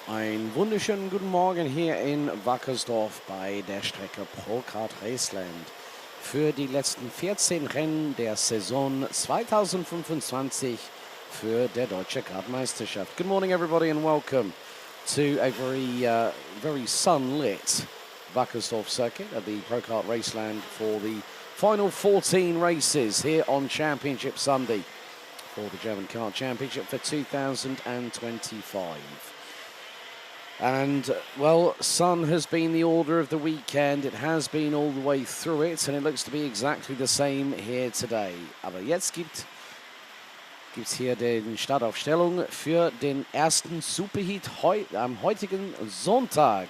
Einen wunderschönen guten Morgen hier in Wackersdorf bei der Strecke Pro Kart Raceland für die letzten 14 Rennen der Saison 2025 für der Deutsche Kart-Meisterschaft. Good morning everybody and welcome to a very sunlit Wackersdorf circuit at the Pro Kart Raceland for the final 14 races here on Championship Sunday for the German Kart Championship for 2025. And, well, sun has been the order of the weekend. It has been all the way through it, and it looks to be exactly the same here today. Aber jetzt gibt's hier den Startaufstellung für den ersten Superheat am heutigen Sonntag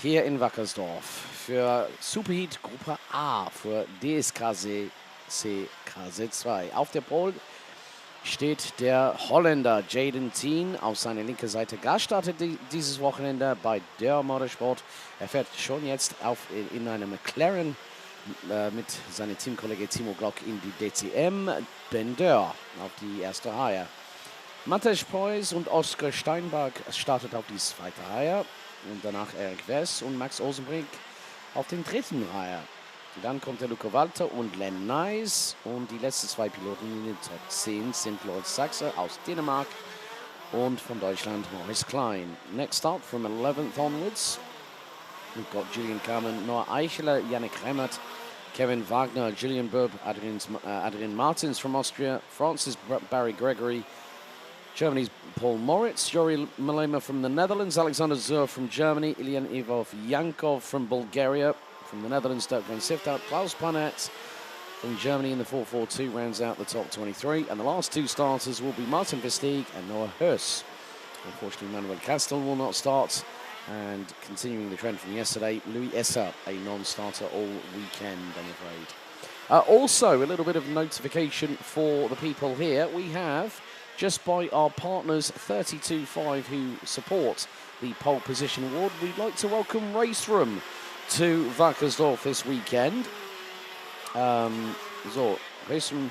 hier in Wackersdorf. Für Superheat Gruppe A, für DSKC KZ2. Auf der Pole steht der Holländer Jaden Teen auf seiner linken Seite. Gas startet dieses Wochenende bei der Motorsport. Er fährt schon jetzt in einem McLaren mit seinem Teamkollege Timo Glock in die DCM. Bender auf die erste Reihe. Matej Preuß und Oskar Steinbach startet auf die zweite Reihe. Und danach Erik Wess und Max Osenbrink auf den dritten Reihe. Dann kommt der Luca Walter und Len Nice. Und die letzten zwei Piloten in den Top 10 sind Loris Sachse aus Dänemark und von Deutschland Maurice Klein. Next up from 11th onwards, we've got Julian Carmen, Noah Eicheler, Yannick Remmert, Kevin Wagner, Julian Burb, Adrian Martins from Austria, France's Barry Gregory, Germany's Paul Moritz, Jori Malema from the Netherlands, Alexander Zur from Germany, Ilian Ivov Yankov from Bulgaria. From the Netherlands, Dirk van Siftout, Klaus Panet from Germany in the 442 rounds out the top 23. And the last two starters will be Martin Versteeg and Noah Hurst. Unfortunately, Manuel Castel will not start. And continuing the trend from yesterday, Louis Esser, a non-starter all weekend, I'm afraid. Also, a little bit of notification for the people here. We have, just by our partners 32.5 who support the pole position award, we'd like to welcome Race Room to Wackersdorf this weekend. Race Room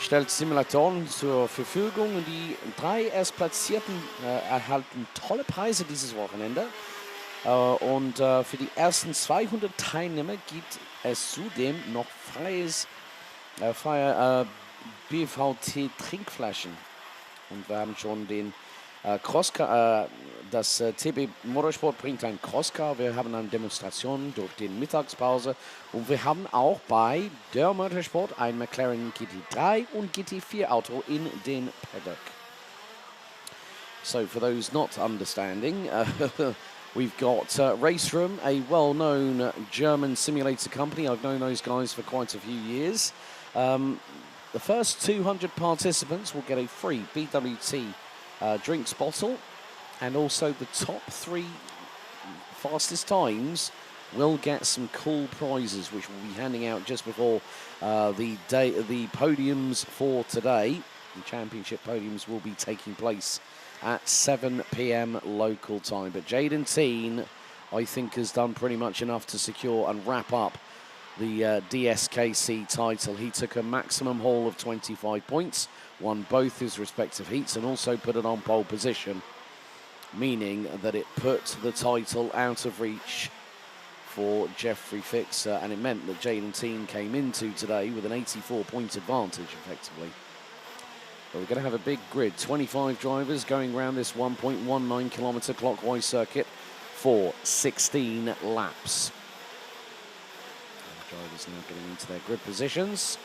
stellt Simulatoren zur Verfügung. Die 3 Erstplatzierten erhalten tolle Preise dieses Wochenende. Und für die ersten 200 Teilnehmer gibt es zudem noch freie BVT-Trinkflaschen. Und wir haben schon den Crosscar, das TB Motorsport bringt ein Crosscar. Wir haben eine Demonstration durch die Mittagspause. Und wir haben auch bei der Motorsport ein McLaren GT3 und GT4 Auto in den Paddock. So for those not understanding, we've got Race Room, a well-known German simulator company. I've known those guys for quite a few years. The first 200 participants will get a free BWT drinks bottle, and also the top 3 fastest times will get some cool prizes, which we'll be handing out just before the podiums for today. The championship podiums will be taking place at 7 p.m. local time. But Jaden Teen, I think, has done pretty much enough to secure and wrap up the DSKC title. He took a maximum haul of 25 points, won both his respective heats, and also put it on pole position, meaning that it put the title out of reach for Jeffrey Fixer, and it meant that Jaden Teen came into today with an 84-point advantage, effectively. But we're going to have a big grid, 25 drivers going around this 1.19 kilometre clockwise circuit for 16 laps. Drivers now getting into their grid positions.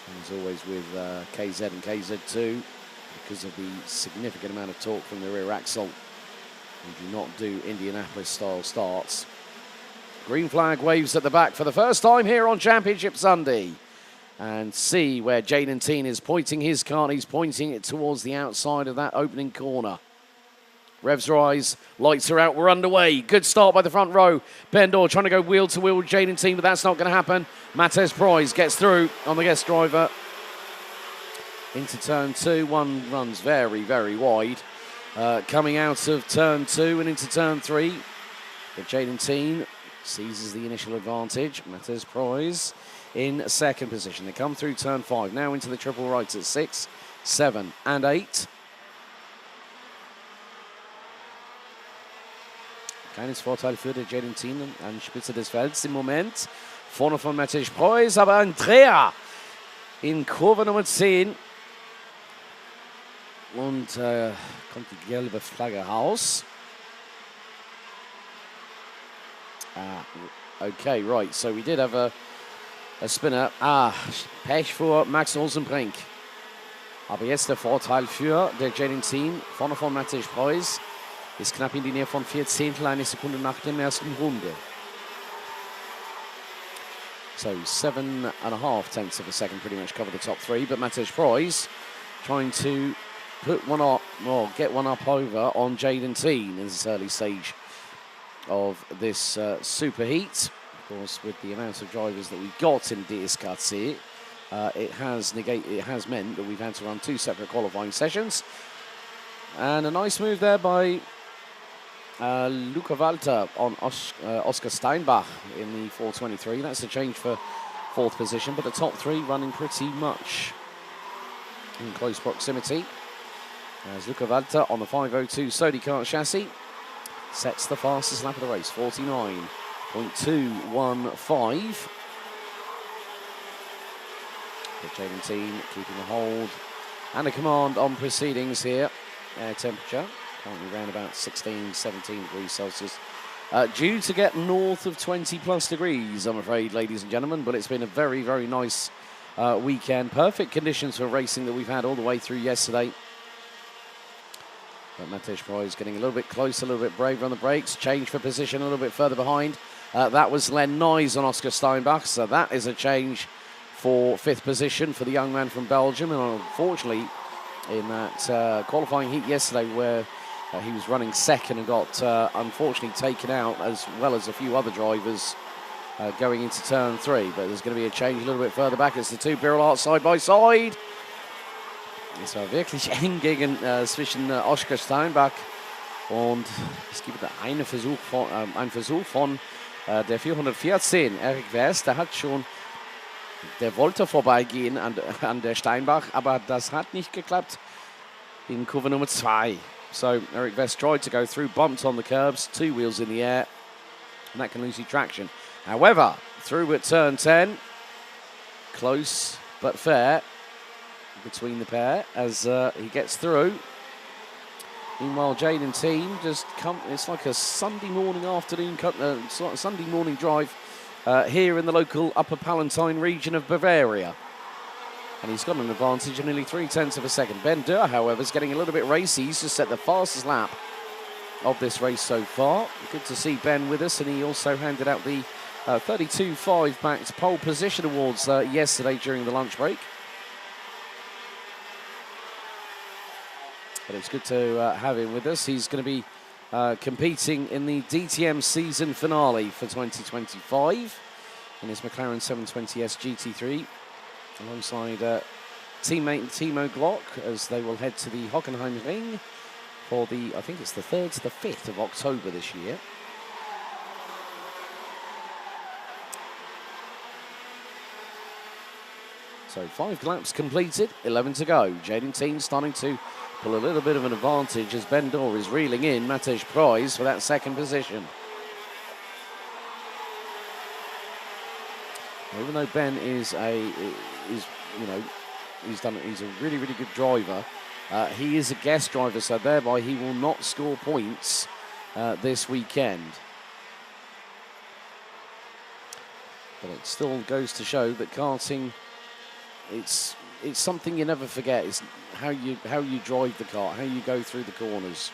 And as always with KZ and KZ2, because of the significant amount of torque from the rear axle, we do not do Indianapolis-style starts. Green flag waves at the back for the first time here on Championship Sunday. And see where Jaden Teen is pointing his kart. He's pointing it towards the outside of that opening corner. Revs rise, lights are out, we're underway. Good start by the front row. Bendor trying to go wheel to wheel with Jaden Teen, but that's not going to happen. Matej Preuß gets through on the guest driver. Into turn 2, one runs very, very wide. Coming out of turn 2 and into turn 3. But Jaden Teen seizes the initial advantage. Matej Preuß in second position. They come through turn 5, now into the triple rights at 6, 7 and 8. Kleines Vorteil für die Argentin an Spitze des Felds im Moment. Vorne von Matej Preuß, aber Andrea in Kurve Nummer 10. Und kommt die gelbe Flagge raus. Okay, right, so we did have a spinner. Pech für Max Olsenbrink. Aber jetzt der Vorteil für der Argentin. Vorne von Matej Preuß. Ist knapp in die Nähe von 4 Zehntel, eine Sekunde nach der ersten Runde. So 7.5 tenths of a second pretty much cover the top 3, but Matej Preuß trying to put one up, well, get one up over on Jaden Teen in this early stage of this super heat. Of course, with the amount of drivers that we got in DSKC, it has meant that we've had to run 2 separate qualifying sessions. And a nice move there by Luca Walter on Oscar Steinbach in the 423. That's a change for 4th position, but the top 3 running pretty much in close proximity. As Luca Walter on the 502 Sodi Kart chassis sets the fastest lap of the race, 49.215. The Jaden team keeping a hold and a command on proceedings here. Air temperature currently around about 16, 17 degrees Celsius. Due to get north of 20 plus degrees, I'm afraid, ladies and gentlemen, but it's been a very, very nice weekend. Perfect conditions for racing that we've had all the way through yesterday. But Matej Preuß getting a little bit closer, a little bit braver on the brakes. Change for position a little bit further behind. That was Len Noyes on Oscar Steinbach, so that is a change for 5th position for the young man from Belgium. And unfortunately, in that qualifying heat yesterday where he was running second and got unfortunately taken out, as well as a few other drivers going into turn 3. But there's going to be a change a little bit further back. It's the 2 Birol side by side. Es war wirklich eng gegen zwischen Oscar Steinbach und es gibt einen Versuch von der 414, Eric West. Der hat schon, der wollte vorbeigehen an der Steinbach, aber das hat nicht geklappt in Kurve Nummer 2. So Eric West tried to go through, bumped on the curbs, 2 wheels in the air, and that can lose you traction. However, through at turn 10, close but fair between the pair as he gets through. Meanwhile, Jaden team just it's like a Sunday morning afternoon, Sunday morning drive here in the local Upper Palatine region of Bavaria. And he's got an advantage of nearly 3 tenths of a second. Ben Durr, however, is getting a little bit racy. He's just set the fastest lap of this race so far. Good to see Ben with us, and he also handed out the 32.5 backed pole position awards yesterday during the lunch break. But it's good to have him with us. He's going to be competing in the DTM season finale for 2025 in his McLaren 720S GT3 alongside teammate Timo Glock as they will head to the Hockenheim Ring for the, I think it's the 3rd to the 5th of October this year. So 5 laps completed, 11 to go. Jaden Teen starting to pull a little bit of an advantage as Ben Dorr is reeling in Matej Preuß for that 2nd position. Even though Ben is he's a really, really good driver, he is a guest driver, so thereby he will not score points this weekend. But it still goes to show that karting, it's something you never forget. It's how you drive the kart, how you go through the corners.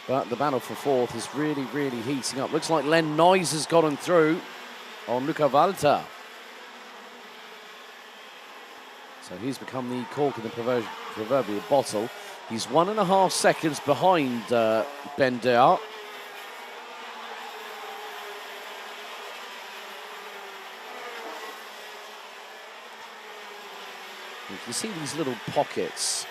But the battle for 4th is really, really heating up. Looks like Len Noyes has gotten through on Luca Walter. So he's become the cork in the proverbial bottle. He's 1.5 seconds behind Ben Durr. You can see these little pockets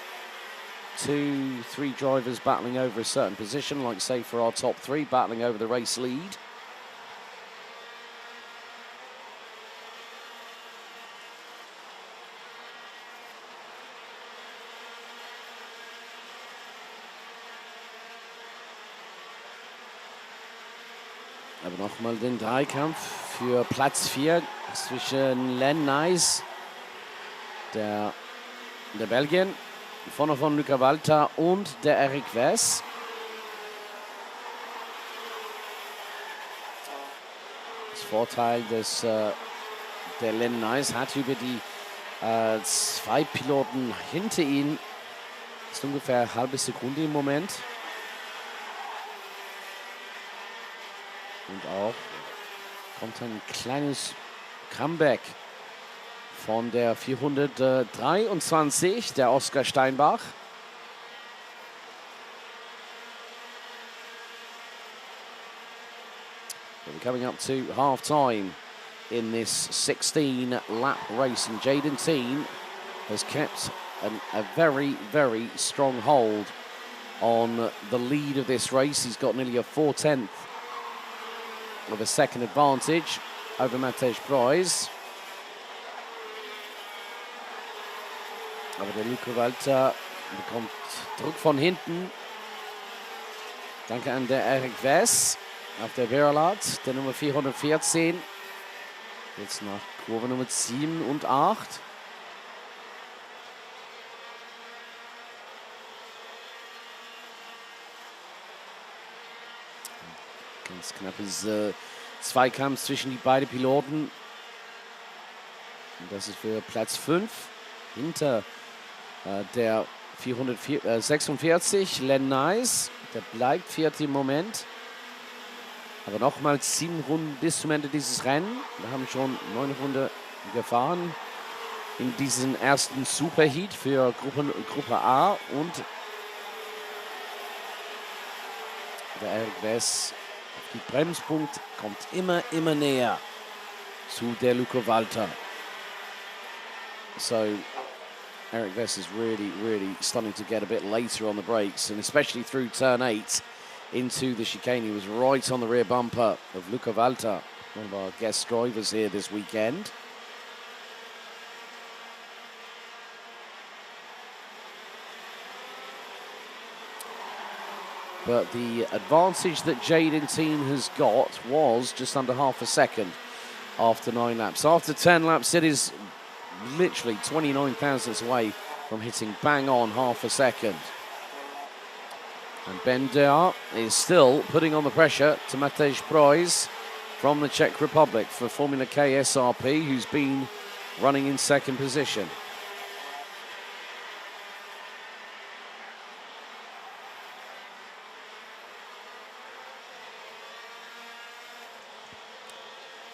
three drivers battling over a certain position, like say for our top three, battling over the race lead. Aber nochmal den Dreikampf für Platz 4 zwischen Len Nice, der Belgien, vorne von Luca Walter und der Eric Wess. Das Vorteil, dass der Len Nice hat über die zwei Piloten hinter ihm, das ist ungefähr eine halbe Sekunde im Moment. Und auch kommt ein kleines Comeback von der 423, der Oskar Steinbach. We're coming up to half time in this 16-lap race, and Jaden Teen has kept a very, very strong hold on the lead of this race. He's got nearly a 4/10 of a second advantage over Matej Preuß. Aber der Luca Walter bekommt Druck von hinten. Danke an der Eric Wess auf der Veralat, der Nummer 414. Jetzt nach Kurve Nummer 7 und 8. Ganz knappes Zweikampf zwischen die beiden Piloten. Und das ist für Platz 5 hinter der 446, Len Nice. Der bleibt Vierter im Moment. Aber nochmals 7 Runden bis zum Ende dieses Rennen. Wir haben schon 9 Runden gefahren in diesem ersten Superheat für Gruppe A. Und der Eric Wess auf die Bremspunkt kommt immer näher zu der Luca Walter. So Eric Wess is really starting to get a bit later on the brakes, and especially through turn 8 into the chicane. He was right on the rear bumper of Luca Walter, one of our guest drivers here this weekend. But the advantage that Jaden Teen has got was just under half a second after 9 laps. After 10 laps, it is literally 29 thousandths away from hitting bang on half a second. And Ben Dea is still putting on the pressure to Matej Preuß from the Czech Republic for Formula K SRP, who's been running in second position.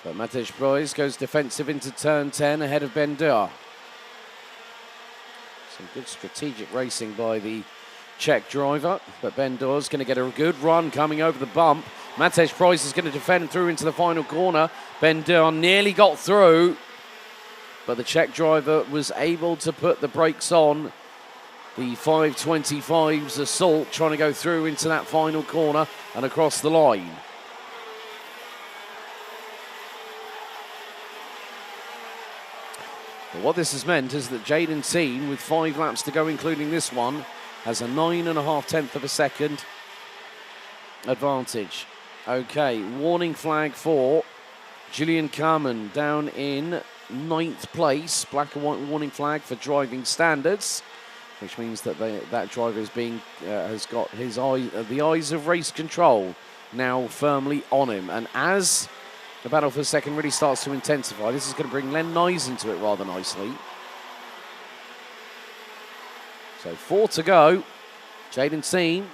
But Matej Preuß goes defensive into turn 10 ahead of Ben Dea. Some good strategic racing by the Czech driver, but Ben Dea is going to get a good run coming over the bump. Matej Preuß is going to defend through into the final corner. Ben Dea nearly got through, but the Czech driver was able to put the brakes on the 525's assault, trying to go through into that final corner and across the line. But what this has meant is that Jaden Teen, with 5 laps to go, including this one, has a 9.5 tenths of a second advantage. Okay, warning flag for Julian Carmen down in 9th place. Black and white warning flag for driving standards, which means that that driver is has got his the eyes of race control now firmly on him. And as the battle for second really starts to intensify, this is going to bring Len Nice into it rather nicely. So 4 to go. Jaden Teen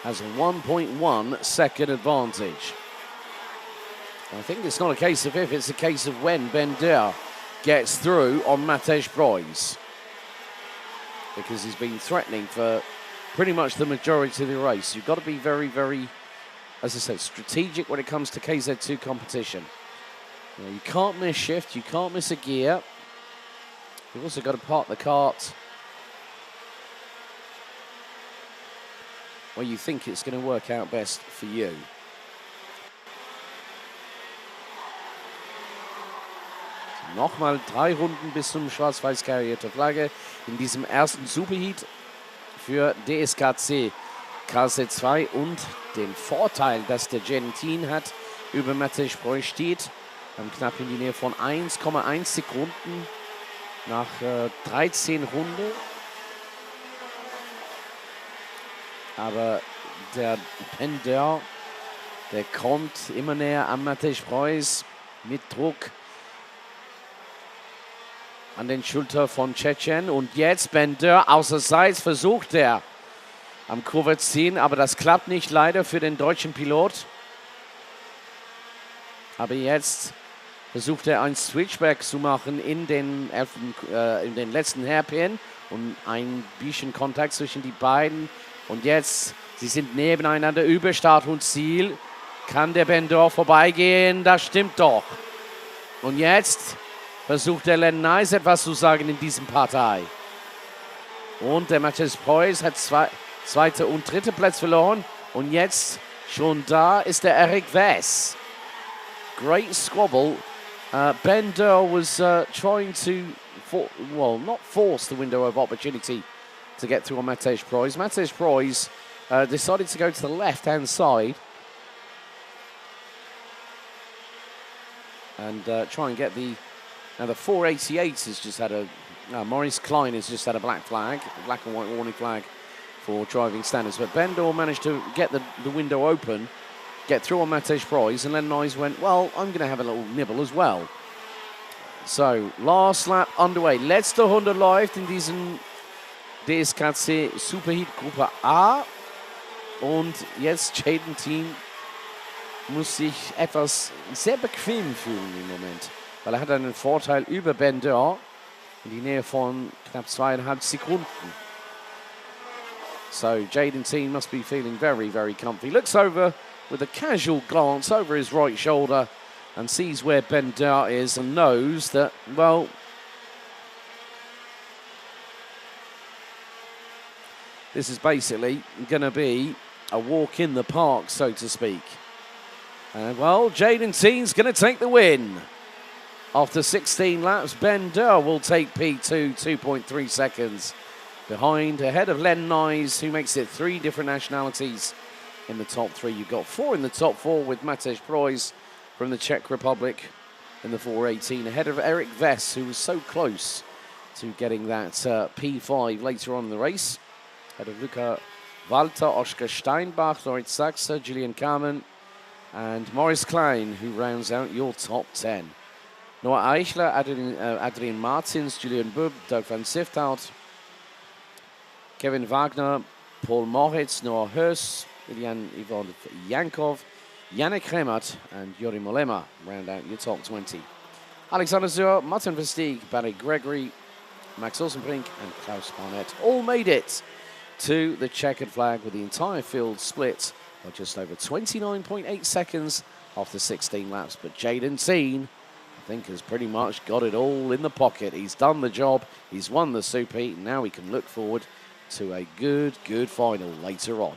has a 1.1 second advantage. I think it's not a case of if, it's a case of when Ben Dea gets through on Matej Preuß, because he's been threatening for pretty much the majority of the race. You've got to be very, as I said, strategic when it comes to KZ2 competition. You can't miss shift, you can't miss a gear. You've also got to park the cart where you think it's going to work out best for you. So, nochmal 3 Runden bis zum schwarz-weiß karierte Flagge in diesem ersten Superheat für DSKC KZ2 und den Vorteil, dass der Gentin hat, über Matej Preuß steht, knapp in die Nähe von 1,1 Sekunden nach 13 Runden. Aber der Pendeur, der kommt immer näher an Matej Preuß mit Druck an den Schulter von Tschetschen. Und jetzt Pendeur außerseits versucht er am Kurve ziehen, aber das klappt nicht leider für den deutschen Pilot. Aber jetzt versucht er ein Switchback zu machen in den letzten Hairpin und ein bisschen Kontakt zwischen die beiden. Und jetzt, sie sind nebeneinander über Start und Ziel. Kann der Pendeur vorbeigehen? Das stimmt doch. Und jetzt versucht der Len Nice etwas zu sagen in diesem Partei. Und der Matej Preuß hat zweite und dritte Platz verloren. Und jetzt schon da ist der Eric Vess. Great squabble. Pendeur was trying to, not force the window of opportunity to get through on Matej Preuß. Matej Preuß decided to go to the left-hand side and try and get the... Now the 488 has just had a... Maurice Klein has just had a black flag, a black and white warning flag for driving standards. But Pendeur managed to get the window open, get through on Matej Preuß, and then Nice went, well, I'm going to have a little nibble as well. So, last lap underway. Letzte Runde läuft in diesem DSKC Superheat Gruppe A. Und jetzt Jaden Team muss sich etwas sehr bequem fühlen im Moment, weil er hat einen Vorteil über Pendeur in die Nähe von knapp 2,5 Sekunden. So Jaden Team must be feeling very, very comfy. Looks over with a casual glance over his right shoulder and sees where Pendeur is and knows that, well, this is basically going to be a walk in the park, so to speak. And, well, Jaden Team's going to take the win. After 16 laps, Pendeur will take P2, 2.3 seconds behind, ahead of Len Nice, who makes it 3 different nationalities in the top 3. You've got 4 in the top 4 with Matej Preuß from the Czech Republic in the 418, ahead of Eric Vess, who was so close to getting that P5 later on in the race. Ahead of Luca Walter, Oskar Steinbach, Loritz Sachse, Julian Carmen, and Maurice Klein, who rounds out your top 10. Noah Eichler, Adrian Martins, Julian Bub, Doug van Sifthout, Kevin Wagner, Paul Moritz, Noah Hurst, Ilian Ivan Yankov, Yannick Remert, and Yuri Molema round out your top 20. Alexander Zur, Martin Versteeg, Barry Gregory, Max Olsenbrink, and Klaus Barnett all made it to the checkered flag with the entire field split by just over 29.8 seconds after 16 laps. But Jaden Teen, I think, has pretty much got it all in the pocket. He's done the job. He's won the Super Heat. And now he can look forward to a good final later on.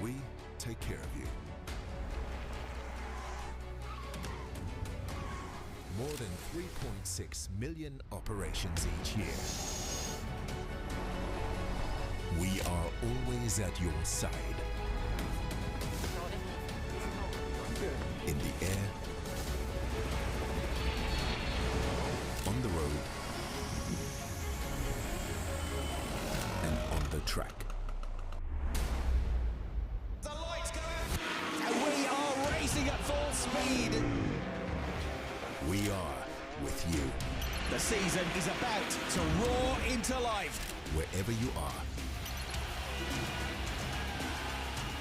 We take care of you. 3.6 million operations each year. We are always at your side. In the air, on the road, and on the track. The lights go out, and we are racing at full speed. We are with you. The season is about to roar into life. Wherever you are.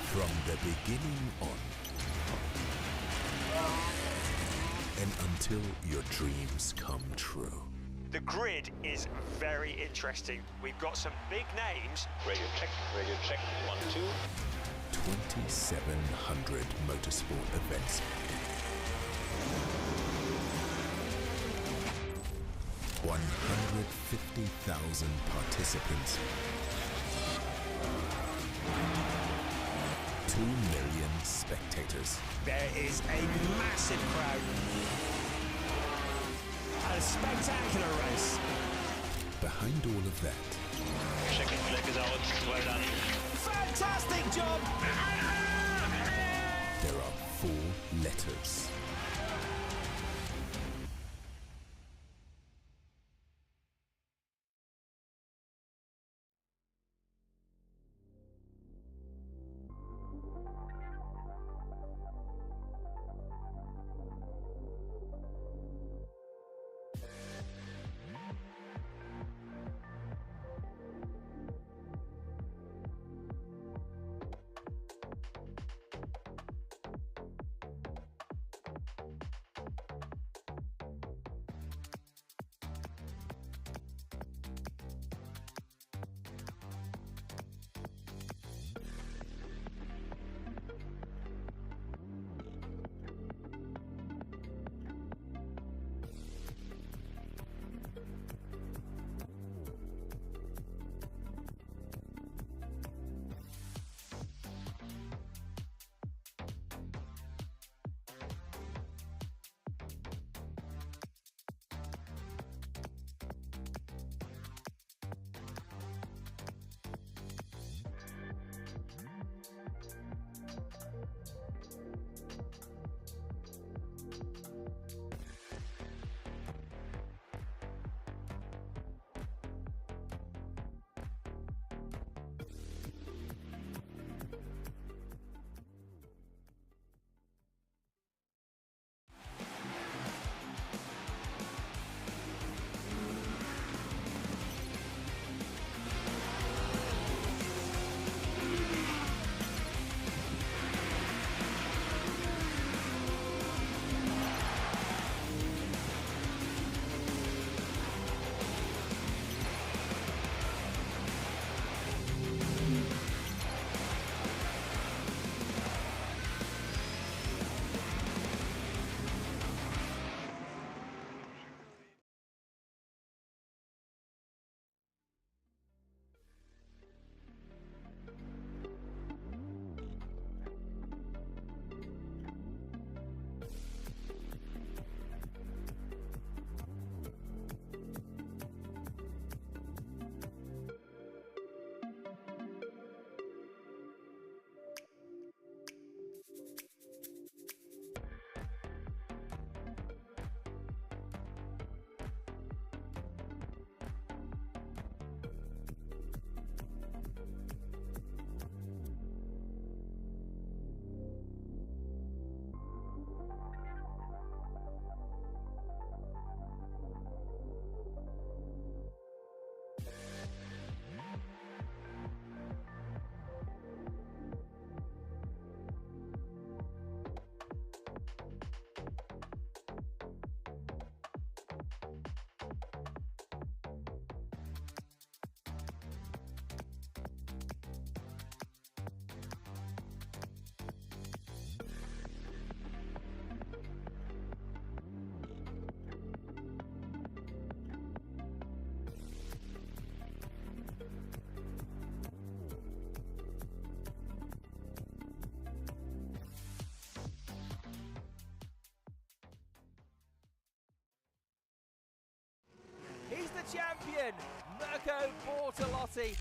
From the beginning on. And until your dreams come true. The grid is very interesting. We've got some big names. Radio check, 1, 2. 2,700 motorsport events. 150,000 participants. 2 million spectators. There is a massive crowd. A spectacular race. Behind all of that. Checking flag is out. Well done. Fantastic job. There are 4 letters. champion, Mirko Bortolotti.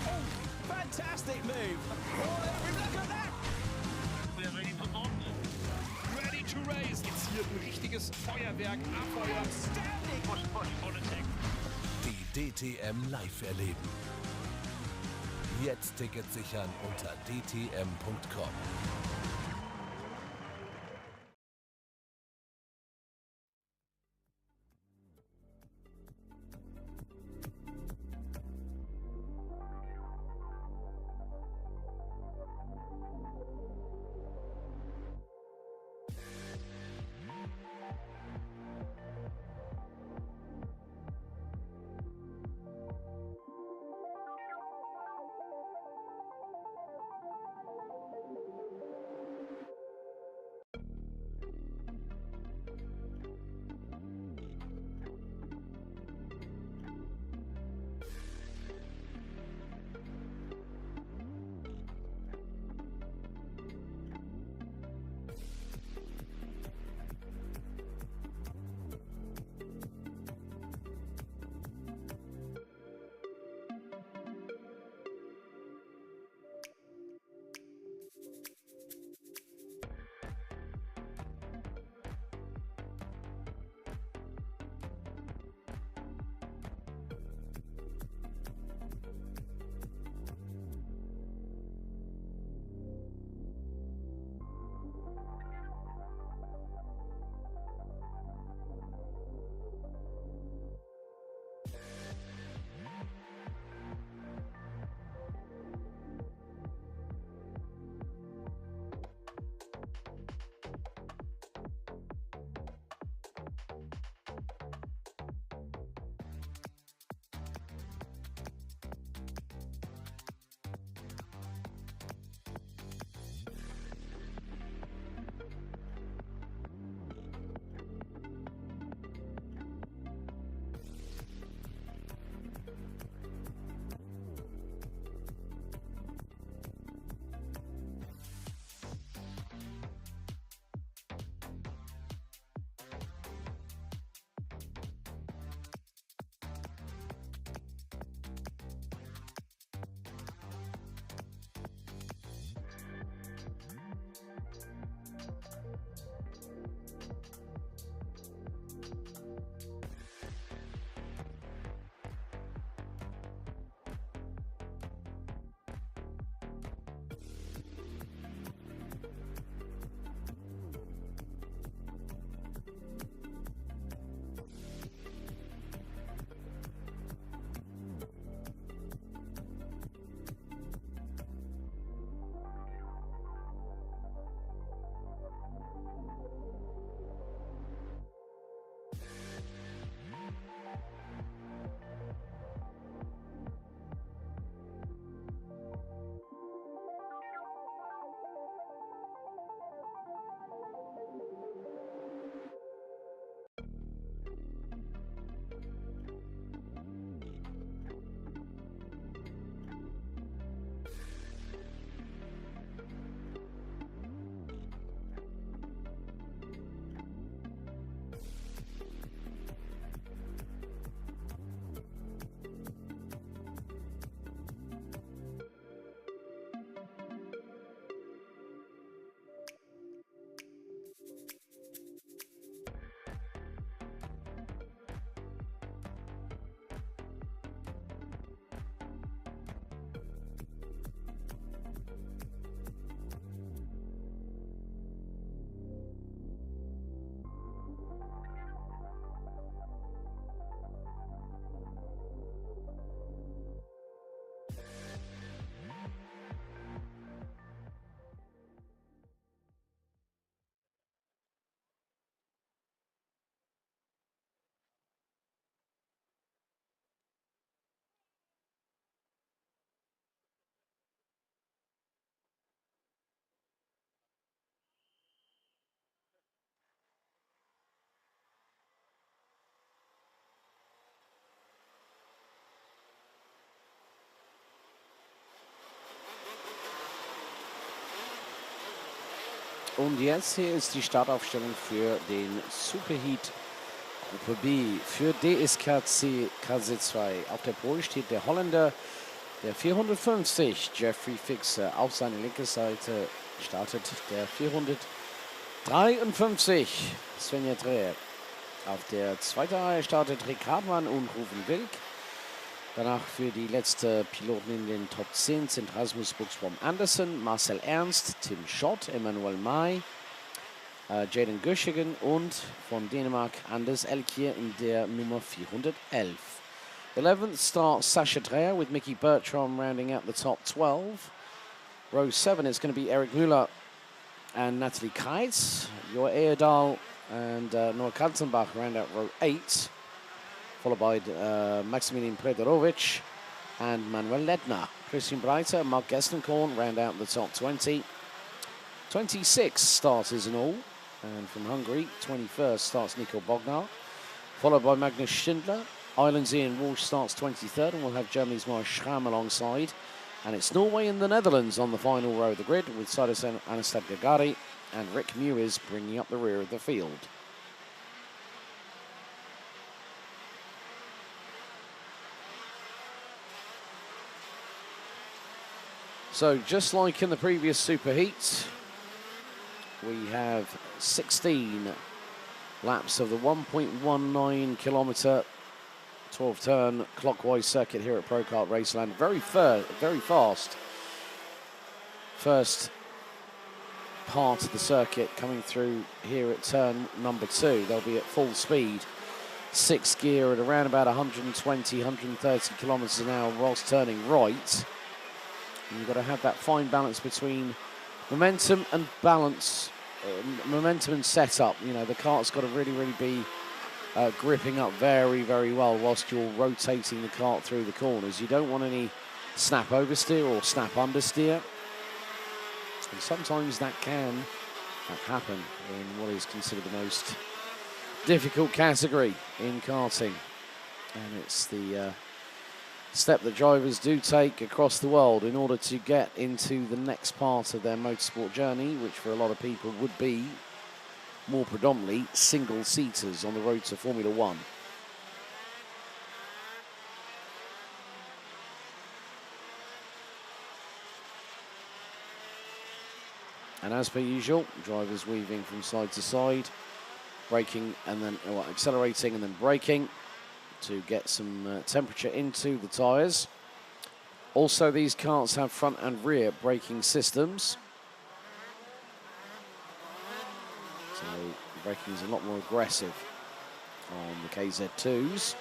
Oh, fantastic move. Oh, look at that. We are ready to launch. Ready to race. Jetzt hier ein richtiges Feuerwerk, Abfeuer. Outstanding. Push, push, full attack. Die DTM live erleben. Jetzt Ticket sichern unter dtm.com. Und jetzt hier ist die Startaufstellung für den Superheat Gruppe B für DSKC KZ2. Auf der Pole steht der Holländer, der 450, Jeffrey Fixer. Auf seine linke Seite startet der 453, Svenja Dreher. Auf der zweiten Reihe startet Rick Kartbahn und Ruven Wilk. Danach für die letzten Piloten in den Top 10 sind Rasmus Buxbaum Andersen, Marcel Ernst, Tim Schott, Emmanuel May, Jaden Göschingen und von Dänemark Anders Elkier in der Nummer 411. 11th start Sascha Dreher with Mickey Bertram rounding out the top 12. Row 7 is going to be Eric Müller and Natalie Keitz. Joa Eerdal and Noah Kaltenbach round out row 8. Followed by Maximilian Predorovic and Manuel Ledner. Christian Breiter and Mark Gestenkorn round out the top 20. 26 starters in all. And from Hungary, 21st starts Nico Bognar. Followed by Magnus Schindler. Ireland's Ian Walsh starts 23rd, and we'll have Germany's Mara Schramm alongside. And it's Norway and the Netherlands on the final row of the grid, with Saidas Anastad Gagari and Rick Mewis bringing up the rear of the field. So just like in the previous superheats, we have 16 laps of the 1.19 kilometre 12-turn clockwise circuit here at Pro Kart Raceland. Very fast. First part of the circuit coming through here at turn number 2. They'll be at full speed. 6th gear at around about 120, 130 kilometres an hour whilst turning right. And you've got to have that fine balance between momentum and balance, momentum and setup. You know, the kart's got to really be gripping up very well whilst you're rotating the kart through the corners. You don't want any snap oversteer or snap understeer. And sometimes that can happen in what is considered the most difficult category in karting. And it's the step that drivers do take across the world in order to get into the next part of their motorsport journey, which for a lot of people would be more predominantly single-seaters on the road to Formula One. And as per usual, drivers weaving from side to side, braking and then accelerating and then braking to get some temperature into the tyres. Also, these karts have front and rear braking systems. So the braking is a lot more aggressive on the KZ2s.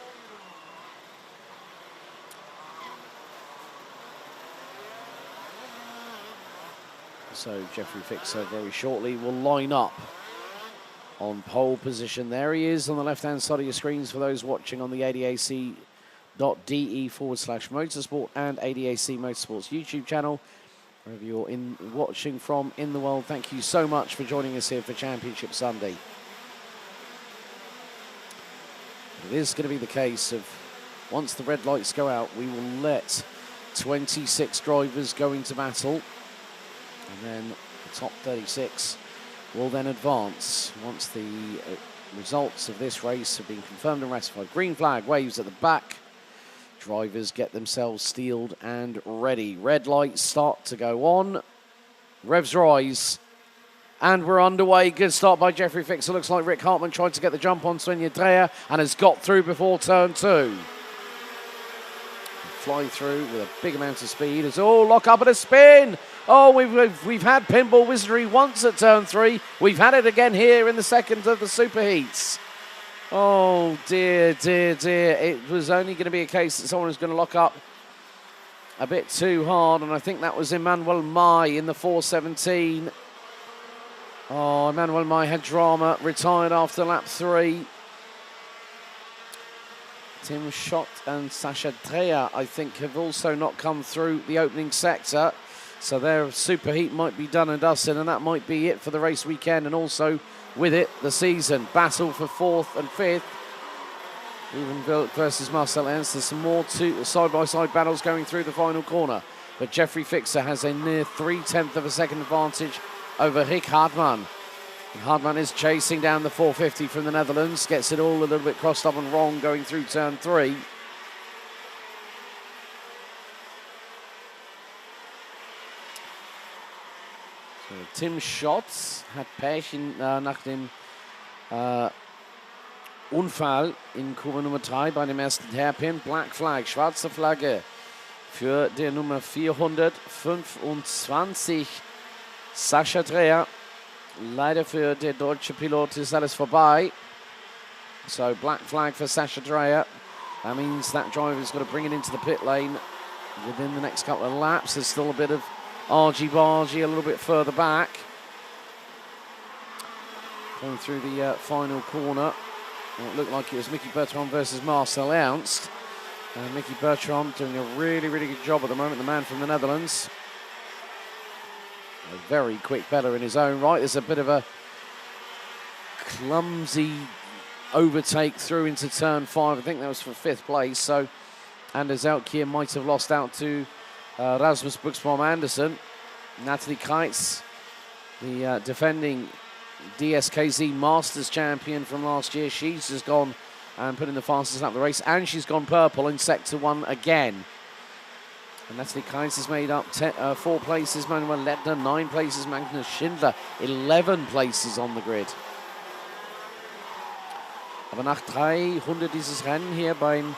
So Jeffrey Fixer very shortly will line up on pole position. There he is on the left-hand side of your screens for those watching on the adac.de/motorsport and ADAC Motorsports YouTube channel. Wherever you're watching from in the world, thank you so much for joining us here for Championship Sunday. It is going to be the case of once the red lights go out, we will let 26 drivers go into battle. And then the top 36 will then advance once the results of this race have been confirmed and ratified. Green flag waves at the back. Drivers get themselves steeled and ready. Red lights start to go on. Revs rise. And we're underway. Good start by Jeffrey Fixer. Looks like Rick Hartman tried to get the jump on Svenja Dreher and has got through before turn 2. Fly through with a big amount of speed. It's all lock up at a spin. Oh, we've had pinball wizardry once at turn 3. We've had it again here in the second of the superheats. Oh, dear. It was only going to be a case that someone was going to lock up a bit too hard, and I think that was Emmanuel May in the 417. Oh, Emmanuel May had drama, retired after lap 3. Tim Schott and Sascha Dreher, I think, have also not come through the opening sector. So their superheat might be done and dusted, and that might be it for the race weekend, and also with it, the season. Battle for 4th and 5th. Ruben versus Marcel Ernst. There's some more side-by-side battles going through the final corner. But Jeffrey Fixer has a near 0.3 of a second advantage over Rick Hartmann. And Hartmann is chasing down the 450 from the Netherlands. Gets it all a little bit crossed up and wrong going through turn 3. So Tim Schotz hat Pech nach dem Unfall in Kurve Nummer 3 bei dem ersten Hairpin. Black Flag, schwarze Flagge für der Nummer 425, Sascha Dreher. Leider für der deutsche Pilot ist alles vorbei. So black flag for Sascha Dreher. That means that driver's got to bring it into the pit lane within the next couple of laps. There's still a bit of argy-bargy a little bit further back. Going through the final corner. And it looked like it was Mickey Bertrand versus Marcel Ernst. And Mickey Bertrand doing a really, really good job at the moment, the man from the Netherlands. A very quick pedal in his own right. There's a bit of a clumsy overtake through into turn 5. I think that was for 5th place. So Anders Elkier might have lost out to Rasmus Buxbaum Andersen. Natalie Keitz, the defending DSKC Masters champion from last year, she's just gone and put in the fastest lap of the race, and she's gone purple in sector 1 again. And Natalie Keitz has made up 4 places, Manuel Lettner, 9 places, Magnus Schindler, 11 places on the grid. Aber nach 300 dieses Rennen hier beim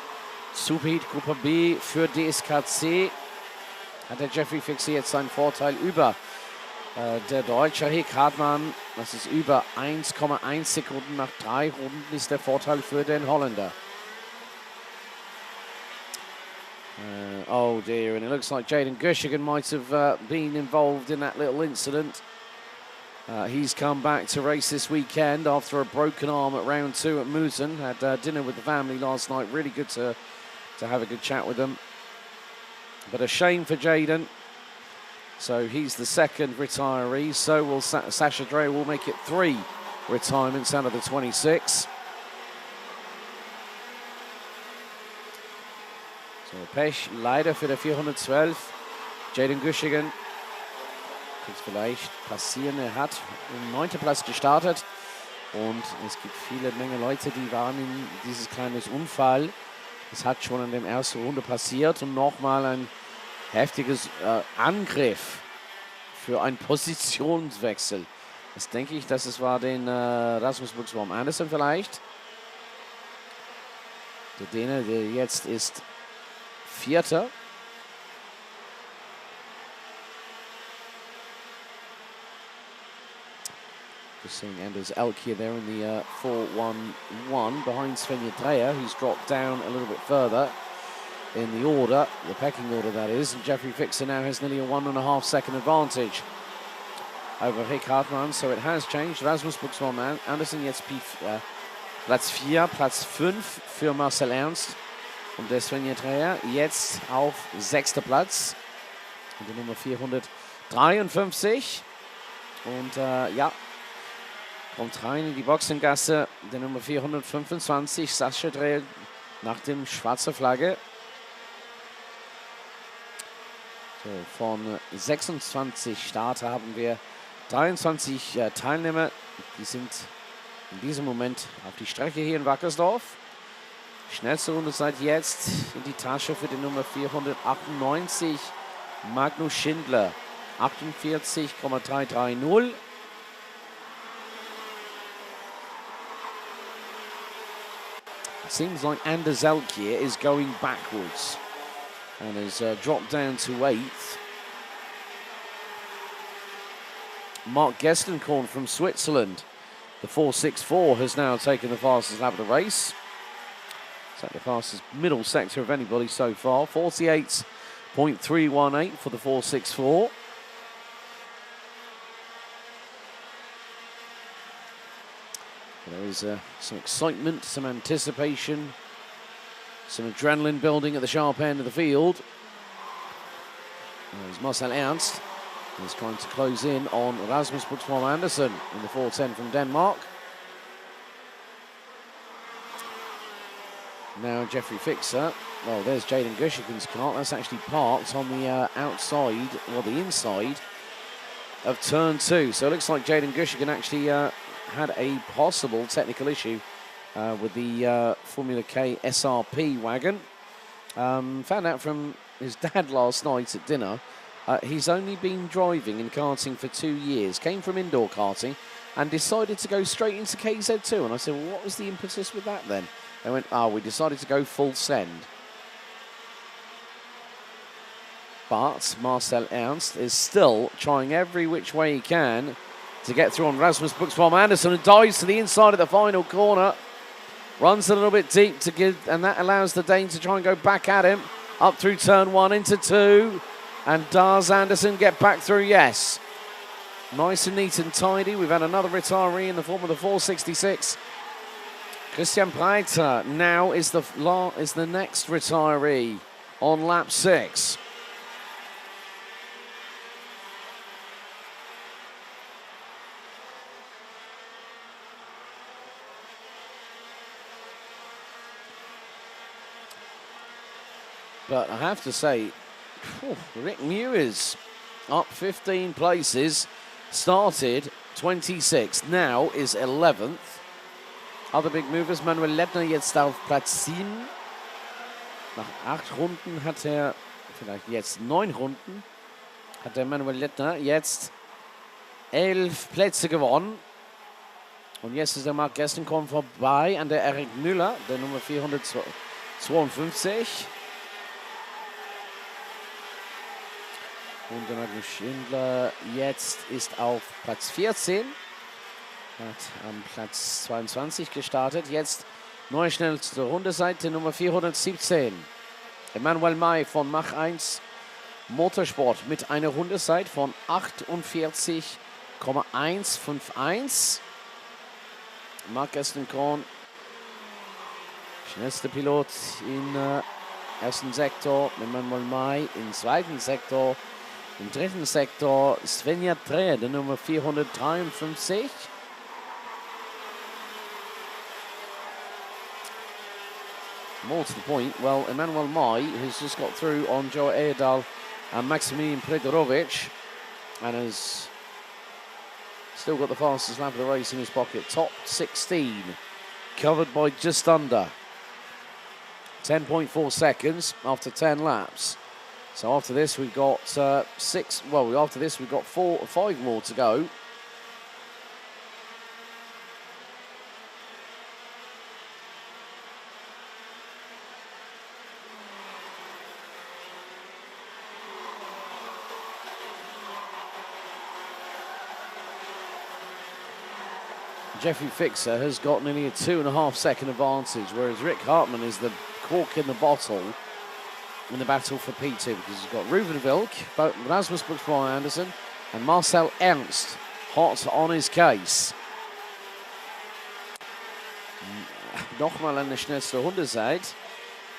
Superheat Gruppe B für DSKC hat der Jeffrey Fixie jetzt seinen Vorteil über der Deutsche Rick Hartmann. Das ist über 1,1 Sekunden. Nach 3 Runden ist der Vorteil für den Holländer. Oh dear, and it looks like Jaden Gushingen might have been involved in that little incident. He's come back to race this weekend after a broken arm at round 2 at Musen. Had dinner with the family last night. Really good to have a good chat with them. But a shame for Jaden. So he's the second retiree. So will Sascha Dreher will make it 3 retirements out of the 26. So Pech leider für der 412. Jaden Gushingen. Jetzt vielleicht passieren. Er hat im 9. Platz gestartet. Und es gibt viele Menge Leute, die waren in dieses kleines Unfall. Das hat schon in der ersten Runde passiert. Und nochmal ein heftiges Angriff für einen Positionswechsel. Das denke ich, dass es war den Rasmus Buxbaum Andersen vielleicht. Der Däne, der jetzt ist 4. Just seeing Anders Elkier there in the 4-1-1 behind Svenja Dreher, who's dropped down a little bit further in the order, the pecking order that is, and Jeffrey Fixer now has nearly a 1.5 second advantage over Rick Hartmann, so it has changed. Rasmus Buxbaum Andersen jetzt Platz 4, Platz 5 für Marcel Ernst und der Svenja Dreher jetzt auf 6. Platz und die Nummer 453 und ja, kommt rein in die Boxengasse der Nummer 425, Sascha Dreher nach dem schwarzen Flagge. So, von 26 Starter haben wir 23 Teilnehmer. Die sind in diesem Moment auf die Strecke hier in Wackersdorf. Schnellste Runde seit jetzt in die Tasche für die Nummer 498, Magnus Schindler, 48,330. It seems like Anders Elkier is going backwards and has dropped down to 8th. Mark Gestenkorn from Switzerland, the 464, has now taken the fastest lap of the race. It's the fastest middle sector of anybody so far. 48.318 for the 464. There is some excitement, some anticipation, some adrenaline building at the sharp end of the field. There's Marcel Ernst. He's trying to close in on Rasmus Buxbaum Andersen in the 410 from Denmark. Now Jeffrey Fixer. Well, there's Jaden Gushigan's cart. That's actually parked on the outside, or the inside of turn 2. So it looks like Jaden Gushigan actually had a possible technical issue with the Formula K SRP wagon. Found out from his dad last night at dinner. He's only been driving and karting for 2 years. Came from indoor karting and decided to go straight into KZ2. And I said, well, what was the impetus with that then? They went, we decided to go full send. But Marcel Ernst is still trying every which way he can to get through on Rasmus Buxbaum Anderson, and dives to the inside of the final corner. Runs a little bit deep to give, and that allows the Dane to try and go back at him. Up through turn 1 into 2. And does Anderson get back through? Yes. Nice and neat and tidy. We've had another retiree in the form of the 466. Christian Breiter now is the next retiree on lap 6. But I have to say, Rick Mewers up 15 places, started 26th, now is 11th. Other big movers, Manuel Lettner jetzt auf Platz 7. Nach 8 Runden hat vielleicht jetzt 9 Runden, hat der Manuel Lettner jetzt 11 Plätze gewonnen. Und jetzt ist der Marc Gestenkorn vorbei an der Erik Müller, der Nummer 452. Und der Magnus Schindler jetzt ist auf Platz 14. Hat am Platz 22 gestartet. Jetzt neue schnellste Rundeseite Nummer 417. Emanuel May von Mach 1 Motorsport mit einer Rundezeit von 48,151. Marc Gestenkorn, schnellster Pilot im ersten Sektor. Emanuel May im zweiten Sektor. Im dritten Sektor Svenja Tre, der Nummer 453. More to the point, well, Emanuel May has just got through on Joe Eerdal and Maximilian Predorovic and has still got the fastest lap of the race in his pocket. Top 16, covered by just under 10.4 seconds after 10 laps. So after this, we've got 5 more to go. Jeffrey Fixer has got nearly a 2.5 second advantage, whereas Rick Hartmann is the cork in the bottle in the battle for P2, because he's got Ruben Wilk, Rasmus Buxbaum Anderson, and Marcel Ernst hot on his case. Nochmal eine schnellste Rundezeit.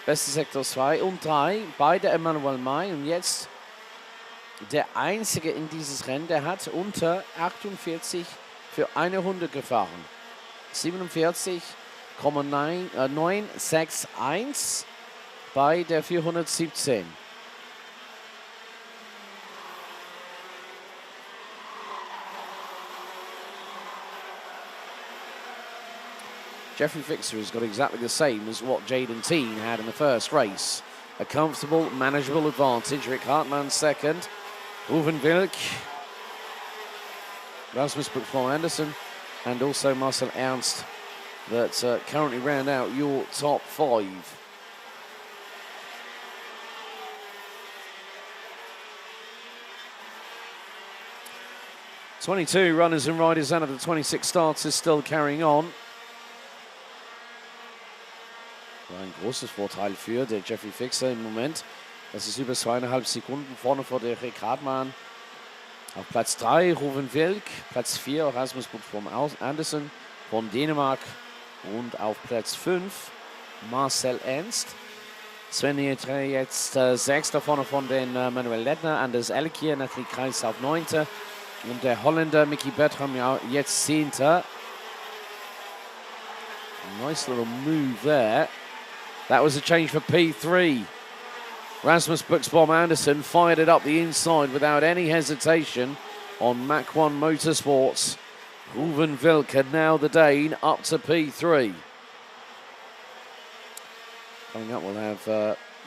Beste Sektor 2 und 3, beide Emanuel May. Und jetzt der einzige in dieses Rennen, der hat unter 48 für eine Runde gefahren. 47,961 bei der 417. Jeffrey Fixer has got exactly the same as what Jaden Teen had in the first race. A comfortable, manageable advantage. Rick Hartmann second. Ruven Wilk, Rasmus Buxbaum Anderson, and also Marcel Ernst that currently round out your top 5. "22 runners and riders out of the 26 starters still carrying on." Ein großes Vorteil für der Jeffrey Fixer im Moment. Das ist über 2,5 Sekunden vorne vor der Rick Hartmann. Auf Platz 3 Ruven Wilk, Platz 4 Rasmus Buxbaum Anderson von Dänemark und auf Platz 5 Marcel Ernst. Sven Jetre jetzt 6 vorne von den Manuel Lettner, Anders Elkier, Natalie Kreis auf 9. Und der Holländer Mickey Bertram jetzt 10. Nice little move there. That was a change for P3. Rasmus Buxbaum Anderson fired it up the inside without any hesitation. on Mach 1 Motorsports. Ruven Vilke, now the Dane, up to P3. Coming up, we'll have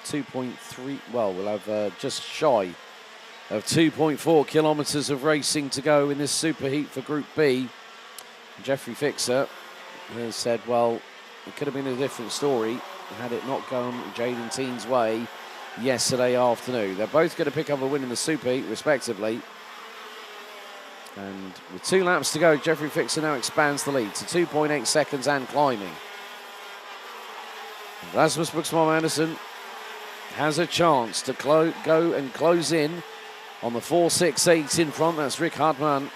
2.3, well, we'll have just shy of 2.4 kilometres of racing to go in this superheat for Group B. Jeffrey Fixer has said, well, it could have been a different story had it not gone Jaden Teen's way yesterday afternoon. They're both going to pick up a win in the superheat, respectively. And with 2 laps to go, Jeffrey Fixer now expands the lead to 2.8 seconds and climbing. Rasmus Buxbaum Andersen has a chance to go and close in on the 4.68 in front. That's Rick Hartmann.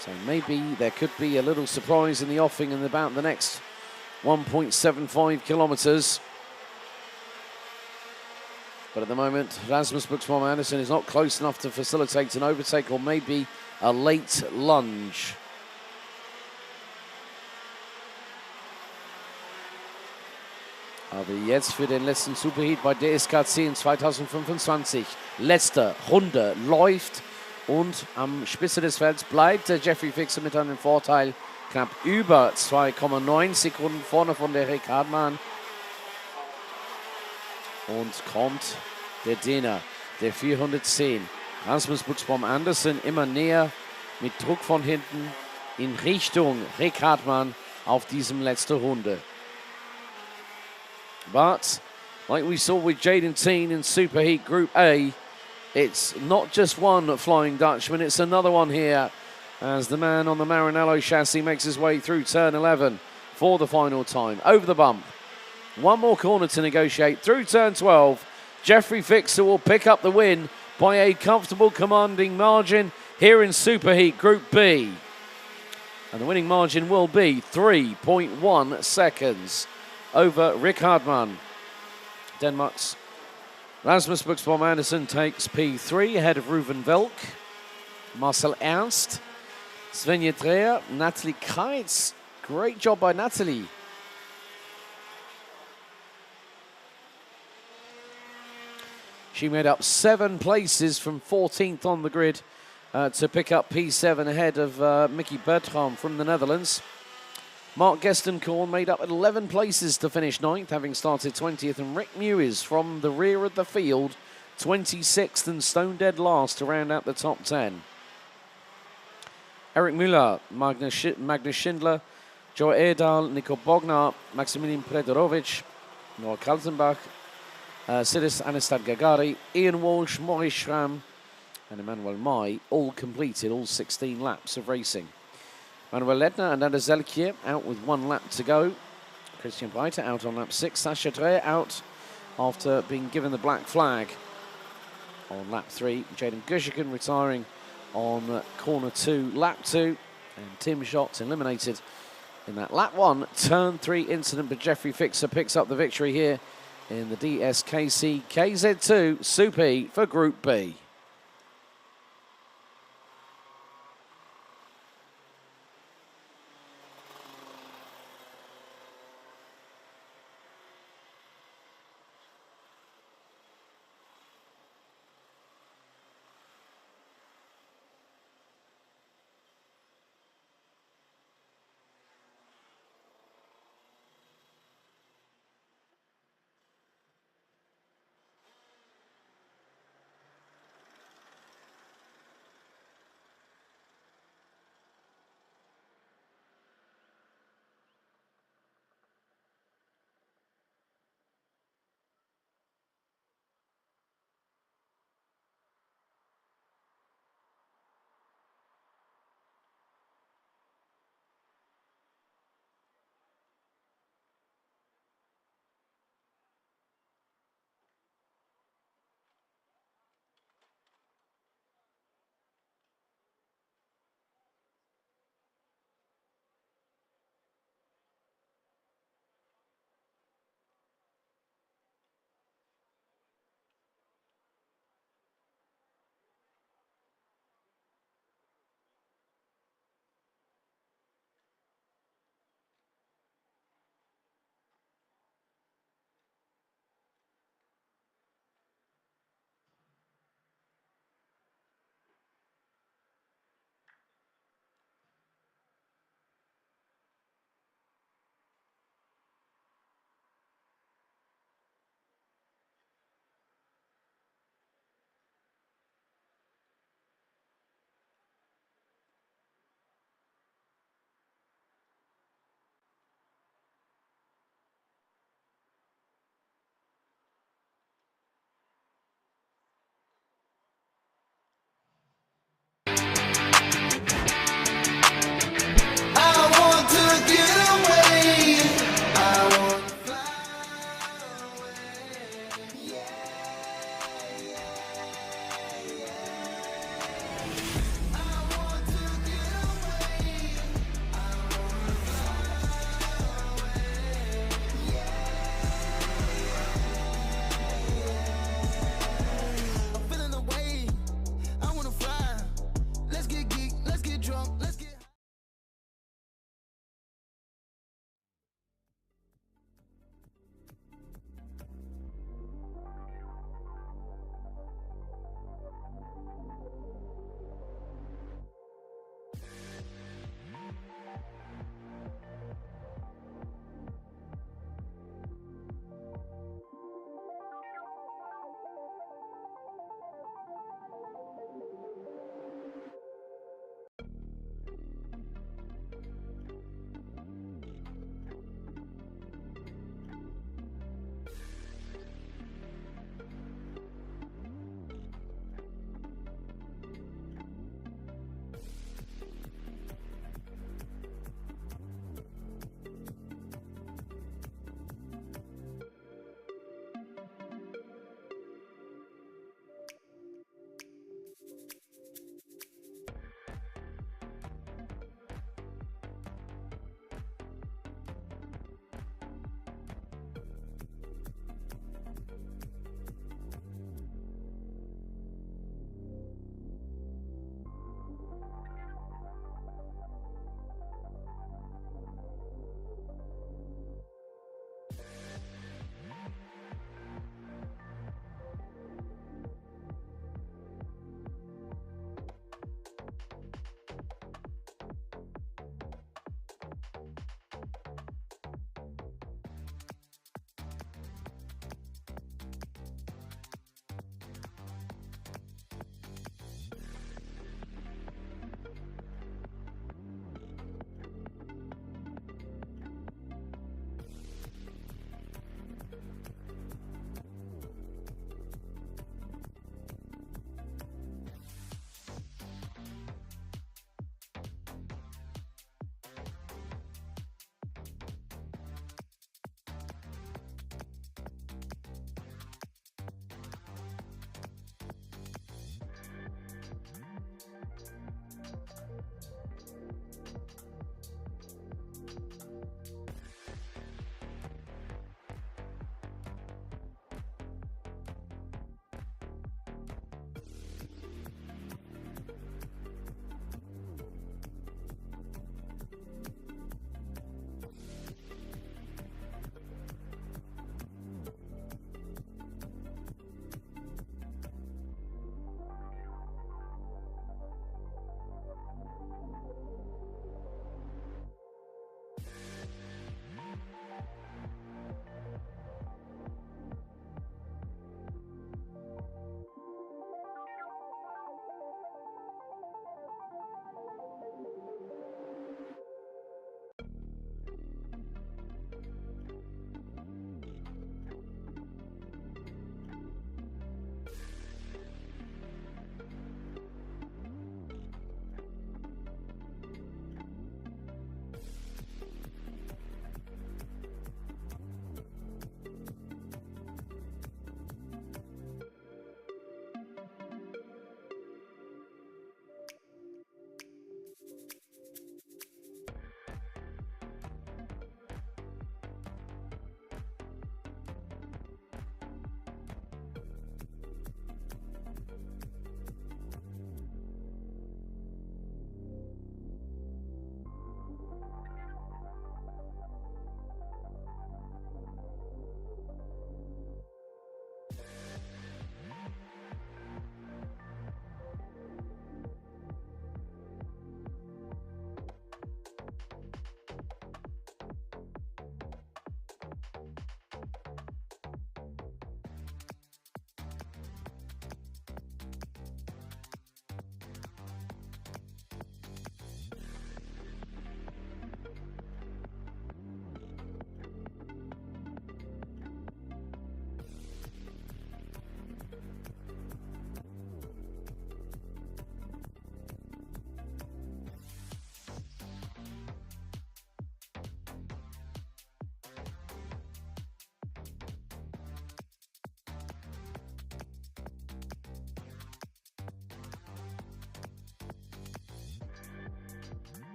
So maybe there could be a little surprise in the offing in about the next 1.75 kilometres. But at the moment, Rasmus Buxbaum Andersen is not close enough to facilitate an overtake or maybe a late lunge. Aber jetzt für den letzten Superheat bei DSKC in 2025. Letzte Runde läuft und am Spitze des Felds bleibt der Jeffrey Fixer mit einem Vorteil knapp über 2,9 Sekunden vorne von der Rick Hartmann. Und kommt der Däner, der 410. Rasmus Buxbaum Andersen immer näher mit Druck von hinten in Richtung Rick Hartmann auf diesem letzten Runde. But, like we saw with Jaden Teen in Superheat Group A, it's not just one Flying Dutchman, it's another one here as the man on the Maranello chassis makes his way through turn 11 for the final time. Over the bump. One more corner to negotiate through turn 12. Jeffrey Fixer will pick up the win by a comfortable commanding margin here in Superheat Group B. And the winning margin will be 3.1 seconds over Rick Hartmann. Denmark's Rasmus Buxbaum Andersen takes P3 ahead of Ruven Velk, Marcel Ernst, Svenja Dreher, Natalie Kreitz. Great job by Natalie. She made up 7 places from 14th on the grid to pick up P7 ahead of Mickey Bertram from the Netherlands. Mark Gestenkorn made up 11 places to finish 9th, having started 20th, and Rick Mewis from the rear of the field, 26th and stone dead last to round out the top 10. Eric Müller, Magnus Schindler, Joe Erdal, Nico Bognar, Maximilian Predorovic, Noah Kaltenbach, Sidis Anastad Gagari, Ian Walsh, Maurice Schramm, and Emmanuel Mai all completed all 16 laps of racing. Manuel Ledner and Anders Zelkier out with 1 lap to go. Christian Breiter out on lap 6. Sascha Dreher out after being given the black flag on lap 3. Jaden Gushiken retiring on corner 2, lap 2. And Tim Schatz eliminated in that lap 1, turn 3 incident. But Jeffrey Fixer picks up the victory here in the DSKC KZ2 Super Heat for Group B.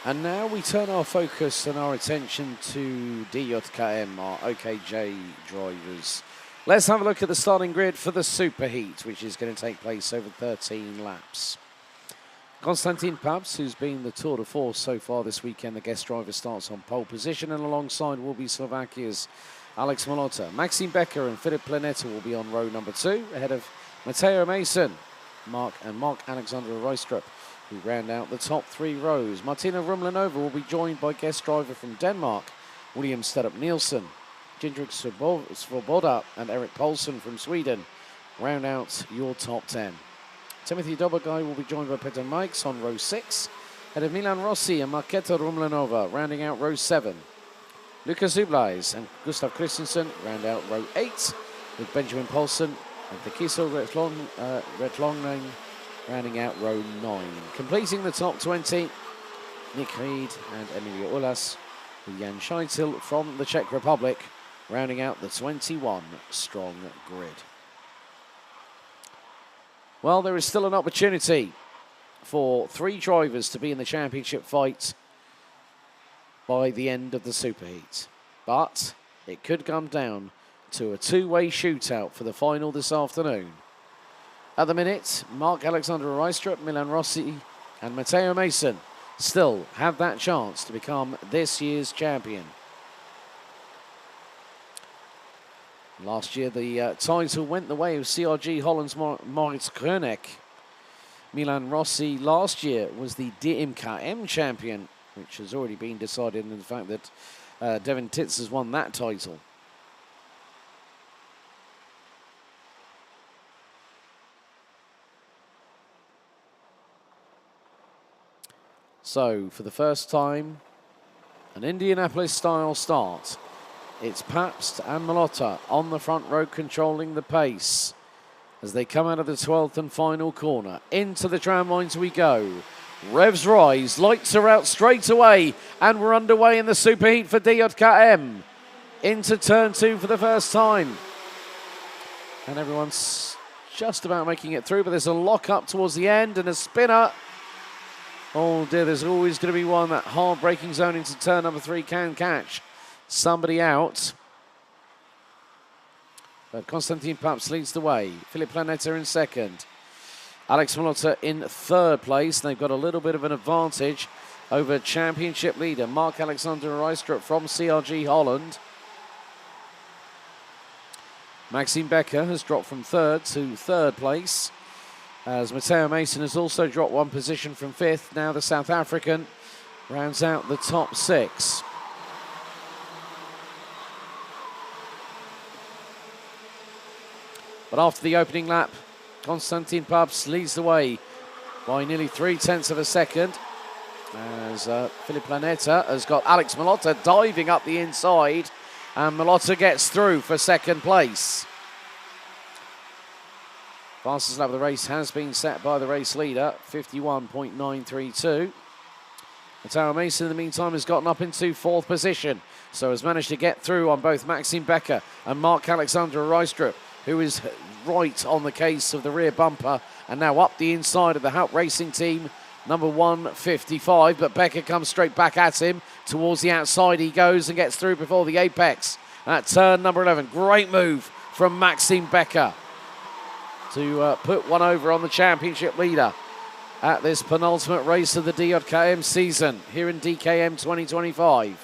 And now we turn our focus and our attention to DJKM, our OKJ drivers. Let's have a look at the starting grid for the Superheat, which is going to take place over 13 laps. Konstantin Pabst, who's been the tour de force so far this weekend, the guest driver, starts on pole position, and alongside will be Slovakia's Alex Malota. Maxime Becker and Philippe Planeta will be on row number 2, ahead of Matteo Mason, Mark Alexander Reistrup, who round out the top 3 rows. Martina Rumlanova will be joined by guest driver from Denmark, William Sterup Nielsen. Jindrik Svoboda and Erik Poulsen from Sweden round out your top 10. Timothy Dobogai will be joined by Peter Mikes on row 6, ahead of Milan Rossi and Marketa Rumlanova rounding out row 7. Lucas Zublais and Gustav Christensen round out row 8, with Benjamin Poulsen and Takiso Retlongning rounding out row 9. Completing the top 20, Nick Reed and Emilio Ulas, with Jan Scheitel from the Czech Republic rounding out the 21-strong grid. Well, there is still an opportunity for 3 drivers to be in the championship fight by the end of the Superheat. But it could come down to a 2-way shootout for the final this afternoon. At the minute, Mark Alexander Reistrup, Milan Rossi and Matteo Mason still have that chance to become this year's champion. Last year, the title went the way of CRG Holland's Moritz Kroenek. Milan Rossi last year was the DKM champion, which has already been decided in the fact that Devin Titz has won that title. So, for the first time, an Indianapolis-style start. It's Pabst and Malota on the front row controlling the pace as they come out of the 12th and final corner. Into the tram lines we go. Revs rise, lights are out straight away, and we're underway in the Superheat for DJKM. Into turn 2 for the first time. And everyone's just about making it through, but there's a lock up towards the end and a spinner. Oh dear, there's always going to be one that hard braking zone into turn number 3 can catch somebody out. But Konstantin Pabst leads the way. Philippe Planeta in second. Alex Malota in third place. They've got a little bit of an advantage over championship leader Mark Alexander Reistrup from CRG Holland. Maxime Becker has dropped from third to third place, as Matteo Mason has also dropped 1 position from 5th. Now the South African rounds out the top 6. But after the opening lap, Konstantin Pabst leads the way by nearly 0.3 of a second, as Philippe Planeta has got Alex Malota diving up the inside, and Malota gets through for second place. Fastest lap of the race has been set by the race leader, 51.932. Matteo Mason, in the meantime, has gotten up into 4th position, so has managed to get through on both Maxime Becker and Mark Alexander Reistrup, who is right on the case of the rear bumper, and now up the inside of the Haupt Racing Team, number 155, but Becker comes straight back at him. Towards the outside he goes and gets through before the apex at turn number 11. Great move from Maxime Becker to put one over on the championship leader at this penultimate race of the DJKM season here in DKM 2025.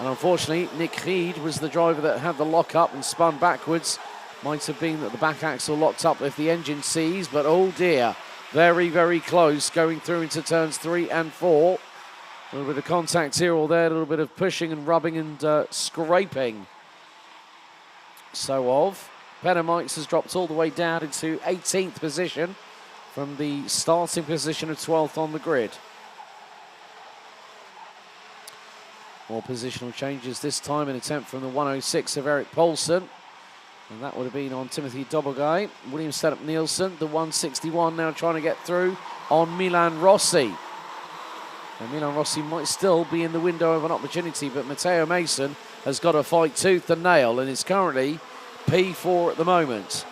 And unfortunately, Nick Reed was the driver that had the lock up and spun backwards. Might have been that the back axle locked up if the engine seized, but oh dear, very, very close going through into turns 3 and 4. A little bit of contact here or there, a little bit of pushing and rubbing and scraping. Peter Mikes has dropped all the way down into 18th position from the starting position of 12th on the grid. More positional changes this time, an attempt from the 106 of Erik Poulsen. And that would have been on Timothy Dobogai. William Sterup Nielsen, the 161, now trying to get through on Milan Rossi. And Milan Rossi might still be in the window of an opportunity, but Matteo Mason has got to fight tooth and nail and is currently P4 at the moment.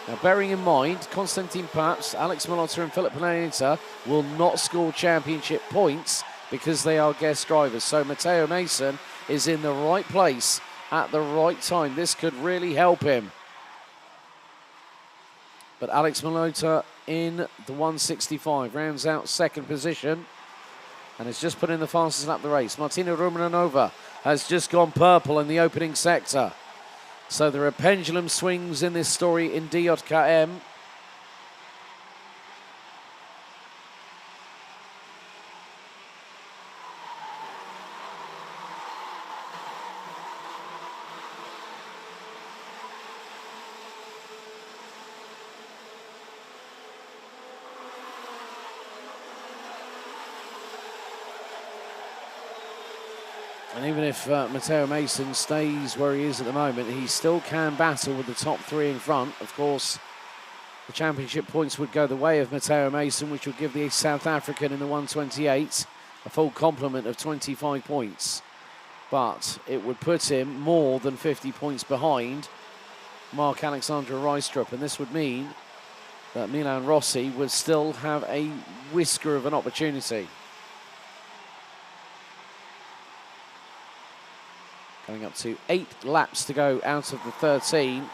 Now, bearing in mind, Konstantin Pabst, Alex Malotta and Philip Planeta will not score championship points because they are guest drivers. So Matteo Mason is in the right place at the right time. This could really help him. But Alex Malotta in the 165 rounds out second position and has just put in the fastest lap of the race. Martina Rumenova has just gone purple in the opening sector. So there are pendulum swings in this story in DJKM. And even if Matteo Mason stays where he is at the moment, he still can battle with the top three in front. Of course, the championship points would go the way of Matteo Mason, which would give the South African in the 128 a full complement of 25 points. But it would put him more than 50 points behind Mark-Alexandre Reistrup. And this would mean that Milan Rossi would still have a whisker of an opportunity. Coming up to 8 laps to go out of the 13.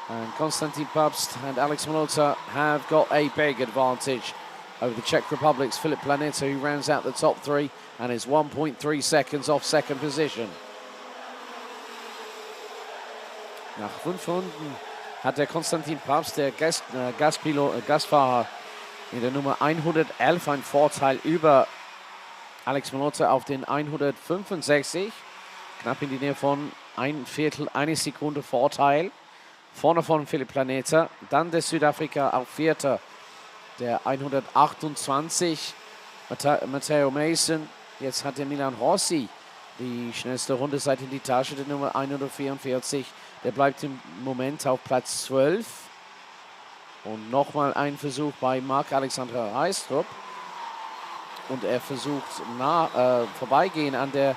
And Konstantin Pabst and Alex Malotta have got a big advantage over the Czech Republic's Filip Planeta, who rounds out the top 3 and is 1.3 seconds off second position. Nach 5 Runden hat der Konstantin Pabst, der Gastfahrer in der Nummer 111, einen Vorteil über Alex Malotta auf den 165. Knapp in die Nähe von ein Viertel, eine Sekunde Vorteil. Vorne von Filip Planeta. Dann der Südafrika auf Vierter. Der 128. Matteo Mason. Jetzt hat der Milan Rossi die schnellste Runde seit in die Tasche. Der Nummer 144. Der bleibt im Moment auf Platz 12. Und nochmal ein Versuch bei Mark-Alexandre Reistrup. Und er versucht vorbeigehen an der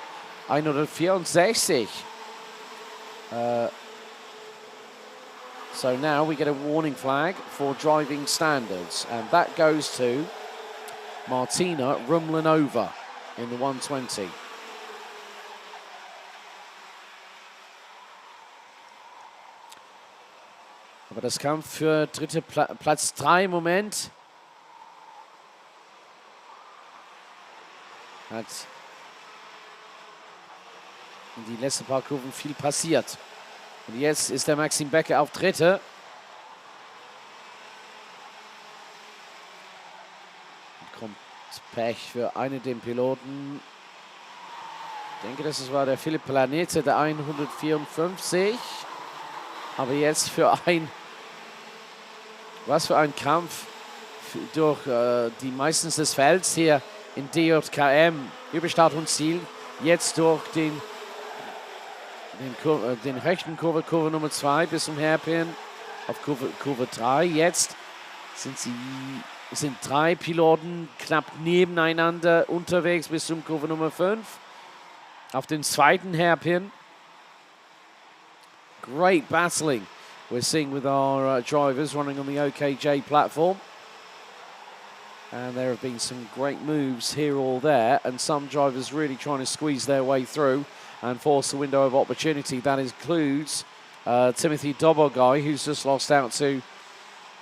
164. So now we get a warning flag for driving standards, and that goes to Martina Rumlanova in the 120. Aber das Kampf für Platz 3 im Moment hat in die letzten paar Kurven viel passiert. Und jetzt ist der Maxim Becker auf Dritte. Und kommt Pech für einen den Piloten. Ich denke, das war der Filip Planeta, der 154. Aber jetzt für was für ein Kampf durch die meistens des Felds hier in DJKM. Überstart und Ziel. Jetzt durch den rechten Kurve Nummer 2 bis zum Hairpin auf Kurve 3. Jetzt sind 3 Piloten knapp nebeneinander unterwegs bis zum Kurve Nummer 5. Auf den zweiten Hairpin. Great battling we're seeing with our drivers running on the OKJ platform. And there have been some great moves here or there, and some drivers really trying to squeeze their way through and force the window of opportunity. That includes Timothy Dobogai, who's just lost out to,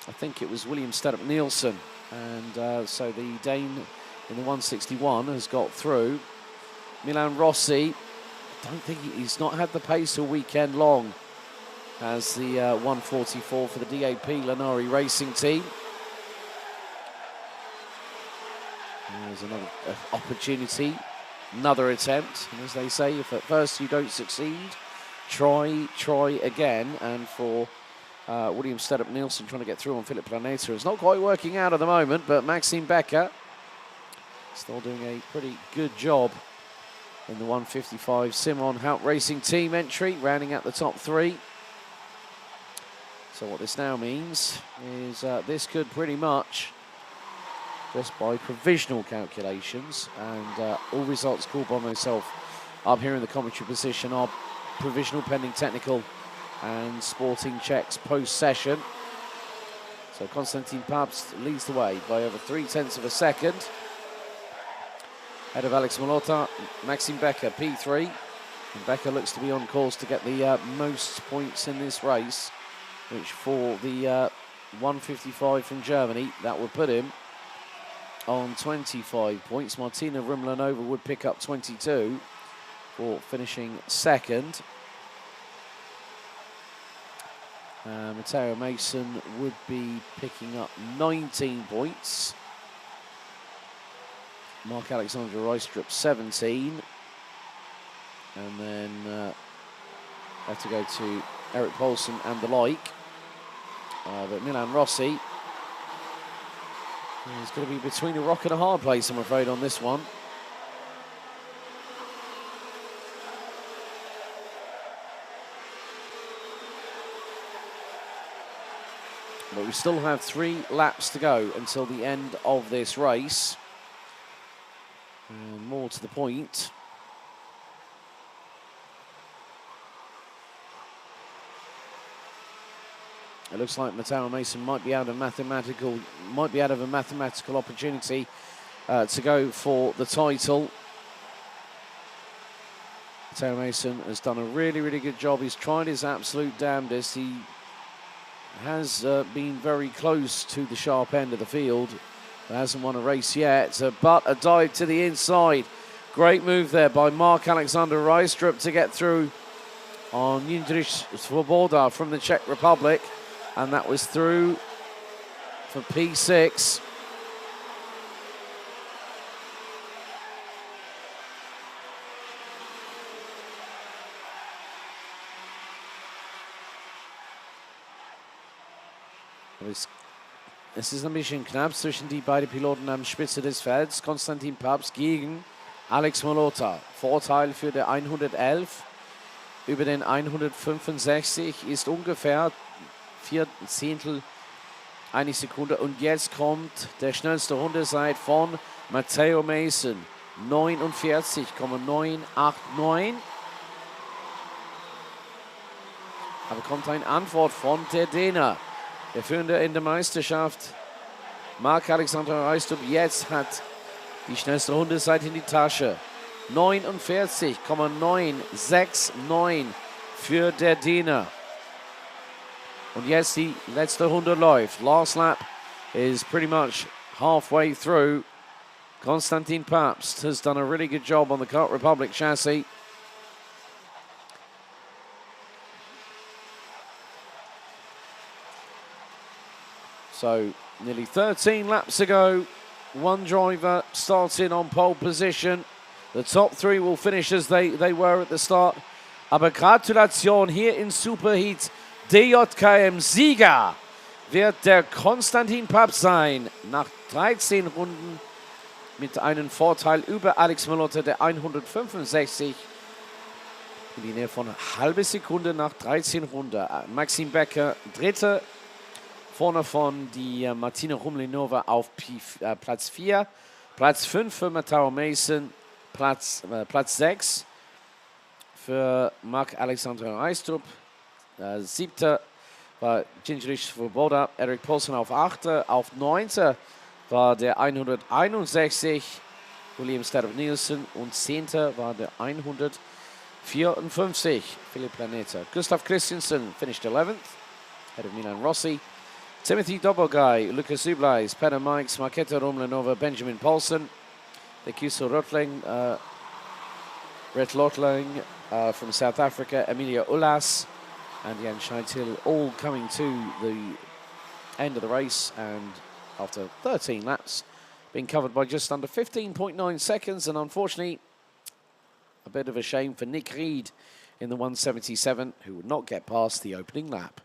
I think it was William Stedup Nielsen. And so the Dane in the 161 has got through. Milan Rossi, I don't think he's not had the pace all weekend long, as the 144 for the DAP Lanari Racing Team. There's another opportunity, another attempt. And as they say, if at first you don't succeed, try again. And for William Stedup Nielsen trying to get through on Filip Planeta, it's not quite working out at the moment, but Maxime Becker still doing a pretty good job in the 155 Simon Hout Racing Team entry, rounding out the top 3. So what this now means is this could pretty much, just by provisional calculations, and all results called by myself up here in the commentary position, are provisional pending technical and sporting checks post-session. So Konstantin Pabst leads the way by over 0.3 of a second. Ahead of Alex Malota, Maxim Becker, P3. And Becker looks to be on course to get the most points in this race, which for the 155 from Germany, that would put him on 25 points. Martina Rimlanova would pick up 22 for finishing second. Matteo Mason would be picking up 19 points. Mark Alexander Reistrup 17. And then have to go to Eric Paulson and the like. But Milan Rossi is going to be between a rock and a hard place, I'm afraid, on this one. But we still have 3 laps to go until the end of this race. And more to the point, it looks like Matteo Mason might be out of a mathematical opportunity to go for the title. Matteo Mason has done a really, really good job. He's tried his absolute damnedest. He has been very close to the sharp end of the field, but hasn't won a race yet. But a dive to the inside. Great move there by Mark Alexander Reistrup to get through on Jindřich Svoboda from the Czech Republic. And that was through for P6. Es ist ein bisschen knapp zwischen die beiden Piloten am Spitze des Felds. Konstantin Pabst gegen Alex Malota. Vorteil für der 111 über den 165 ist ungefähr 0,4 eine Sekunde. Und jetzt kommt der schnellste Rundezeit von Matteo Mason. 49,989. Aber kommt eine Antwort von der Däner. Der Führende in der Meisterschaft, Mark Alexander Reistrup, jetzt hat die schnellste Rundezeit in die Tasche. 49,969 für der Däner. Und jetzt die letzte Runde läuft. Last lap is pretty much halfway through. Konstantin Pabst has done a really good job on the Kart Republic chassis. So nearly 13 laps to go. One driver starting on pole position. The top 3 will finish as they were at the start. Aber Gratulation hier in Superheat. DJKM-Sieger wird der Konstantin Pabst sein. Nach 13 Runden mit einem Vorteil über Alex Malota, der 165. In die Nähe von halbe Sekunde nach 13 Runden. Maxim Becker, Dritter. Vorne von die Martina Rumlinova auf Platz 4. Platz 5 für Matteo Mason. Platz 6 für Mark Alexander Reistrup. 7. war Jindřich Svoboda. Eric Paulson auf 8. Auf 9. war der 161 William Stadler Nielsen. Und 10. war der 154 Philipp Planeta. Gustav Christensen finished 11th. Ahead of Milan Rossi. Timothy Dobogai, Lucas Zublais, Peter Mikes, Marketa Rumlanova, Benjamin Paulson, the Kuso Red Lotling from South Africa, Emilia Ulas, and Jan Scheitel, all coming to the end of the race, and after 13 laps, being covered by just under 15.9 seconds, and unfortunately, a bit of a shame for Nick Reed in the 177, who would not get past the opening lap.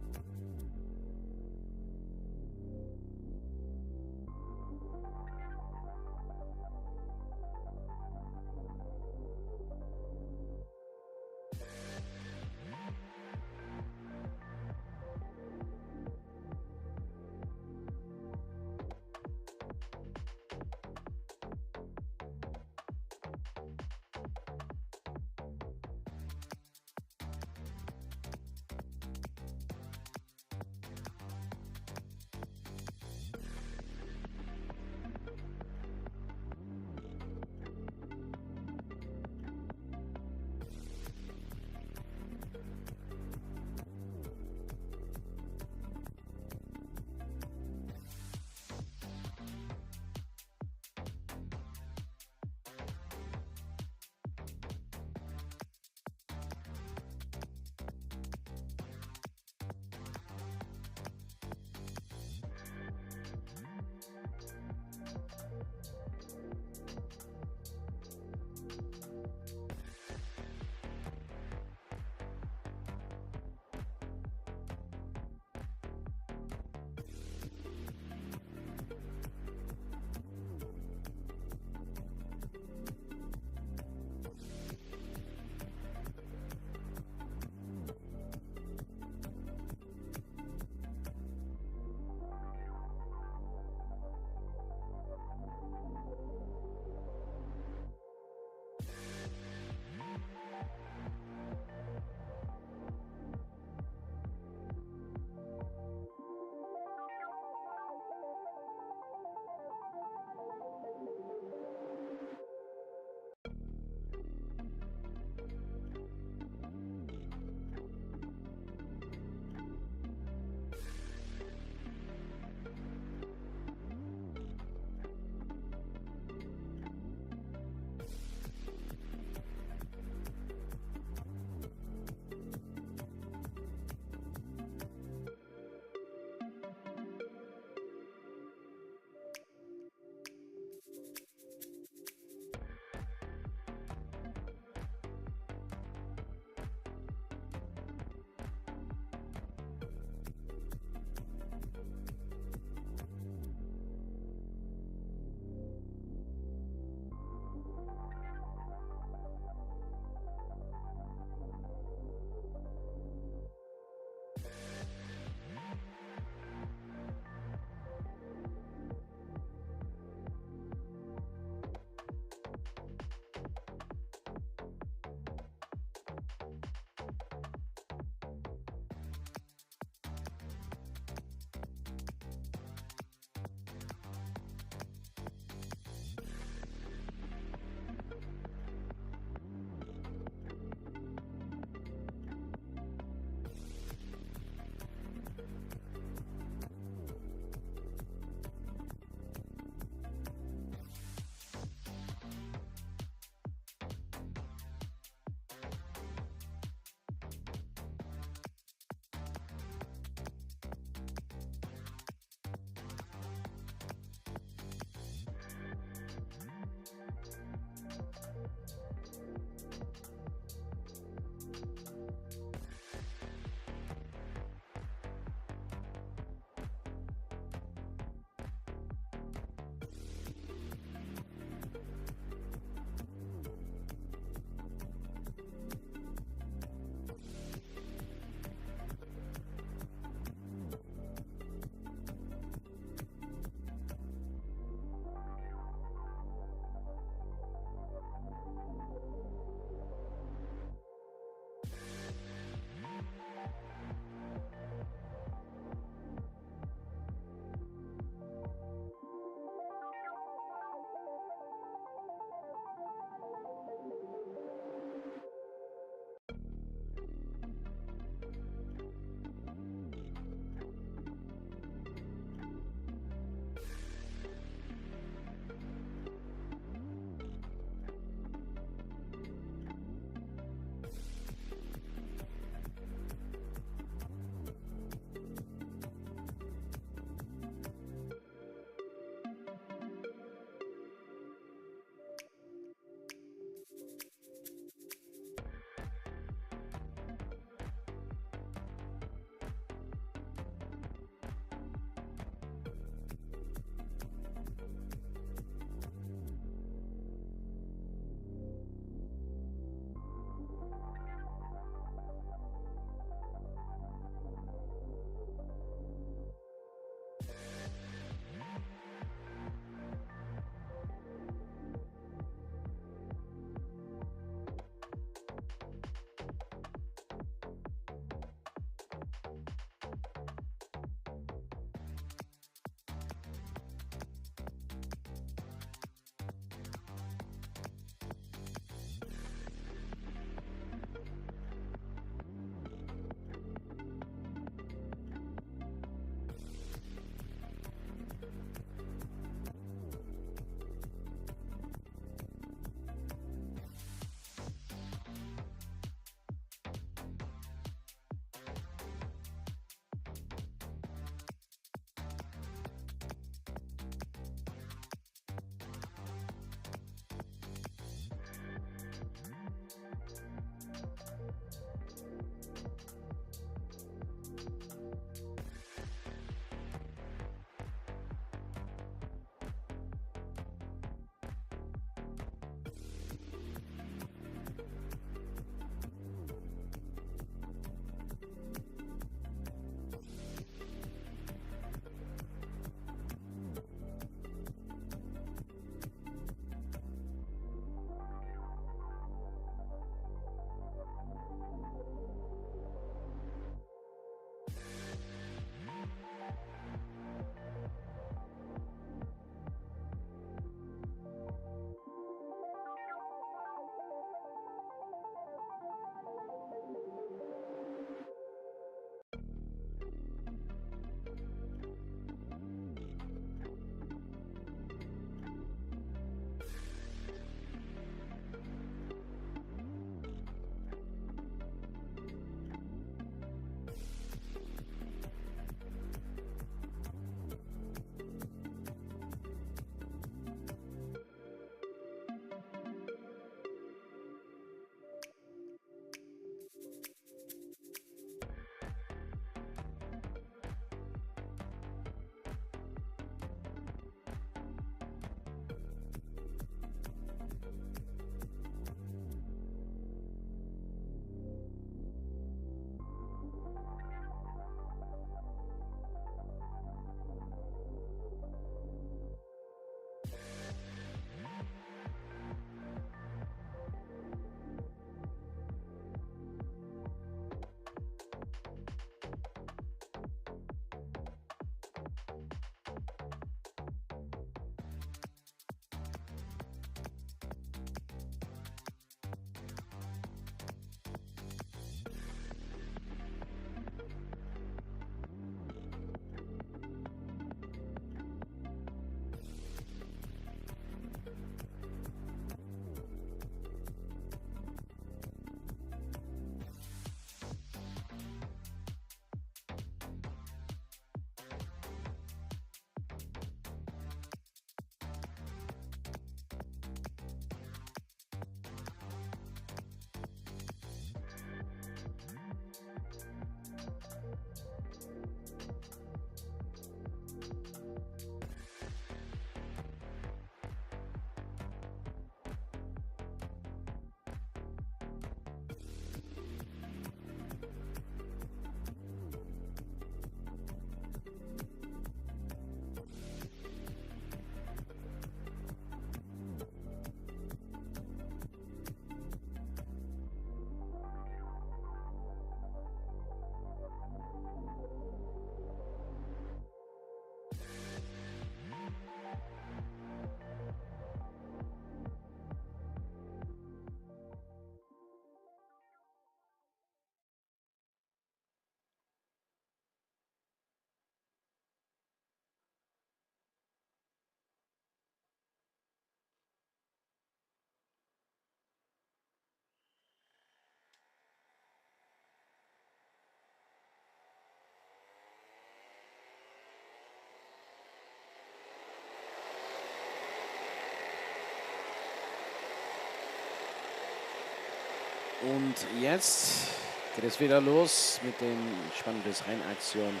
Und jetzt geht es wieder los mit den spannenden Rennaktionen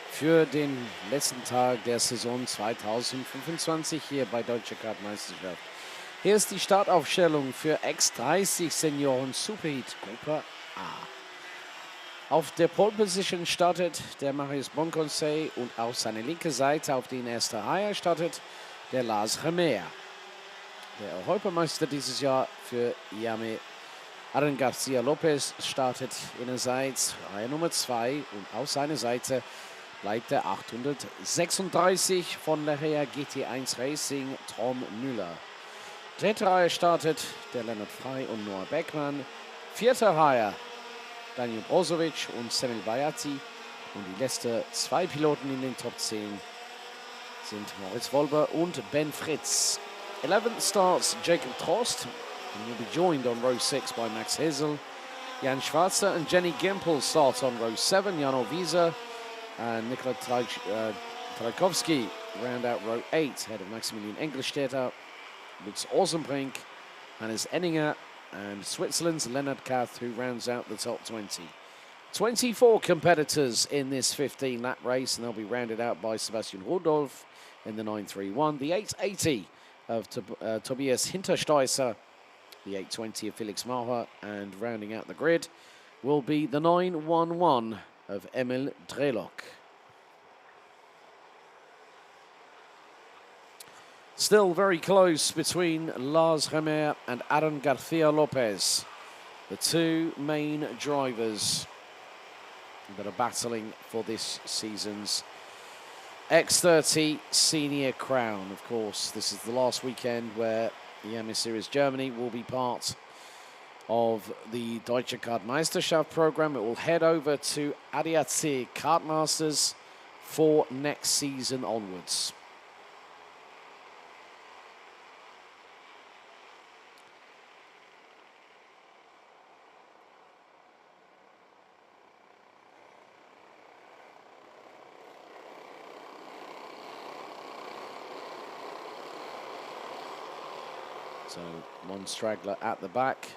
für den letzten Tag der Saison 2025 hier bei Deutsche Kart-Meisterschaft. Hier ist die Startaufstellung für X30 Senioren Superheat Gruppe A. Auf der Pole Position startet der Marius Bonconsey und auf seine linke Seite auf den ersten Reihe startet der Lars Remer. Der Europameister dieses Jahr für Yame Aaron Garcia Lopez startet ihrerseits Reihe Nummer 2 und auf seiner Seite bleibt der 836 von der Rea GT1 Racing Tom Müller. Dritte Reihe startet der Lennart Frey und Noah Beckmann. Vierte Reihe Daniel Brozovic und Semil Bayati. Und die letzten zwei Piloten in den Top 10 sind Moritz Wolber und Ben Fritz. 11th starts Jacob Trost and will be joined on row 6 by Max Hissel. Jan Schwarzer and Jenny Gimpel start on row 7. Jan Ovisa and Nikola Trajkovski round out row 8 ahead of Maximilian Engelstädter, Lutz Osenbrink, Hannes Enninger and Switzerland's Leonard Kath, who rounds out the top 20. 24 competitors in this 15-lap race, and they'll be rounded out by Sebastian Rudolph in the 931, the 880 of Tobias Hintersteisser, the 820 of Felix Maurer, and rounding out the grid will be the 911 of Emil Drelock. Still very close between Lars Remer and Aaron Garcia Lopez, the two main drivers that are battling for this season's X30 Senior Crown. Of course, this is the last weekend where the Yamaha Series Germany will be part of the Deutsche Kart-Meisterschaft program. It will head over to ADAC Kart-Masters for next season onwards. So one straggler at the back.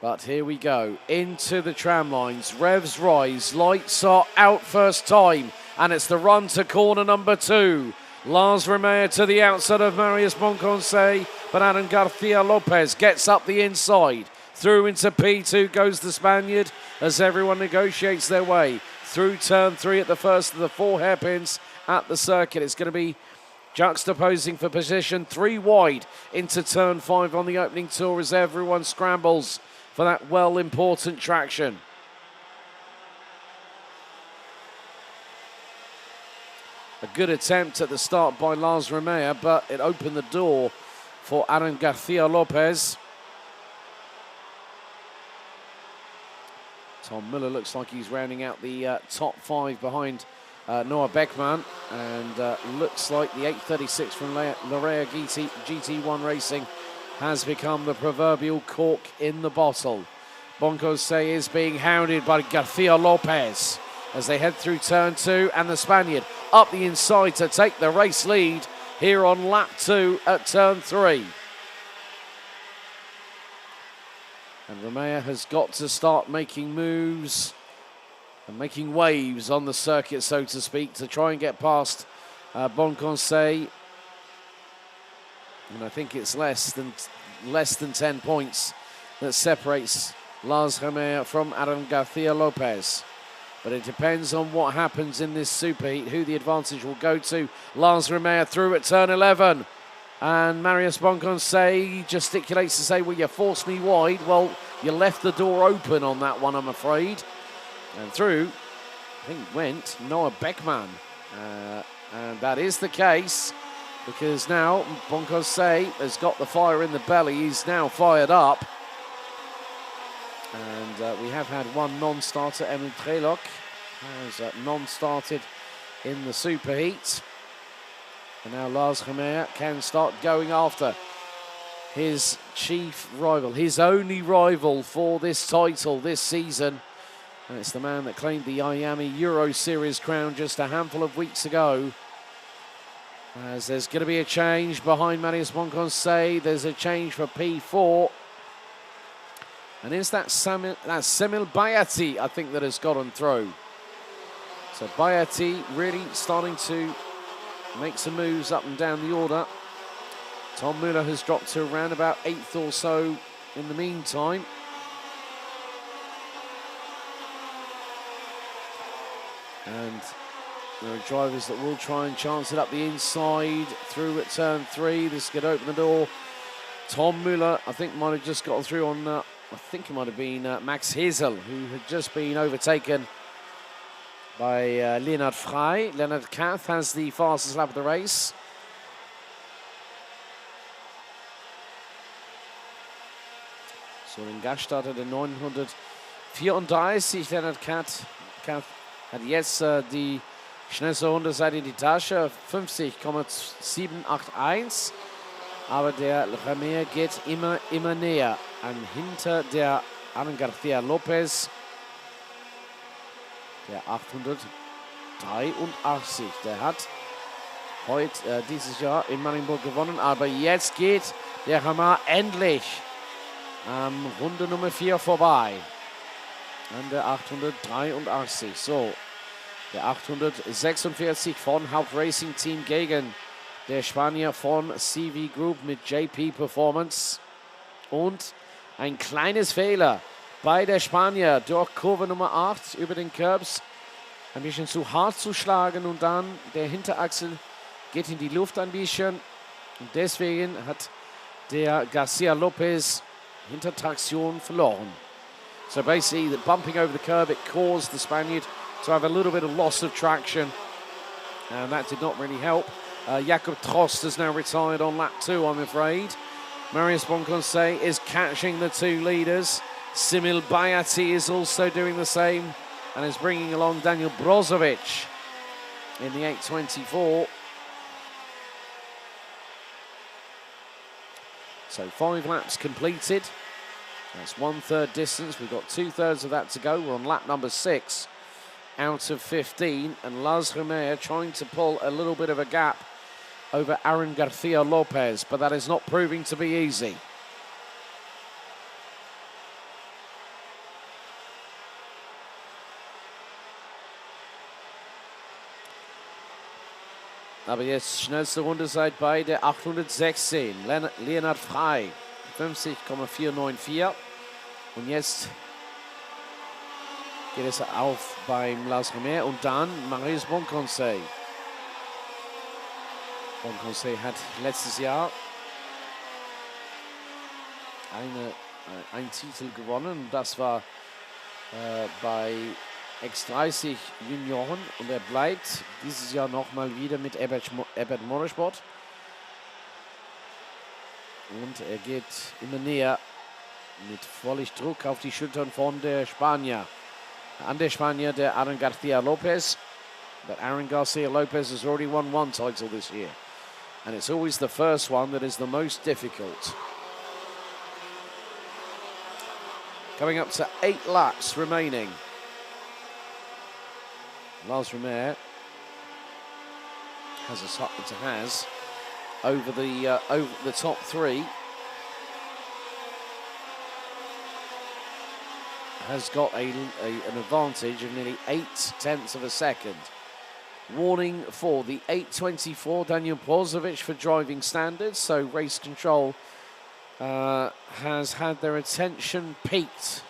But here we go, into the tram lines. Revs rise, lights are out first time. And it's the run to corner number 2. Lars Remer to the outside of Marius Bonconsey. But Aaron Garcia Lopez gets up the inside. Through into P2 goes the Spaniard as everyone negotiates their way through turn 3 at the first of the 4 hairpins at the circuit. It's going to be juxtaposing for position 3 wide into turn 5 on the opening tour as everyone scrambles for that well-important traction. A good attempt at the start by Lars Remer, but it opened the door for Aaron Garcia Lopez. Tom Müller looks like he's rounding out the top 5 behind Noah Beckmann, and looks like the 836 from Larea GT1 Racing has become the proverbial cork in the bottle. Bonconsey is being hounded by Garcia Lopez as they head through turn 2, and the Spaniard up the inside to take the race lead here on lap 2 at turn 3. And Remer has got to start making moves and making waves on the circuit, so to speak, to try and get past Bonconsey. And I think it's less than 10 points that separates Lars Remer from Aaron Garcia Lopez. But it depends on what happens in this superheat, who the advantage will go to. Lars Remer through at turn 11. And Marius Bonconsey gesticulates to say, well, you forced me wide. Well, you left the door open on that one, I'm afraid. And through, I think, went Noah Beckmann. And that is the case, because now Bonconsey has got the fire in the belly. He's now fired up. And we have had one non-starter, Emil Trelock, has non-started in the superheat. And now Lars Remer can start going after his chief rival, his only rival for this title this season. And it's the man that claimed the Miami Euro Series crown just a handful of weeks ago. As there's going to be a change behind Marius Bonconsey. There's a change for P4. And is that Semil Bayati, I think, that has gotten through. So Bayati really starting to make some moves up and down the order. Tom Müller has dropped to around about 8th or so in the meantime. And there are drivers that will try and chance it up the inside through at turn 3. This could open the door. Tom Müller, I think, might have just got through on, I think it might have been Max Hesel, who had just been overtaken by Leonard Frey. Leonard Kath has the fastest lap of the race. So in Gaststadt at 934. Leonard Kath hat jetzt die schnellste Runde seit in die Tasche. 50,781. Aber der Remer geht immer näher an hinter der Aaron García Lopez. Der 883, der hat heute dieses Jahr in Marienburg gewonnen. Aber jetzt geht der Remer endlich Runde Nummer 4 vorbei. An der 883. So, der 846 von Haupt Racing Team gegen der Spanier von CV Group mit JP Performance. Und ein kleines Fehler bei der Spanier durch Kurve Nummer 8 über den Curbs. Ein bisschen zu hart zu schlagen und dann der Hinterachsel geht in die Luft ein bisschen. Und deswegen hat der García Lopez Hintertraktion verloren. So basically, the bumping over the curb, it caused the Spaniard to have a little bit of loss of traction. And that did not really help. Jakob Trost has now retired on lap 2, I'm afraid. Marius Bonconce is catching the 2 leaders. Simil Bayati is also doing the same and is bringing along Daniel Brozovic in the 824. So 5 laps completed. That's 1/3 distance. We've got 2/3 of that to go. We're on lap number 6 out of 15. And Lars Remer trying to pull a little bit of a gap over Aaron García Lopez, but that is not proving to be easy. Aber jetzt schnellste Rundezeit bei der 816. Leonard Frey, 50,494. Und jetzt geht es auf beim Lars Remer und dann Marius Bonconce. Bonconce hat letztes Jahr einen Titel gewonnen. Und das war bei X30 Junioren. Und er bleibt dieses Jahr nochmal wieder mit ADAC Motorsport. Und er geht immer näher mit vollem Druck auf die Schultern von der Spanier. An der Spanier, der Aaron García Lopez. But Aaron García Lopez has already won 1 title this year. And it's always the first one that is the most difficult. Coming up to 8 laps remaining. Lars Remer has over the top 3. Has got an advantage of nearly 0.8 of a second. Warning for the 824 Daniel Brozovic for driving standards. So race control has had their attention piqued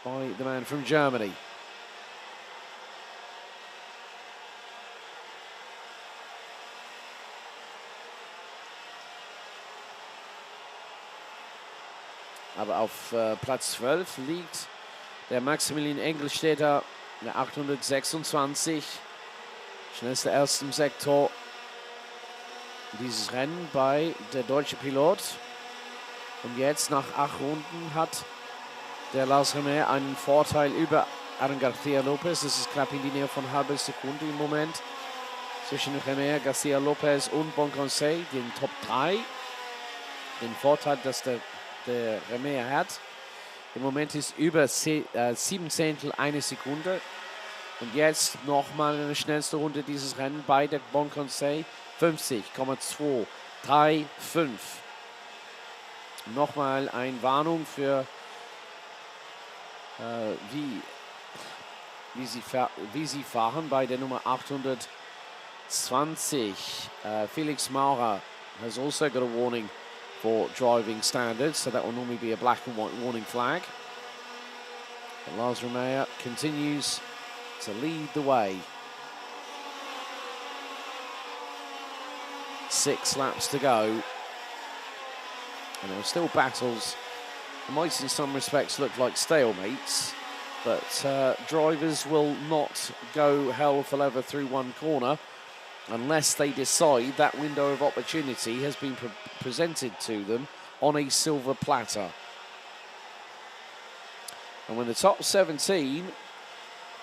by the man from Germany. Aber auf Platz 12 liegt der Maximilian Engelstädter, der 826. Schnellster ersten Sektor dieses Rennen bei der Deutsche Pilot. Und jetzt nach 8 Runden hat der Lars Remer einen Vorteil über Aaron García Lopez. Das ist knapp in die Nähe von halber Sekunde im Moment. Zwischen Remer, García Lopez und Bonconce, den Top 3. Den Vorteil, dass der Remer hat. Im Moment ist über 7 Zehntel eine Sekunde. Und jetzt nochmal eine schnellste Runde dieses Rennen bei der Bonconce. 50,235. Nochmal eine Warnung für wie sie fahren bei der Nummer 820. Felix Maurer has also got a warning for driving standards, so that will normally be a black and white warning flag. But Lars Romeo continues to lead the way. 6 laps to go. And there are still battles. It might in some respects look like stalemates, but drivers will not go hell for leather through one corner unless they decide that window of opportunity has been presented to them on a silver platter. And when the top 17,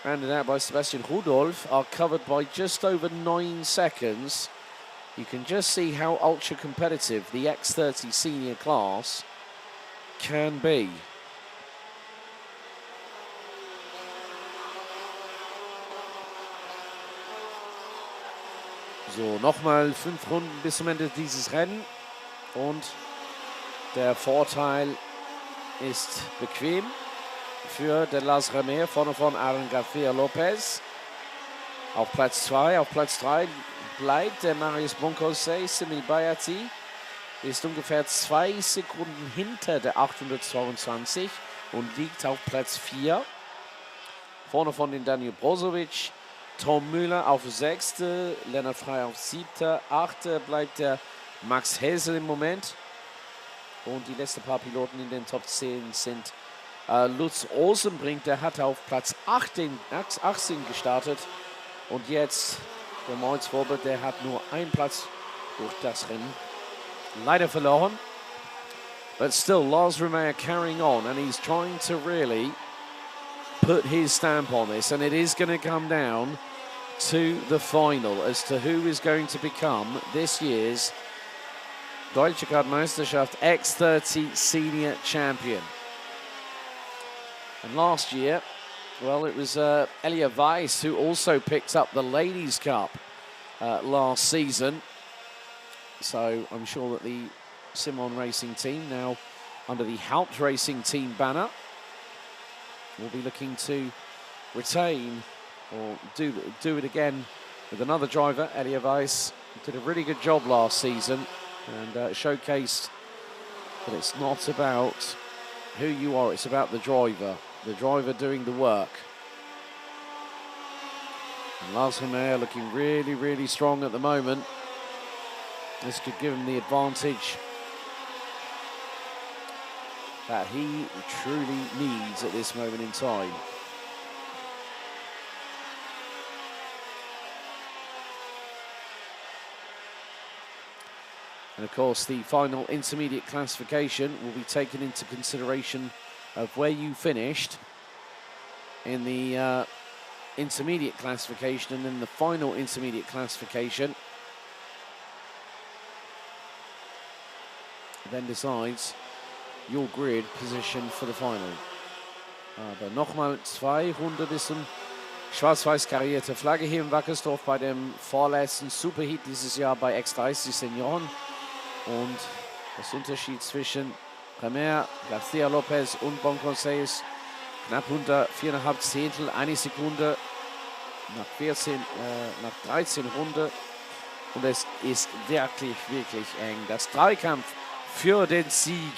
rounded out by Sebastian Rudolph, are covered by just over 9 seconds, you can just see how ultra competitive the X30 senior class can be. So, nochmal 5 Runden bis zum Ende dieses Rennen. Und der Vorteil ist bequem für den Lars Remer, vorne von Aaron García Lopez. Auf Platz 2, auf Platz 3 bleibt der Marius Boncosé. Semil Bayati ist ungefähr 2 Sekunden hinter der 822 und liegt auf Platz 4. Vorne von den Daniel Brozovic. Tom Müller auf 6., Lennart Frey auf 7., 8. bleibt der Max Hesel im Moment. Und die letzten paar Piloten in den Top 10 sind Lutz Olsenbrink, der hat auf Platz 18 gestartet. Und jetzt der Moritz Vorbild, der hat nur einen Platz durch das Rennen leider verloren. But still, Lars Romeo carrying on, and he's trying to really put his stamp on this, and it is going to come down to the final as to who is going to become this year's Deutsche Kart-Meisterschaft X30 Senior Champion. And last year, well, it was Elia Weiss who also picked up the Ladies' Cup last season. So I'm sure that the Simon Racing team, now under the Haupt Racing team banner, will be looking to retain or do it again with another driver. Elia Weiss did a really good job last season and showcased that it's not about who you are, it's about the driver doing the work. And Lars Romeo looking really, really strong at the moment. This could give him the advantage that he truly needs at this moment in time. And of course, the final intermediate classification will be taken into consideration of where you finished in the intermediate classification, and then the final intermediate classification then decides your grid position for the final. Aber nochmal 200 bis zum schwarz-weiß karierte Flagge hier in Wackersdorf bei dem vorletzten Superheat dieses Jahr bei X30 Senioren. Und das Unterschied zwischen Remer, García Lopez und Boncosé ist knapp unter 4,5 Zehntel, eine Sekunde nach 13 Runden. Und es ist wirklich, wirklich eng. Das Dreikampf für den Sieg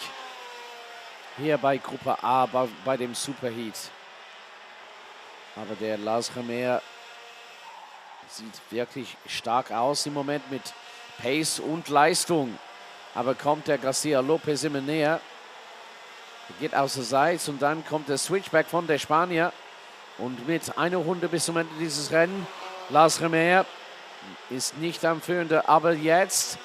hier bei Gruppe A, bei dem Superheat. Aber der Lars Remer sieht wirklich stark aus im Moment mit Pace und Leistung. Aber kommt der García Lopez immer näher. Er geht außer Seits und dann kommt der Switchback von der Spanier. Und mit einer Runde bis zum Ende dieses Rennen, Lars Remer ist nicht am Führenden. Aber jetzt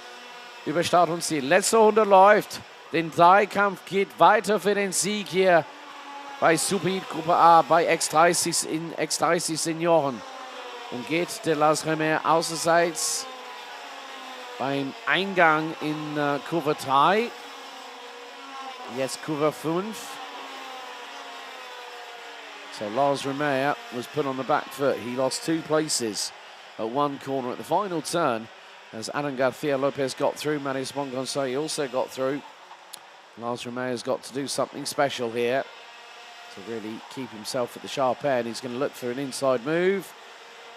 über Start und Ziel. Letzte Runde läuft. Den Dreikampf geht weiter für den Sieg hier bei Superheat Gruppe A, bei X30 Senioren. Und geht der Lars Remer außerseits beim Eingang in Kurve 3. Jetzt Kurve 5. So Lars Remer was put on the back foot. He lost 2 places at one corner at the final turn as Aaron García Lopez got through. Marius Boncosé also got through. Lars Remer has got to do something special here to really keep himself at the sharp end. He's going to look for an inside move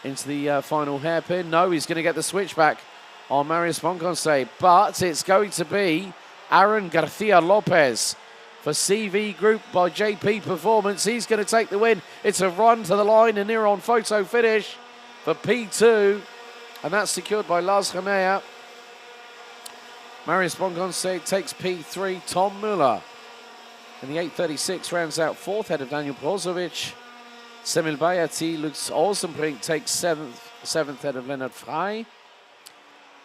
into the final hairpin. No, he's going to get the switchback on Marius Bonconce, but it's going to be Aaron Garcia Lopez for CV Group by JP Performance. He's going to take the win. It's a run to the line, a near-on photo finish for P2, and that's secured by Lars Remea. Marius Bonconce takes P3. Tom Müller in the 836 rounds out fourth, head of Daniel Brozovic. Semil Bayati, Lutz Olsenbrink takes seventh head of Leonard Frey.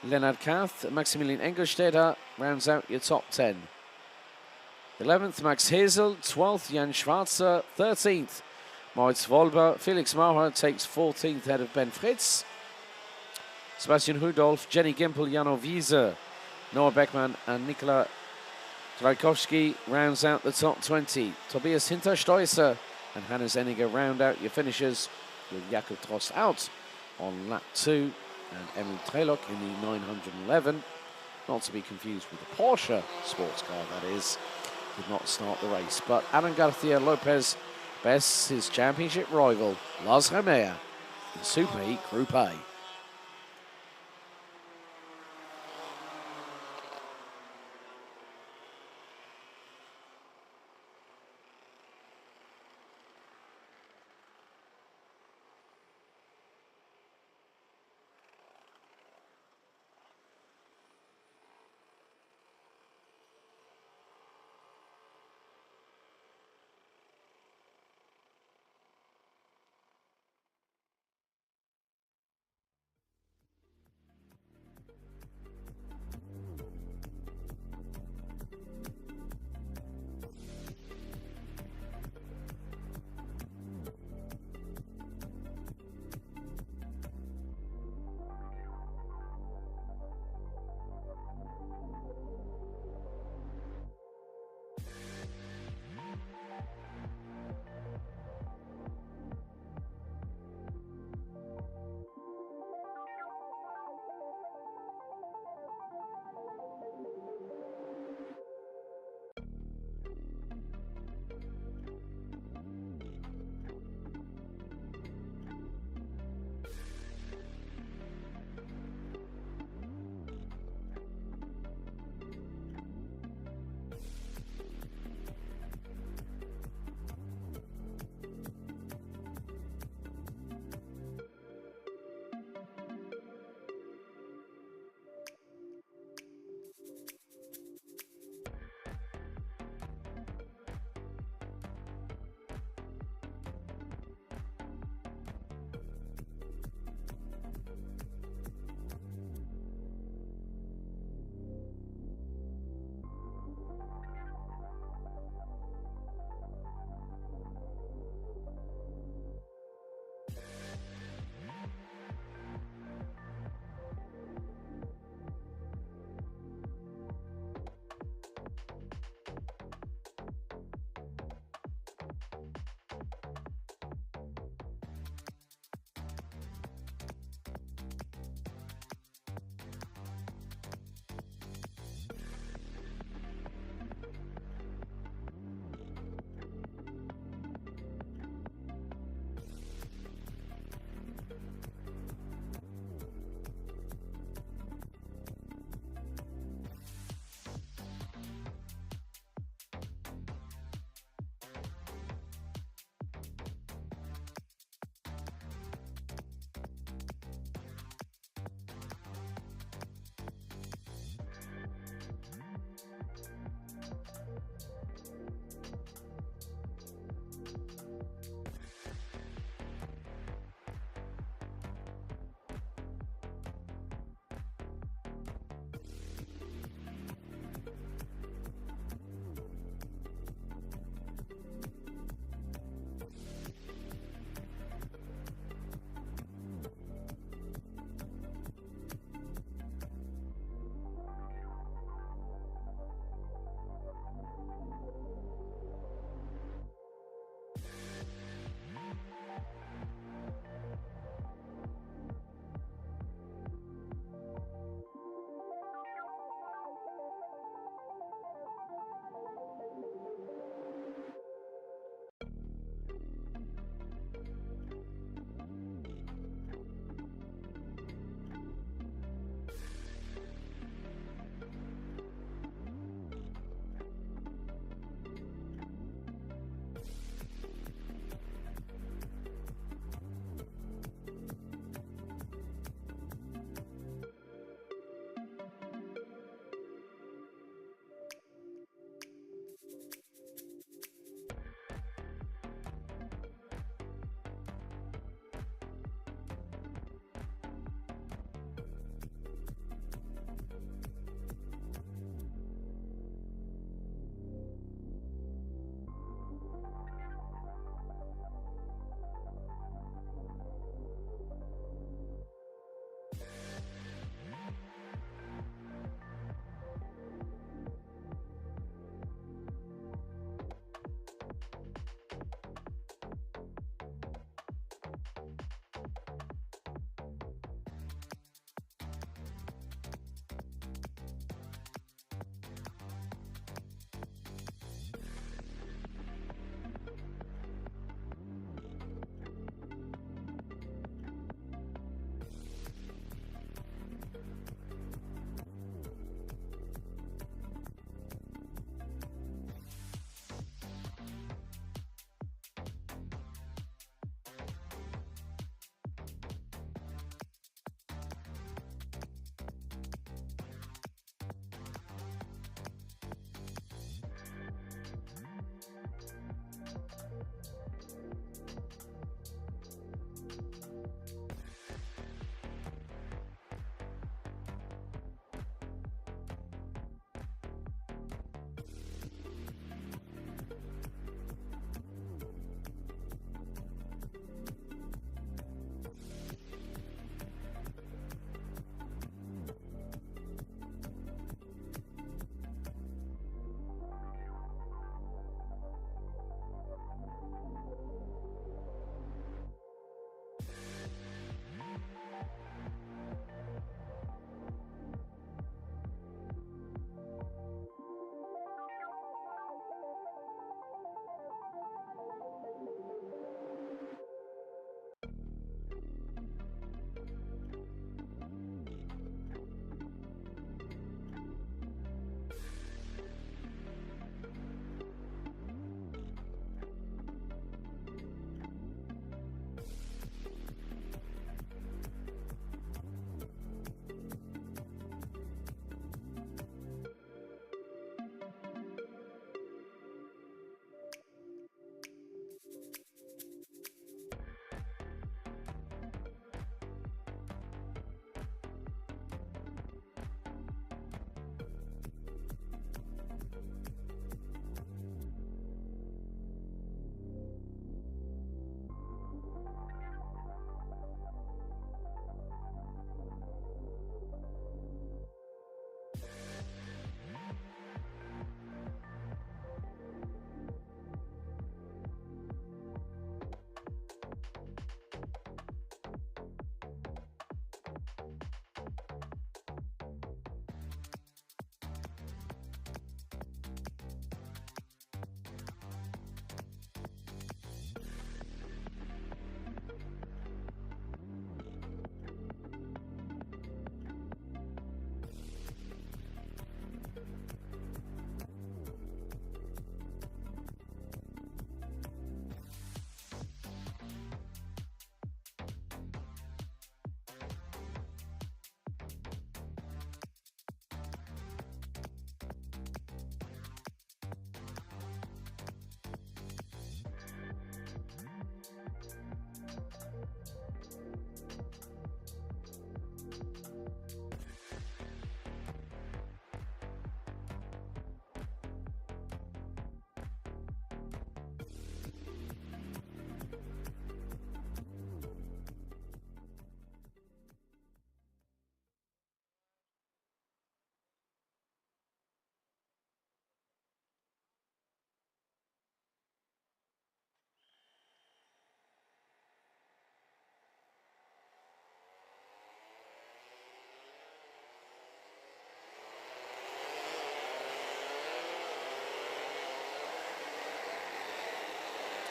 Leonard Kath, Maximilian Engelstädter rounds out your top 10. 11th, Max Hesel. 12th, Jan Schwarzer. 13th, Moritz Wolber. Felix Maurer takes 14th head of Ben Fritz. Sebastian Rudolph, Jenny Gimpel, Jano Wiese, Noah Beckmann and Nikola Trajkowski rounds out the top 20. Tobias Hinterstoisser and Hannes Enniger round out your finishers, with Jakob Trost out on lap 2 and Emil Trelok in the 911. Not to be confused with the Porsche sports car, that is, did not start the race. But Aaron Garcia Lopez bests his championship rival, Lars Remea, in Super Heat Group A.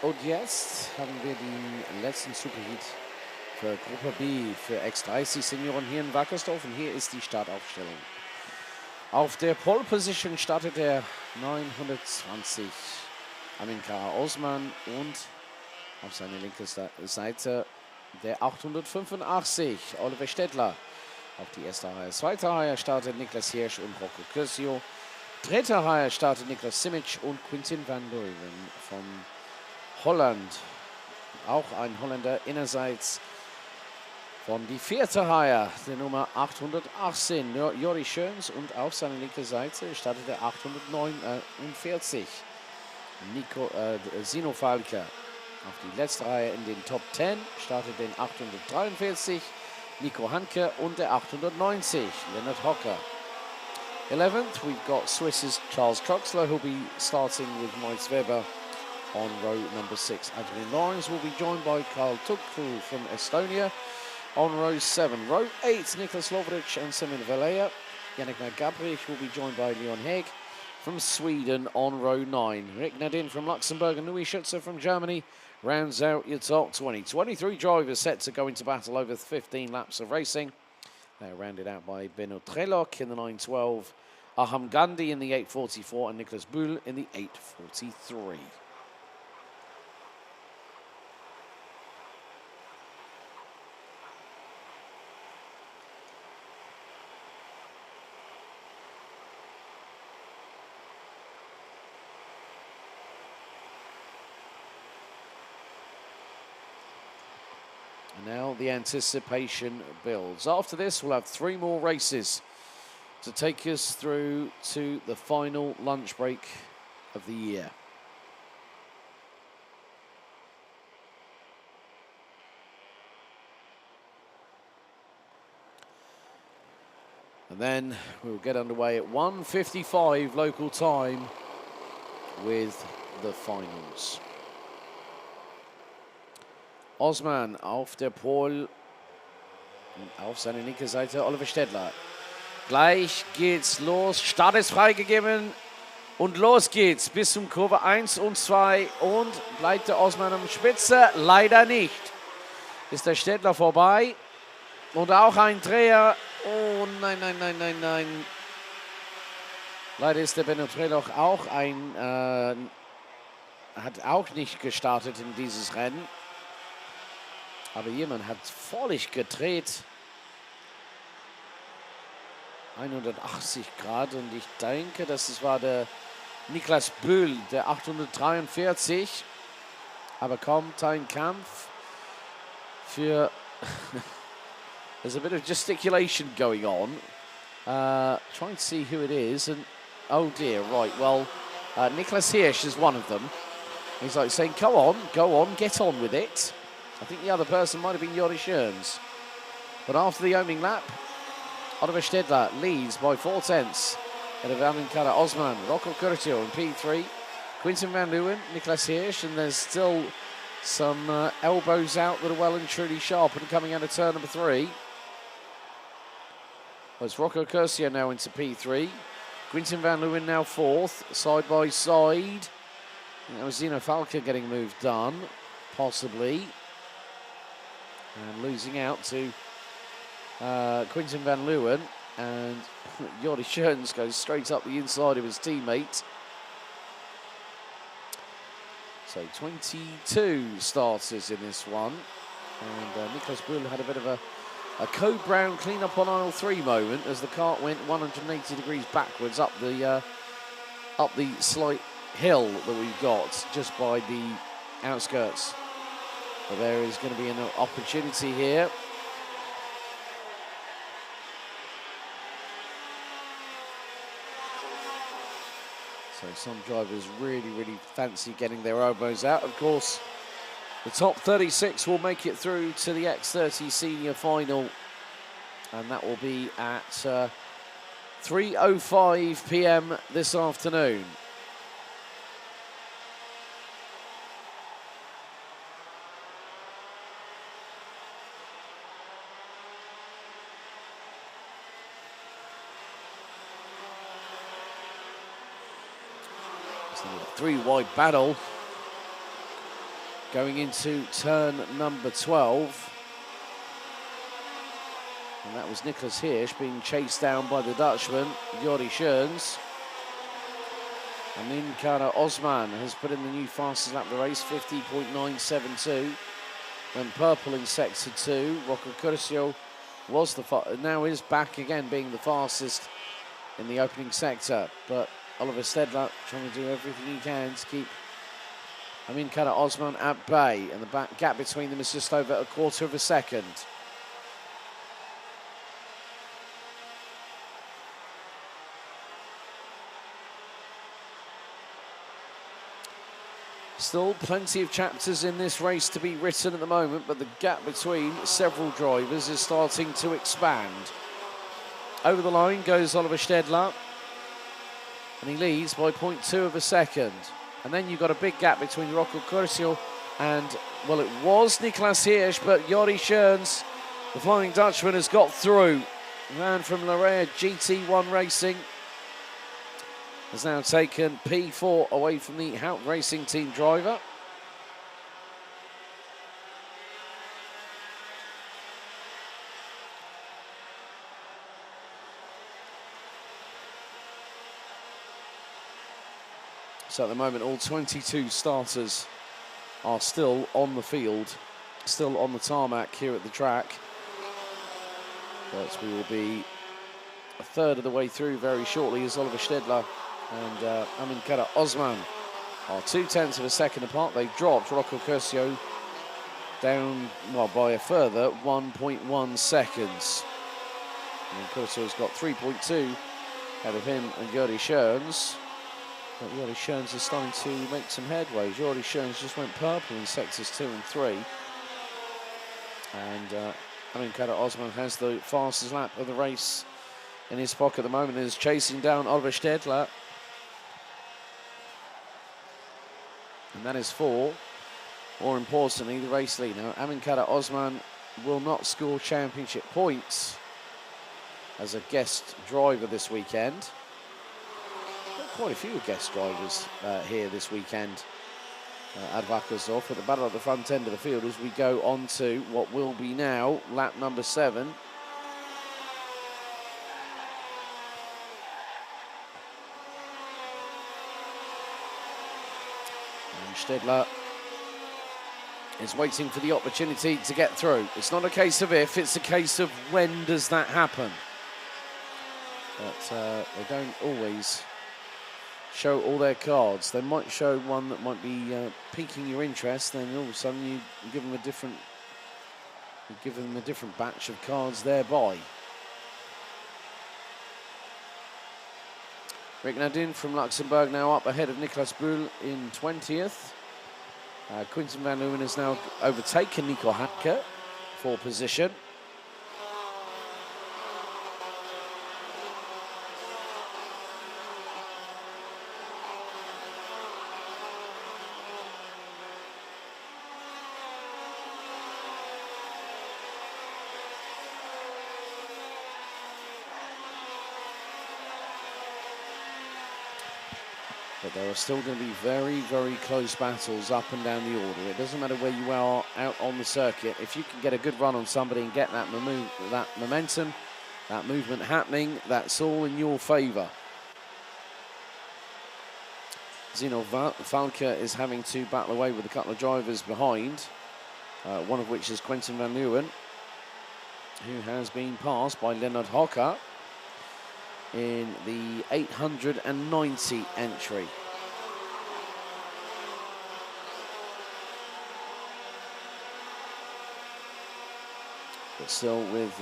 Und jetzt haben wir den letzten Superheat für Gruppe B für X30 Senioren hier in Wackersdorf. Und hier ist die Startaufstellung. Auf der Pole Position startet der 920 Aminkara Osman und auf seine linke Seite der 885 Oliver Stettler. Auf die erste Reihe. Zweiter Reihe startet Niklas Hirsch und Rocco Curcio. Dritter Reihe startet Niklas Simic und Quintin van Leeuwen von Holland. Auch ein Holländer innerseits von die vierte Reihe, der Nummer 818, Jori Schöns. Und auf seiner linken Seite startet der 849, Sino Falke. Auf die letzte Reihe in den Top 10 startet den 843, Nico Hanke, und der 890, Leonard Hocker. 11th, we've got Swiss's Charles Troxler, who'll be starting with Moritz Weber on row number 6. Adrian Lawrence will be joined by Karl Tukfu from Estonia on row 7. Row 8, Niklas Lovric and Semin Valea. Yannick Gabrich will be joined by Leon Haig from Sweden on row 9. Rick Nadin from Luxembourg and Louis Schützer from Germany rounds out your top 20. 23 drivers set to go into battle over 15 laps of racing. They're rounded out by Benno Trelok in the 912, Aham Gandhi in the 844, and Nicholas Bull in the 843. Now the anticipation builds. After this, we'll have 3 more races to take us through to the final lunch break of the year. And then we'll get underway at 1:55 local time with the finals. Osman auf der Pole, auf seine linke Seite Oliver Stettler. Gleich geht's los, Start ist freigegeben und los geht's bis zum Kurve 1 und 2 und bleibt der Osman am Spitze? Leider nicht. Ist der Stettler vorbei und auch ein Dreher. Oh nein, nein, nein, nein, nein. Leider ist der Benno Treloch auch hat auch nicht gestartet in dieses Rennen. Aber jemand hat völlig gedreht. 180 Grad und ich denke, das war der Niklas Bühl, der 843. Aber kommt ein Kampf für... There's a bit of gesticulation going on. Trying to see who it is. And oh dear, right, well, Niklas Hirsch is one of them. He's like saying, go on, get on with it. I think the other person might have been Jori Schöns. But after the opening lap, Oliver Stettler leads by 4 tenths. Ahead of Aminkara Osman, Rocco Curcio in P3, Quintin van Leeuwen, Niklas Hirsch, and there's still some elbows out that are well and truly sharp and coming out of turn number 3. Well, it's Rocco Curcio now into P3. Quintin van Leeuwen now 4th, side by side. That was Zino Falca getting moved on, possibly. And losing out to Quintin van Leeuwen, and Jori Schöns goes straight up the inside of his teammate. So 22 starters in this one, and Niklas Bull had a bit of a Code Brown clean-up on aisle 3 moment as the kart went 180 degrees backwards up the slight hill that we've got just by the outskirts. But there is going to be an opportunity here. So some drivers really fancy getting their elbows out. Of course, the top 36 will make it through to the X30 Senior Final. And that will be at 3:05 p.m. this afternoon. Three-wide battle. going into turn number 12. And that was Nicholas Hirsch being chased down by the Dutchman, Jordi Schoens. Amin Kara Osman has put in the new fastest lap of the race, 50.972. Went purple in sector 2. Rocco Curcio was now is back again being the fastest in the opening sector. But Oliver Stedler trying to do everything he can to keep Amin Kara Osman at bay. And the gap between them is just over a quarter of a second. Still plenty of chapters in this race to be written at the moment, but the gap between several drivers is starting to expand. Over the line goes Oliver Stedler, and he leads by 0.2 of a second. And then you've got a big gap between Rocco Curcio and, well, it was Nicholas Hirsch, but Jordi Schoens, the Flying Dutchman, has got through. The man from Larea GT1 Racing has now taken P4 away from the Hout Racing Team driver. So at the moment, all 22 starters are still on the field, still on the tarmac here at the track. But we will be a third of the way through very shortly as Oliver Stedler and Amin Kara Osman are 0.2 of a second apart. They've dropped Rocco Curcio down, well, by a further 1.1 seconds. And Curcio's got 3.2 out of him and Jordi Schoens. But Jordi Schoens is starting to make some headway. Jordi Schoens just went purple in sectors 2 and 3. And Amin Kara Osman has the fastest lap of the race in his pocket at the moment and is chasing down Oliver Stedler. And that is 4. More importantly, the race lead. Now, Amin Kara Osman will not score championship points as a guest driver this weekend. Quite a few guest drivers here this weekend at Wackersdorf at the battle at the front end of the field as we go on to what will be now lap number 7. And Stedler is waiting for the opportunity to get through. It's not a case of if, it's a case of when does that happen. But they don't always show all their cards. They might show one that might be piquing your interest, then all of a sudden you give them a different batch of cards thereby. Rick Nadin from Luxembourg now up ahead of Nicolas Brühl in 20th. Quinten van Leeuwen has now overtaken Nico Hatke for position. But there are still going to be very, very close battles up and down the order. It doesn't matter where you are out on the circuit. If you can get a good run on somebody and get that momentum, that movement happening, that's all in your favour. Zino Valke is having to battle away with a couple of drivers behind, one of which is Quinten van Leeuwen, who has been passed by Leonard Hocker in the 890 entry. But still with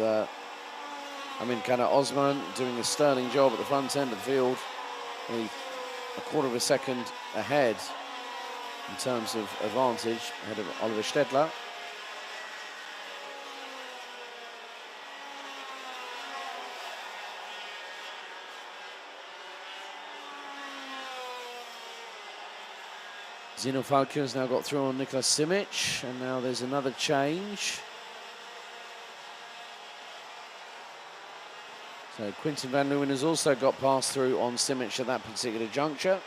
Amin Kara Osman doing a sterling job at the front end of the field, a quarter of a second ahead in terms of advantage ahead of Oliver Stedler. Zino Falke has now got through on Nicholas Simic, and now there's another change. So Quinten van Leeuwen has also got passed through on Simic at that particular juncture.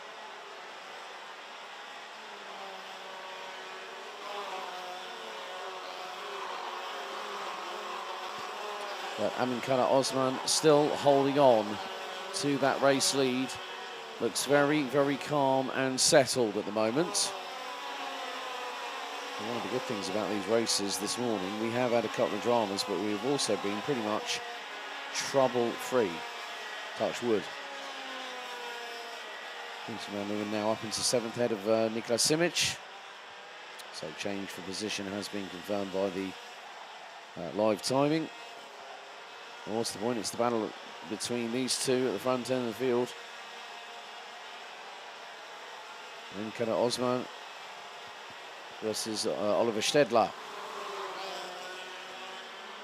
But Amin Kara Osman still holding on to that race lead. Looks very, very calm and settled at the moment. And one of the good things about these races this morning, we have had a couple of dramas, but we've also been pretty much trouble-free. Touch wood. Moving now up into 7th head of Niklas Simic. So change for position has been confirmed by the live timing. And what's the point? It's the battle between these two at the front end of the field. And Kara Osman versus Oliver Stedler.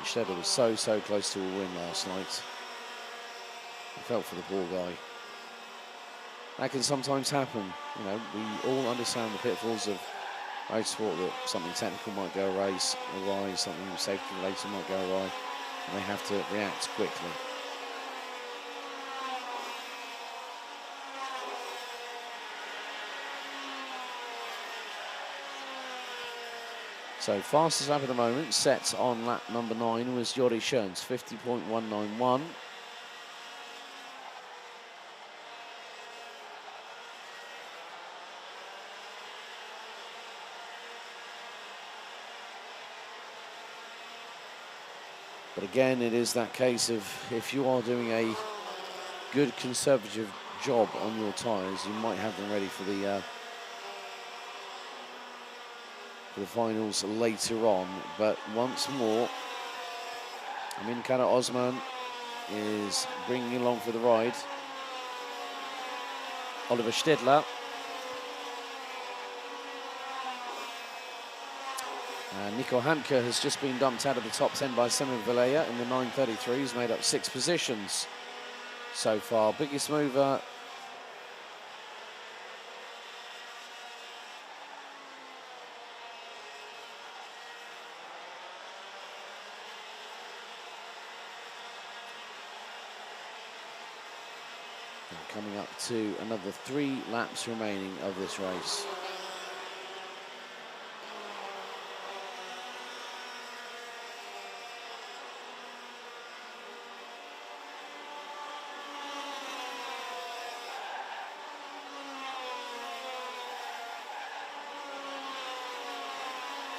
Stedler was so close to a win last night. I felt for the poor guy. That can sometimes happen. You know, we all understand the pitfalls of motorsport, that something technical might go awry, something safety related might go awry, and they have to react quickly. So fastest lap at the moment, set on lap number 9, was Jori Schoens, 50.191. But again, it is that case of, if you are doing a good conservative job on your tyres, you might have them ready for the finals later on. But once more, Amin Kara Osman is bringing along for the ride Oliver Stedler. Nico Hanke has just been dumped out of the top 10 by Semyon Valea in the 933. He's made up 6 positions so far. Biggest mover and coming up to another 3 laps remaining of this race.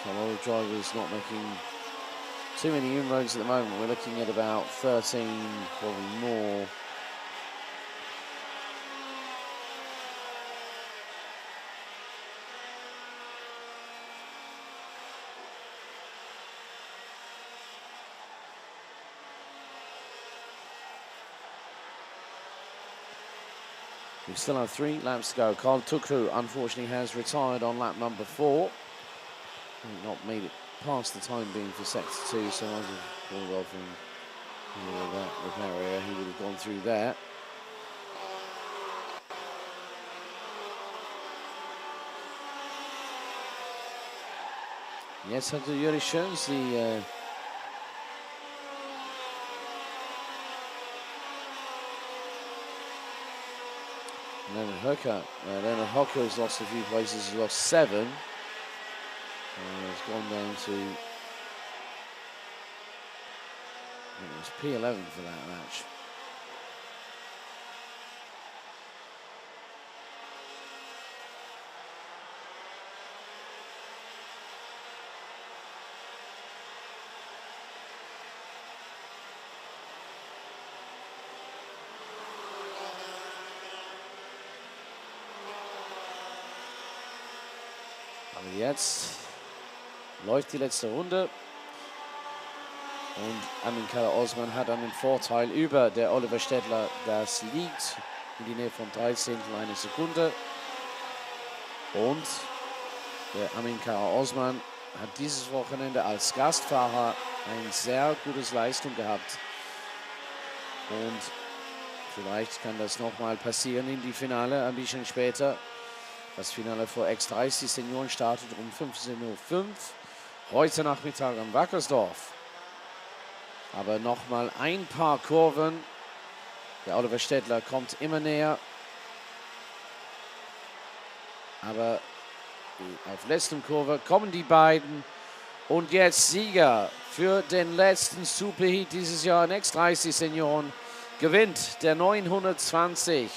A lot of drivers not making too many inroads at the moment. We're looking at about 13, probably more. We still have 3 laps to go. Carl Tukru, unfortunately, has retired on lap number 4. Not made it past the time being for sector 2, so I was pulled off in that repair area. He would have gone through there. Yes, had Jori Schoens the Leonard Hocker. Leonard Hocker has lost a few places. He's lost 7. It's gone down to, it was P11 for that match. Aber jetzt läuft die letzte Runde und Amin Kara Osman hat einen Vorteil über der Oliver Stedler. Das liegt in die Nähe von 13 eine Sekunde. Und der Amin Kara Osman hat dieses Wochenende als Gastfahrer eine sehr gute Leistung gehabt. Und vielleicht kann das nochmal passieren in die Finale ein bisschen später. Das Finale für X30 Senioren startet um 15:05 Uhr. Heute Nachmittag am Wackersdorf. Aber nochmal ein paar Kurven. Der Oliver Stedler kommt immer näher. Aber auf letzten Kurve kommen die beiden Und jetzt Sieger für den letzten Superheat dieses Jahr in X30 Senioren gewinnt der 920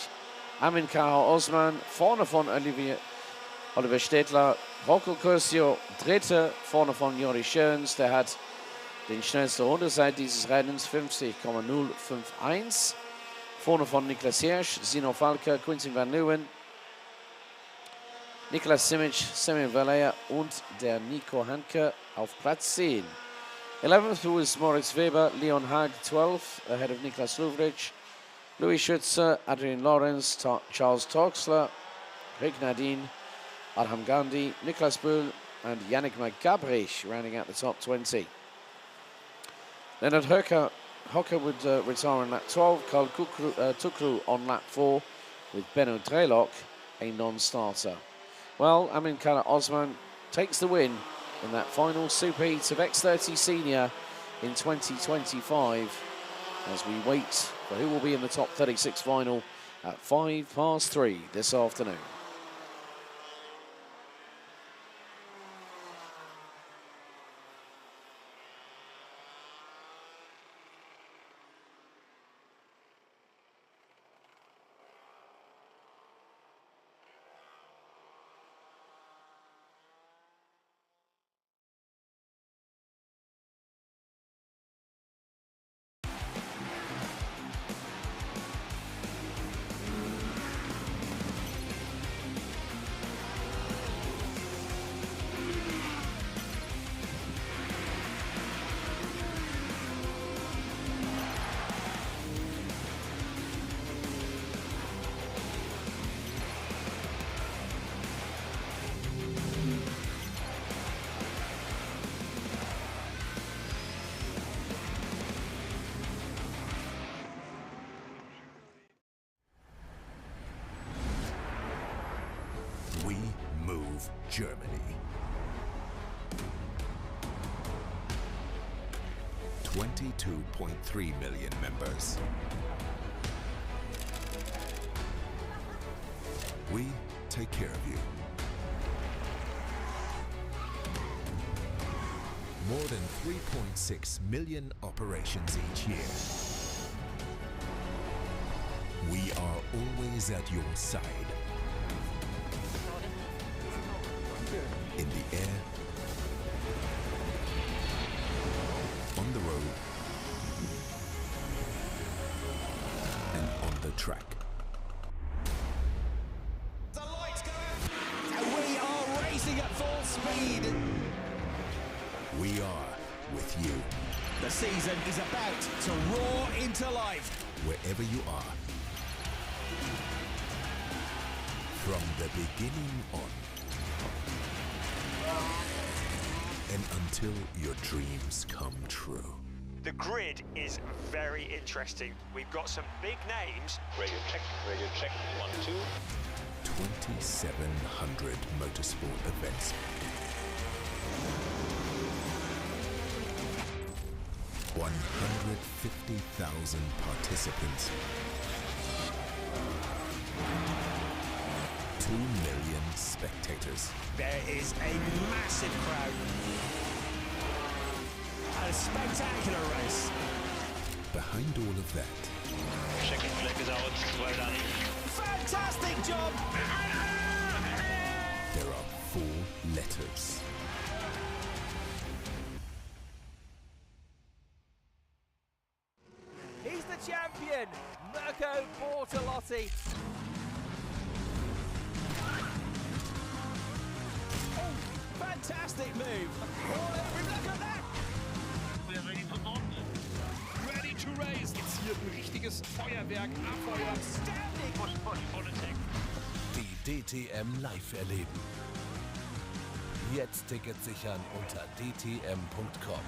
Amin Kara Osman, vorne von Oliver Städtler. Rocco Curcio, dritte, vorne von Jori Schöns, der hat den schnellsten Rundenzeit dieses Rennens, 50,051. Vorne von Niklas Hirsch, Zino Falke, Quincy Van Leeuwen, Niklas Simic, Semyon Valea und der Nico Hanke auf Platz 10. 11th was Moritz Weber, Leon Haag 12, ahead of Niklas Lovric, Louis Schütze, Adrian Lorenz, Charles Torxler, Rick Nadine, Arham Gandhi, Niklas Bull and Yannick McGabrich rounding out the top 20. Leonard Hocker would retire on lap 12, Karl Tukru on lap 4 with Benno Drelok, a non-starter. Well, Amin Kara Osman takes the win in that final superheat of X30 Senior in 2025 as we wait for who will be in the top 36 final at 3:05 this afternoon. We move Germany. 22.3 million members. We take care of you. More than 3.6 million operations each year. We are always at your side. In the air, on the road, and on the track. The lights go out, and we are racing at full speed. We are with you. The season is about to roar into life. Wherever you are. From the beginning on. And until your dreams come true. The grid is very interesting. We've got some big names. Radio check, 1, 2. 2,700 motorsport events. 150,000 participants. 2 million spectators. There is a massive crowd. A spectacular race. Behind all of that, Checking flag is out. Well done. Fantastic job. there are 4 letters. He's the champion, Mirko Bortolotti. Oh, fantastic move. Oh, look at that. We're ready to launch. Ready to race. Jetzt hier ein richtiges Feuerwerk, Abfeuer. Outstanding. Push, voll attack. Die DTM live erleben. Jetzt Tickets sichern unter dtm.com.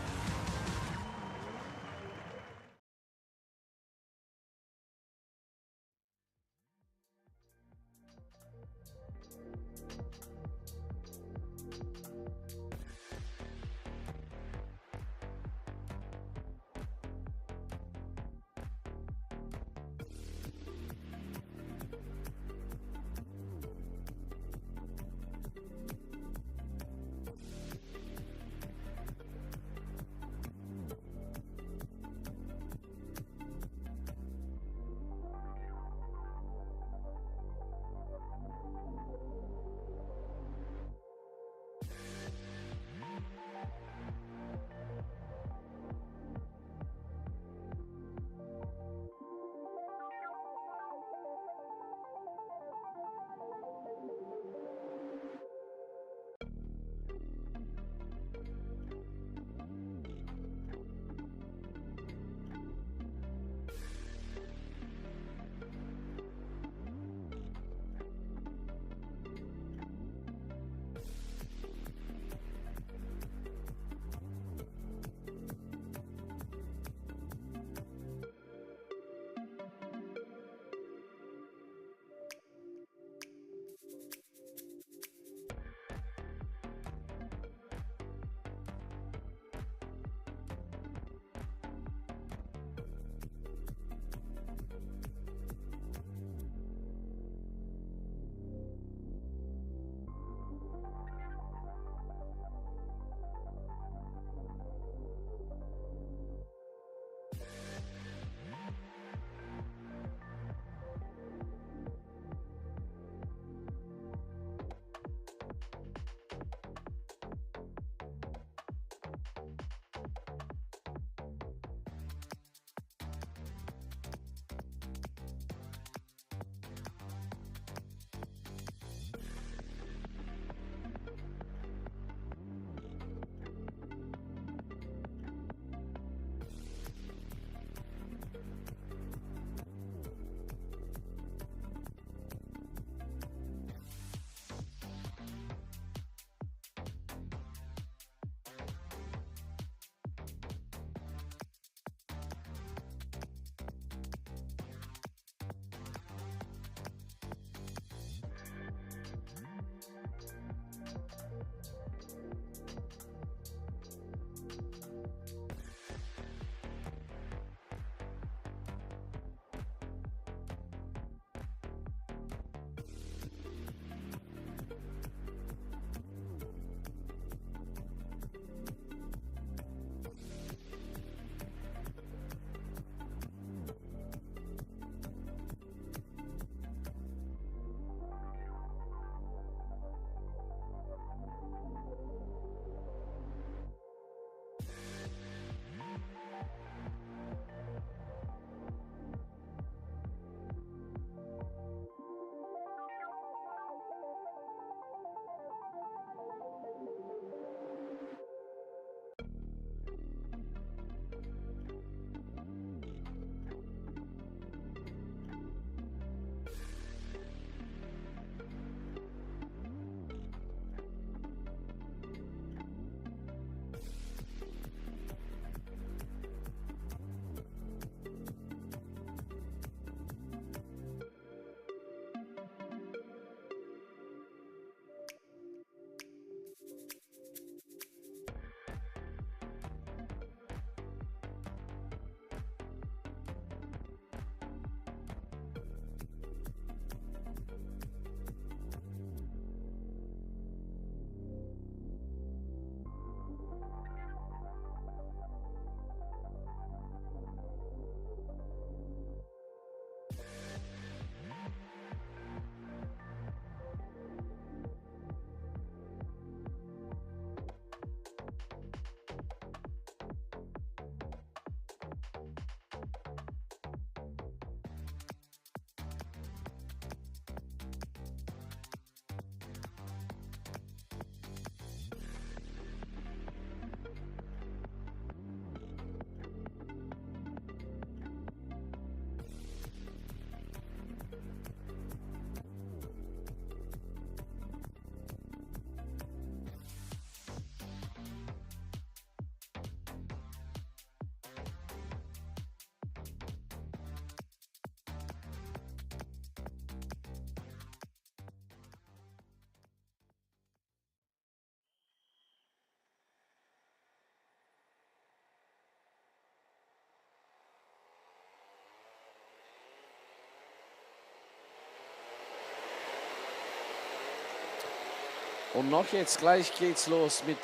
Und noch jetzt gleich geht's los mit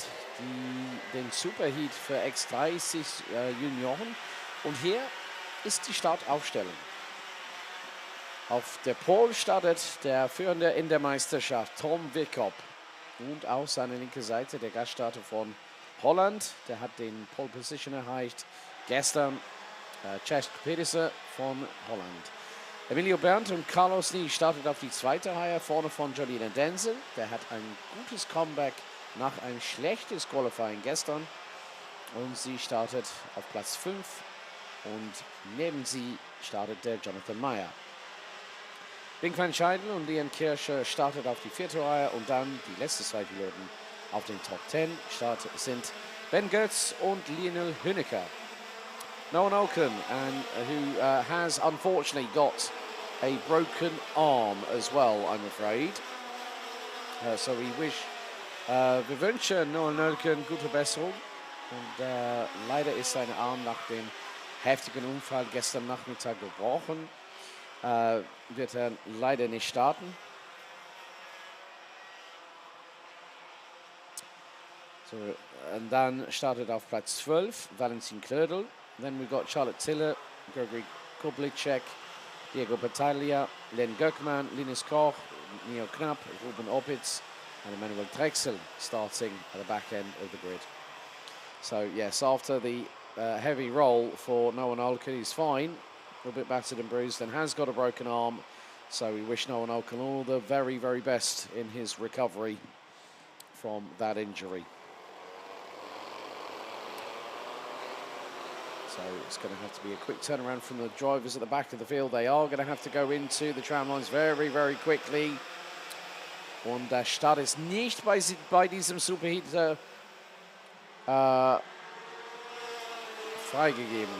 den Superheat für X30 Junioren. Und hier ist die Startaufstellung. Auf der Pole startet der Führende in der Meisterschaft, Tom Wickop. Und auf seiner linken Seite der Gaststarter von Holland. Der hat den Pole Position erreicht gestern. Cesc Pedersen von Holland. Emilio Berndt und Carlos Nie startet auf die zweite Reihe vorne von Jolina Denzel. Der hat ein gutes Comeback nach ein schlechtes Qualifying gestern. Und sie startet auf Platz 5. Und neben sie startet der Jonathan Meyer. Bing van Scheidel und Lian Kirsche startet auf die vierte Reihe. Und dann die letzten zwei Piloten auf den Top 10 sind Ben Goetz und Lionel Hüneker. Noah Oken, who has unfortunately got a broken arm as well, I'm afraid. So wir wünschen Noah Oken gute Besserung. Und leider ist sein Arm nach dem heftigen Unfall gestern Nachmittag gebrochen. Wird er leider nicht starten. So, und dann startet auf Platz 12 Valentin Klödel. Then we've got Charlotte Tiller, Gregory Kublicek, Diego Battaglia, Len Göckmann, Linus Koch, Neo Knapp, Ruben Opitz, and Emmanuel Drexel starting at the back end of the grid. So yes, after the heavy roll for Noah Olken, he's fine, a little bit battered and bruised, and has got a broken arm. So we wish Noah Olken all the very, very best in his recovery from that injury. So it's going to have to be a quick turnaround from the drivers at the back of the field. They are going to have to go into the tram lines very, very quickly. Und der Start ist nicht bei diesem Superheat freigegeben.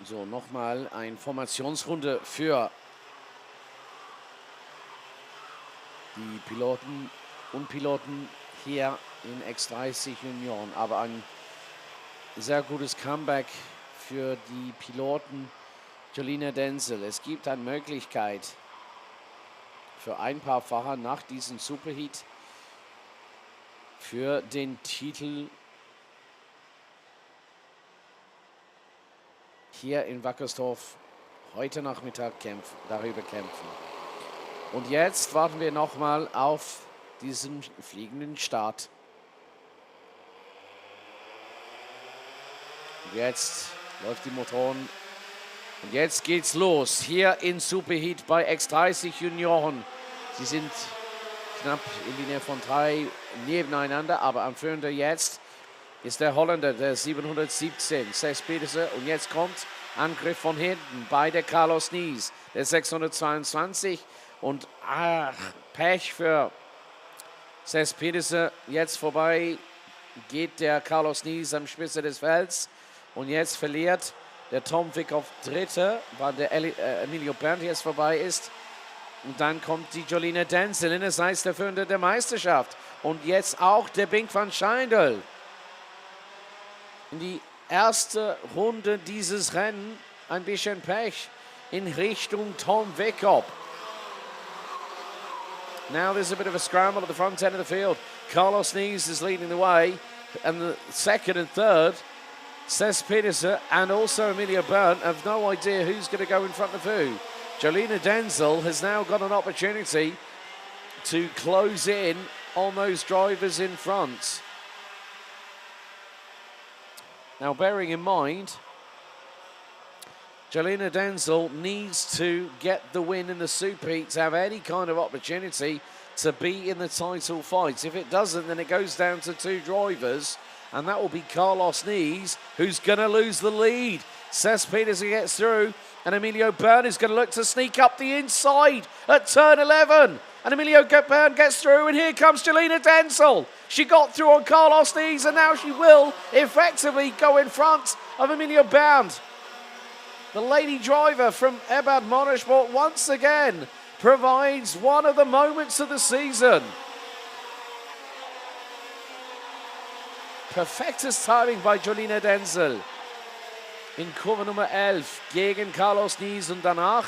So nochmal eine Formationsrunde für die Piloten und Piloten hier in X30 Junioren. Aber ein sehr gutes Comeback für die Piloten Jolina Denzel. Es gibt eine Möglichkeit für ein paar Fahrer nach diesem Superheat für den Titel hier in Wackersdorf heute Nachmittag darüber kämpfen. Und jetzt warten wir nochmal auf diesen fliegenden Start. Und jetzt läuft die Motoren. Und jetzt geht's los. Hier in Superheat bei X30 Junioren. Sie sind knapp in die Nähe von 3 nebeneinander, aber am Führender jetzt ist der Holländer, der 717, Cesc Pedersen. Und jetzt kommt Angriff von hinten bei der Carlos Nies, der 622. Und Pech für Cesc Pedersen. Jetzt vorbei geht der Carlos Nies am Spitze des Felds. Und jetzt verliert der Tom Wick auf Dritte, weil der Emilio Berndt jetzt vorbei ist. Und dann kommt die Jolina Denzel in das heißt der Führende der Meisterschaft. Und jetzt auch der Bing van Scheindel. In die erste Runde dieses Rennen ein bisschen Pech in Richtung Tom Wickop. Now there's a bit of a scramble at the front end of the field. Carlos Nies is leading the way, and the second and third, Cesc Pedersen and also Emilio Berndt have no idea who's going to go in front of who. Jolina Denzel has now got an opportunity to close in on those drivers in front. Now, bearing in mind, Jolina Denzel needs to get the win in the Superheat to have any kind of opportunity to be in the title fight. If it doesn't, then it goes down to 2 drivers, and that will be Carlos Nies, who's going to lose the lead. Cesc Pedersen gets through, and Emilio Berndt is going to look to sneak up the inside at turn 11. And Emilio Berndt gets through, and here comes Jolina Denzel. She got through on Carlos Nies, and now she will effectively go in front of Emilio Bernd. The lady driver from ADAC Motorsport once again provides one of the moments of the season. Perfektes Timing bei Jolina Denzel. In Kurve Nummer 11 gegen Carlos Nies und danach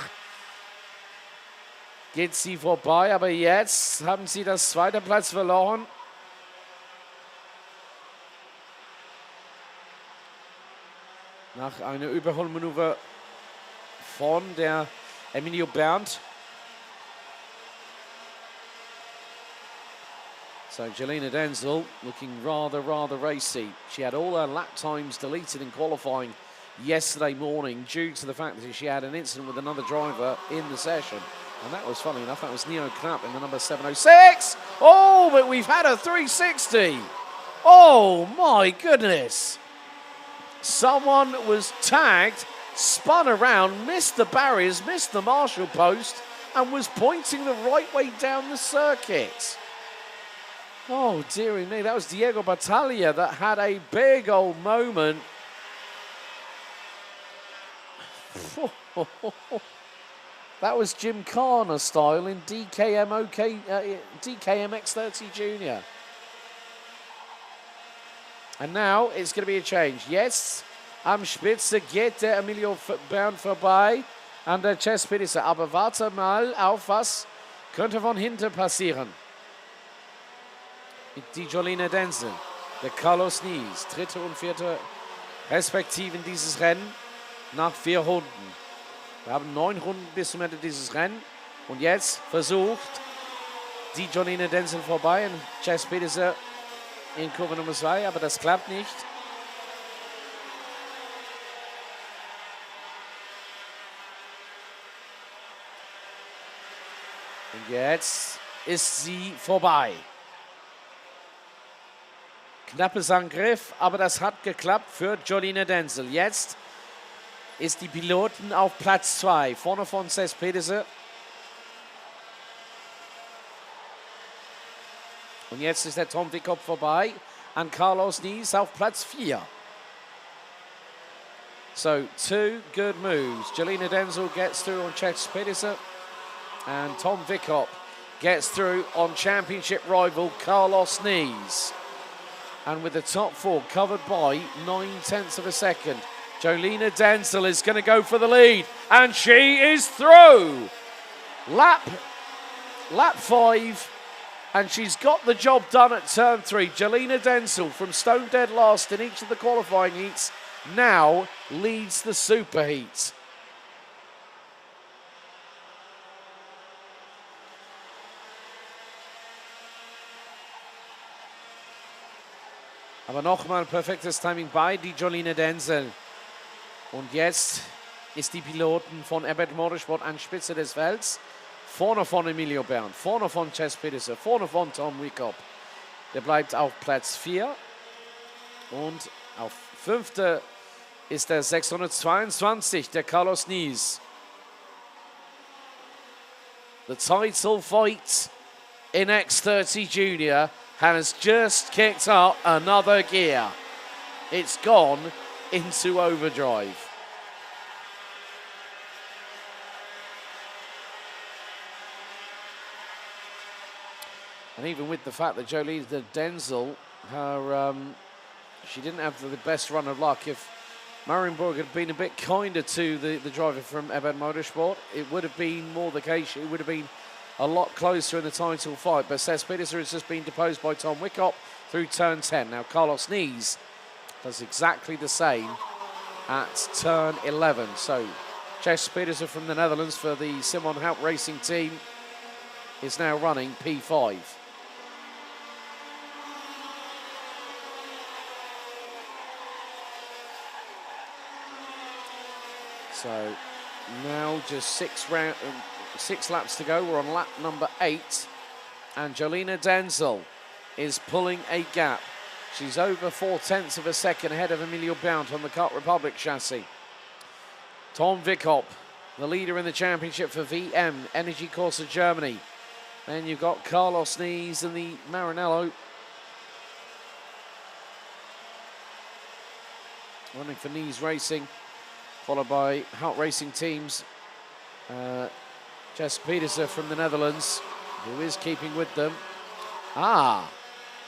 geht sie vorbei, aber jetzt haben sie das zweite Platz verloren. Nach einer Überholmanöver von der Emilio Bernd. So Jolina Denzel looking rather racy. She had all her lap times deleted in qualifying yesterday morning due to the fact that she had an incident with another driver in the session. And that was funny enough, that was Neo Knapp in the number 706. Oh, but we've had a 360. Oh my goodness. Someone was tagged, spun around, missed the barriers, missed the marshal post, and was pointing the right way down the circuit. Oh, dearie me, that was Diego Battaglia that had a big old moment. That was Jim Carner style in DKM X30 Junior. And now it's going to be a change. Yes, am Spitze geht der Emilio Bernd vorbei an der Chess-Spitze. Aber warte mal auf, was könnte von hinten passieren. Mit die Jolina Denzel, der Carlos Nies, dritte und vierte respektive in dieses Rennen nach 4 Runden. Wir haben 9 Runden bis zum Ende dieses Rennen. Und jetzt versucht die Jolina Denzel vorbei an Chess-Spitze in Kurve Nummer 2, aber das klappt nicht. Und jetzt ist sie vorbei. Knappes Angriff, aber das hat geklappt für Jolina Denzel. Jetzt ist die Piloten auf Platz 2, vorne von Cés Pedersen. Und jetzt ist der Tom Wickop vorbei an Carlos Nies auf Platz 4. So, 2 good moves. Jolina Denzel gets through on Cés Pedersen and Tom Wickop gets through on championship rival Carlos Nies. And with the top 4 covered by 9/10 of a second, Jolina Denzel is going to go for the lead, and she is through. Lap 5, and she's got the job done at turn 3. Jolina Denzel, from stone dead last in each of the qualifying heats, now leads the super heat. Aber nochmal perfektes Timing bei die Jolina Denzel. Und jetzt ist die Piloten von ADAC Motorsport an Spitze des Felds. Vorne von Emilio Bernd, vorne von Cés Pedersen, vorne von Tom Wickop. Der bleibt auf Platz 4. Und auf 5. ist der 622, der Carlos Nies. The title fight in X30 Junior has just kicked up another gear. It's gone into overdrive. And even with the fact that Jolina Denzel, she didn't have the best run of luck. If Marienburg had been a bit kinder to the driver from ADAC Motorsport, it would have been more the case. It would have been a lot closer in the title fight. But Cés Pedersen has just been deposed by Tom Wickop through turn 10. Now Carlos Nies does exactly the same at turn 11. So Cés Pedersen from the Netherlands for the Simon Haupt Racing team is now running P5. So now just 6 laps to go. We're on lap number 8. And Jolina Denzel is pulling a gap. She's over 4/10 of a second ahead of Emilio Bernd on the Kart Republic chassis. Tom Wickop, the leader in the championship for VM, Energy Corsa Germany. Then you've got Carlos Nies and the Maranello. running for Nies Racing, followed by Hout Racing Teams. Jess Petersen from the Netherlands, who is keeping with them. Ah,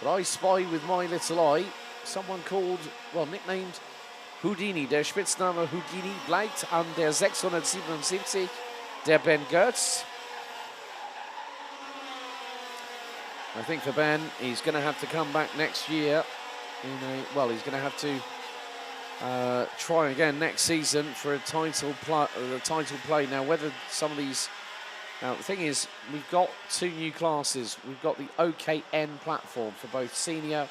but I spy with my little eye someone called, well, nicknamed Houdini. Der Spitzname Houdini bleibt an der 677, der Ben Goetz. I think for Ben, he's going to have to come back next year. Well, he's going to have to try again next season for a title play. Now, whether some of these... Now, the thing is, we've got 2 new classes. We've got the OKN platform for both senior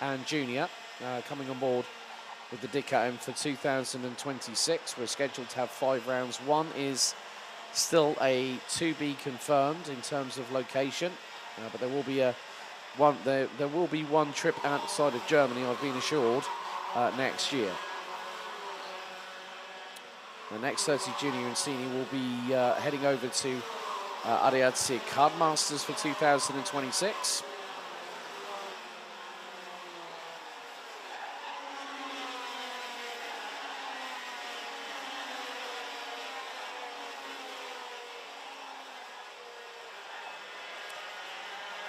and junior coming on board with the DKM for 2026. We're scheduled to have 5 rounds. One is still a to be confirmed in terms of location, but there will be there will be one trip outside of Germany, I've been assured, next year. The next X30 Junior and Senior will be heading over to ADAC Kart-Masters for 2026.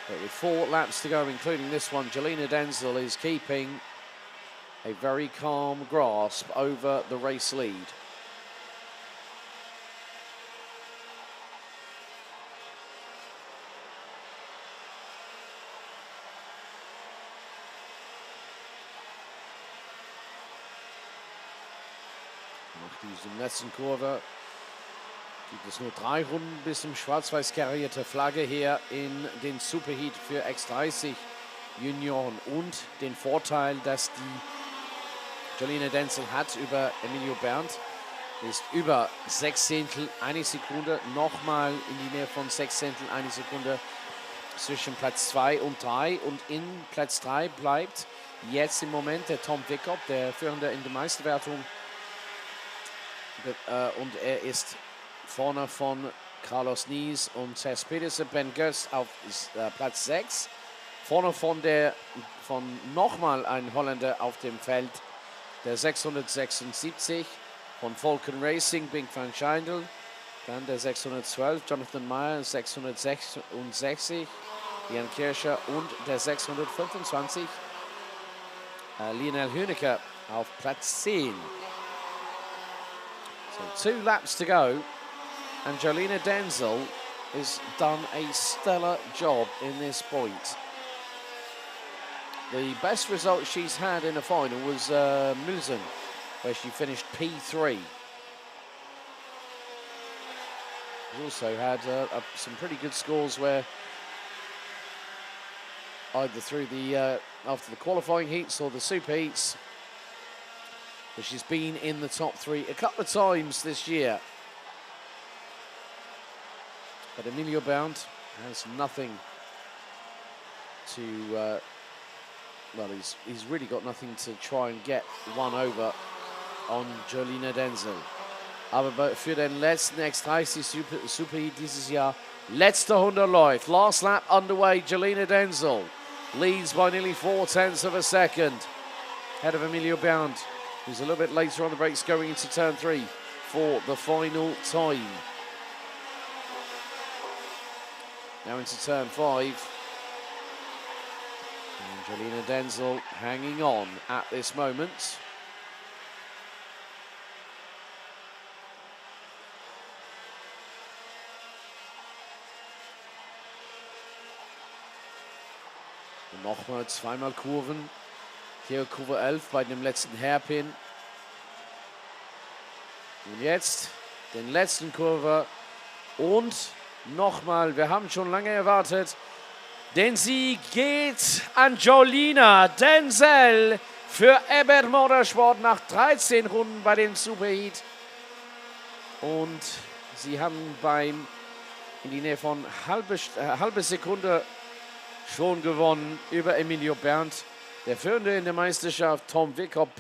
But with 4 laps to go, including this one, Jolina Denzel is keeping a very calm grasp over the race lead. Nach diesem letzten Kurve gibt es nur 3 Runden bis zum schwarz-weiß karierte Flagge hier in den Superheat für X30 Junioren und den Vorteil, dass die Jolina Denzel hat über Emilio Berndt, ist über 6/10 eine Sekunde, nochmal in die Nähe von 6/10 eine Sekunde zwischen Platz 2 und 3 und in Platz 3 bleibt jetzt im Moment der Tom Wickop, der Führende in der Meisterwertung, und er ist vorne von Carlos Nies und Tess Petersen. Ben Goetz auf Platz 6. Vorne von nochmal ein Holländer auf dem Feld, der 676 von Volken Racing, Bing van Scheindel. Dann der 612, Jonathan Meyer, 666, Jan Kircher und der 625, Lionel Hünecke auf Platz 10. So 2 laps to go. And Jolina Denzel has done a stellar job in this point. The best result she's had in a final was Mulsen, where she finished P3. She's also had some pretty good scores where either through the after the qualifying heats or the super heats, but she's been in the top 3 a couple of times this year. But Emilio Berndt has nothing to, well, he's really got nothing to try and get one over on Jolina Denzel. Aber für den letzten X30 Superheat dieses Jahr, letzte 100 läuft. Last lap underway, Jolina Denzel leads by nearly 4/10 of a second. Ahead of Emilio Berndt, who's a little bit later on the brakes going into turn 3 for the final time. Now into turn 5. And Jolina Denzel hanging on at this moment. Und nochmal 2-mal Kurven. Hier Kurve 11 bei dem letzten Hairpin. Und jetzt den letzten Kurve. Und nochmal, wir haben schon lange erwartet, den Sieg geht an Jolina Denzel für ADAC Motorsport nach 13 Runden bei dem Superheat. Und sie haben in die Nähe von halbe Sekunde schon gewonnen über Emilio Berndt. Der Führende in der Meisterschaft, Tom Wickop,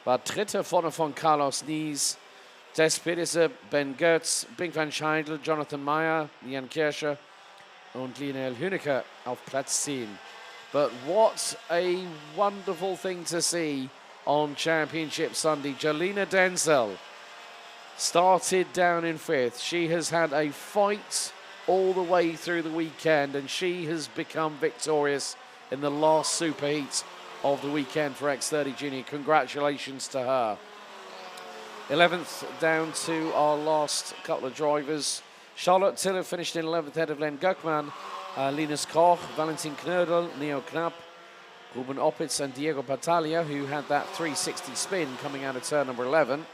war Dritter vorne von Carlos Nies. Tess Petersen, Ben Goetz, Bing van Scheindel, Jonathan Meyer, Jan Kircher und Lionel Hünecke auf Platz 10. But what a wonderful thing to see on Championship Sunday. Jolina Denzel started down in 5th. She has had a fight all the way through the weekend, and she has become victorious in the last superheat of the weekend for X30 Junior. Congratulations to her. 11th down to our last couple of drivers. Charlotte Tiller finished in 11th ahead of Len Guckmann, Linus Koch, Valentin Knödel, Neo Knapp, Ruben Oppitz and Diego Battaglia, who had that 360 spin coming out of turn number 11.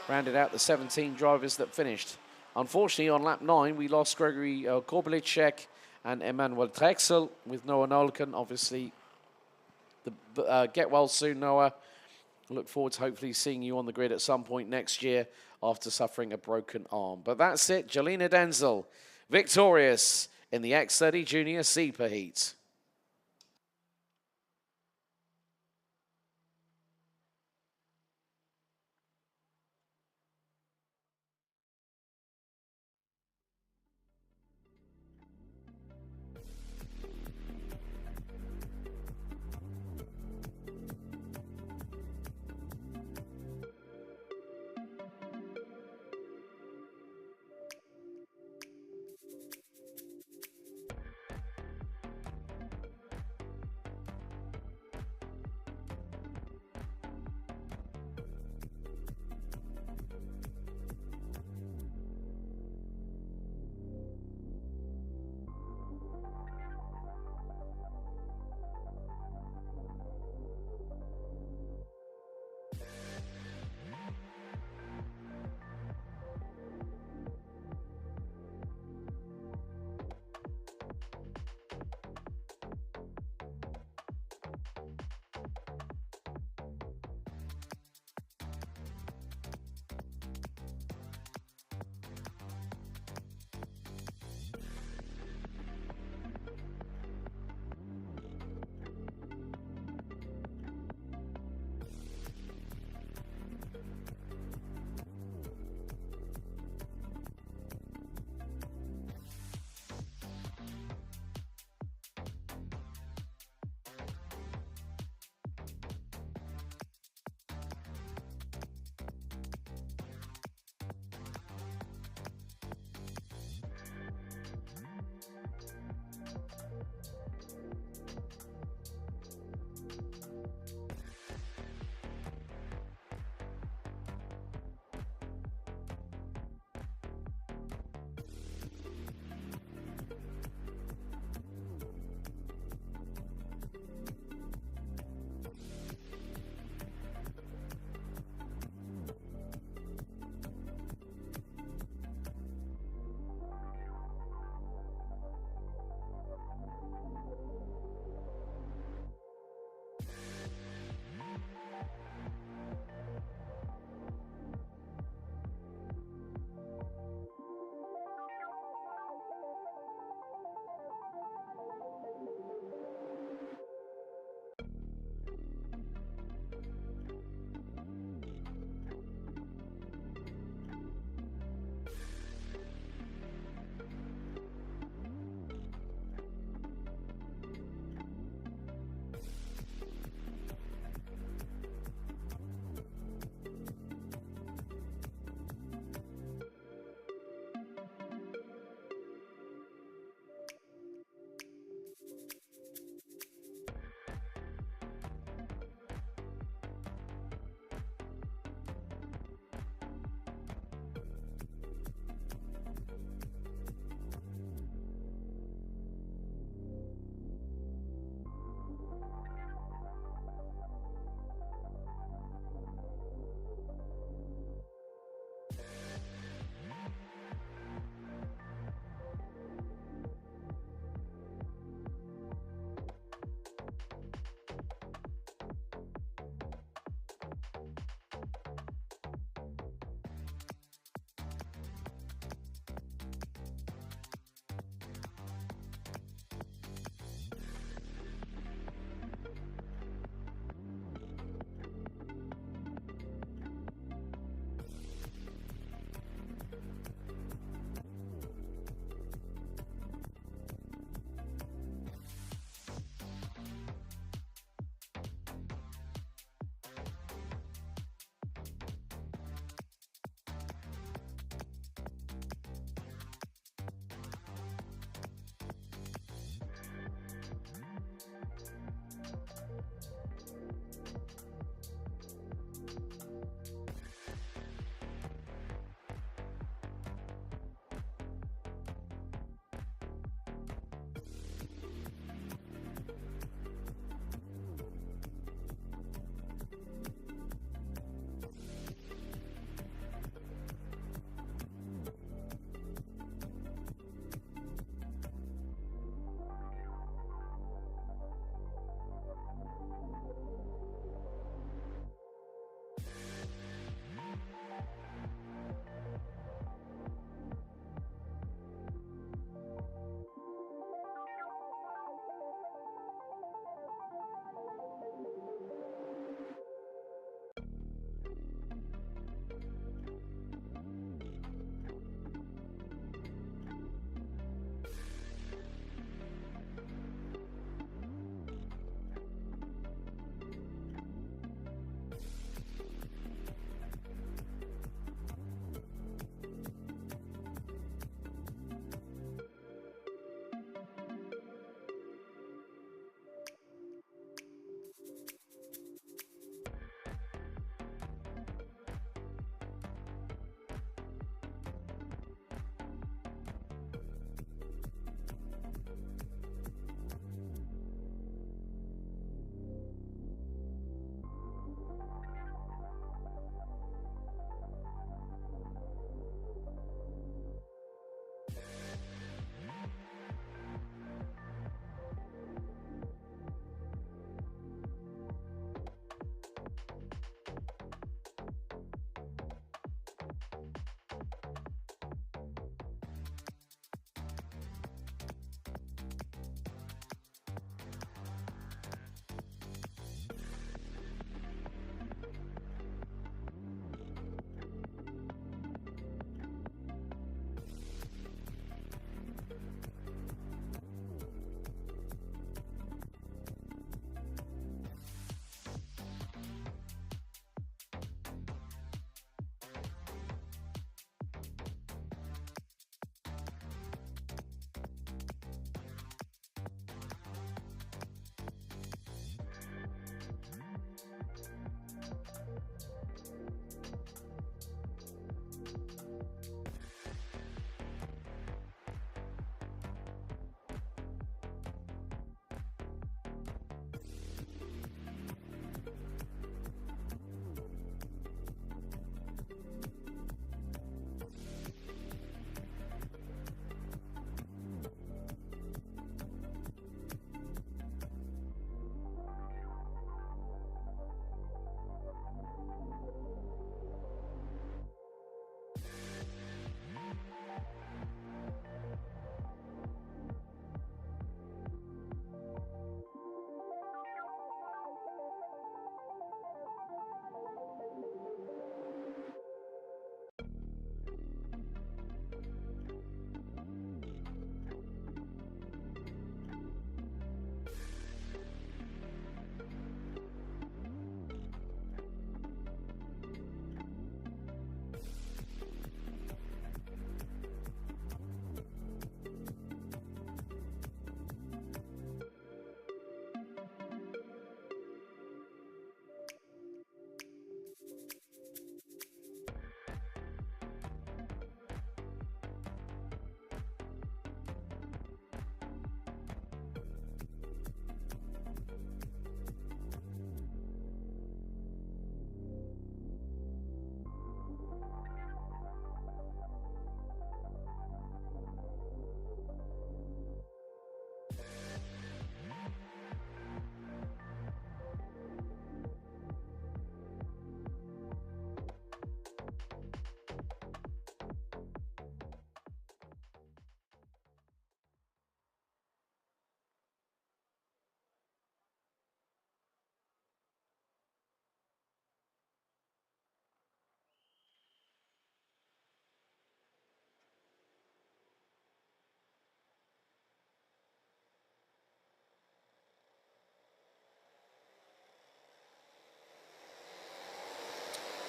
Rounded out the 17 drivers that finished. Unfortunately, on lap 9, we lost Gregory Korbelicek and Emmanuel Drexel with Noah Nolken. Obviously, get well soon, Noah. Look forward to hopefully seeing you on the grid at some point next year after suffering a broken arm. But that's it. Jolina Denzel, victorious in the X30 Junior Superheat.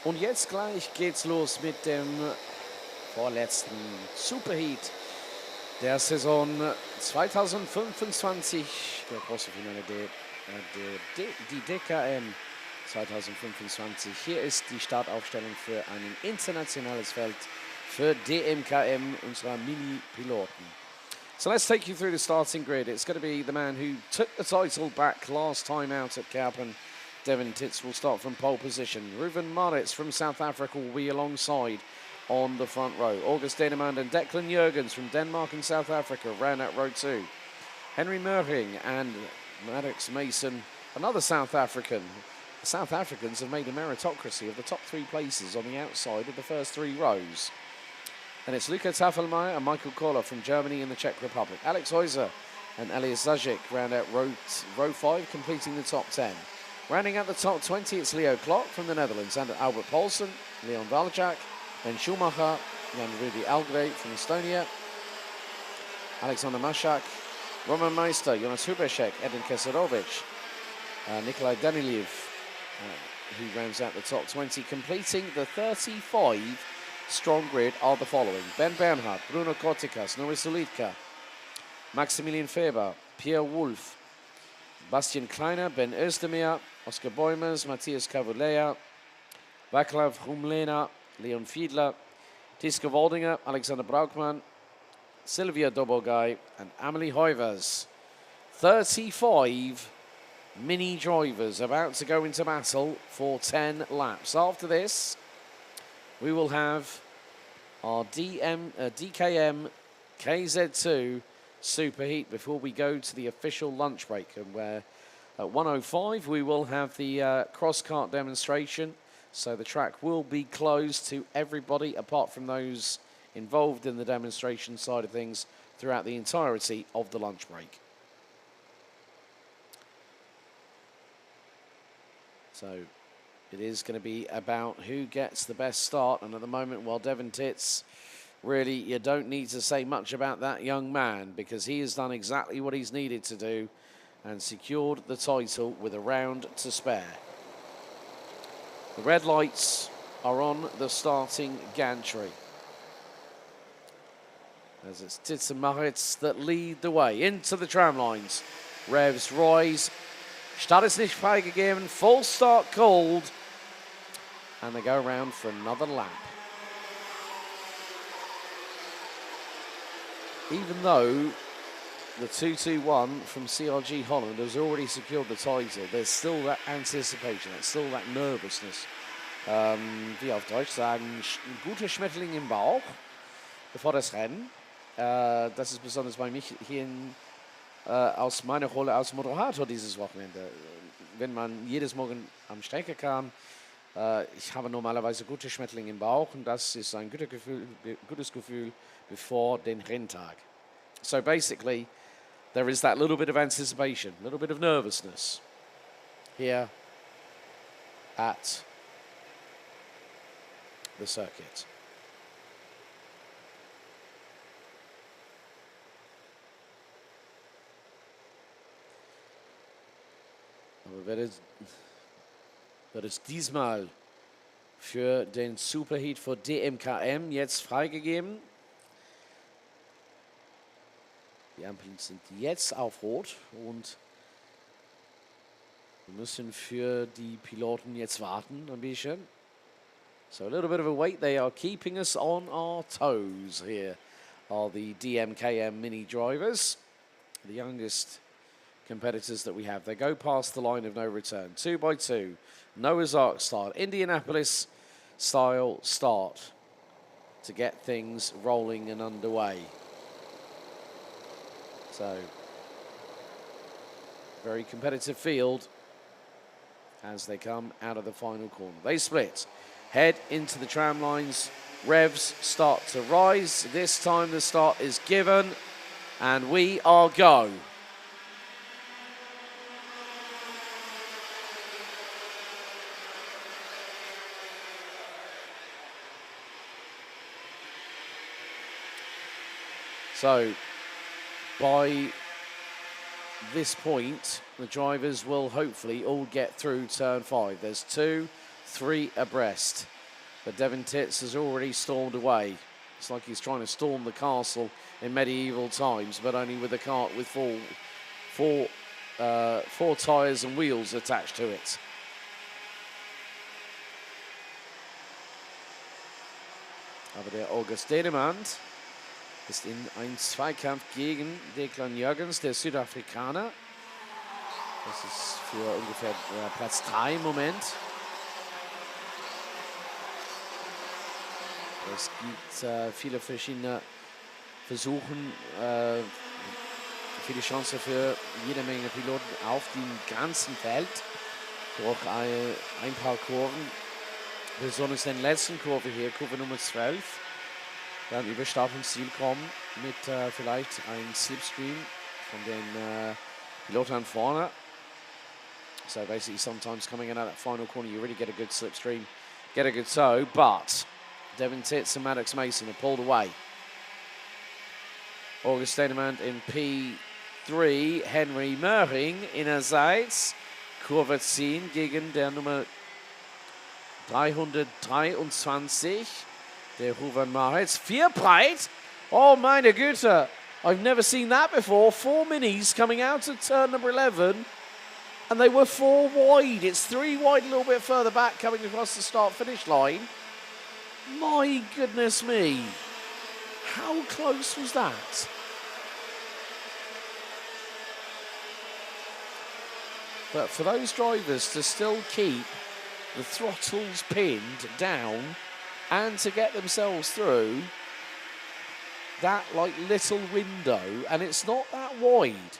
Und jetzt gleich geht's los mit dem vorletzten Superheat der Saison 2025, der große Finale die DKM 2025. Hier ist die Startaufstellung für ein internationales Feld für DMKM, unserer Mini-Piloten. So let's take you through the starting grid. It's going to be the man who took the title back last time out at Kartbahn. Devin Titz will start from pole position. Ruven Maritz from South Africa will be alongside on the front row. August Deneman and Declan Jurgens from Denmark and South Africa round out row 2. Henry Merring and Maddox Mason, another South African. The South Africans have made a meritocracy of the top 3 places on the outside of the first 3 rows. And it's Luca Tafelmeier and Michael Koller from Germany and the Czech Republic. Alex Heuser and Elias Zajic round out row 5, completing the top 10. Rounding out the top 20, it's Leo Clark from the Netherlands and Albert Paulsen, Leon Valajak, Ben Schumacher, Jan Rudi Algre from Estonia, Alexander Mashak, Roman Meister, Jonas Hubešek, Edin Keserovic, Nikolai Daniliev, who rounds out the top 20. Completing the 35 strong grid are the following: Ben Bernhard, Bruno Kortikas, Norris Ulitka, Maximilian Feber, Pierre Wolf, Bastian Kleiner, Ben Özdemir, Oscar Boimers, Matthias Cavulea, Vaclav Rumlena, Leon Fiedler, Tiska Waldinger, Alexander Braukmann, Sylvia Dobogai, and Amelie Hoivers. 35 mini drivers about to go into battle for 10 laps. After this, we will have our DKM KZ2 Superheat before we go to the official lunch break, and where at 1:05 we will have the cross kart demonstration. So the track will be closed to everybody apart from those involved in the demonstration side of things throughout the entirety of the lunch break. So it is going to be about who gets the best start, and at the moment, while Devin Titz, really, you don't need to say much about that young man, because he has done exactly what he's needed to do and secured the title with a round to spare. The red lights are on the starting gantry, as it's Titz and Maritz that lead the way into the tram lines. Revs rise. Start ist nicht freigegeben. Full start called. And they go around for another lap. Even though the 221 from CRG Holland has already secured the title, there's still that anticipation, there's still that nervousness. Wie auf Deutsch sagen, ein guter Schmetterling im Bauch bevor das Rennen. Das ist besonders bei mich hier aus meiner Rolle als Moderator dieses Wochenende. Wenn man jedes Morgen am Strecke kam, ich habe normalerweise gute Schmetterlinge im Bauch, und das ist ein gutes Gefühl before den Renntag. So basically, there is that little bit of anticipation, a little bit of nervousness here at the circuit. Aber wird es diesmal für den Superheat für DMKM jetzt freigegeben? Die Ampeln sind jetzt auf Rot und wir müssen für die Piloten jetzt warten ein bisschen. So a little bit of a wait. They are keeping us on our toes here, are the DMKM mini drivers, the youngest competitors that we have. They go past the line of no return. 2 by 2. Noah's Ark style, Indianapolis style start to get things rolling and underway. So, very competitive field as they come out of the final corner. They split, head into the tram lines. Revs start to rise. This time the start is given, and we are go. So, by this point, the drivers will hopefully all get through turn 5. There's 2, 3 abreast. But Devin Titz has already stormed away. It's like he's trying to storm the castle in medieval times, but only with a cart with four tyres and wheels attached to it. Aber der August Demand ist in einen Zweikampf gegen Declan Jürgens, der Südafrikaner. Das ist für ungefähr Platz 3 im Moment. Es gibt viele verschiedene Versuche, viele Chancen für jede Menge Piloten auf dem ganzen Feld. Durch ein paar Kurven. Besonders in der letzten Kurve hier, Kurve Nummer 12. Dann über Start und Ziel kommen mit vielleicht einem Slipstream von den Piloten vorne. So basically sometimes coming in at that final corner you really get a good slipstream, get a good tow, but Devin Titz and Maddox Mason are pulled away. August Demand in P3, Henry Möhring innerseits, Kurve 10 gegen der Nummer 323, der Ruven Maritz, 4 breit, oh meine Güte, I've never seen that before, 4 minis coming out of turn number 11, and they were 4 wide, it's 3 wide a little bit further back coming across the start-finish line. My goodness me, how close was that? But for those drivers to still keep the throttles pinned down and to get themselves through that like little window, and it's not that wide.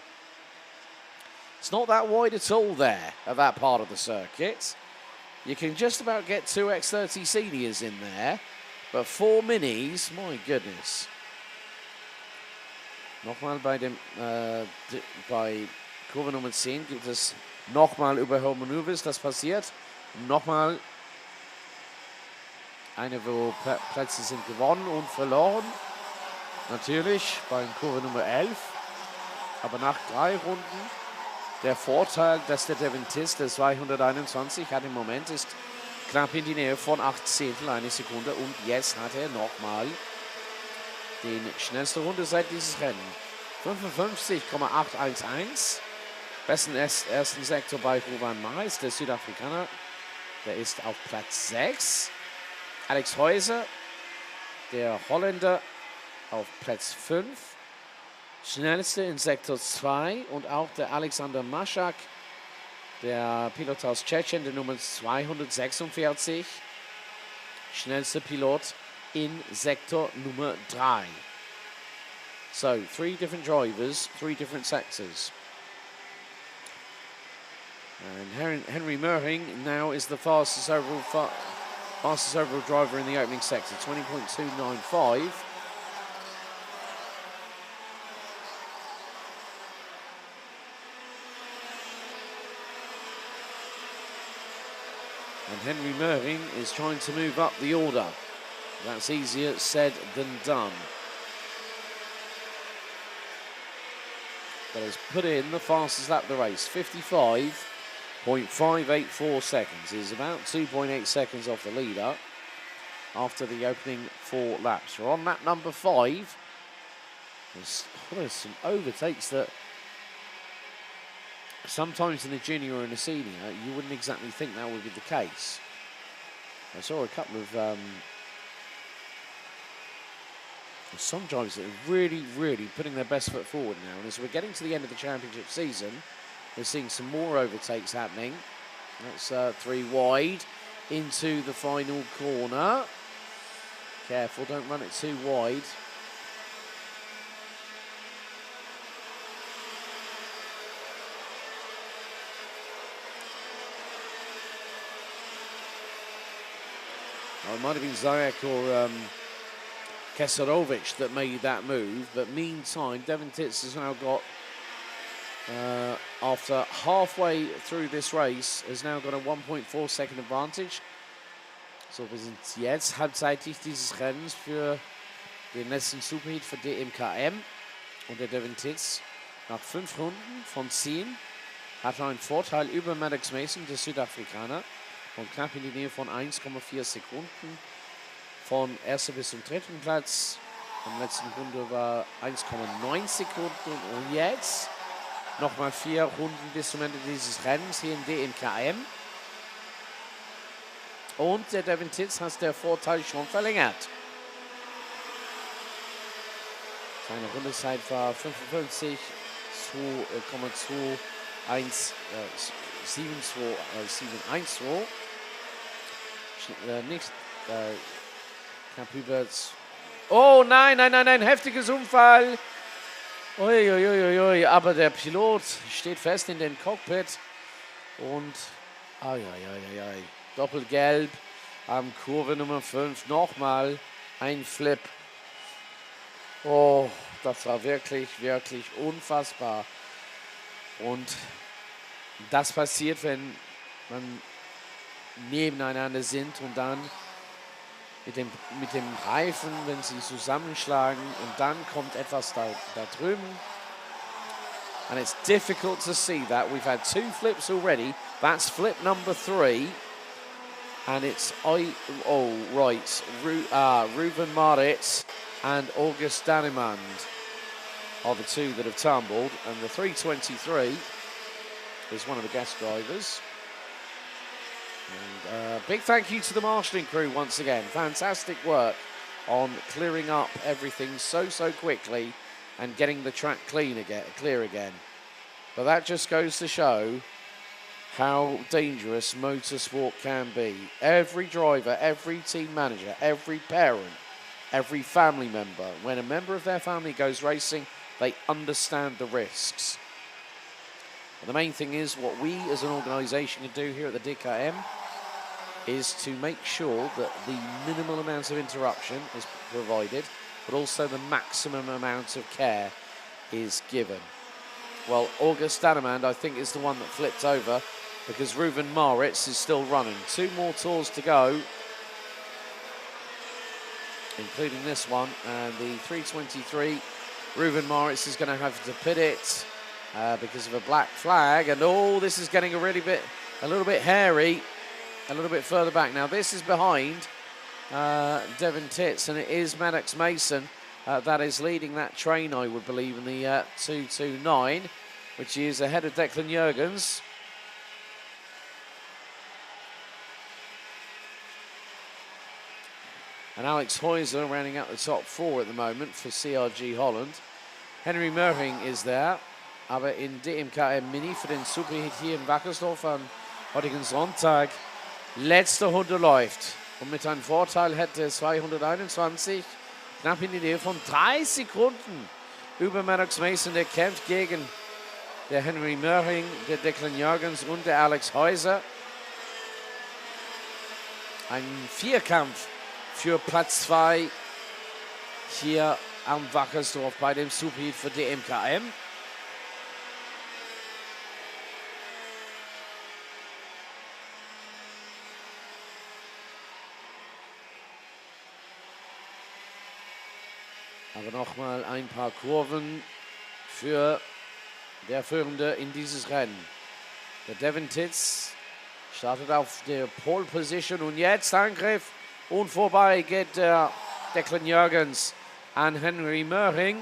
It's not that wide at all there at that part of the circuit. You can just about get 2 X30 Seniors in there, but 4 Minis, my goodness. Nochmal bei Kurve Nummer 10 gibt es nochmal Überholmanövers, das passiert. Nochmal eine, wo Plätze sind gewonnen und verloren. Natürlich bei Kurve Nummer 11. Aber nach 3 Runden der Vorteil, dass der Devin Titz, der 221 hat im Moment, ist knapp in die Nähe von 8 Zehntel, eine Sekunde. Und jetzt hat er nochmal die schnellste Runde seit dieses Rennen. 55,811. Besten ersten Sektor bei Ruven Maritz, der Südafrikaner. Der ist auf Platz 6. Alex Häuser, der Holländer, auf Platz 5. Schnellste in Sektor 2 und auch der Alexander Maschak, der Pilot aus Tschechien, der Nummer 246. Schnellster Pilot in Sektor Nummer 3. So, 3 different drivers, 3 different sectors. And Henry Möhring now is the fastest overall driver in the opening sector, 20.295. And Henry Möhring is trying to move up the order. That's easier said than done. But has put in the fastest lap of the race, 55.584 seconds. Is about 2.8 seconds off the leader after the opening 4 laps. We're on lap number 5. There's some overtakes that sometimes in a junior and a senior, you wouldn't exactly think that would be the case. I saw a couple of some drivers that are really, really putting their best foot forward now. And as we're getting to the end of the championship season, we're seeing some more overtakes happening. That's 3 wide into the final corner. Careful, don't run it too wide. Well, it might have been Zayek or Keserovic that made that move, but meantime, Devin Titz has now got, after halfway through this race, has now got a 1.4 second advantage. So wir sind jetzt halbzeitig dieses Rennens für den letzten Superheat für DKM. Und der Devin Titz nach 5 Runden von 10 hat einen Vorteil über Maddox Mason, der Südafrikaner. Und knapp in die Nähe von 1,4 Sekunden. Von erster bis zum dritten Platz. Am letzten Runde war 1,9 Sekunden. Und jetzt nochmal 4 Runden bis zum Ende dieses Rennens hier im DKM. Und der Devin Titz hat der Vorteil schon verlängert. Seine Rundezeit war 55,217,2. Nicht knapp über. Oh nein, nein, nein, ein heftiges Unfall. Uiuiuiui, aber der Pilot steht fest in den Cockpit und doppelgelb am Kurve Nummer 5. Nochmal ein Flip. Oh, das war wirklich, wirklich unfassbar. Und das passiert, wenn man nebeneinander sind und dann mit dem Reifen, wenn sie zusammenschlagen und dann kommt etwas da drüben. And it's difficult to see that. We've had 2 flips already. That's flip number 3. And it's, Ruben Maritz and August Dannemand are the 2 that have tumbled. And the 323 is one of the guest drivers. And big thank you to the marshalling crew once again. Fantastic work on clearing up everything so quickly and getting the track clear again. But that just goes to show how dangerous motorsport can be. Every driver, every team manager, every parent, every family member, when a member of their family goes racing, they understand the risks. And the main thing is what we as an organisation can do here at the DKM is to make sure that the minimal amount of interruption is provided, but also the maximum amount of care is given. Well, August Dannemand, I think, is the one that flipped over because Ruben Maritz is still running. 2 more tours to go, including this one, and the 323, Ruben Maritz is going to have to pit it because of a black flag, and this is getting a little bit hairy, a little bit further back. Now this is behind Devin Titz, and it is Maddox Mason that is leading that train, I would believe, in the 229, which is ahead of Declan Jurgens. And Alex Heuser rounding out the top 4 at the moment for CRG Holland. Henry Merring is there, aber in DKM Mini für den Superhit hier in Wackersdorf am heutigen Sonntag. Letzte Runde läuft und mit einem Vorteil hätte 221 knapp in die Nähe von 3 Sekunden über Maddox Mason, der kämpft gegen der Henry Merring, der Declan Jurgens und der Alex Heuser. Ein Vierkampf für Platz 2 hier am Wackersdorf bei dem Superhit für DKM. Aber nochmal ein paar Kurven für der Führende in dieses Rennen. Der Devin Titz startet auf der Pole Position und jetzt Angriff und vorbei geht der Declan Jurgens an Henry Merring.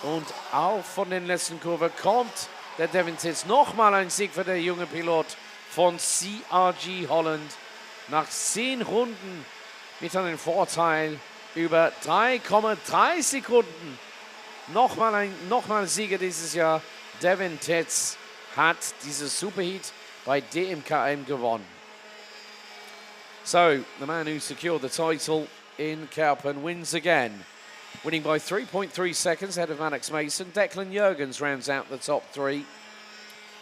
Und auch von den letzten Kurven kommt der Devin Titz. Nochmal ein Sieg für den jungen Pilot von CRG Holland. Nach 10 Runden mit einem Vorteil über 3,3 Sekunden. Nochmal Sieger dieses Jahr. Devin Titz hat dieses Superheat bei DKM gewonnen. So, the man who secured the title in Kartbahn wins again. Winning by 3.3 seconds ahead of Maddox Mason. Declan Jurgens rounds out the top 3,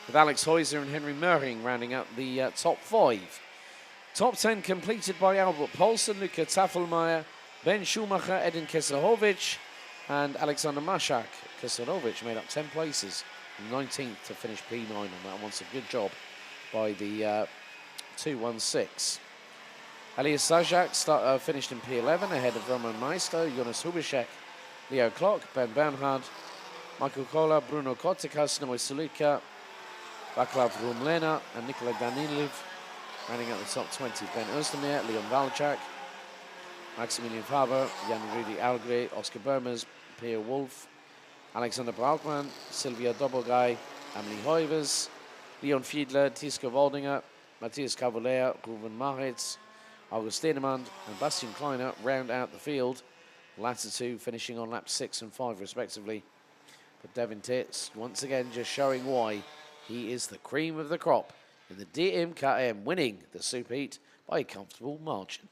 with Alex Heuser and Henry Merring rounding out the top 5. Top 10 completed by Albert Paulsen, Luca Tafelmeier, Ben Schumacher, Edin Keserovic, and Alexander Mashak. Keserovic made up 10 places, 19th to finish P9 on that one. So good job by the 216. Elias Sajak finished in P11 ahead of Roman Meister, Jonas Hubishek, Leo Klock, Ben Bernhard, Michael Kola, Bruno Kotikas, Noé Salika, Vaclav Rumlena, and Nikola Danilov. Running out the top 20, Ben Ostermeer, Leon Walczak, Maximilian Faber, Jan-Rudi Algre, Oscar Burmers, Pierre Wolf, Alexander Braukmann, Silvia Doppelgay, Emily Hoivers, Leon Fiedler, Tiska Waldinger, Matthias Cavalier, Ruben Maritz, August Stenemann and Bastian Kleiner round out the field. The latter two finishing on laps 6 and 5 respectively. But Devin Titz once again just showing why he is the cream of the crop in the DKM, winning the Super Heat by a comfortable margin.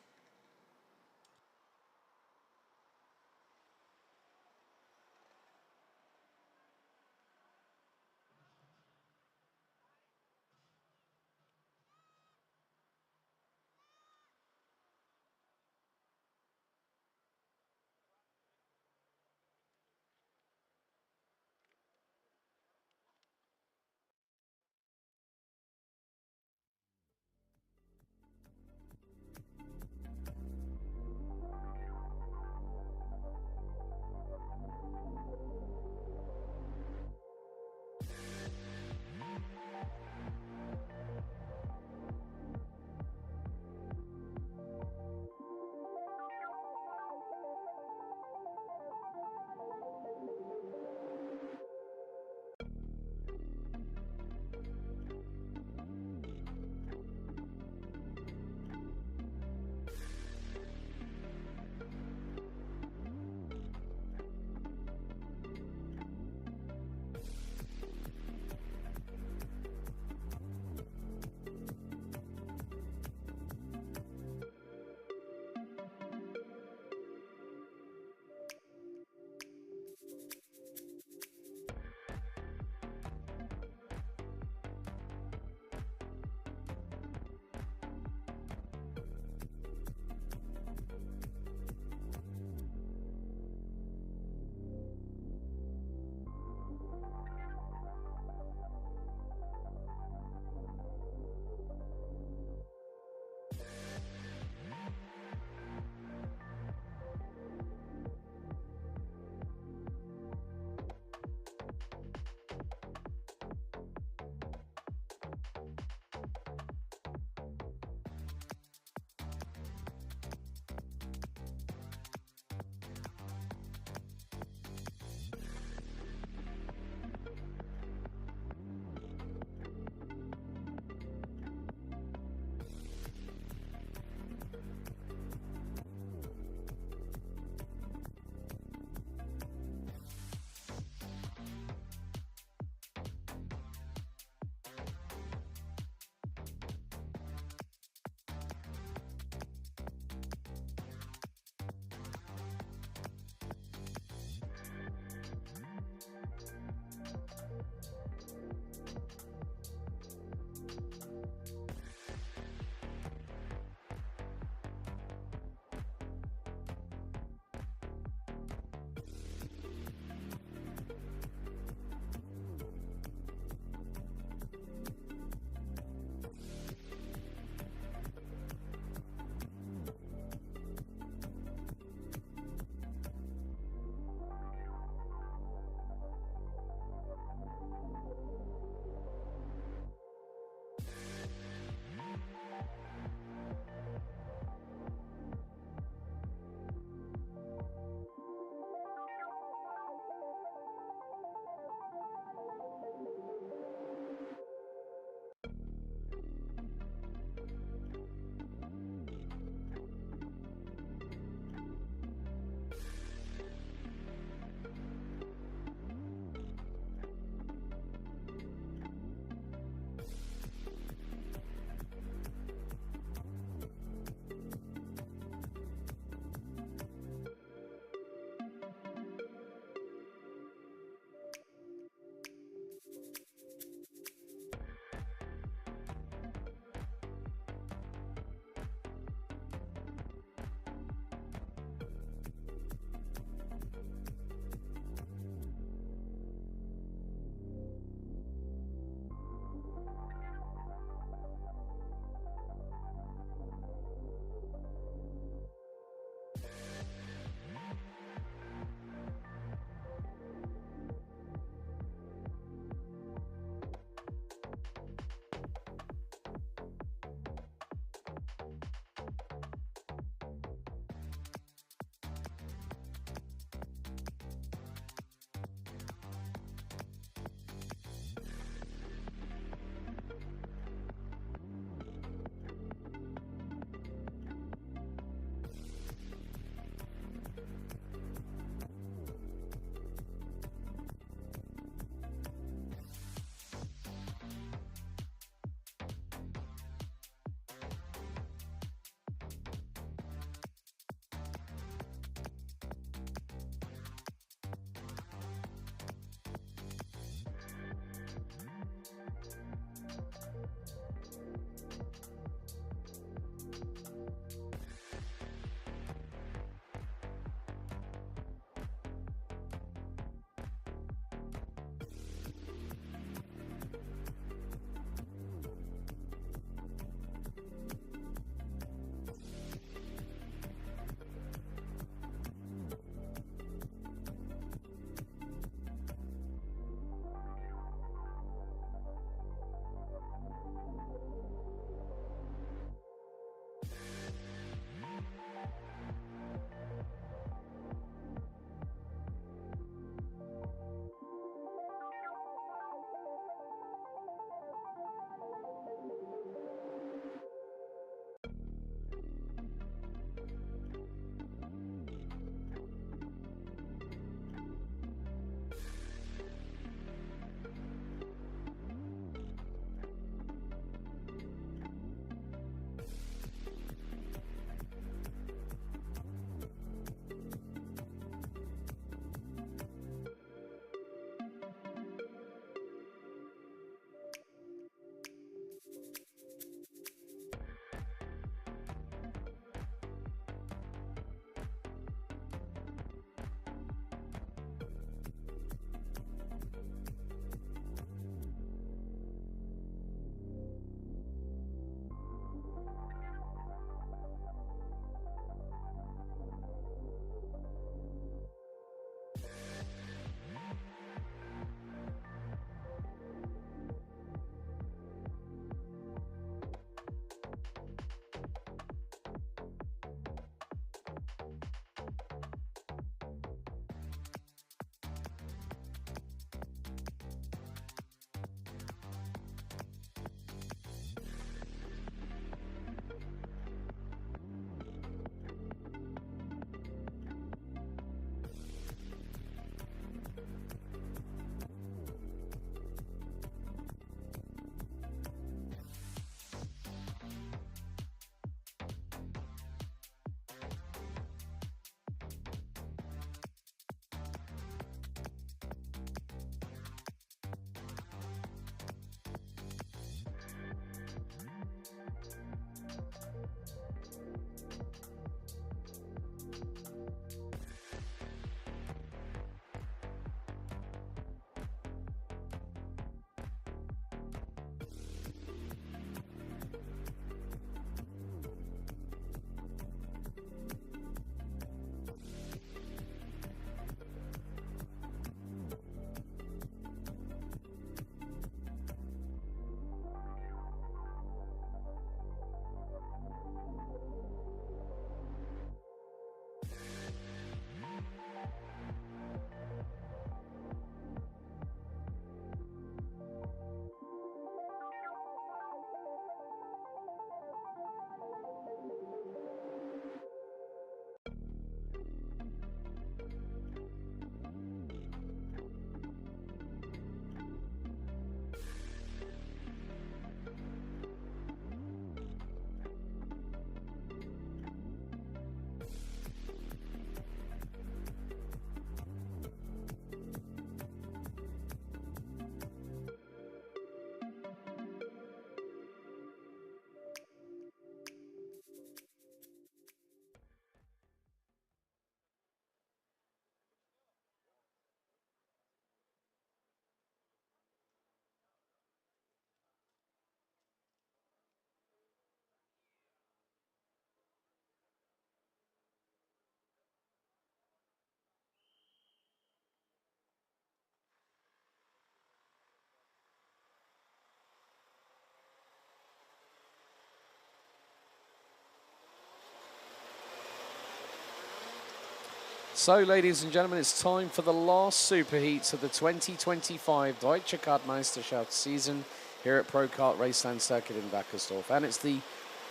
So, ladies and gentlemen, it's time for the last superheats of the 2025 Deutsche Kart-Meisterschaft season here at Pro Kart Raceland Circuit in Wackersdorf. And it's the,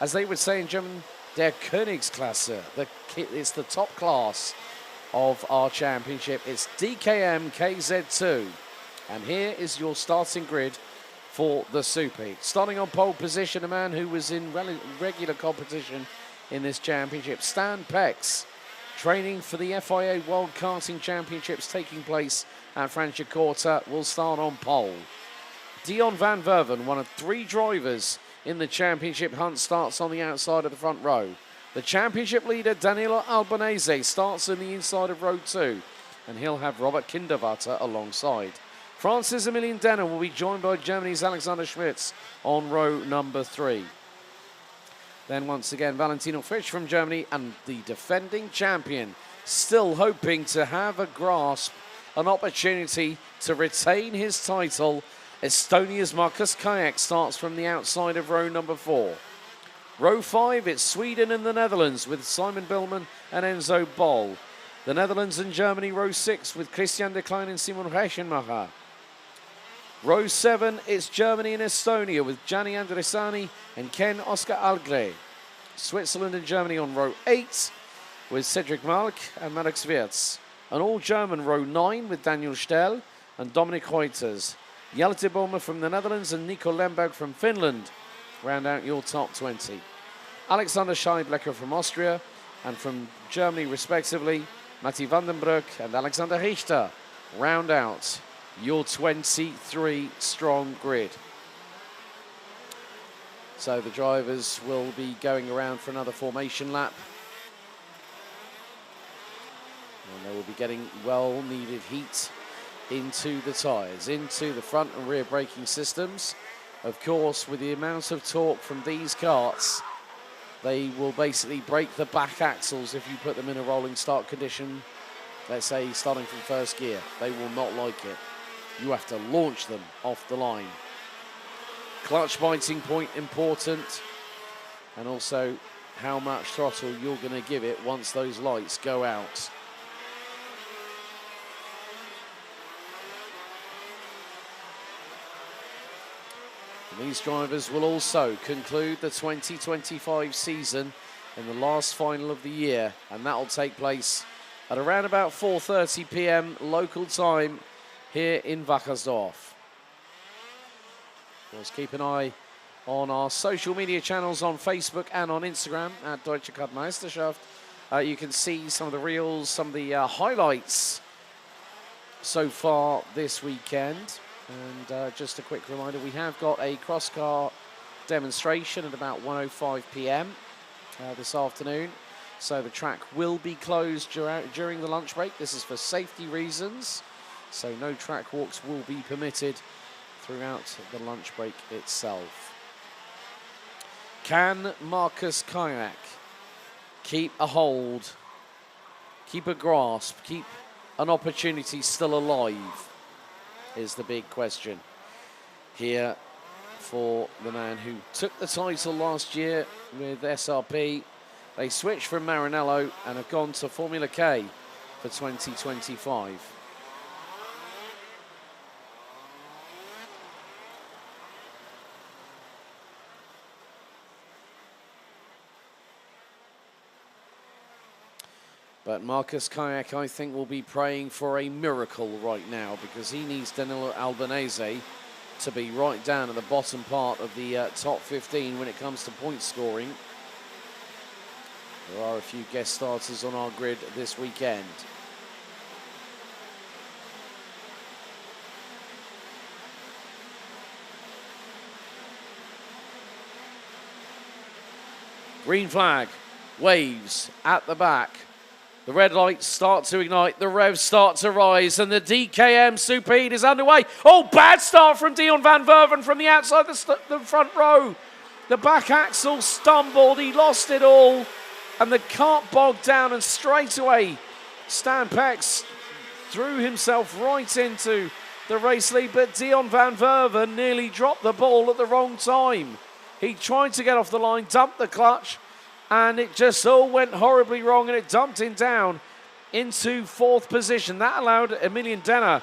as they would say in German, der Königsklasse. It's the top class of our championship. It's DKM KZ2. And here is your starting grid for the superheat. Starting on pole position, a man who was in regular competition in this championship, Stan Pex. Training for the FIA World Karting Championships taking place at Franciacorta will start on pole. Dion van Verven, one of 3 drivers in the championship hunt, starts on the outside of the front row. The championship leader, Danilo Albanese, starts in the inside of row 2, and he'll have Robert Kinderwatter alongside. Francis Emilien Denner will be joined by Germany's Alexander Schmitz on row number 3. Then once again, Valentino Fisch from Germany and the defending champion, still hoping to have a grasp, an opportunity to retain his title. Estonia's Markus Kajak starts from the outside of row number 4. Row 5, it's Sweden and the Netherlands with Simon Billman and Enzo Boll. The Netherlands and Germany, row 6 with Christian de Klein and Simon Reichenmacher. Row 7, it's Germany and Estonia with Gianni Andresani and Ken Oscar Algre. Switzerland and Germany on row 8 with Cedric Malk and Max Wirtz. An all-German row 9 with Daniel Stell and Dominik Reuters. Hjalte Bomer from the Netherlands and Nico Lemberg from Finland round out your top 20. Alexander Scheiblecker from Austria and from Germany respectively, Matti Vandenbroek and Alexander Richter round out your 23 strong grid. So the drivers will be going around for another formation lap. And they will be getting well-needed heat into the tyres, into the front and rear braking systems. Of course, with the amount of torque from these karts, they will basically break the back axles if you put them in a rolling start condition, let's say starting from first gear. They will not like it. You have to launch them off the line. Clutch biting point important, and also how much throttle you're going to give it once those lights go out. And these drivers will also conclude the 2025 season in the last final of the year, and that will take place at around about 4:30 p.m. local time here in Wackersdorf. Let's keep an eye on our social media channels on Facebook and on Instagram at Deutsche Kart-Meisterschaft. You can see some of the reels, some of the highlights so far this weekend. And just a quick reminder, we have got a cross-car demonstration at about 1:05 p.m. This afternoon. So the track will be closed during the lunch break. This is for safety reasons. So no track walks will be permitted throughout the lunch break itself. Can Markus Kajak keep a hold, keep a grasp, keep an opportunity still alive, is the big question here for the man who took the title last year with SRP. They switched from Maranello and have gone to Formula K for 2025. But Markus Kajak, I think, will be praying for a miracle right now, because he needs Danilo Albanese to be right down at the bottom part of the top 15 when it comes to point scoring. There are a few guest starters on our grid this weekend. Green flag waves at the back. The red lights start to ignite, the revs start to rise, and the DKM Superheat is underway. Oh, bad start from Dion van Verven from the outside the front row. The back axle stumbled, he lost it all, and the kart bogged down, and straight away Stan Pex threw himself right into the race lead, but Dion van Verven nearly dropped the ball at the wrong time. He tried to get off the line, dumped the clutch, and it just all went horribly wrong, and it dumped him down into 4th position. That allowed Emilian Denner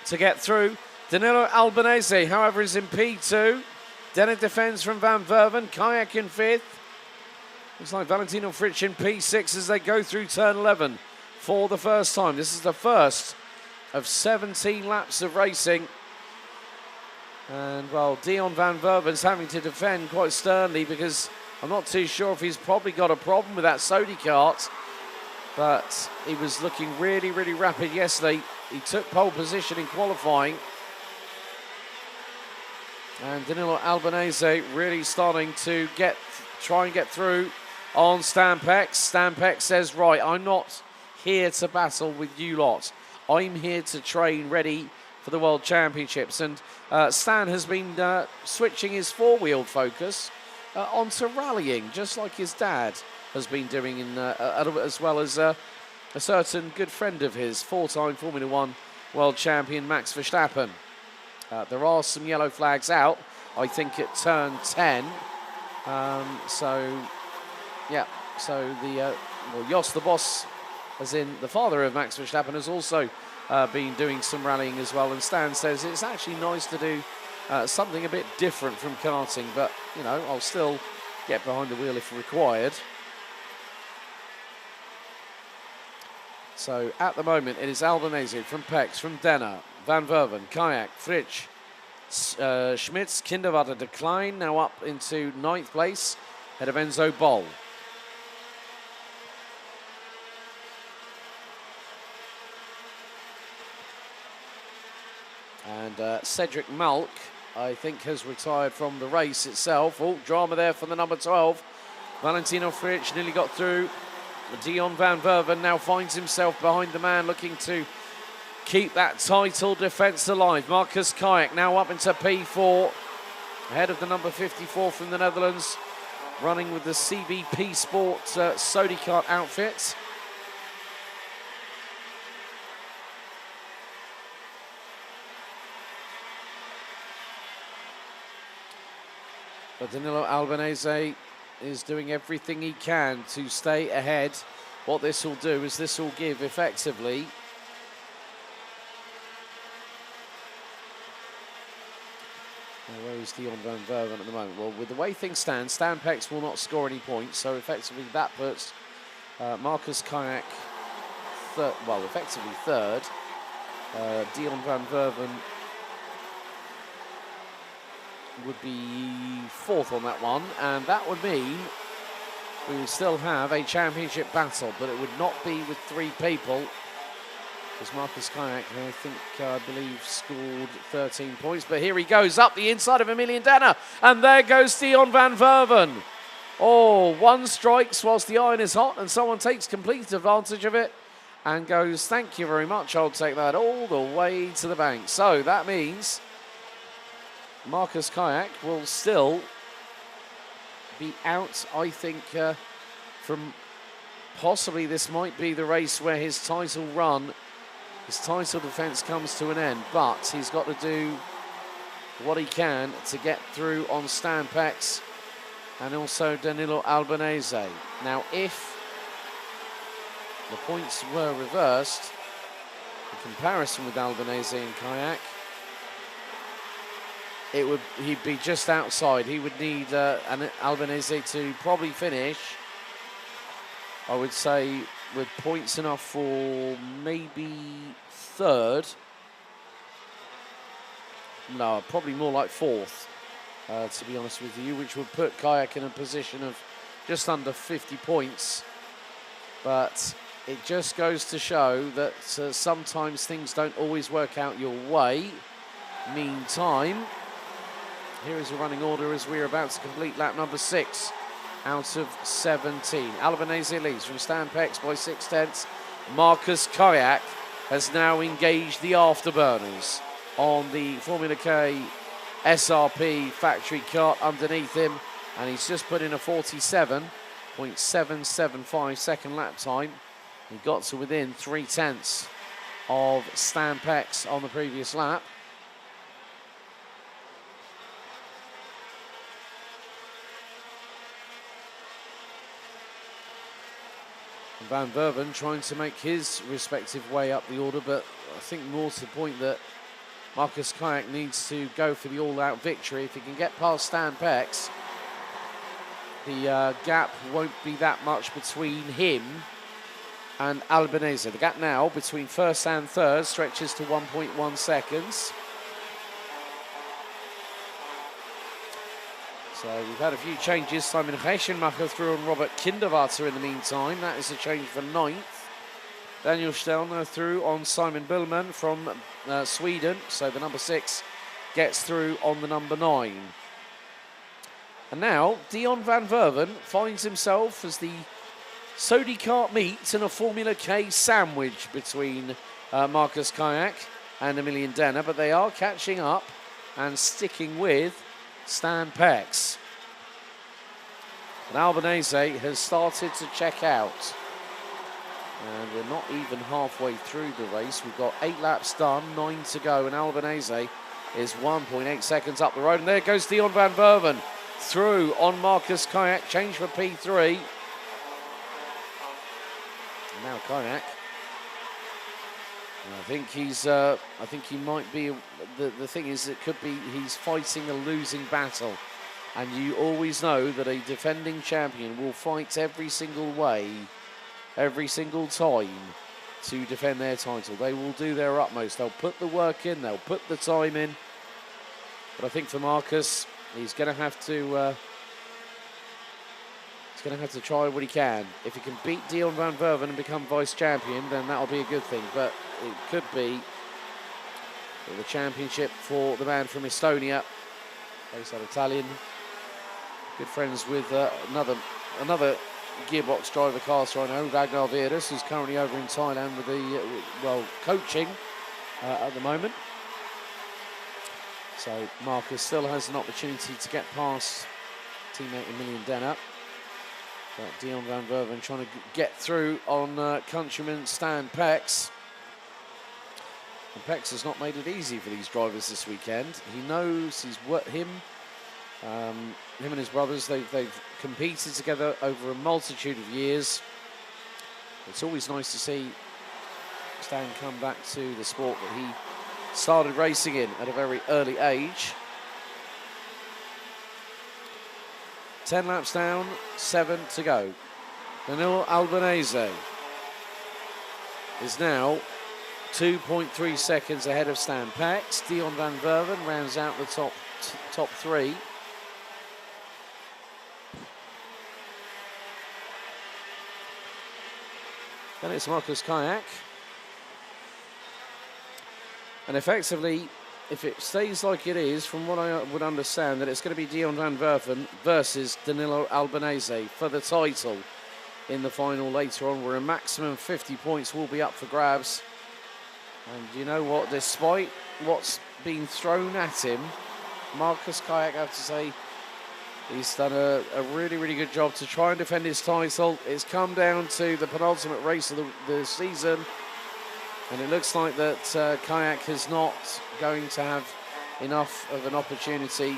to get through. Danilo Albanese, however, is in P2. Denner defends from Van Verven. Kayak in 5th. Looks like Valentino Fritsch in P6 as they go through turn 11 for the first time. This is the first of 17 laps of racing. And, well, Dion Van Verven's having to defend quite sternly because I'm not too sure if he's probably got a problem with that Sodi kart. But he was looking really, really rapid yesterday. He took pole position in qualifying. And Danilo Albanese really starting to try and get through on Stampex. Stampex says, right, I'm not here to battle with you lot. I'm here to train ready for the World Championships. And Stan has been switching his four-wheeled focus onto rallying, just like his dad has been doing, as well as a certain good friend of his, 4-time Formula One World Champion Max Verstappen. There are some yellow flags out, I think, at turn 10. So Jos the boss, as in the father of Max Verstappen, has also been doing some rallying as well. And Stan says it's actually nice to do something a bit different from karting, but, you know, I'll still get behind the wheel if required. So at the moment, it is Albanese from Pex, from Denner, Van Verven, Kayak, Fritsch, Schmitz, Kinderwater decline, now up into 9th place, ahead of Enzo Boll. And Cedric Malk, I think, has retired from the race itself. Oh, drama there for the number 12. Valentino Fritsch nearly got through. Dion Van Verven now finds himself behind the man looking to keep that title defence alive. Marcus Kayak now up into P4, ahead of the number 54 from the Netherlands, running with the CBP Sport Sodi kart outfit. But Danilo Albanese is doing everything he can to stay ahead. What this will do is this will give effectively where is Dion Van Verven at the moment? Well, with the way things stand, Stan Pex will not score any points, so effectively that puts Marcus Kayak effectively third. Dion Van Verven would be 4th on that one, and that would mean we would still have a championship battle, but it would not be with 3 people, because Marcus Kayak, I believe, scored 13 points. But here he goes up the inside of Emilian Denner, and there goes Dion Van Verven. Oh, one strikes whilst the iron is hot, and someone takes complete advantage of it and goes, thank you very much, I'll take that all the way to the bank. So that means Marcus Kayak will still be out, I think, from possibly this might be the race where his title run, his title defence comes to an end, but he's got to do what he can to get through on Stan Pex and also Danilo Albanese. Now, if the points were reversed in comparison with Albanese and Kayak, he'd be just outside. He would need Albanese to probably finish, I would say, with points enough for maybe 3rd. No, probably more like 4th, to be honest with you, which would put Kayak in a position of just under 50 points. But it just goes to show that sometimes things don't always work out your way. Meantime, here is a running order as we're about to complete lap number 6 out of 17. Albanese leads from Stan Pex by 6/10. Marcus Kayak has now engaged the afterburners on the Formula K SRP factory kart underneath him, and he's just put in a 47.775 second lap time. He got to within 3/10 of Stan Pex on the previous lap. Van Verven trying to make his respective way up the order, but I think more to the point that Marcus Kayak needs to go for the all-out victory. If he can get past Stan Pex, the gap won't be that much between him and Albanese. The gap now between first and third stretches to 1.1 seconds. So we've had a few changes. Simon Reichenmacher through on Robert Kinderwarter in the meantime. That is a change for 9th. Daniel Stelner through on Simon Billman from Sweden. So the number 6 gets through on the number 9. And now Dion Van Verven finds himself as the Sodi Kart meets in a Formula K sandwich between Marcus Kayak and Emilian Denner, but they are catching up and sticking with Stan Pex. And Albanese has started to check out. And we're not even halfway through the race. We've got 8 laps done, 9 to go, and Albanese is 1.8 seconds up the road. And there goes Dion Van Verven through on Marcus Kayak, change for P3. And now Kayak. I think he might be. The thing is, it could be he's fighting a losing battle, and you always know that a defending champion will fight every single way, every single time to defend their title. They will do their utmost. They'll put the work in. They'll put the time in. But I think for Marcus, he's going to have to. He's going to have to try what he can. If he can beat Dion Van Verven and become vice champion, then that'll be a good thing. But it could be the championship for the man from Estonia, based out Italian. Good friends with another gearbox driver, cast right now, Ragnar Virus, who's currently over in Thailand with the coaching at the moment. So Marcus still has an opportunity to get past teammate Emilian Denner. But Dion Van Verven trying to get through on countryman Stan Pex. And Pex has not made it easy for these drivers this weekend. He knows him and his brothers, they've competed together over a multitude of years. It's always nice to see Stan come back to the sport that he started racing in at a very early age. 10 laps down, 7 to go. Danilo Albanese is now 2.3 seconds ahead of Stan Pex. Dion Van Verven rounds out the top 3. Then it's Marcus Kayak. And effectively, if it stays like it is, from what I would understand, that it's going to be Dion Van Verven versus Danilo Albanese for the title in the final later on, where a maximum 50 points will be up for grabs. And you know what? Despite what's been thrown at him, Marcus Kayak, I have to say, he's done a really, really good job to try and defend his title. It's come down to the penultimate race of the season. And it looks like that Kayak is not going to have enough of an opportunity.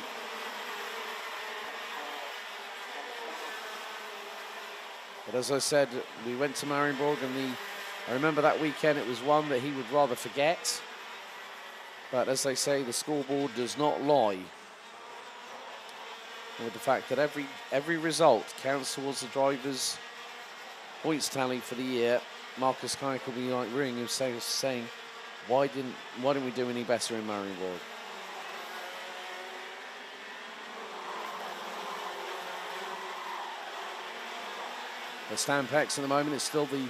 But as I said, we went to Marienborg, and I remember that weekend it was one that he would rather forget. But as they say, the scoreboard does not lie. And with the fact that every result counts towards the driver's points tally for the year, Marcus Kayak will be like ringing him saying, why didn't we do any better in Marienborg? But Stan Pex at the moment is still the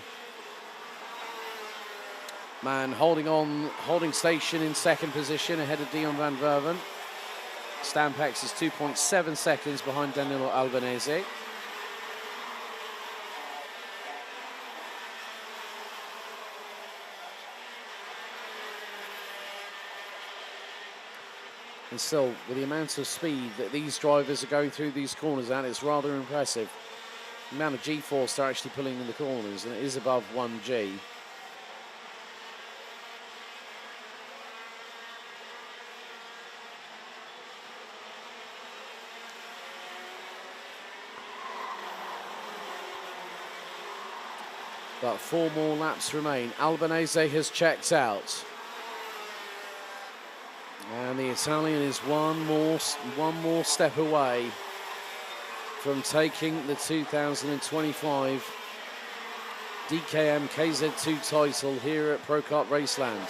man holding station in second position ahead of Dion Van Verven. Stan Pex is 2.7 seconds behind Danilo Albanese. And still, with the amount of speed that these drivers are going through these corners at, it's rather impressive. The amount of G-force they're actually pulling in the corners, and it is above 1G. but 4 more laps remain. Albanese has checked out. And the Italian is one more step away from taking the 2025 DKM KZ2 title here at Pro Kart Raceland.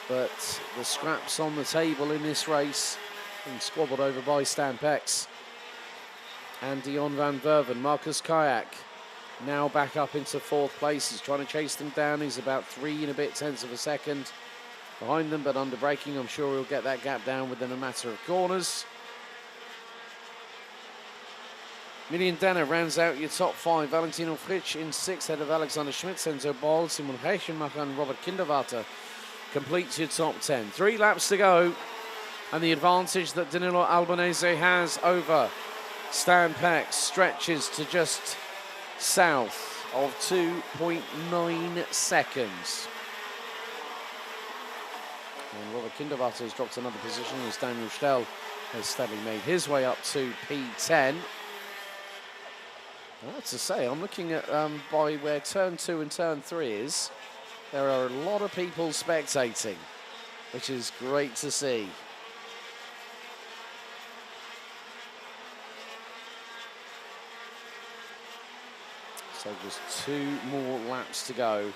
But the scraps on the table in this race been squabbled over by Stan Pex and Dion van Verven. Marcus Kayak now back up into 4th place. He's trying to chase them down. He's about 3 and a bit tenths of a second behind them, but under braking, I'm sure he'll get that gap down within a matter of corners. Emilian Denner rounds out your top 5. Valentino Fritsch in 6th, ahead of Alexander Schmitz, Enzo Ball, Simon Reichenmacher and Robert Kinderwarter completes your top 10. 3 laps to go, and the advantage that Danilo Albanese has over Stan Pex stretches to just south of 2.9 seconds. And Robert Kinderwarter has dropped another position as Daniel Stell has steadily made his way up to P10. I have to say, I'm looking at by where turn 2 and turn 3 is. There are a lot of people spectating, which is great to see. So just 2 more laps to go.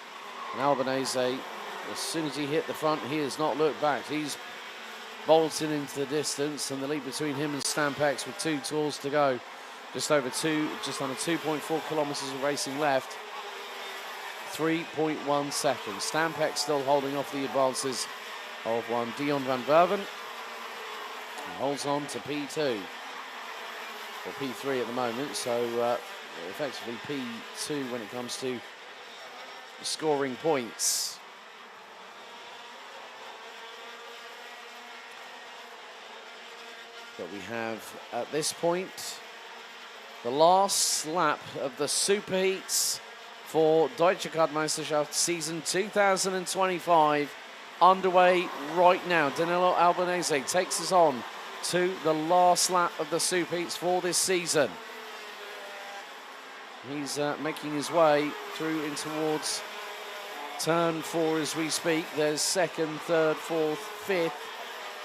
And Albanese, as soon as he hit the front, he has not looked back. He's bolting into the distance, and the lead between him and Stan Pex with 2 tours to go. Just under 2.4 kilometers of racing left. 3.1 seconds. Stan Pex still holding off the advances of one Dion van Verven. He holds on to P2. Or P3 at the moment, so effectively P2 when it comes to scoring points. But we have, at this point, the last lap of the Superheats for Deutsche Kart-Meisterschaft season 2025 underway right now. Danilo Albanese takes us on to the last lap of the Superheats for this season. He's making his way through in towards turn 4 as we speak. There's 2nd, 3rd, 4th, 5th,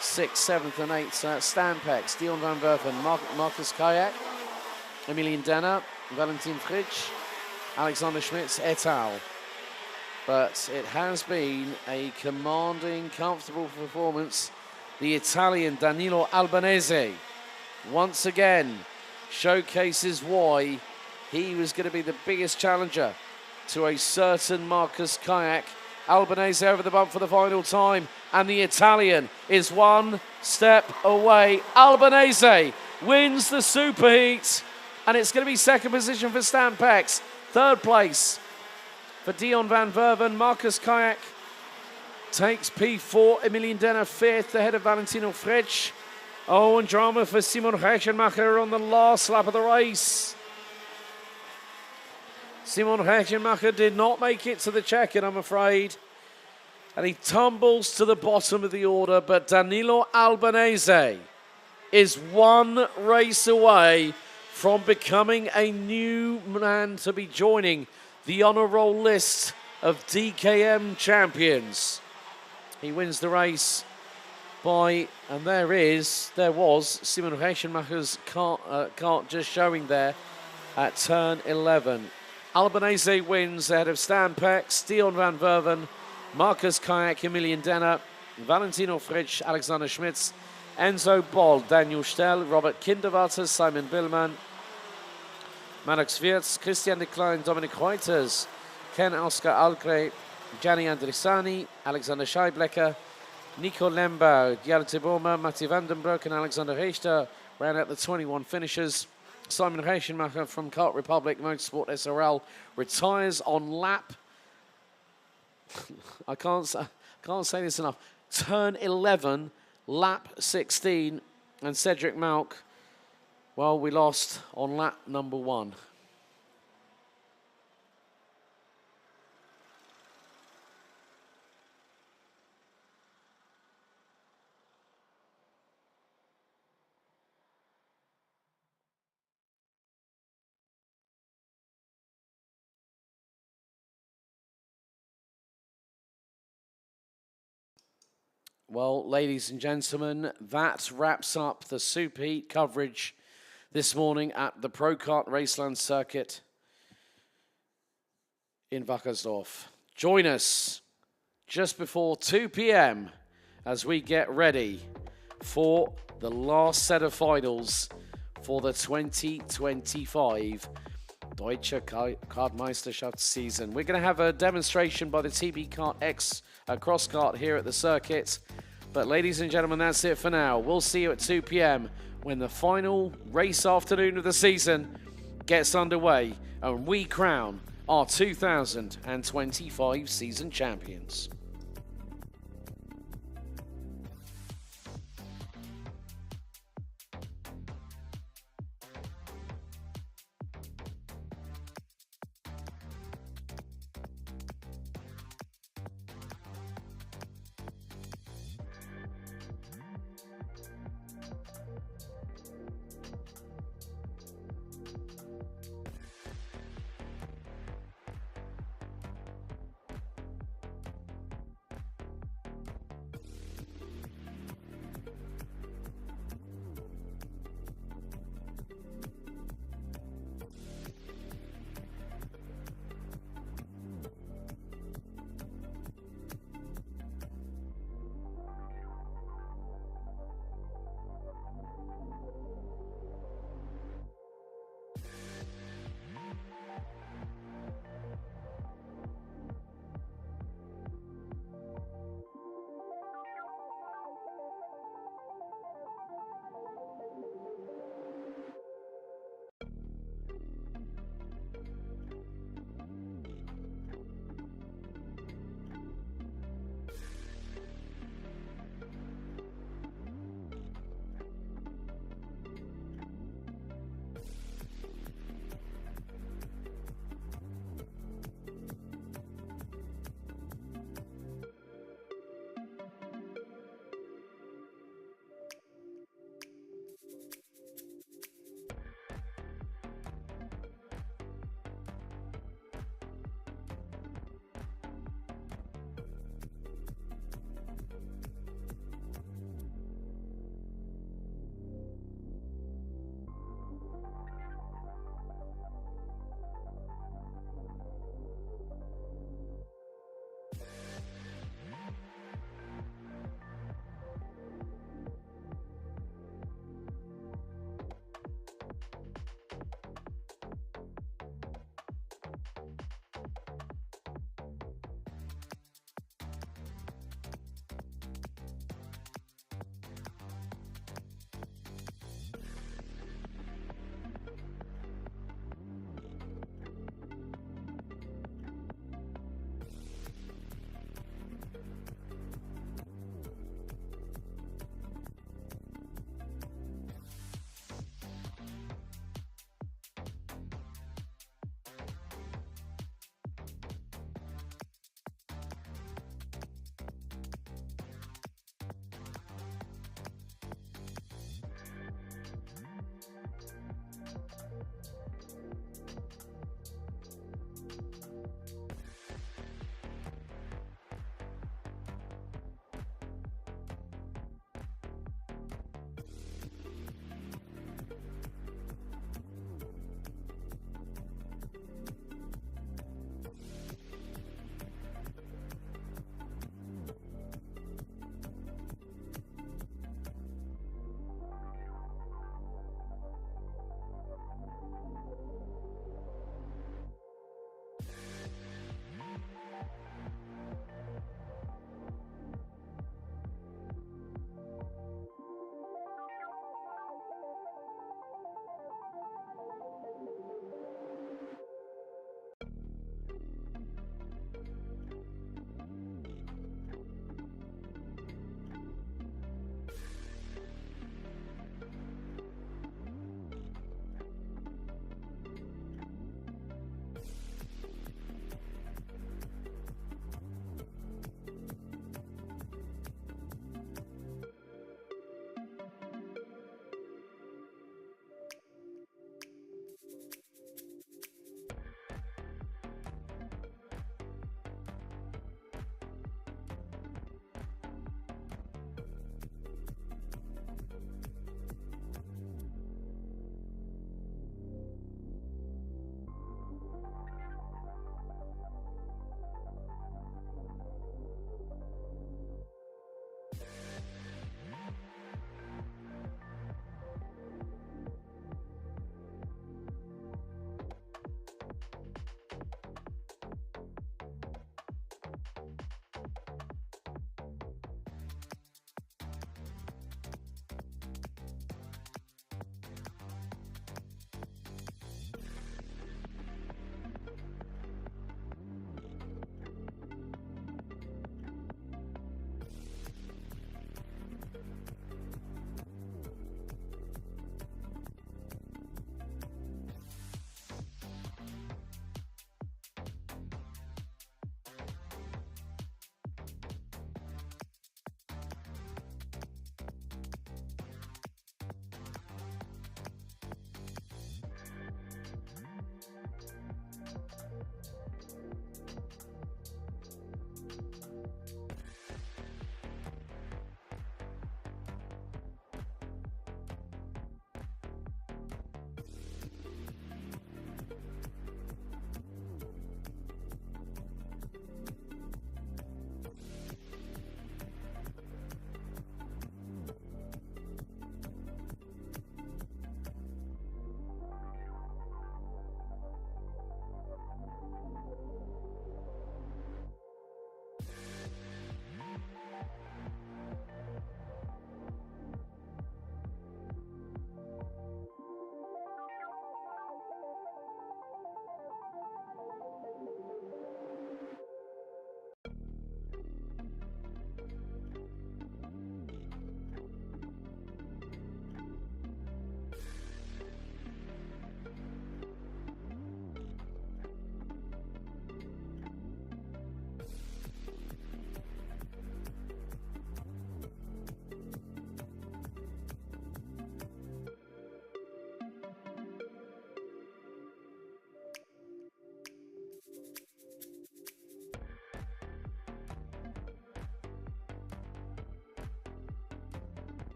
6th, 7th and 8th. So that's Stan Pex, Dion van Verven, Marcus Kayak, Emilian Denner, Valentin Fritsch, Alexander Schmitz et al. But it has been a commanding, comfortable performance. The Italian Danilo Albanese once again showcases why he was going to be the biggest challenger to a certain Marcus Kayak. Albanese over the bump for the final time, and the Italian is 1 step away. Albanese wins the Superheat, and it's going to be 2nd position for Stan Pex. 3rd place for Dion van Verven. Marcus Kayak takes P4. Emilian Denner 5th, ahead of Valentino Fritsch. Oh, and drama for Simon Reichenmacher on the last lap of the race. Simon Reichenmacher did not make it to the check-in, I'm afraid. And he tumbles to the bottom of the order, but Danilo Albanese is 1 race away from becoming a new man to be joining the honor roll list of DKM champions. He wins the race by, and there was Simon Reichenmacher's kart just showing there at turn 11. Albanese wins ahead of Stan Pex, Dion van Verven, Marcus Kayak, Emilian Denner, Valentino Fritsch, Alexander Schmitz, Enzo Boll, Daniel Stell, Robert Kinderwarter, Simon Billmann, Manox Wirtz, Christian de Klein, Dominic Reuters, Ken Oscar Alcre, Gianni Andrisani, Alexander Scheiblecker, Nico Lemberg, Jarte Bomer, Matti Vandenbroek and Alexander Richter round out the 21 finishers. Simon Reichenmacher from Kart Republic Motorsport SRL retires on lap, I can't say this enough, turn 11, lap 16, and Cedric Malk, well, we lost on lap number 1. Well, ladies and gentlemen, that wraps up the Super Heat coverage this morning at the Pro Kart Raceland circuit in Wackersdorf. Join us just before 2 p.m. as we get ready for the last set of finals for the 2025 Deutsche Kart-Meisterschaft season. We're going to have a demonstration by the TB Kart X cross kart here at the circuit. But ladies and gentlemen, that's it for now. We'll see you at 2 p.m. when the final race afternoon of the season gets underway and we crown our 2025 season champions.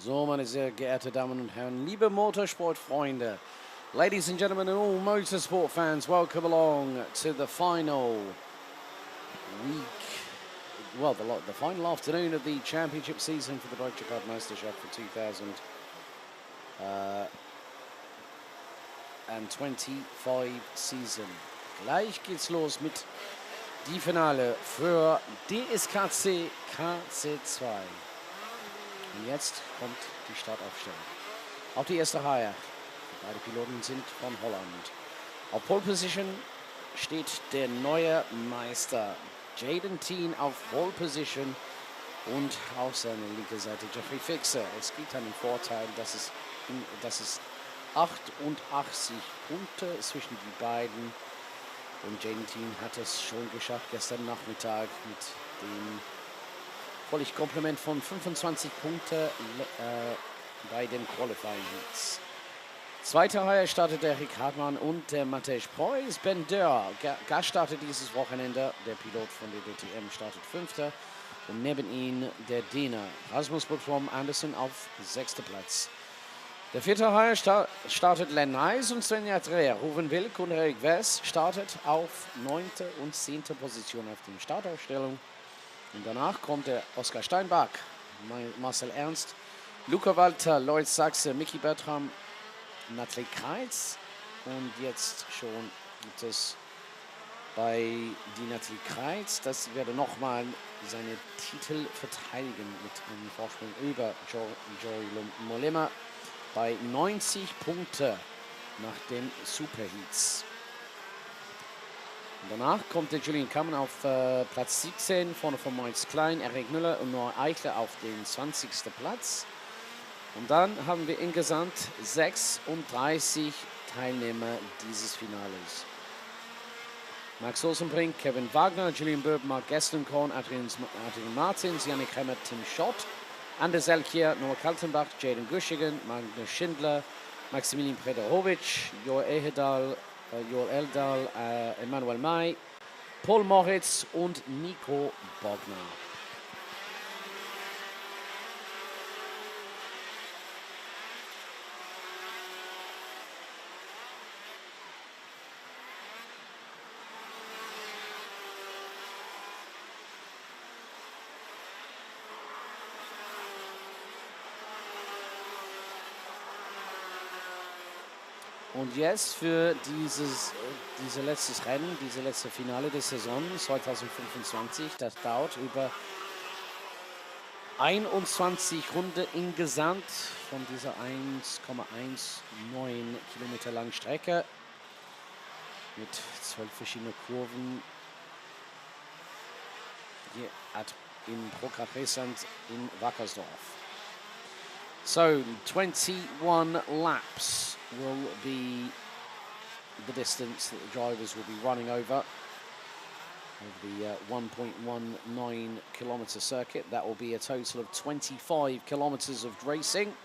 So, meine sehr geehrten Damen und Herren, liebe Motorsportfreunde, ladies and gentlemen and all motorsport fans, welcome along to the final week, well, the final afternoon of the championship season for the Deutsche Kart-Meisterschaft for 2025 season. Gleich geht's los mit die Finale für DSKC KZ2. Und jetzt kommt die Startaufstellung. Auf die erste Reihe. Beide Piloten sind von Holland. Auf Pole Position steht der neue Meister Jaden Teen auf Pole Position und auf seiner linken Seite Jeffrey Fixer. Es gibt einen Vorteil, dass es 88 Punkte zwischen die beiden. Und Jaden Teen hat es schon geschafft gestern Nachmittag mit dem volles Komplement von 25 Punkten bei den Qualifying Heats. Zweiter Reihe startet der Kartbahn und der Matej Preuß. Ben Dörr startet dieses Wochenende. Der Pilot von der DTM startet 5. Und neben ihm der Däner Rasmus Botrom Andersen auf 6. Platz. Der vierte Reihe startet Len Nys und Svenja Dreher. Ruven Wilk und Erik Wess startet auf 9. und 10. Position auf der Startaufstellung. Und danach kommt der Oskar Steinbach, Marcel Ernst, Luca Walter, Lloyd Sachse, Micky Bertram, Natalie Kreitz. Und jetzt schon gibt es bei die Natalie Kreitz, das werde nochmal seine Titel verteidigen mit einem Vorsprung über Joey Molema bei 90 Punkten nach den Superheats. Und danach kommt der Julian Kamen auf Platz 17, vorne von Moritz Klein, Erik Müller und Noah Eichler auf den 20. Platz. Und dann haben wir insgesamt 36 Teilnehmer dieses Finales. Max Rosenbrink, Kevin Wagner, Julian Böb, Mark Gessenkorn, Adrian Martins, Yannick Hemmer, Tim Schott, Anders Elkier, Noah Kaltenbach, Jaden Guschigen, Magnus Schindler, Maximilian Prederowitsch, Joel Ehedal, Joel Eldal, Emanuel May, Paul Moritz und Nico Bogner. Und jetzt für dieses letztes Rennen, diese letzte Finale der Saison 2025, das dauert über 21 Runden insgesamt von dieser 1,19 Kilometer langen Strecke mit 12 verschiedenen Kurven hier in Prokratresland in Wackersdorf. So 21 laps will be the distance that the drivers will be running over the 1.19 kilometer circuit. That will be a total of 25 kilometers of racing.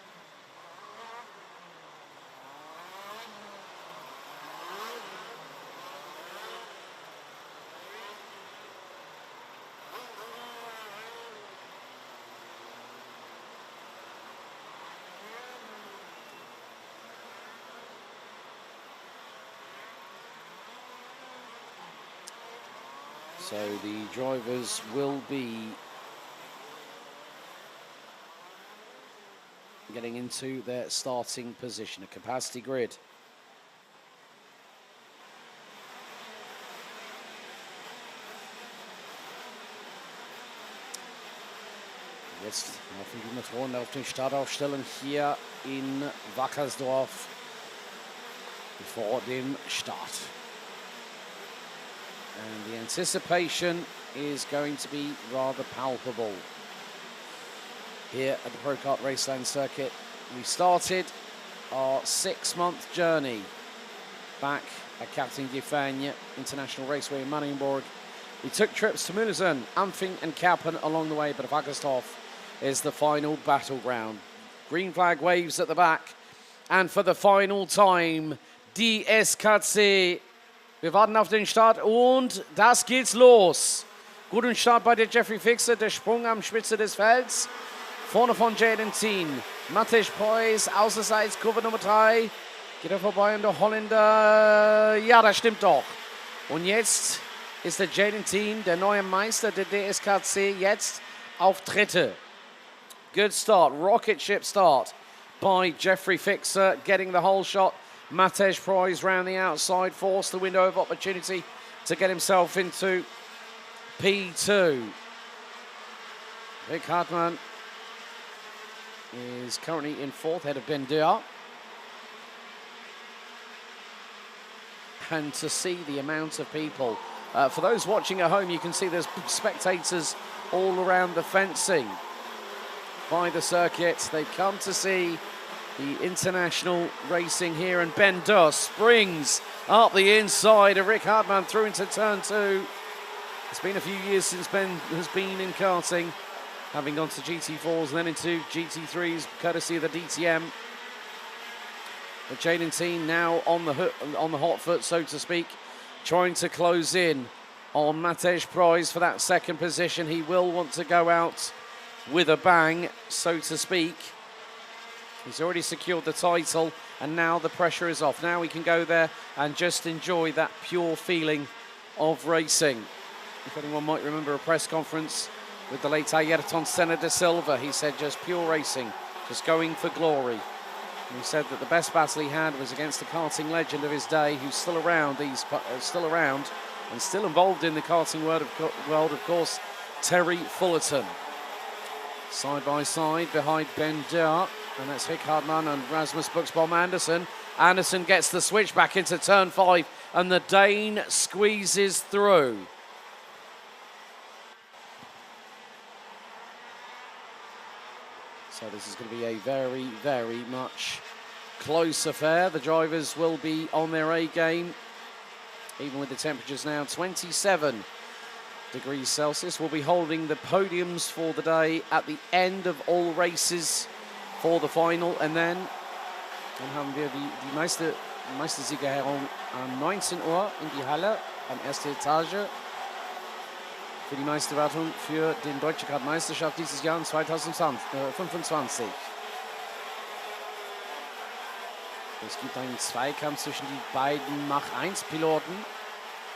So the drivers will be getting into their starting position, a capacity grid. Jetzt laufen die Motoren auf den Startaufstellung hier in Wackersdorf vor dem Start. And the anticipation is going to be rather palpable here at the Pro Kart Raceland circuit. We started our 6-month journey back at Karting Gefägne International Raceway in Marienborg. We took trips to Mulesen, Ampfing and Kaupen along the way, but Wackersdorf is the final battleground. Green flag waves at the back, and for the final time, DSKC. Wir warten auf den Start und das geht's los. Guten Start bei der Jeffrey Fixer, der Sprung am Spitze des Felds. Vorne von Jaden Teen. Matej Preuß, außerseits, Kurve Nummer 3. Geht er vorbei an der Holländer? Ja, das stimmt doch. Und jetzt ist der Jaden Teen, der neue Meister der DSKC, jetzt auf dritte. Good start, rocket ship start by Jeffrey Fixer, getting the whole shot. Matej Preuß round the outside, forced the window of opportunity to get himself into P2. Rick Hartmann is currently in fourth, ahead of Ben Deur. And to see the amount of people, for those watching at home, you can see there's spectators all around the fencing by the circuit. They've come to see the international racing here, and Ben Deur springs up the inside of Rick Hartmann through into turn 2. It's been a few years since Ben has been in karting, having gone to GT4s and then into GT3s, courtesy of the DTM. But Jaden Teen now on the hot foot, so to speak, trying to close in on Matej Preuß for that second position. He will want to go out with a bang, so to speak. He's already secured the title, and now the pressure is off. Now we can go there and just enjoy that pure feeling of racing. If anyone might remember a press conference with the late Ayrton Senna da Silva, he said just pure racing, just going for glory. And he said that the best battle he had was against the karting legend of his day, who's still around, and still involved in the karting world, of course, Terry Fullerton. Side by side behind Ben Deur, and that's Rick Hartmann and Rasmus Buxbaum Andersen. Andersen gets the switch back into turn 5, and the Dane squeezes through. So this is going to be a very, very much close affair. The drivers will be on their A game, even with the temperatures now 27 degrees Celsius. We'll be holding the podiums for the day at the end of all races for the final. And then haben wir die Meistersiegerherren um 19 Uhr in die Halle, am ersten Etage, für die Meisterwertung für den Deutsche Kart-Meisterschaft dieses Jahr in 2025. Es gibt einen Zweikampf zwischen die beiden Mach-1-Piloten.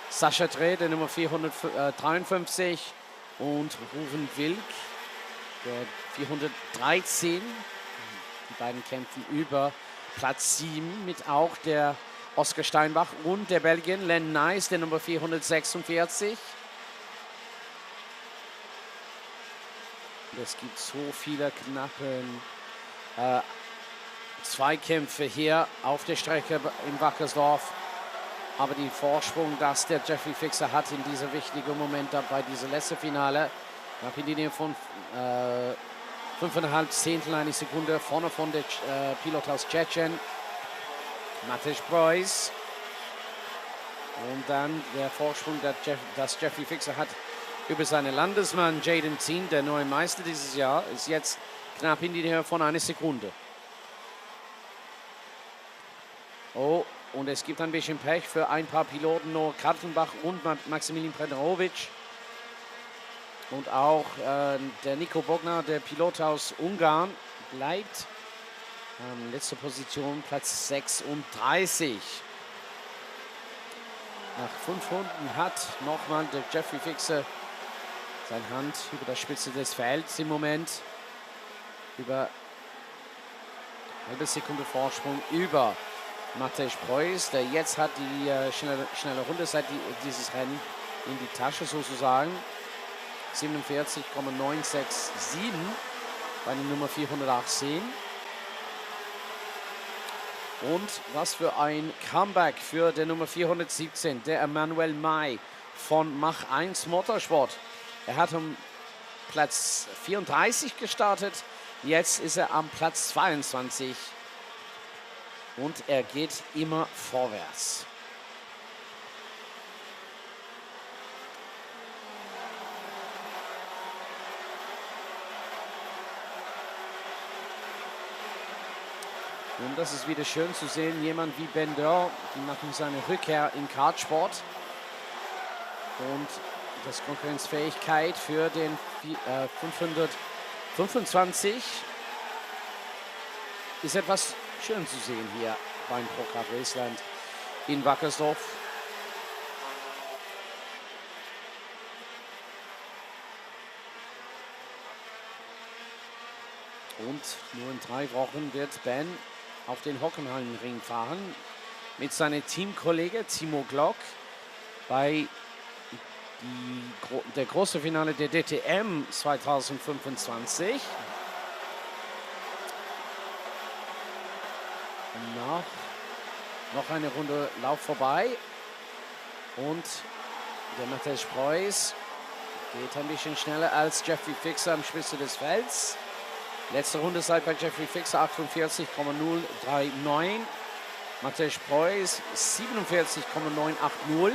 Sascha Dreh, der Nummer 453, und Ruven Wilk, der 413. Die beiden kämpfen über Platz 7 mit auch der Oscar Steinbach und der Belgier Len Nice, der Nummer 446. Es gibt so viele knappen Zweikämpfe hier auf der Strecke in Wackersdorf. Aber die Vorsprung, dass der Jeffrey Fixer hat in diesem wichtigen Moment bei diesem letzten Finale, nach in die Nähe von 5,5 Zehntel eine Sekunde vorne von der Pilot aus Tschechien, Matej Preuß. Und dann der Vorsprung, das Jeffrey Fixer hat über seinen Landesmann Jaden Teen, der neue Meister dieses Jahr, ist jetzt knapp in die Nähe von einer Sekunde. Oh, und es gibt ein bisschen Pech für ein paar Piloten, Noah Kartenbach und Maximilian Predarovic. Und auch der Nico Bogner, der Pilot aus Ungarn, bleibt letzte Position, Platz 36. Nach 5 Runden hat nochmal der Jeffrey Fixer seine Hand über der Spitze des Felds im Moment. Über eine halbe Sekunde Vorsprung über Matej Preuß, der jetzt hat die schnelle Runde seit dieses Rennen in die Tasche sozusagen. 47,967 bei der Nummer 418. Und was für ein Comeback für der Nummer 417, der Emmanuel May von Mach 1 Motorsport. Er hat um Platz 34 gestartet, jetzt ist er am Platz 22 und er geht immer vorwärts. Und das ist wieder schön zu sehen, jemand wie Ben Deur, die machen seine Rückkehr im Kartsport. Und das Konkurrenzfähigkeit für den 500 25 ist etwas schön zu sehen hier beim Pro-Kart Raceland in Wackersdorf. Und nur in 3 Wochen wird Ben auf den Hockenheimring fahren mit seinem Teamkollege Timo Glock bei der große Finale der DTM 2025. Noch eine Runde Lauf vorbei. Und der Matthäus Preuß geht ein bisschen schneller als Jeffrey Fixer am Spitze des Felds. Letzte Runde Zeit bei Jeffrey Fixer 48,039. Matthäus Preuß 47,980.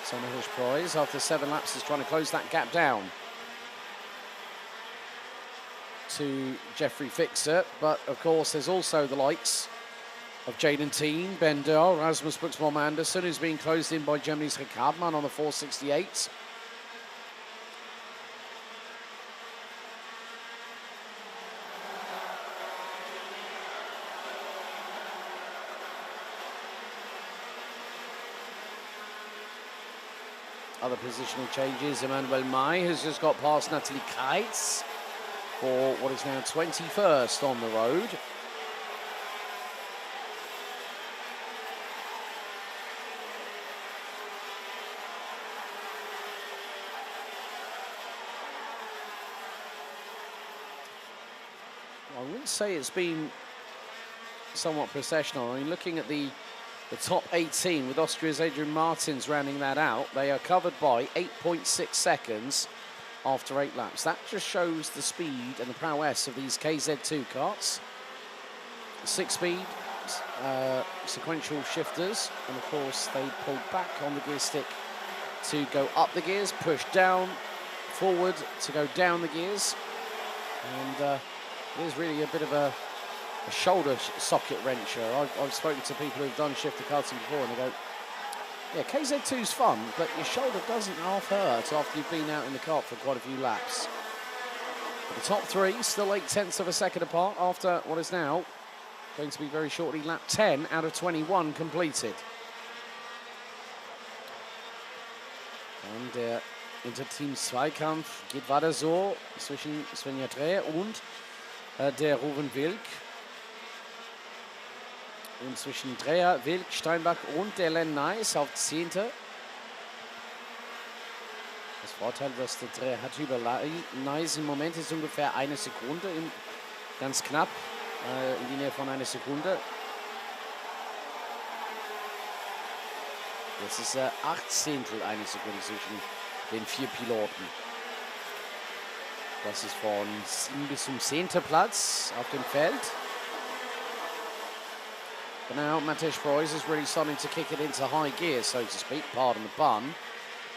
So Matthäus Preuß after 7 laps is trying to close that gap down to Jeffrey Fixer, but of course there's also the likes of Jaden Teen, Ben Durr, Rasmus Buxbaum Anderson, who's being closed in by Germany's Kartbahn on the 468. Other positional changes. Emmanuel May has just got past Natalie Keitz for what is now 21st on the road. I wouldn't say it's been somewhat processional. I mean, looking at the top 18 with Austria's Adrian Martins rounding that out, they are covered by 8.6 seconds after 8 laps. That just shows the speed and the prowess of these KZ2 karts. 6-speed sequential shifters, and of course they pulled back on the gear stick to go up the gears, push down, forward to go down the gears, and it is really a bit of a shoulder socket wrencher. I've spoken to people who've done shifter karting before, and they go, yeah, KZ2's fun, but your shoulder doesn't half hurt after you've been out in the kart for quite a few laps. But the top 3 still 0.8 of a second apart after what is now going to be very shortly lap 10 out of 21 completed. Und der Interteam-Zweikampf geht weiter so zwischen Svenja Dreher und der Ruven Wilk. Und zwischen Dreher, Wilk, Steinbach und der Len Nice auf 10. Das Vorteil, was der Dreher hat über Nice im Moment ist ungefähr 1 Sekunde, ganz knapp in die Nähe von 1 Sekunde. Das ist 0,8 eine Sekunde zwischen den 4 Piloten. Das ist von 7 bis zum 10. Platz auf dem Feld. But now Matej Preuß is really starting to kick it into high gear, so to speak, pardon the pun.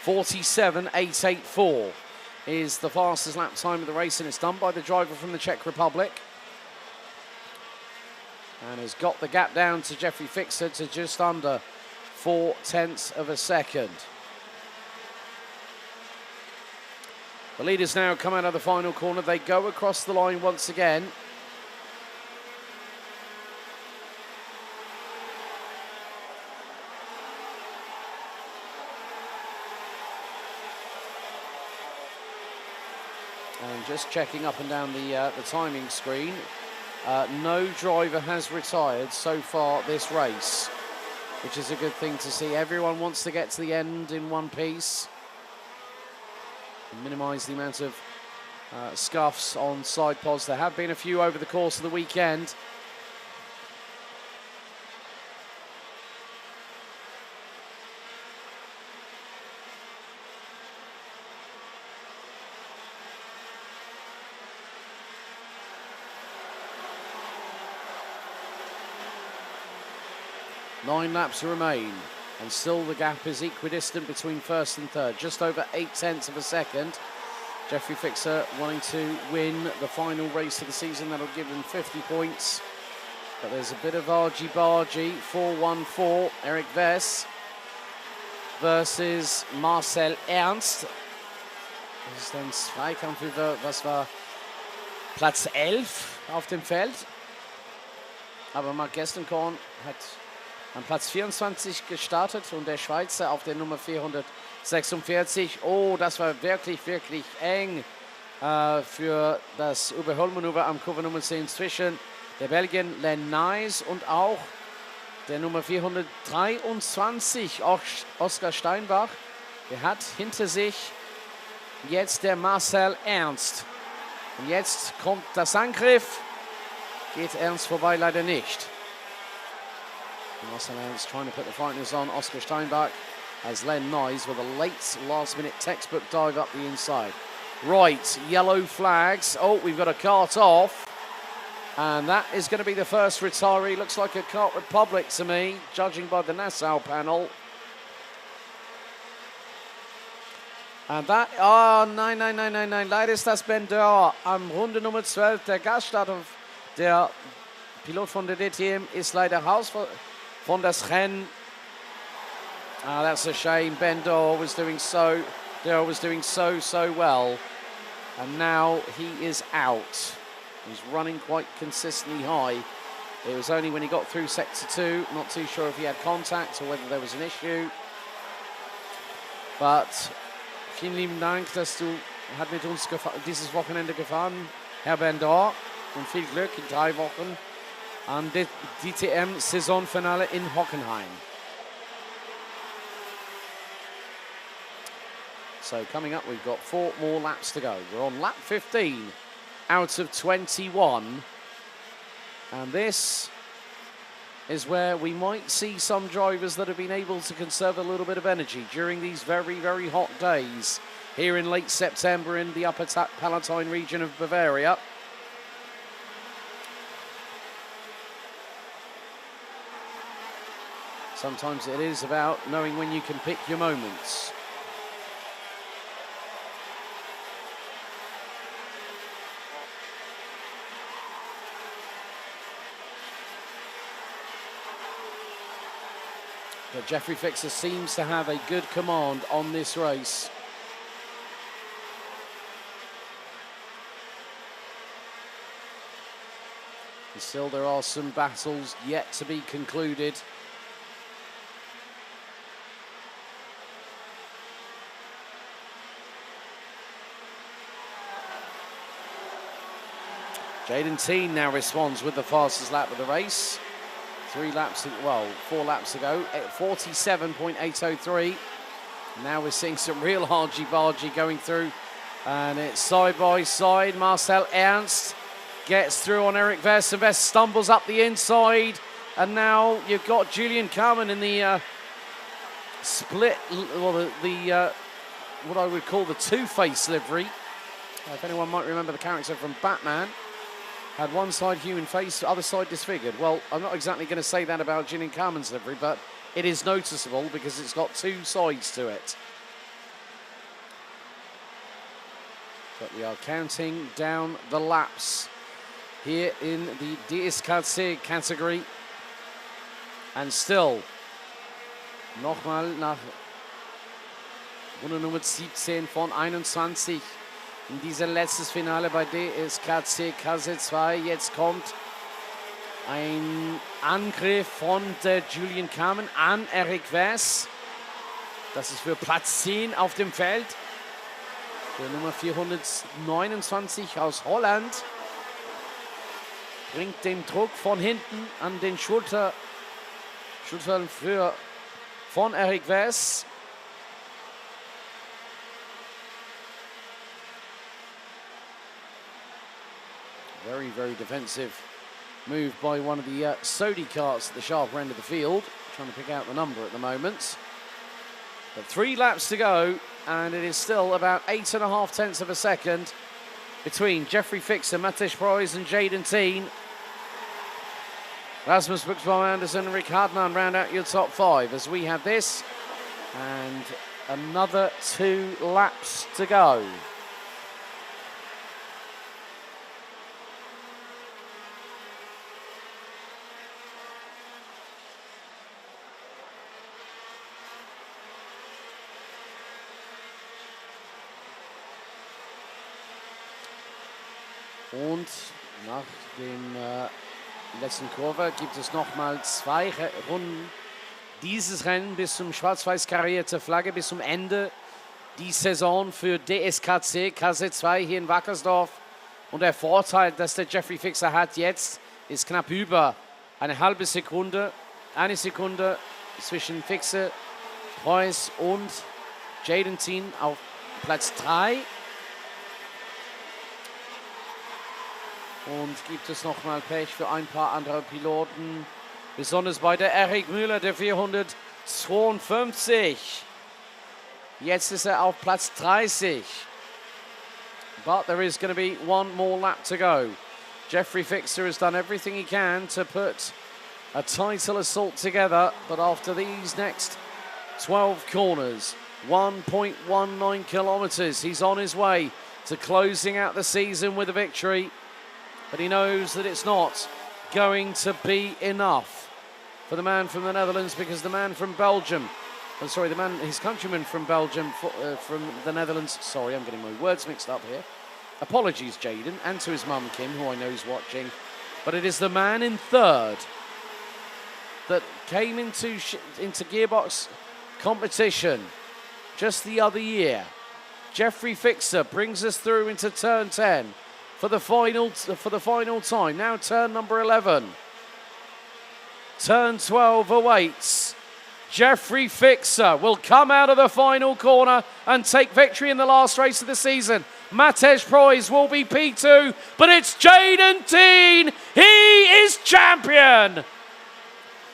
47.884 is the fastest lap time of the race, and it's done by the driver from the Czech Republic. And has got the gap down to Jeffrey Fixer to just under 0.4 of a second. The leaders now come out of the final corner. They go across the line once again. And just checking up and down the timing screen, no driver has retired so far this race, which is a good thing to see. Everyone wants to get to the end in one piece and minimise the amount of scuffs on side pods. There have been a few over the course of the weekend. Nine laps remain, and still the gap is equidistant between first and third, just over 0.8 of a second. Jeffrey Fixer wanting to win the final race of the season. That'll give him 50 points. But there's a bit of argy-bargy. 4-1-4, Eric Vess versus Marcel Ernst, Das ist ein Zweikampf über, was war Platz 11 auf dem Feld. Aber Marc Gestenkorn hat an Platz 24 gestartet und der Schweizer auf der Nummer 446. Oh, das war wirklich, wirklich eng für das Überholmanöver am Kurve Nummer 10 zwischen der Belgien Len Nys und auch der Nummer 423, Oskar Steinbach. Der hat hinter sich jetzt der Marcel Ernst. Und jetzt kommt das Angriff. Geht Ernst vorbei leider nicht. Marcel Ernst trying to put the fighters on. Oskar Steinbach as Len Nys with a late last-minute textbook dive up the inside. Right, yellow flags. Oh, we've got a cart off. And that is going to be the first retiree. Looks like a Kart Republic to me, judging by the Nassau panel. And that, oh nein, nein, nein, nein, nein. Leider ist das Bender am Runde Nummer 12. Der Gaststarter, der Pilot von der DTM, ist leider raus von das Rennen. Ah, that's a shame. Bender was doing so well. And now he is out. He's running quite consistently high. It was only when he got through sector 2, not too sure if he had contact or whether there was an issue. But vielen lieben Dank, dass du mit uns dieses Wochenende gefahren, Herr Bender. Und viel Glück in 3 Wochen an der DTM Saisonfinale in Hockenheim. So coming up, we've got 4 more laps to go. We're on lap 15 out of 21. And this is where we might see some drivers that have been able to conserve a little bit of energy during these very, very hot days here in late September in the Upper Palatine region of Bavaria. Sometimes it is about knowing when you can pick your moments. But Jeffrey Fixer seems to have a good command on this race. And still there are some battles yet to be concluded. Jaden Teen now responds with the fastest lap of the race. 4 laps ago, 47.803. Now we're seeing some real argy-bargy going through. And it's side by side. Marcel Ernst gets through on Eric Vest. And Vest stumbles up the inside. And now you've got Julian Carmen in the split, well, the what I would call the Two-Face livery. If anyone might remember the character from Batman. Had one side human face, other side disfigured. Well, I'm not exactly going to say that about Julian Carmen's livery, but it is noticeable because it's got 2 sides to it. But we are counting down the laps here in the DSKC category. And still, nochmal nach Runde Nummer 17 von 21. In dieser letztes Finale bei DSKC KZ2. Jetzt kommt ein Angriff von der Julian Carmen an Eric Vess. Das ist für Platz 10 auf dem Feld. Der Nummer 429 aus Holland bringt den Druck von hinten an den Schultern von Eric Vess. Very, very defensive move by one of the Sodi carts at the sharp end of the field. Trying to pick out the number at the moment. But 3 laps to go, and it is still about 8.5 tenths of a second between Jeffrey Fixer, Matej Proys and Jaden Teen. Rasmus Buxbaum Anderson and Rick Hardman round out your top 5 as we have this. And another 2 laps to go. Und nach dem letzten Kurve gibt es nochmal 2 Runden dieses Rennen bis zum schwarz-weiß karierte Flagge, bis zum Ende die Saison für DSKC KZ2 hier in Wackersdorf. Und der Vorteil, dass der Jeffrey Fixer hat jetzt, ist knapp über eine halbe Sekunde. Eine Sekunde zwischen Fixer, Preuß und Jaden Teen auf Platz 3. Und gibt es nochmal Pech für ein paar andere Piloten. Besonders bei der Erik Müller, der 452. Jetzt ist er auf Platz 30. But there is going to be one more lap to go. Jeffrey Fixer has done everything he can to put a title assault together. But after these next 12 corners, 1.19 kilometers, he's on his way to closing out the season with a victory. But he knows that it's not going to be enough for the man from the Netherlands, because the man from Belgium, his countryman from Belgium, from the Netherlands, sorry, I'm getting my words mixed up here. Apologies, Jaden, and to his mum, Kim, who I know is watching. But it is the man in third that came into gearbox competition just the other year. Jeffrey Fixer brings us through into turn 10 for the final time. Now turn number 11. Turn 12 awaits. Jeffrey Fixer will come out of the final corner and take victory in the last race of the season. Matej Preuß will be P2, but it's Jaden Teen. He is champion.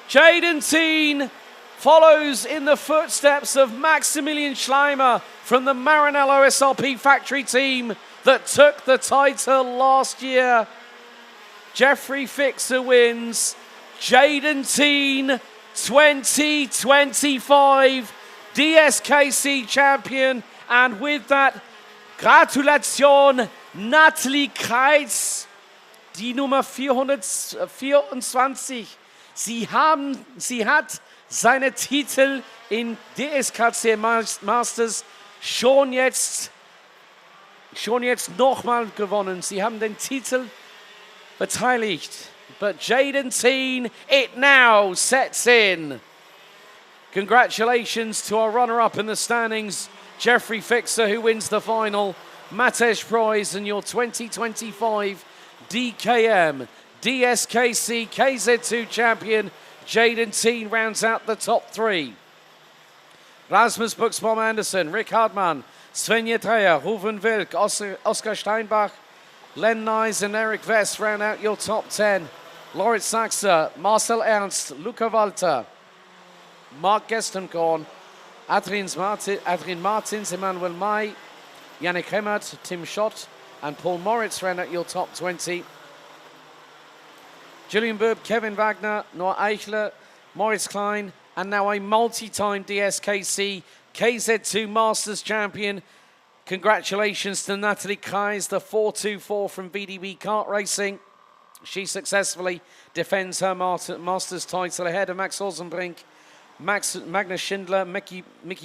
Jaden Teen follows in the footsteps of Maximilian Schleimer from the Maranello SRP factory team that took the title last year. Jeffrey Fixer wins. Jaden Teen, 2025 DSKC champion. And with that, Gratulation, Natalie Kreitz, die Nummer 424. Sie hat seine Titel in DSKC Masters schon jetzt nochmal gewonnen. Sie haben den Titel beteiligt. But Jaden Teen, it now sets in. Congratulations to our runner-up in the standings, Jeffrey Fixer, who wins the final. Matej Preuß, and your 2025 DKM DSKC KZ2 champion, Jaden Teen, rounds out the top 3. Rasmus Buxbaum Andersen, Rick Hartmann, Svenja Dreyer, Ruven Wilk, Oscar Steinbach, Len Nyes and Eric Vest round out your top 10. Loritz Saxer, Marcel Ernst, Luca Walter, Mark Gestenkorn, Adrian Martins, Emmanuel May, Yannick Hemmert, Tim Schott, and Paul Moritz round out your top 20. Julian Bub, Kevin Wagner, Noah Eichler, Moritz Klein, and now a multi-time DSKC KZ2 Masters champion. Congratulations to Natalie Kreis, the 424 from VDB Kart Racing. She successfully defends her Masters title ahead of Max Olsenbrink. Magnus Schindler, Mickey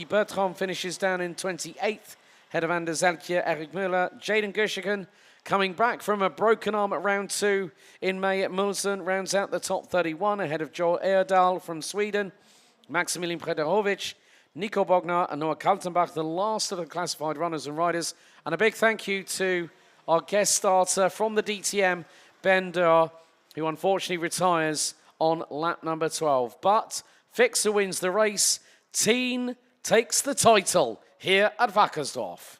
Bertram finishes down in 28th, ahead of Anders Zeltje, Eric Müller. Jaden Gerschigen, coming back from a broken arm at round 2 in May at Mulsen, rounds out the top 31, ahead of Joel Erdal from Sweden. Maximilian Prederovic, Nico Bognar, and Noah Kaltenbach, the last of the classified runners and riders. And a big thank you to our guest starter from the DTM, Ben Durr, who unfortunately retires on lap number 12. But Fixer wins the race. Teen takes the title here at Wackersdorf.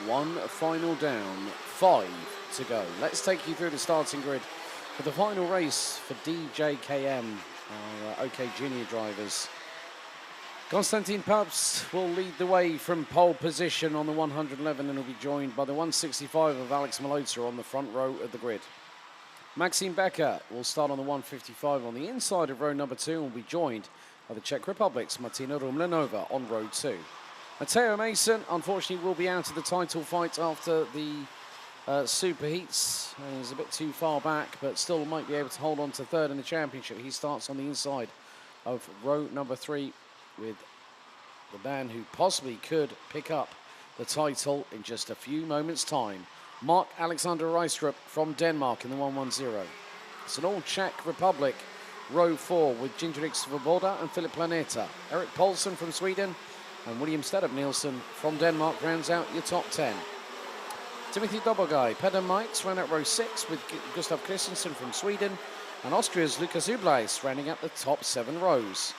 One final down, 5 to go. Let's take you through the starting grid for the final race for DJKM, our OK Junior drivers. Konstantin Pabst will lead the way from pole position on the 111 and will be joined by the 165 of Alex Malota on the front row of the grid. Maxime Becker will start on the 155 on the inside of row number 2 and will be joined by the Czech Republic's Martina Rumlanova on row 2. Matteo Mason, unfortunately, will be out of the title fight after the superheats. He's a bit too far back, but still might be able to hold on to third in the championship. He starts on the inside of row number 3 with the man who possibly could pick up the title in just a few moments' time. Mark Alexander Reistrup from Denmark in the 110. It's an all Czech Republic, row 4 with Jindrik Svoboda and Philip Planeta. Erik Poulsen from Sweden and William Stedup Nielsen from Denmark rounds out your top 10. Timothy Dobogai, Peter Mikes round out row 6 with Gustav Christensen from Sweden and Austria's Lukas Ubleis rounding out the top 7 rows.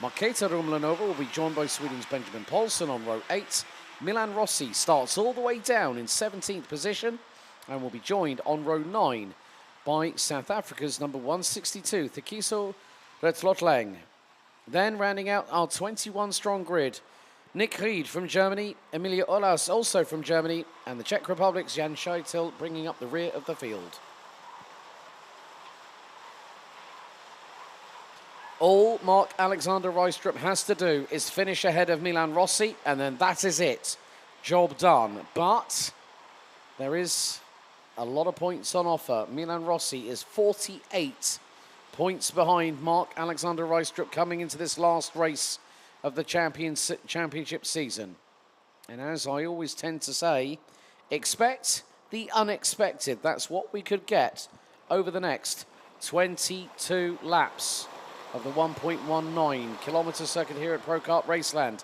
Marketa Rumlanova will be joined by Sweden's Benjamin Paulsen on row 8. Milan Rossi starts all the way down in 17th position and will be joined on row 9 by South Africa's number 162, Thakiso Retlotlang. Then rounding out our 21-strong grid, Nick Ried from Germany, Emilia Olas also from Germany, and the Czech Republic's Jan Scheitel bringing up the rear of the field. All Mark Alexander Reistrup has to do is finish ahead of Milan Rossi, and then that is it. Job done. But there is a lot of points on offer. Milan Rossi is 48 points behind Mark Alexander Reistrup coming into this last race of the championship season. And as I always tend to say, expect the unexpected. That's what we could get over the next 22 laps of the 1.19 kilometre circuit here at Pro Kart Raceland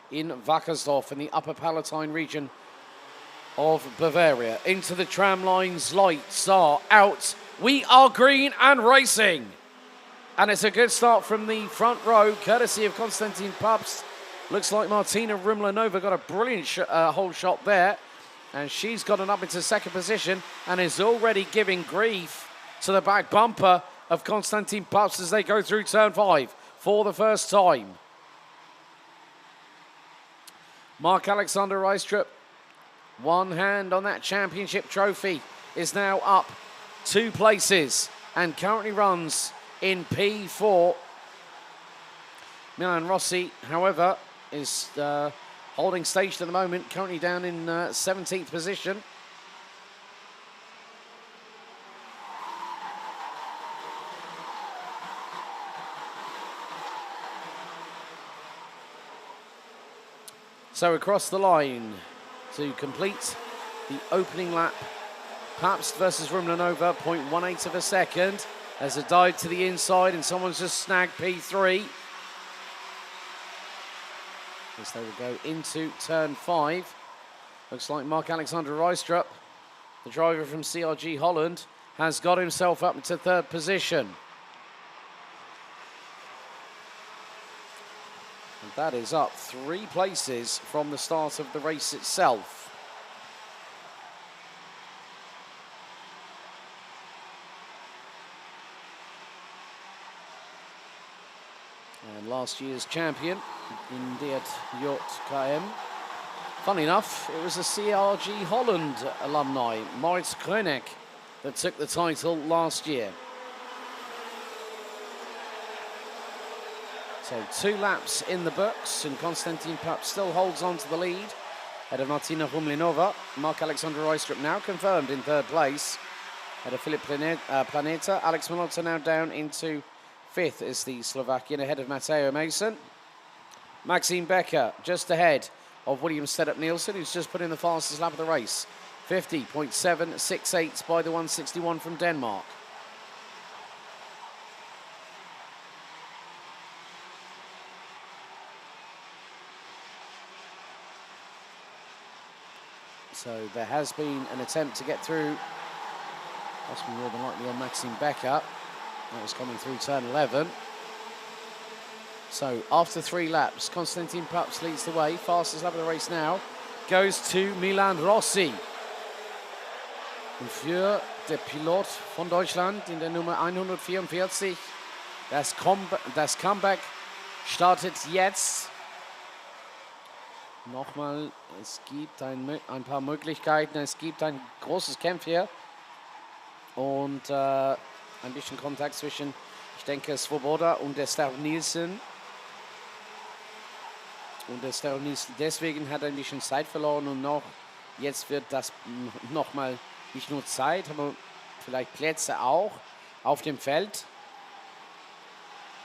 in Wackersdorf in the Upper Palatine region of Bavaria. Into the tram lines, lights are out. We are green and racing. And it's a good start from the front row, courtesy of Konstantin Pabst. Looks like Martina Rumlanova got a brilliant hold shot there. And she's gotten up into second position and is already giving grief to the back bumper of Konstantin Pabst as they go through turn 5 for the first time. Mark Alexander Reistrup, one hand on that championship trophy, is now up 2 places and currently runs in P4. Milan Rossi, however, is holding stage at the moment, currently down in 17th position. So across the line to complete the opening lap, Pabst versus Rumlanova, 0.18 of a second. There's a dive to the inside and someone's just snagged P3. As they will go into turn 5. Looks like Mark Alexander Reistrup, the driver from CRG Holland, has got himself up into third position. And that is up 3 places from the start of the race itself. And last year's champion in DJKM. Funny enough, it was a CRG Holland alumni, Maurits Kroenek, that took the title last year. So 2 laps in the books, and Konstantin Pabst still holds on to the lead. Ahead of Martina Rumlanova, Mark Alexander Reistrup now confirmed in third place. Ahead of Philip Planeta, Alex Malota now down into 5th is the Slovakian, ahead of Matteo Mason. Maxime Becker just ahead of William Stedup Nielsen, who's just put in the fastest lap of the race. 50.768 by the 161 from Denmark. So there has been an attempt to get through, possibly more than likely on Maxime Becker. That was coming through turn 11. So after 3 laps, Konstantin Pabst leads the way. Fastest lap of the race now goes to Milan Rossi. Und für der Pilot von Deutschland in der Nummer 144, das Comeback startet jetzt. Nochmal, es gibt ein paar Möglichkeiten, es gibt ein großes Kampf hier und ein bisschen Kontakt zwischen, ich denke, Svoboda und der Star Nielsen. Und der Star Nielsen deswegen hat ein bisschen Zeit verloren und jetzt wird das nochmal nicht nur Zeit, aber vielleicht Plätze auch auf dem Feld.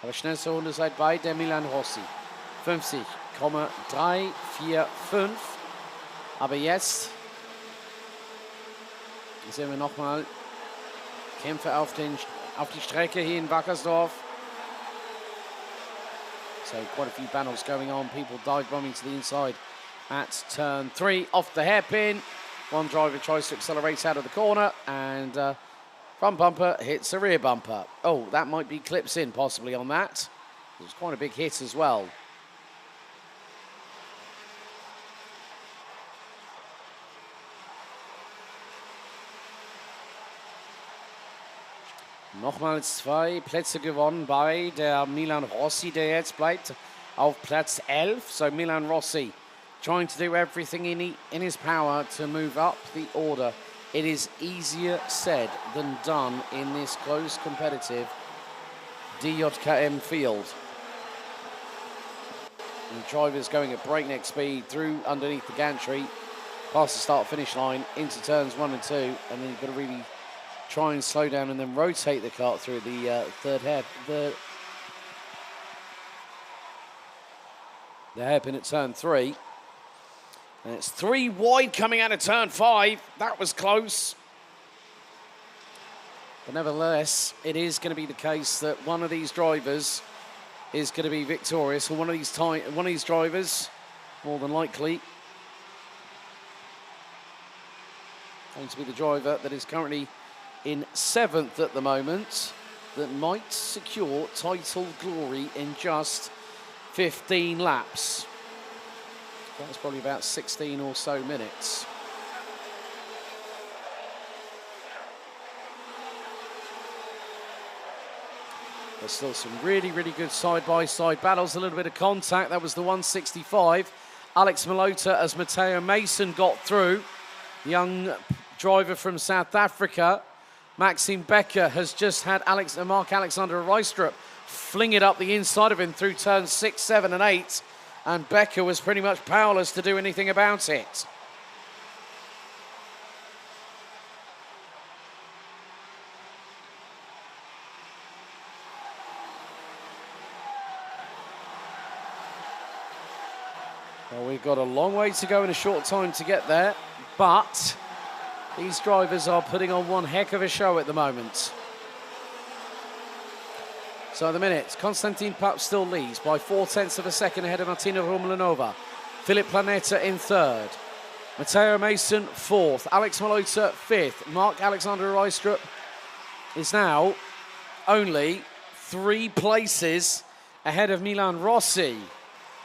Aber schnellste Runde seit bei der Milan Rossi. 50,345. Aber jetzt sehen wir nochmal Kämpfe auf die Strecke hier in Wackersdorf. So quite a few battles going on. People dive bombing to the inside at turn 3 off the hairpin. One driver tries to accelerate out of the corner and front bumper hits the rear bumper. Oh, that might be clips in possibly on that. It was quite a big hit as well. Nochmals 2 Plätze gewonnen bei der Milan Rossi, der jetzt bleibt auf Platz 11. So Milan Rossi trying to do everything in his power to move up the order. It is easier said than done in this close competitive DJKM field. And the driver's going at breakneck speed through underneath the gantry, past the start-finish line, into turns 1 and 2, and then you've got to really try and slow down and then rotate the kart through the the hairpin at turn 3. And it's 3 wide coming out of turn 5. That was close. But nevertheless, it is going to be the case that one of these drivers is going to be victorious, or one of these drivers, more than likely, going to be the driver that is currently in 7th at the moment, that might secure title glory in just 15 laps. That's probably about 16 or so minutes. There's still some really, really good side-by-side battles. A little bit of contact. That was the 165. Alex Malota as Matteo Mason got through. The young driver from South Africa. Maxime Becker has just had Mark Alexander Reistrup fling it up the inside of him through turns 6, 7 and 8. And Becker was pretty much powerless to do anything about it. Well, we've got a long way to go in a short time to get there, but these drivers are putting on one heck of a show at the moment. So at the minute, Konstantin Papp still leads by 0.4 of a second ahead of Martina Rumlanova. Philip Planeta in 3rd. Matteo Mason 4th. Alex Malota 5th. Mark Alexander Reistrup is now only 3 places ahead of Milan Rossi.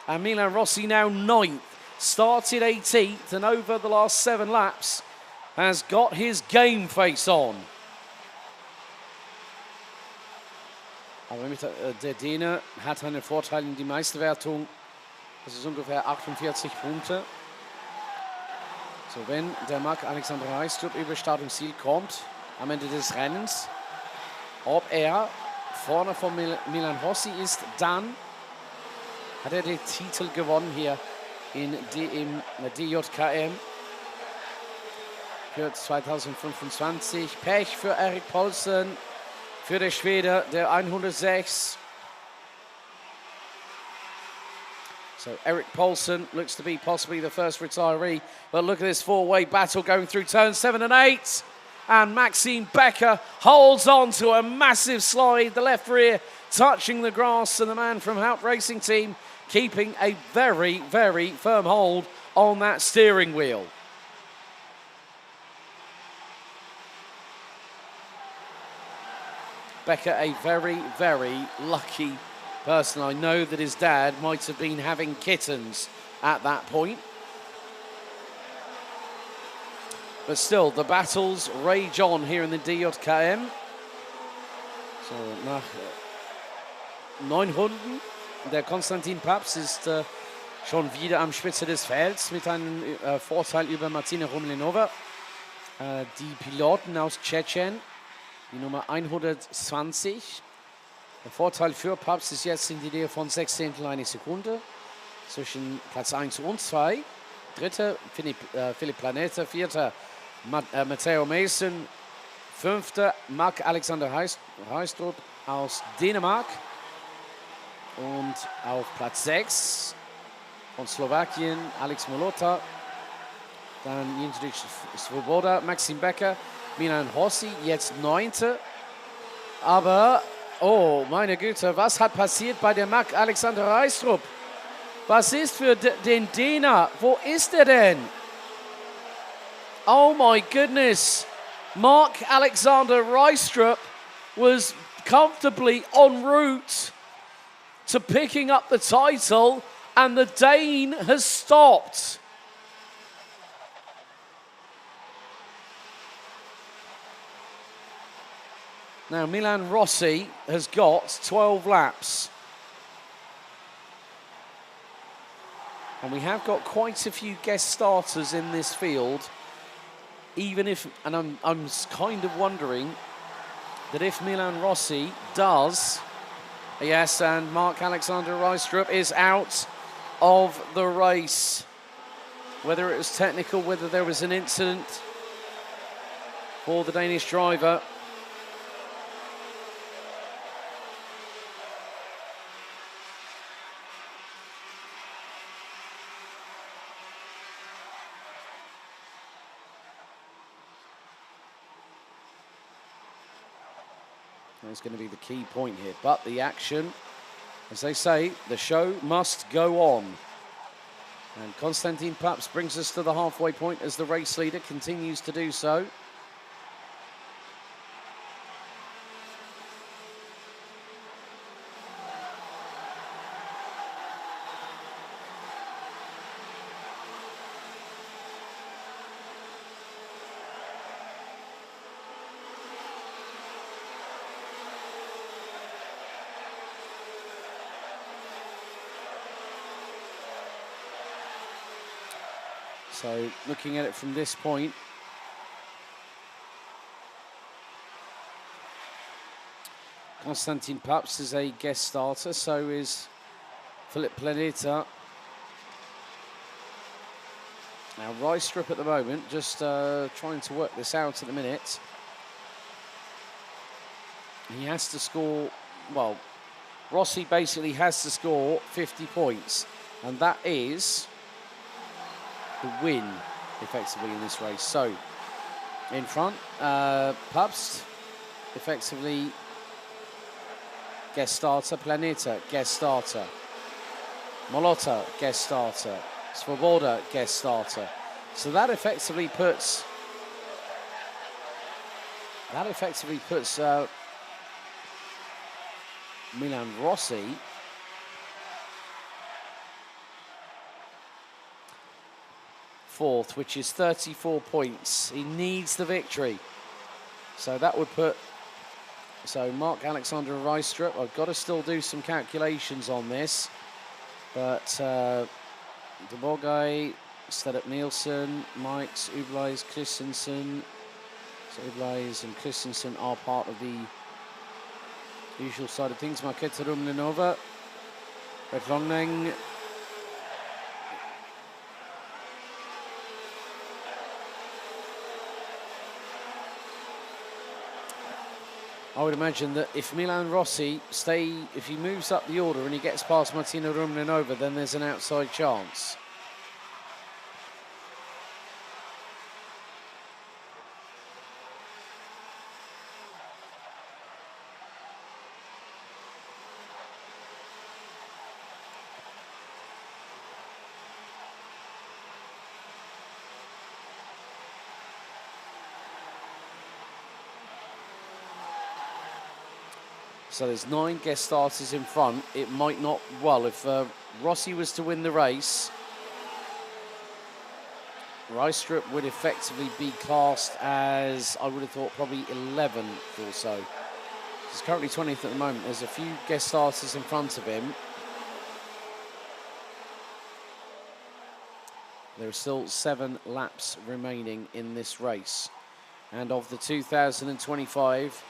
And Milan Rossi now 9th. Started 18th and over the last 7 laps has got his game face on. Aber der Däne hat einen Vorteil in die Meisterwertung. Das ist ungefähr 48 Punkte. So, wenn der Marc Alexander Reistrup über Start und Ziel kommt, am Ende des Rennens, ob er vorne von Milan Rossi ist, dann hat er den Titel gewonnen hier in DJKM für 2025. Pech für Erik Poulsen. Für der Schwede, der 106. So Erik Poulsen looks to be possibly the first retiree. But look at this 4-way battle going through turns 7 and 8. And Maxime Becker holds on to a massive slide. The left rear touching the grass. And the man from Haupt Racing Team keeping a very, very firm hold on that steering wheel. Becker, a very, very lucky person. I know that his dad might have been having kittens at that point. But still, the battles rage on here in the DJKM. So nach 9 Runden, der Konstantin Paps ist schon wieder am Spitze des Felds mit einem Vorteil über Martina Rumlinova. Die Piloten aus Tschetschen, die Nummer 120. Der Vorteil für Paps ist jetzt in die Nähe von 6/10 eine Sekunde zwischen Platz 1 und 2. Dritter Philipp Planeta, vierter Matteo Mason, fünfter Marc-Alexander Heistrup aus Dänemark und auf Platz 6 von Slowakien Alex Molota, dann Jindřich Svoboda, Maxim Becker, Milan Rossi, jetzt 9. Aber, oh meine Güte, was hat passiert bei der Marc-Alexander Heistrup? Was ist für den Däner? Wo ist er denn? Oh my goodness. Marc-Alexander Reistrup was comfortably en route to picking up the title, and the Dane has stopped. Now Milan Rossi has got 12 laps. And we have got quite a few guest starters in this field, even if, and I'm kind of wondering that if Milan Rossi does, yes, and Marc-Alexander Reistrup is out of the race. Whether it was technical, whether there was an incident for the Danish driver. It's going to be the key point here. But the action, as they say, the show must go on. And Konstantin Paps brings us to the halfway point as the race leader continues to do so. So looking at it from this point, Konstantin Paps is a guest starter, so is Philipp Planeta. Now Reistrup at the moment, just trying to work this out at the minute. He has to score, well, Rossi basically has to score 50 points, and that is the win, effectively, in this race. So, in front, Paps, effectively, guest starter. Planeta, guest starter. Molota, guest starter. Svoboda, guest starter. So that effectively puts Milan Rossi fourth, which is 34 points. He needs the victory. So that would put, so Marc-Alexander Reistrup, I've got to still do some calculations on this, but De Borgay, Stedup Nielsen, Mikes, Ublays, Christensen, so Ublays and Christensen are part of the usual side of things. Marketa Rumlinova, Red Longneng, I would imagine that if Milan Rossi if he moves up the order and he gets past Martina Rumlinova, then there's an outside chance. So there's 9 guest starters in front. It might not, well, if Rossi was to win the race, Reistrup would effectively be classed as, I would have thought, probably 11th or so. He's currently 20th at the moment. There's a few guest starters in front of him. There are still 7 laps remaining in this race. And of the 2025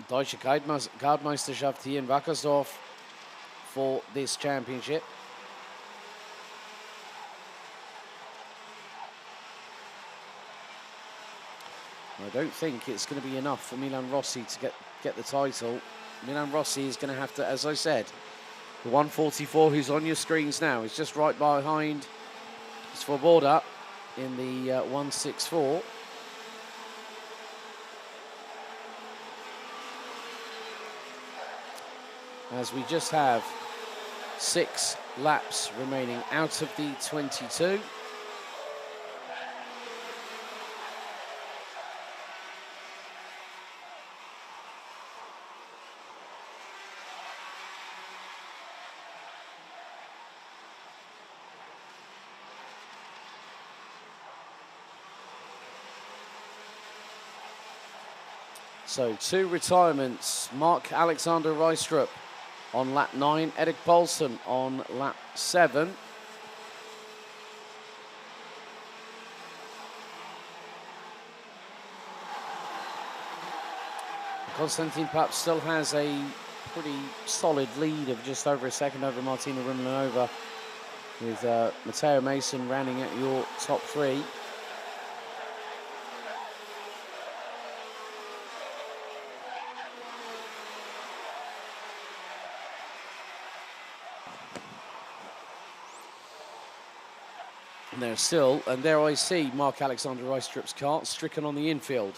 Deutsche Kart-Meisterschaft here in Wackersdorf for this championship. I don't think it's going to be enough for Milan Rossi to get the title. Milan Rossi is going to have to, as I said, the 144 who's on your screens now is just right behind Svoboda in the 164. As we just have 6 laps remaining out of the 22. So 2 retirements. Mark Alexander Reistrup on lap 9, Erik Poulsen on lap 7. Konstantin Papp still has a pretty solid lead of just over a second over Martina Rimlanova, with Matteo Mason rounding out your top 3. And there's still, and there I see Mark Alexander Reistrup's kart stricken on the infield.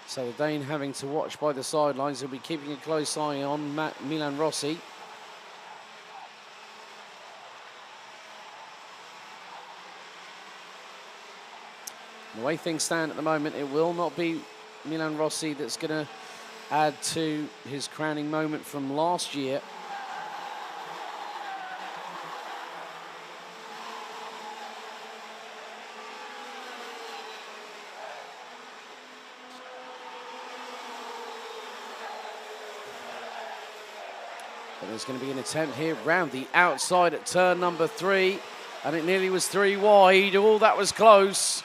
So the Dane having to watch by the sidelines. He'll be keeping a close eye on Milan Rossi. The way things stand at the moment, it will not be Milan Rossi that's going to add to his crowning moment from last year. But there's going to be an attempt here round the outside at turn number 3. And it nearly was 3 wide. Oh, that was close.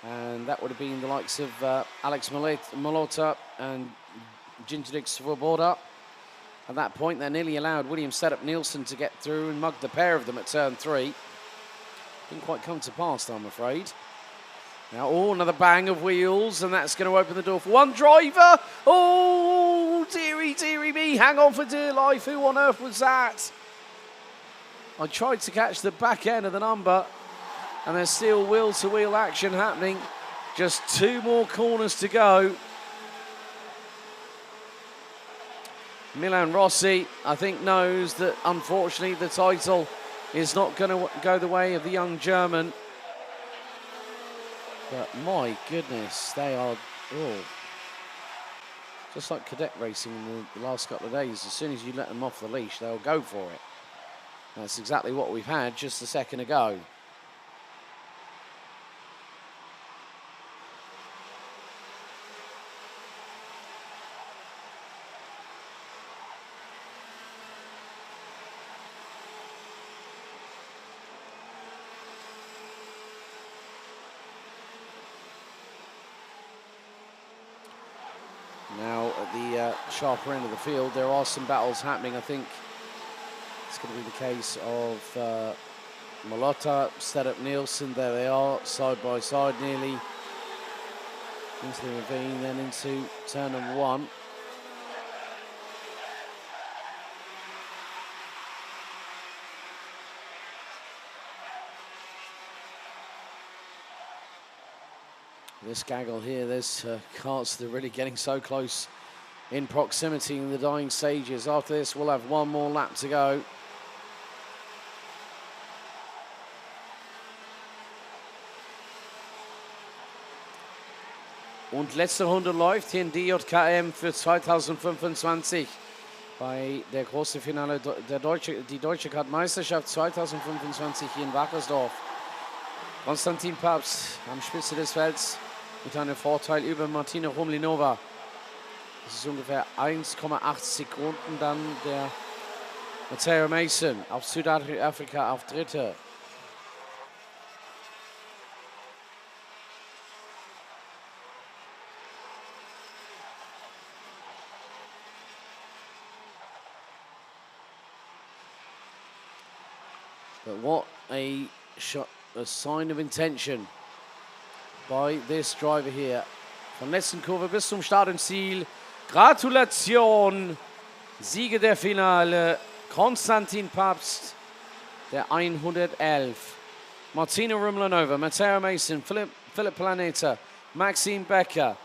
And that would have been the likes of Alex Malota and Jindrik Svoboda. At that point, they nearly allowed William Setup Nielsen to get through and mug the pair of them at turn 3. Didn't quite come to pass, I'm afraid. Now, oh, another bang of wheels, and that's going to open the door for one driver. Oh, dearie, dearie me, hang on for dear life. Who on earth was that? I tried to catch the back end of the number, and there's still wheel-to-wheel action happening. Just 2 more corners to go. Milan Rossi, I think, knows that, unfortunately, the title is not going to go the way of the young German. But my goodness, they are, just like cadet racing in the last couple of days. As soon as you let them off the leash, they'll go for it. That's exactly what we've had just a second ago. Now, at the sharper end of the field, there are some battles happening. I think it's going to be the case of Malota, Setup Nielsen. There they are, side by side, nearly into the ravine, then into turn number 1. This gaggle here, there's carts that are really getting so close in proximity in the dying stages. After this, we'll have 1 more lap to go. Und letzte Runde läuft hier in DJKM für 2025 bei der großen Finale die Deutsche Kart-Meisterschaft 2025 hier in Wackersdorf. Konstantin Papst am Spitze des Felds mit einem Vorteil über Martina Rumlinova. Das ist ungefähr 1,8 Sekunden. Dann der Matteo Mason auf Südafrika auf Dritter. But what a shot, a sign of intention by this driver here. Von letzten Kurve bis zum Start und Ziel. Gratulation! Sieger der Finale, Konstantin Papst, der 111. Martina Rumlanova, Matteo Mason, Philip Planeta, Maxime Becker,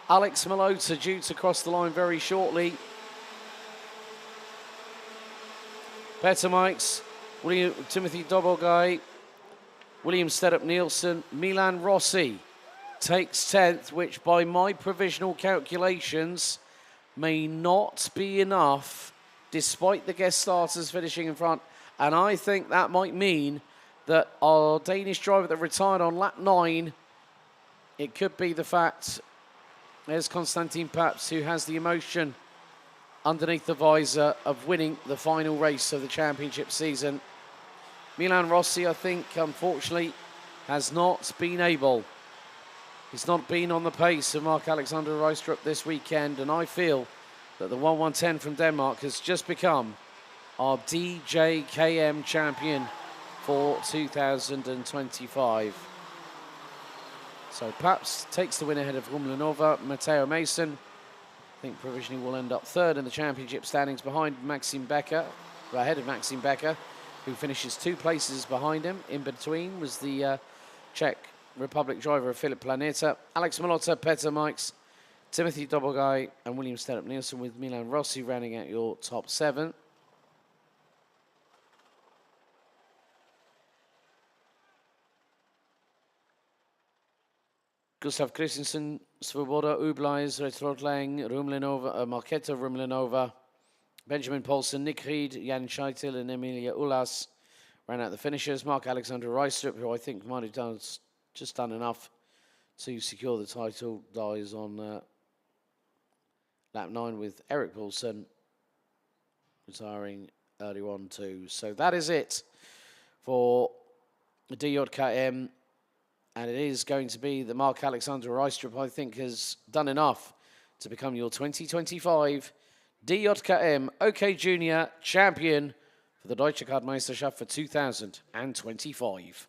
Alex Malota due to cross the line very shortly. Peter Mikes, Timothy Dobogai, William Stedup-Nielsen, Milan Rossi takes 10th, which by my provisional calculations may not be enough, despite the guest starters finishing in front. And I think that might mean that our Danish driver that retired on lap 9, it could be the fact, there's Konstantin Papst, who has the emotion underneath the visor of winning the final race of the championship season. Milan Rossi, I think, unfortunately, has not been able. He's not been on the pace of Mark-Alexander Reistrup this weekend, and I feel that the 1-1-10 from Denmark has just become our DJKM champion for 2025. So Papst takes the win ahead of Rumlanova. Matteo Mason, I think provisionally will end up third in the championship standings behind Maxime Becker, ahead of Maxime Becker, who finishes 2 places behind him. In between was the Czech Republic driver Philip Planeta, Alex Malota, Peter Mikes, Timothy Dobogai, and William Stedup-Nielsen, with Milan Rossi rounding out your top 7. Gustav Christensen, Svoboda, Ublais, Retrotlang, Rumlinova, Marketa Rumlinova, Benjamin Paulsen, Nick Reed, Jan Scheitel, and Emilia Ulas ran out the finishers. Mark-Alexander Reistrup, who I think might have just done enough to secure the title, dies on lap 9, with Eric Paulsen retiring early on too. So that is it for the DJKM. And it is going to be the Mark-Alexander Reistrup, I think, has done enough to become your 2025 DJKM OK Junior champion for the Deutsche Kart-Meisterschaft for 2025.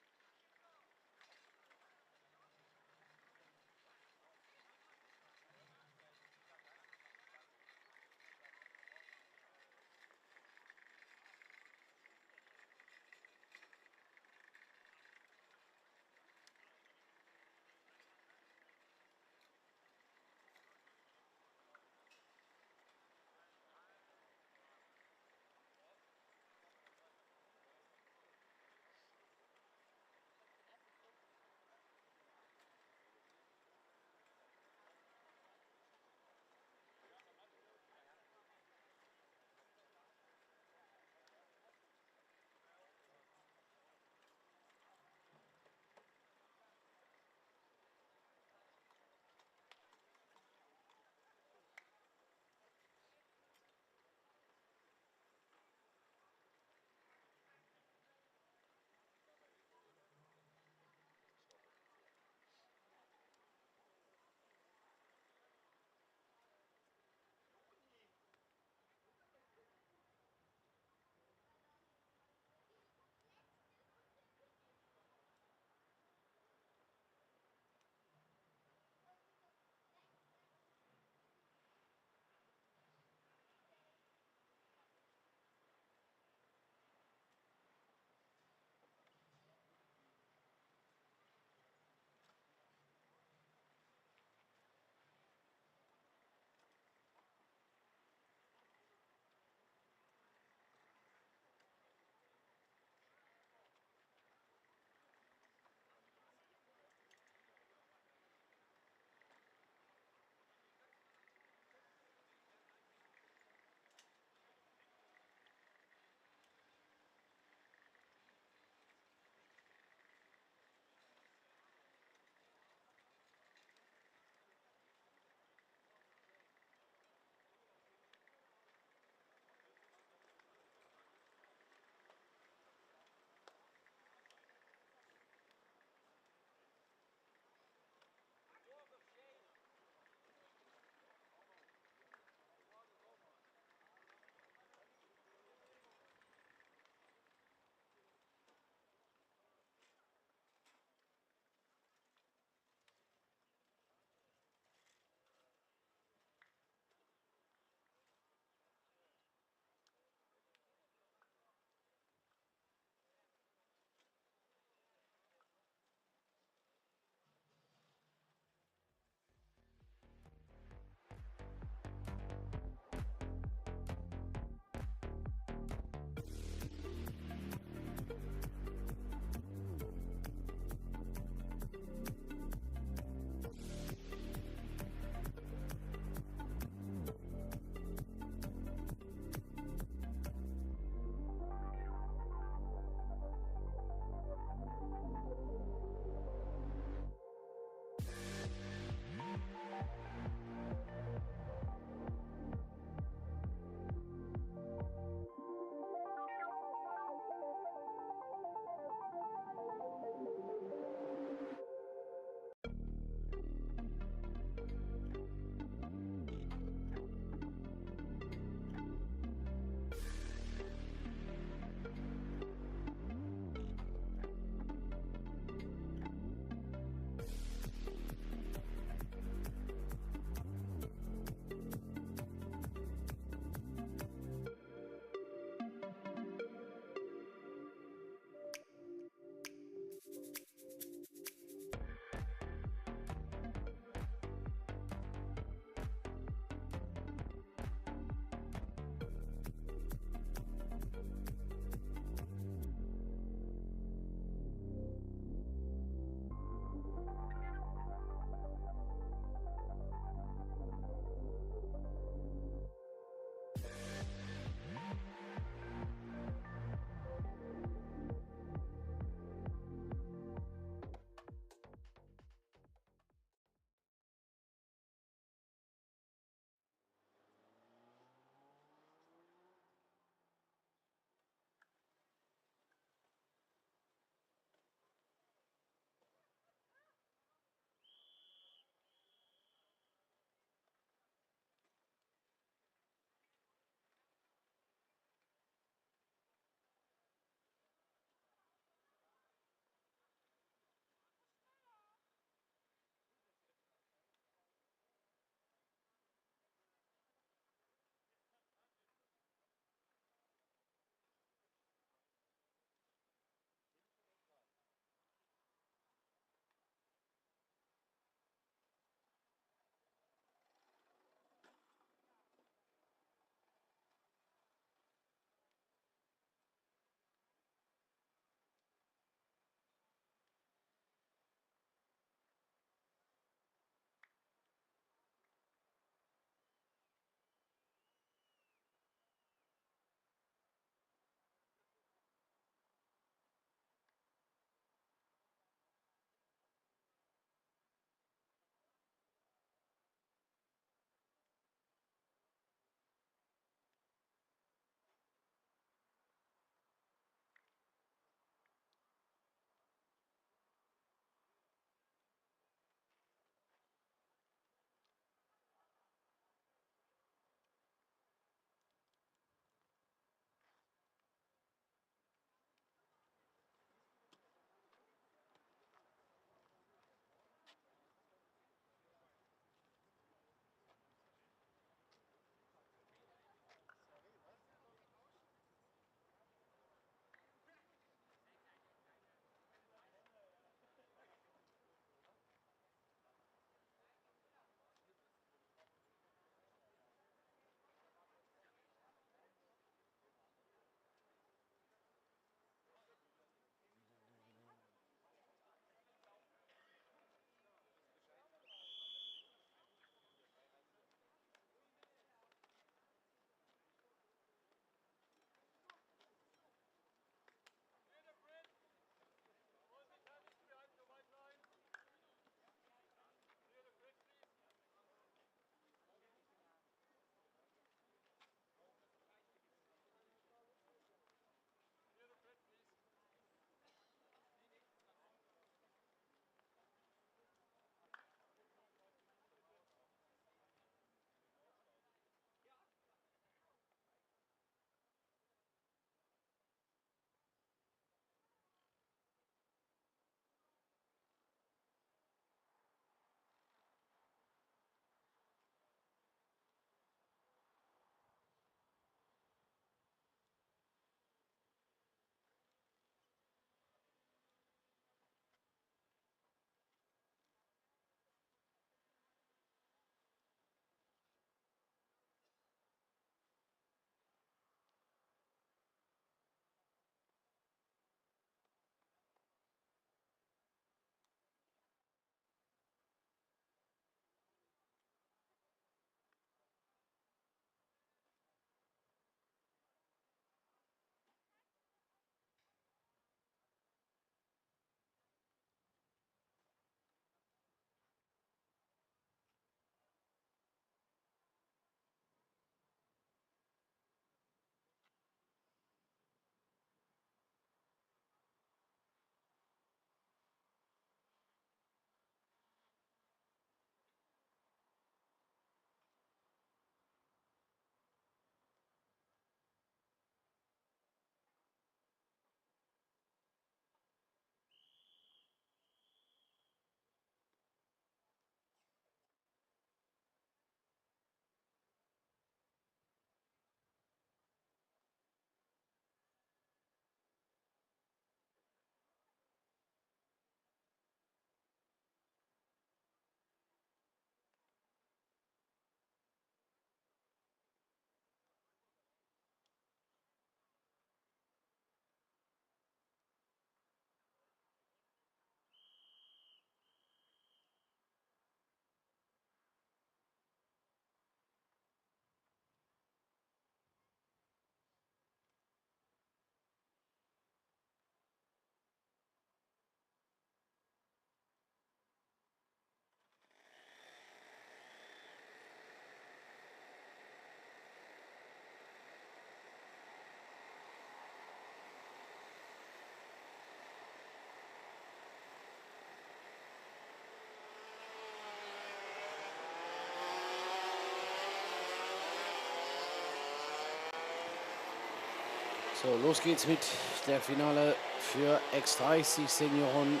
So, los geht's mit der Finale für X30 Senioren,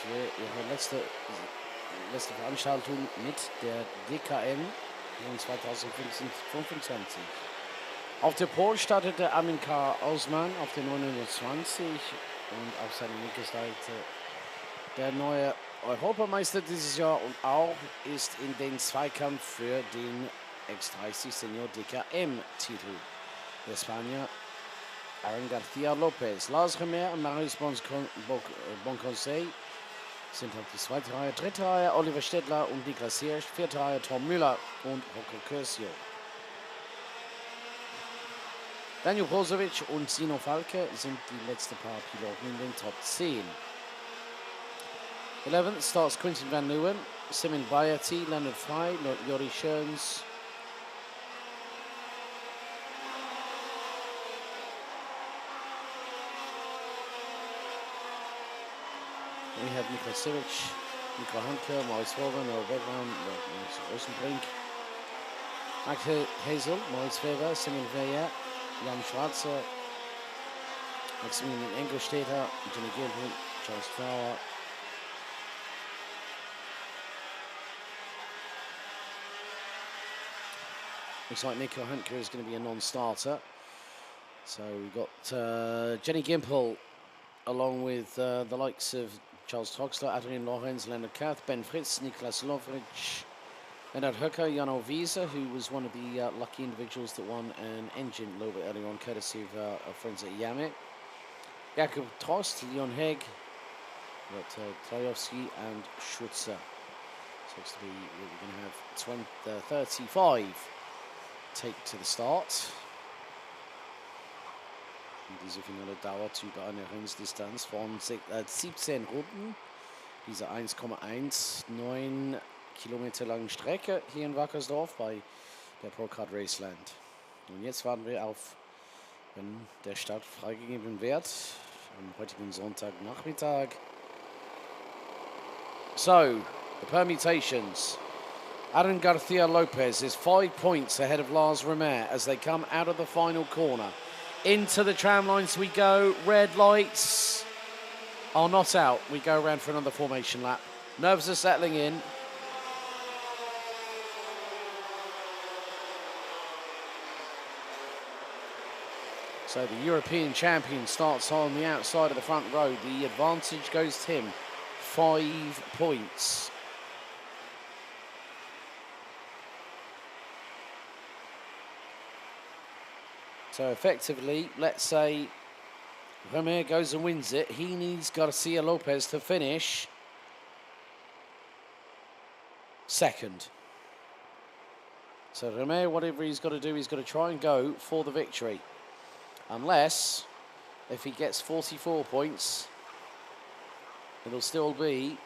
für ihre letzte Veranstaltung mit der DKM in 2025. Auf der Pole startete Amin K. Osman auf der 920 und auf seiner linken Seite der neue Europameister dieses Jahr und auch ist in den Zweikampf für den X30 Senior DKM-Titel. Der Spanier Aaron García López, Lars Remer und Marius Bonconseil sind auf die zweite Reihe, dritte Reihe Oliver Städtler und Niklas Hirsch, vierte Reihe Tom Müller und Rocco Curcio. Daniel Brozovic und Sino Falke sind die letzten paar Piloten in den Top 10. 11th starts Quinton Van Leeuwen, Simin Bayati, Leonard Frey, Jori Schoens. We have Niklas Sivic, Nico Hanke, Maurice Vorber, Noah Wegman, Rosenbrink, Axel Hazel, Maurice Weber, Simon Weyer, Jan Schwarzer, Maximilian Engelstädter, Jenny Gilpin, Charles Flower. Looks like Nico Hanke is going to be a non-starter. So we've got Jenny Gimple along with the likes of Charles Troxler, Adrian Lorenz, Leonard Kath, Ben Fritz, Niklas Lovrich, Leonard Höcker, Jano Wiese, who was one of the lucky individuals that won an engine a little bit earlier on, courtesy of our friends at Yame. Jakob Trost, Leon Hegg, Trajowski and Schutzer. So looks to be we're going to have 35 take to the start. Diese Finale dauert über eine Renndistanz von 17 Runden. Diese 1,19 Kilometer langen Strecke hier in Wackersdorf bei der Pro Kart Raceland. Und jetzt warten wir auf, wenn der Start freigegeben wird, am heutigen Sonntagnachmittag. So, the permutations. Aaron García López is 5 points ahead of Lars Remer as they come out of the final corner. Into the tram lines we go. Red lights are not out. We go around for another formation lap. Nerves are settling in. So the European champion starts on the outside of the front row. The advantage goes to him. 5 points. So effectively, let's say Remer goes and wins it. He needs García López to finish second. So Remer, whatever he's got to do, he's got to try and go for the victory. Unless, if he gets 44 points, it'll still be.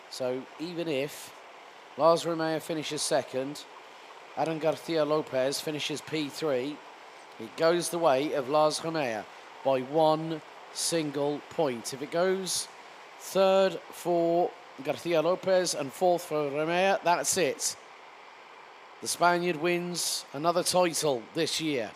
So even if Lars Remer finishes second, Aaron García López finishes P3, it goes the way of Lars Remer by 1 single point. If it goes third for García López and fourth for Remer, that's it. The Spaniard wins another title this year.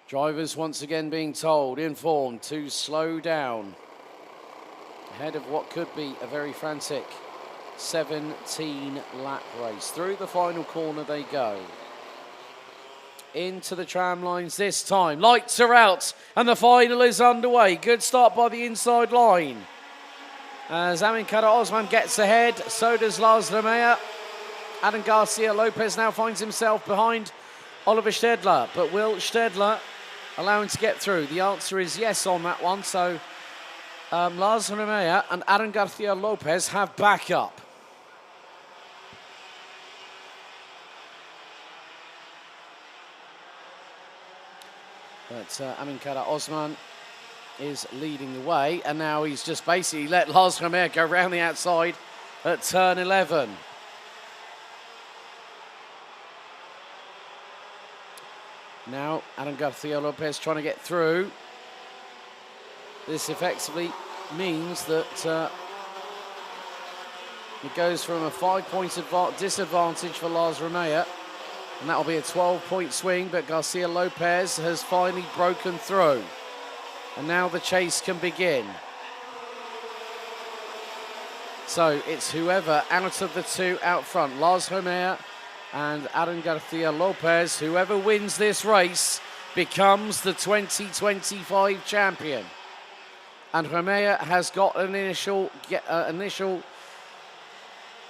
Drivers once again being told, informed to slow down ahead of what could be a very frantic 17-lap race. Through the final corner they go. Into the tram lines this time. Lights are out and the final is underway. Good start by the inside line. As Amin Kara Osman gets ahead, so does Lars Remer. Aaron García López now finds himself behind Oliver Städtler, but will Städtler allow him to get through? The answer is yes on that one. So Lars Remer and Aaron García López have backup. But Amin Kara Osman is leading the way, and now he's just basically let Lars Remer go round the outside at turn 11. Now Aaron García López trying to get through. this effectively means that it goes from a 5-point disadvantage for Lars Romeo, and that'll be a 12-point swing, but Garcia Lopez has finally broken through. And now the chase can begin. So it's whoever out of the two out front, Lars Romeo and Adam Garcia Lopez, whoever wins this race becomes the 2025 champion. And Romeo has got an initial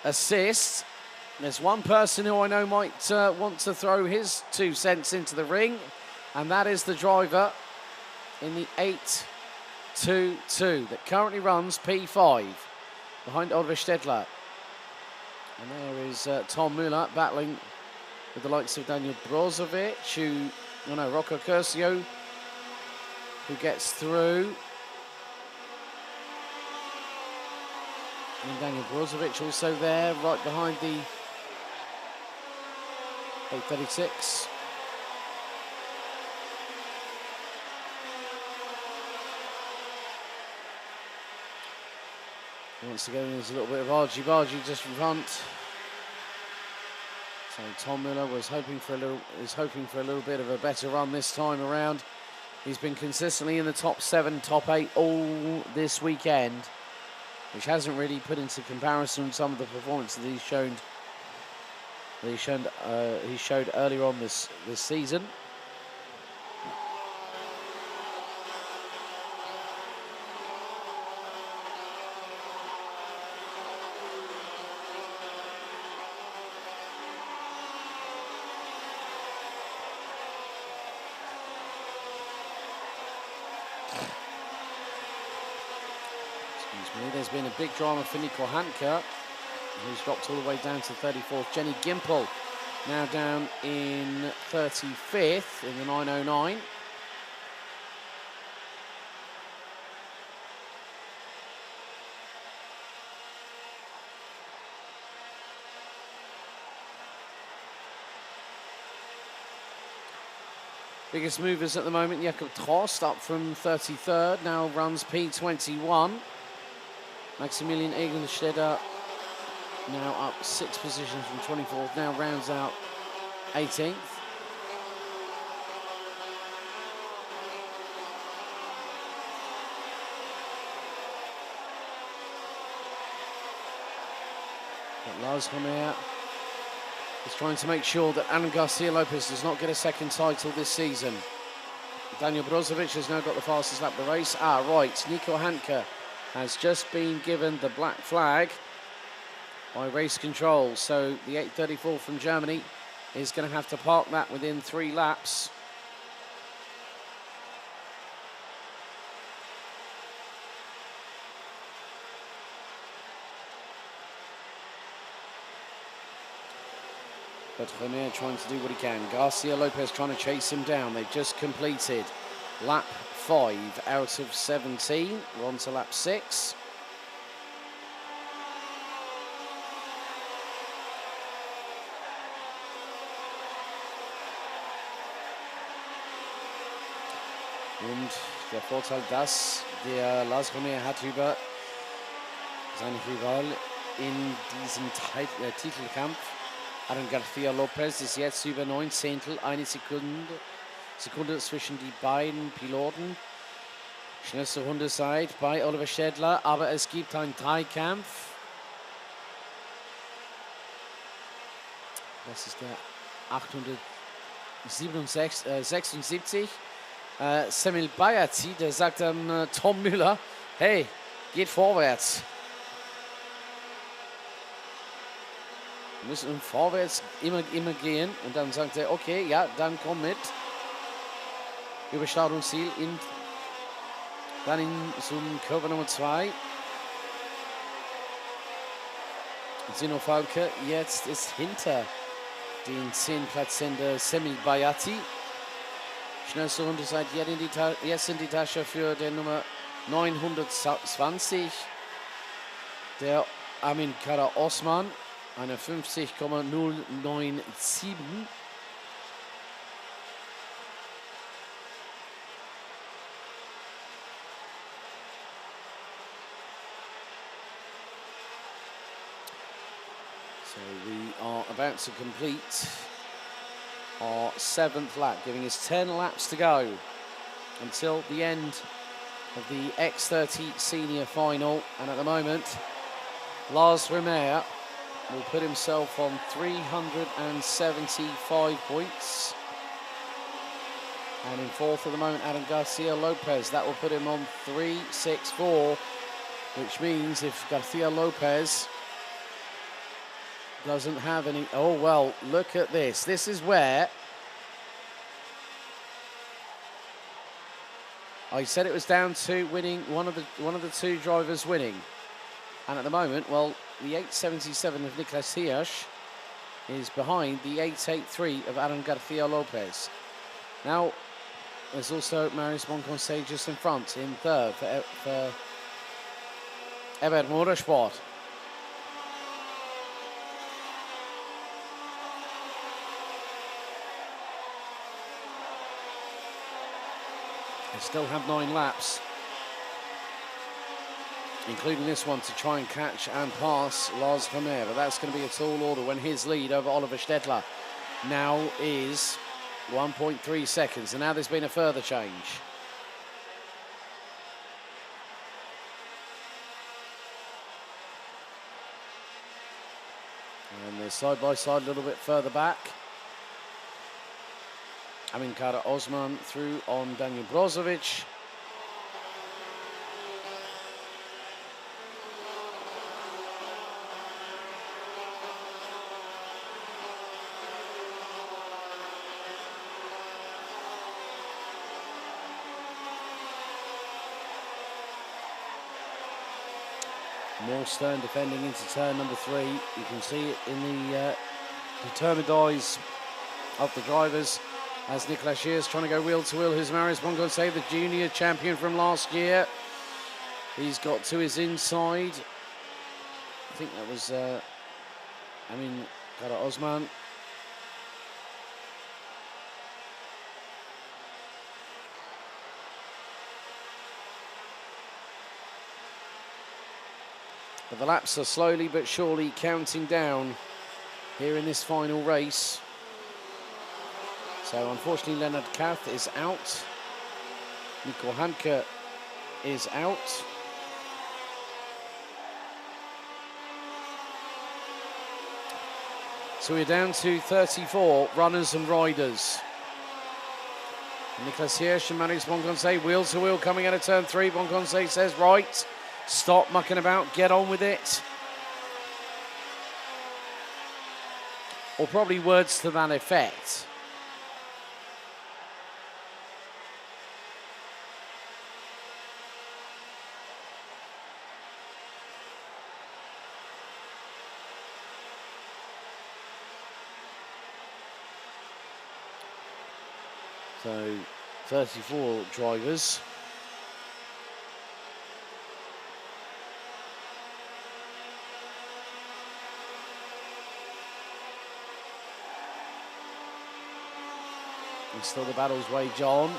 assist. There's one person who I know might want to throw his 2 cents into the ring, and that is the driver in the 822 that currently runs P5 behind Oliver Stedler. And there is Tom Müller battling with the likes of Daniel Brozovic, Rocco Curcio, who gets through. And Daniel Brozovic also there, right behind the 836. Once again, there's a little bit of argy-bargy just in front. So Tom Miller is hoping for a little bit of a better run this time around. He's been consistently in the top 7, top 8 all this weekend, which hasn't really put into comparison some of the performances that he showed earlier on this season. There's been a big drama for Nico Hanke, who's dropped all the way down to 34th. Jenny Gimple now down in 35th in the 909. Biggest movers at the moment, Jakob Trost up from 33rd, now runs P21. Maximilian Egenstetter now up 6 positions from 24th, now rounds out 18th. But Lars Romeo is trying to make sure that Adam Garcia Lopez does not get a second title this season. Daniel Brozovic has now got the fastest lap of the race. Right, Nico Hanke has just been given the black flag by race control. So the 834 from Germany is going to have to park that within 3 laps. But Romeo trying to do what he can. Garcia Lopez trying to chase him down. They've just completed lap 5 out of 17. We're on to lap 6. Und der Vorteil, dass der Lars Romeo hat über seinen Rival in diesem Titelkampf, Adam Garcia Lopez, ist jetzt über 9 Zehntel, eine Sekunde zwischen die beiden Piloten. Schnellste Runde seit bei Oliver Stedler, aber es gibt einen Dreikampf. Das ist der 876. Semil Bayazzi, der sagt dann Tom Müller, hey, geht vorwärts. Wir müssen vorwärts immer gehen. Und dann sagt er, okay, ja, dann komm mit. Über Startungsziel dann zum Kurve Nummer 2. Zino Falke jetzt ist hinter den 10 Platzsender Semil Bayazzi. Schnellste Runde seit jetzt in die Tasche für den Nummer 920. Der Amin Kara Osman, eine 50,097. So we are about to complete our 7th lap, giving us 10 laps to go until the end of the X30 Senior Final. And at the moment, Lars Vermeer will put himself on 375 points. And in 4th at the moment, Adam Garcia Lopez. That will put him on 364, which means if Garcia Lopez doesn't have any... Oh, well, look at this. This is where I said it was down to winning one of the two drivers winning. And at the moment, well, the 877 of Niklas Hirsch is behind the 883 of Adam Garcia Lopez. Now, there's also Marius Monconseil just in front, in 3rd for ADAC Motorsport. They still have 9 laps, including this one, to try and catch and pass Lars Vermeer, but that's going to be a tall order when his lead over Oliver Stedtler now is 1.3 seconds, and now there's been a further change. And they're side by side a little bit further back. Amin Kara Osman through on Daniel Brozovic. Morstone defending into turn number 3. You can see it in the determined eyes of the drivers as Niklas Hirsch trying to go wheel to wheel. Who's Marius Monconseil, the junior champion from last year. He's got to his inside. I think that was Amin Kara Osman. But the laps are slowly but surely counting down here in this final race. So unfortunately Leonard Kath is out. Nico Hanke is out. So we're down to 34 runners and riders. Niklas Hirsch and Marius Monconseil wheel to wheel coming out of turn 3. Monconseil says, right, stop mucking about, get on with it. Or probably words to that effect. So 34 drivers. And still the battles wage on.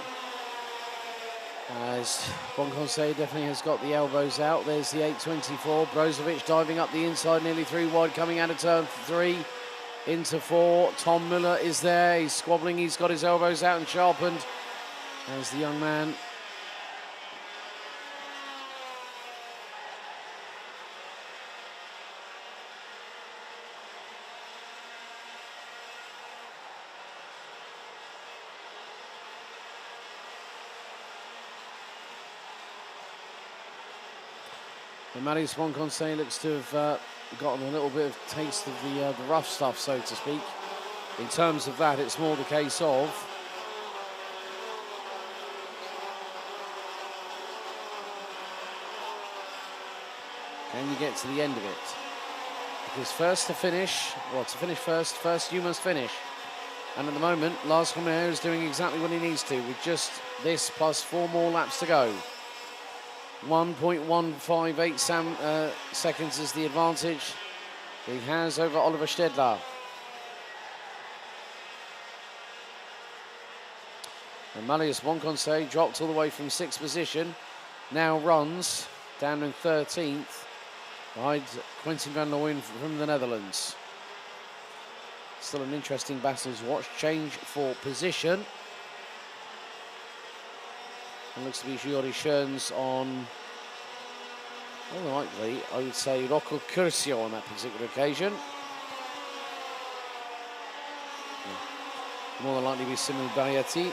As Monconseil definitely has got the elbows out. There's the 824. Brozovic diving up the inside, nearly 3 wide, coming out of turn 3 into 4. Tom Müller is there. He's squabbling. He's got his elbows out and sharpened. There's the young man. And Marius Monconseil looks to have gotten a little bit of taste of the rough stuff, so to speak. In terms of that, it's more the case of can you get to the end of it? Because first to finish, well, to finish first you must finish. And at the moment, Lars Vermeer is doing exactly what he needs to with just this plus 4 more laps to go. 1.158 seconds is the advantage he has over Oliver Stedtler. And Marius Monconseil dropped all the way from 6th position, now runs down in 13th behind Quentin van Looyen from the Netherlands. Still an interesting battle to watch. Change for position. It looks to be Juri Schoen's on, more likely, I would say Rocco Curcio on that particular occasion. More than likely be Simon Bayati.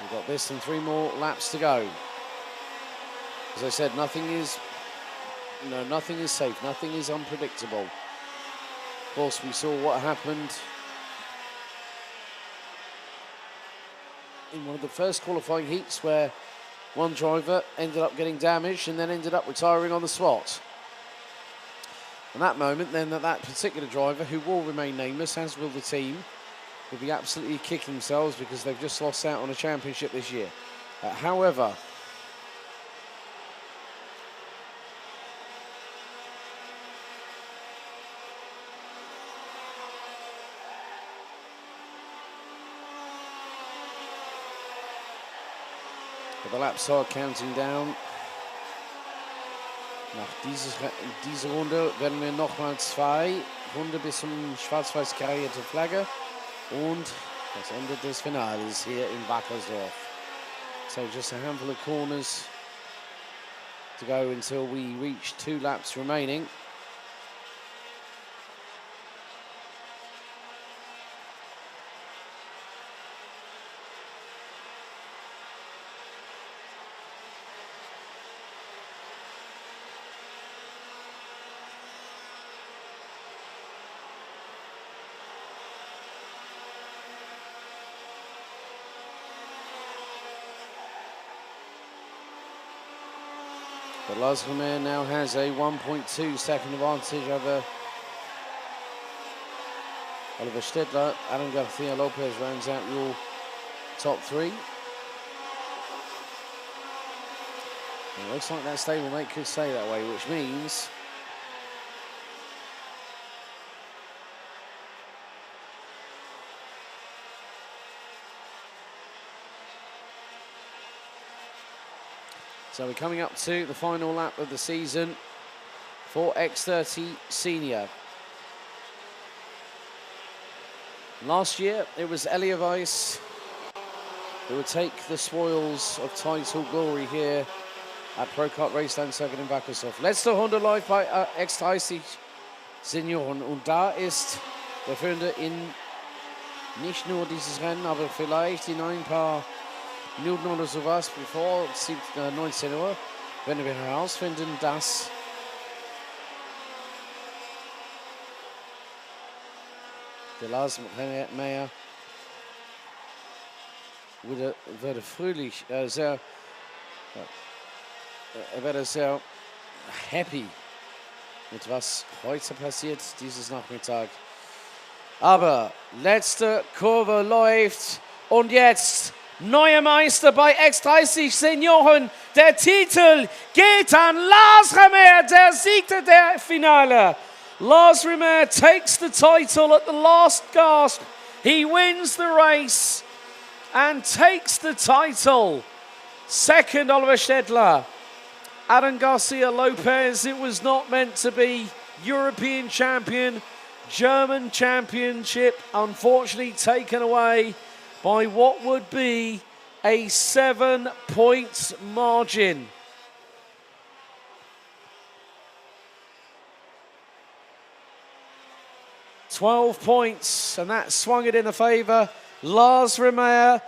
We've got this and 3 more laps to go. As I said, nothing is safe, nothing is unpredictable. Of course, we saw what happened in one of the first qualifying heats where one driver ended up getting damaged and then ended up retiring on the spot. And that moment, then, that particular driver, who will remain nameless, as will the team, will be absolutely kicking themselves because they've just lost out on a championship this year. However, the laps are counting down. Nach dieser Runde werden wir nochmal 2 Runden bis zum schwarz-weiß karierte Flagge und das Ende des Finales here in Wackersdorf. So just a handful of corners to go until we reach 2 laps remaining. But Lars Romain now has a 1.2 second advantage over Oliver Stedler. Adam Garcia Lopez rounds out your top 3. And it looks like that stablemate could stay that way, which means so we're coming up to the final lap of the season for X30 Senior. Last year, it was Elia Weiss who would take the spoils of title glory here at Pro Kart Raceland Circuit in Wackersdorf. Letzte Runde läuft bei X30 Senioren und da ist der Führende in nicht nur dieses Rennen, aber vielleicht in ein paar Minuten oder sowas, bevor 19 Uhr, werden wir herausfinden, dass der Lars Meyer würde fröhlich, er wäre sehr happy mit was heute passiert, dieses Nachmittag. Aber letzte Kurve läuft und jetzt neuer Meister bei X30 Senioren. Der Titel geht an Lars Romain, der siegte der Finale. Lars Romain takes the title at the last gasp. He wins the race and takes the title. Second, Oliver Stedler. Adam Garcia Lopez, it was not meant to be. European champion, German championship, unfortunately taken away by what would be a 7-point margin. $12 points, and that swung it in the favor. Lars Romain,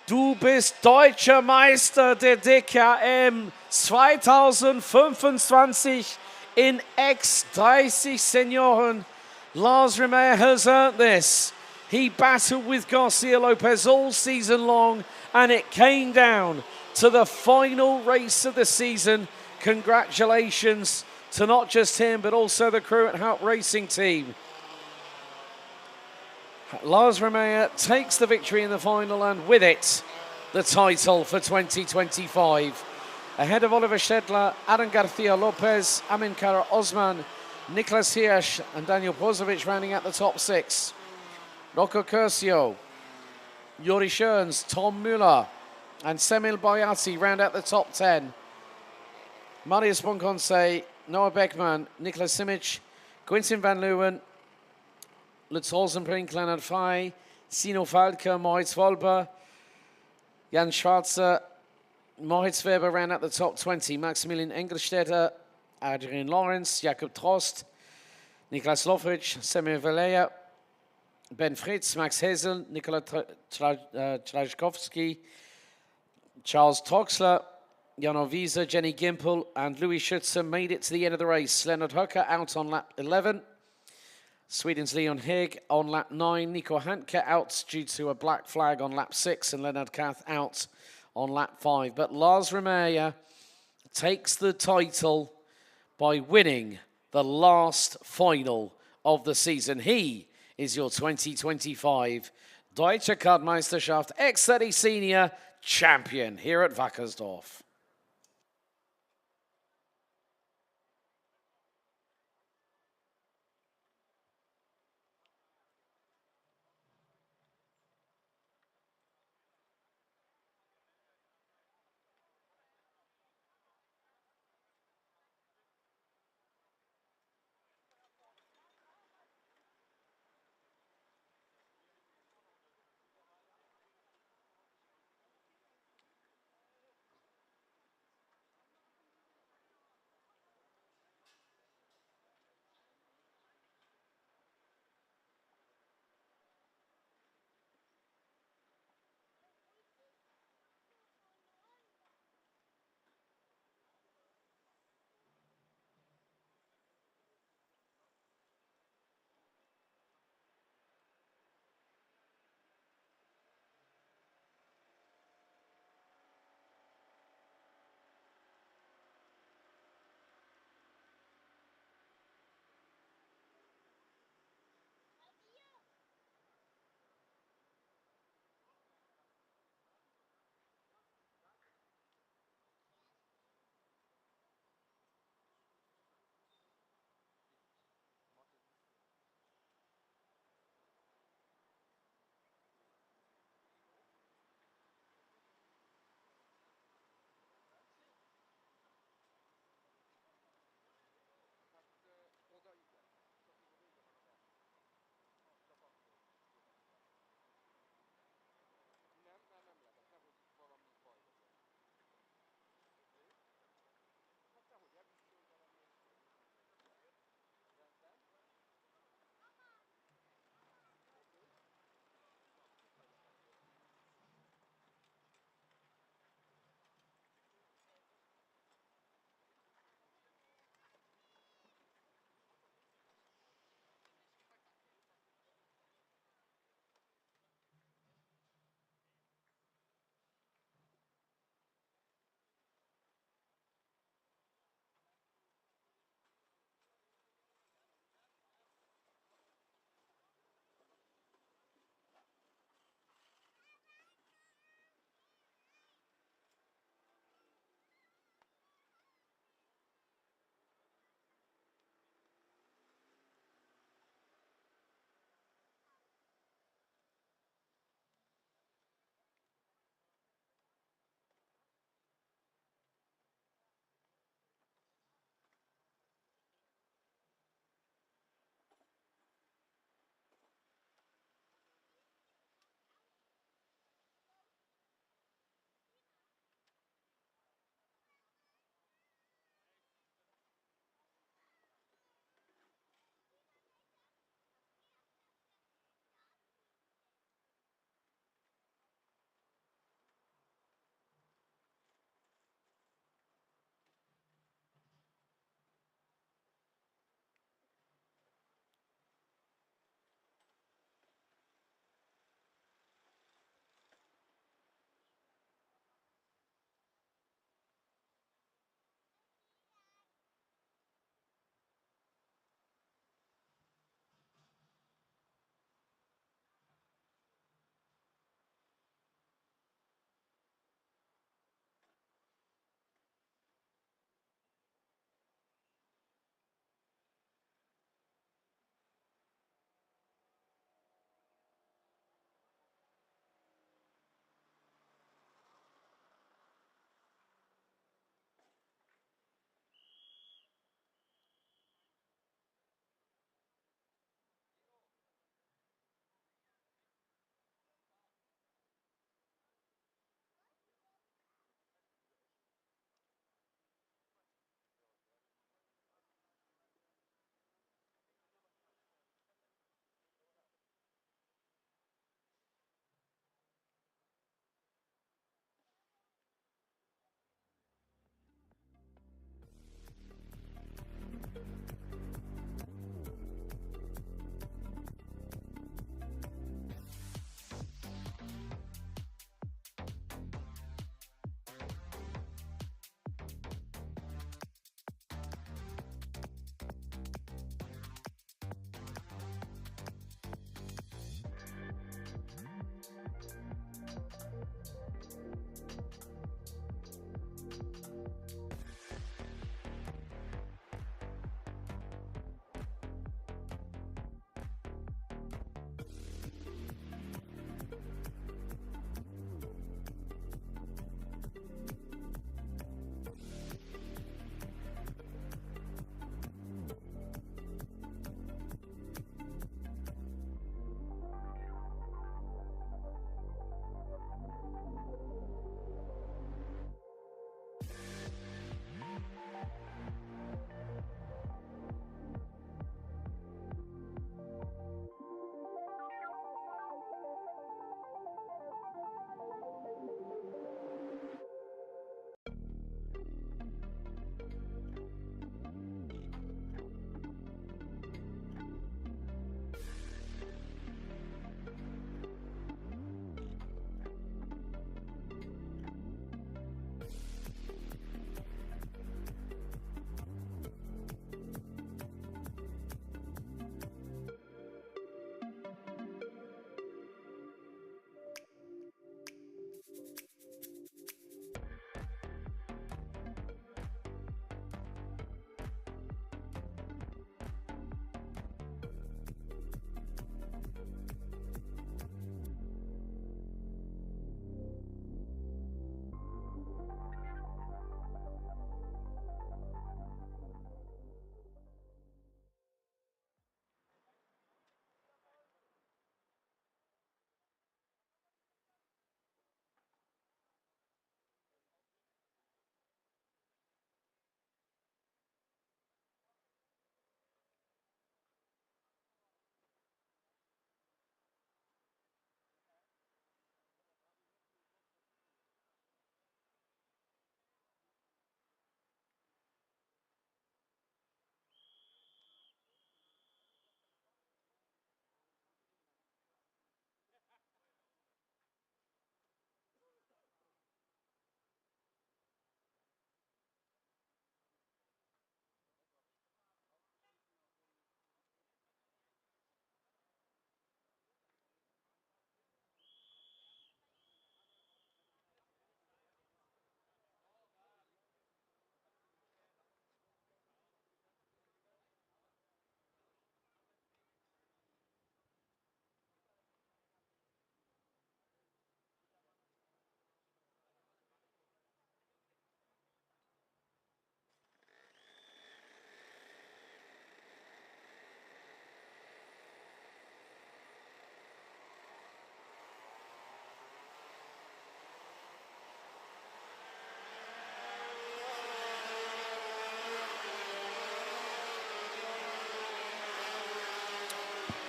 du bist Deutscher Meister der DKM 2025 in X30 Senioren. Lars Romain has earned this. He battled with Garcia Lopez all season long, and it came down to the final race of the season. Congratulations to not just him, but also the crew at Hout Racing Team. Lars Romain takes the victory in the final, and with it, the title for 2025. Ahead of Oliver Stedler, Adam Garcia Lopez, Amin Kara Osman, Niklas Hirsch, and Daniel Pozovic rounding out the top 6. Rocco Curcio, Juri Schoens, Tom Müller, and Semil Bayati round out the top 10. Marius Bonconce, Noah Beckman, Niklas Simic, Quintin van Leeuwen, Lutz Rosenbrink, Leonard Frey, Sino Falke, Moritz Wolber, Jan Schwarzer, Moritz Weber ran at the top 20. Maximilian Engelstädter, Adrian Lawrence, Jakob Trost, Niklas Lofrich, Semir Valea, Ben Fritz, Max Hesel, Nikola Trajkowski, Charles Troxler, Jan Wiese, Jenny Gimpel, and Louis Schütze made it to the end of the race. Leonard Höcker out on lap 11. Sweden's Leon Higg on lap 9. Nico Handke out due to a black flag on lap 6. And Leonard Kath out on lap 5. But Lars Remeyer takes the title by winning the last final of the season. He is your 2025 Deutsche Kart-Meisterschaft X30 Senior Champion here at Wackersdorf.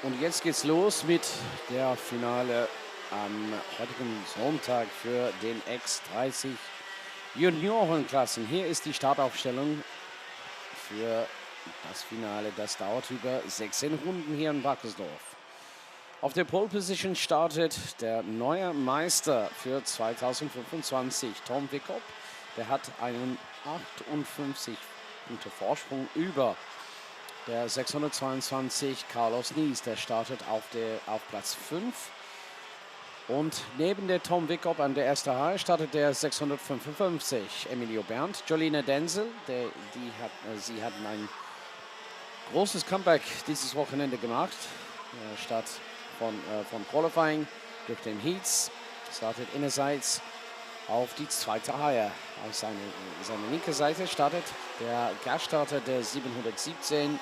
Und jetzt geht's los mit der Finale am heutigen Sonntag für den X30 Juniorenklassen. Hier ist die Startaufstellung für das Finale. Das dauert über 16 Runden hier in Wackersdorf. Auf der Pole Position startet der neue Meister für 2025, Tom Wickop. Der hat einen 58 Punkte Vorsprung über der 622 Carlos Nies. Der startet auf Platz 5. Und neben der Tom Wickop an der ersten Reihe startet der 655 Emilio Berndt. Jolina Denzel, sie hatten ein großes Comeback dieses Wochenende gemacht. Statt von Qualifying durch den Heats startet innerseits auf die zweite Reihe. Auf seine linke Seite startet der Gaststarter der 717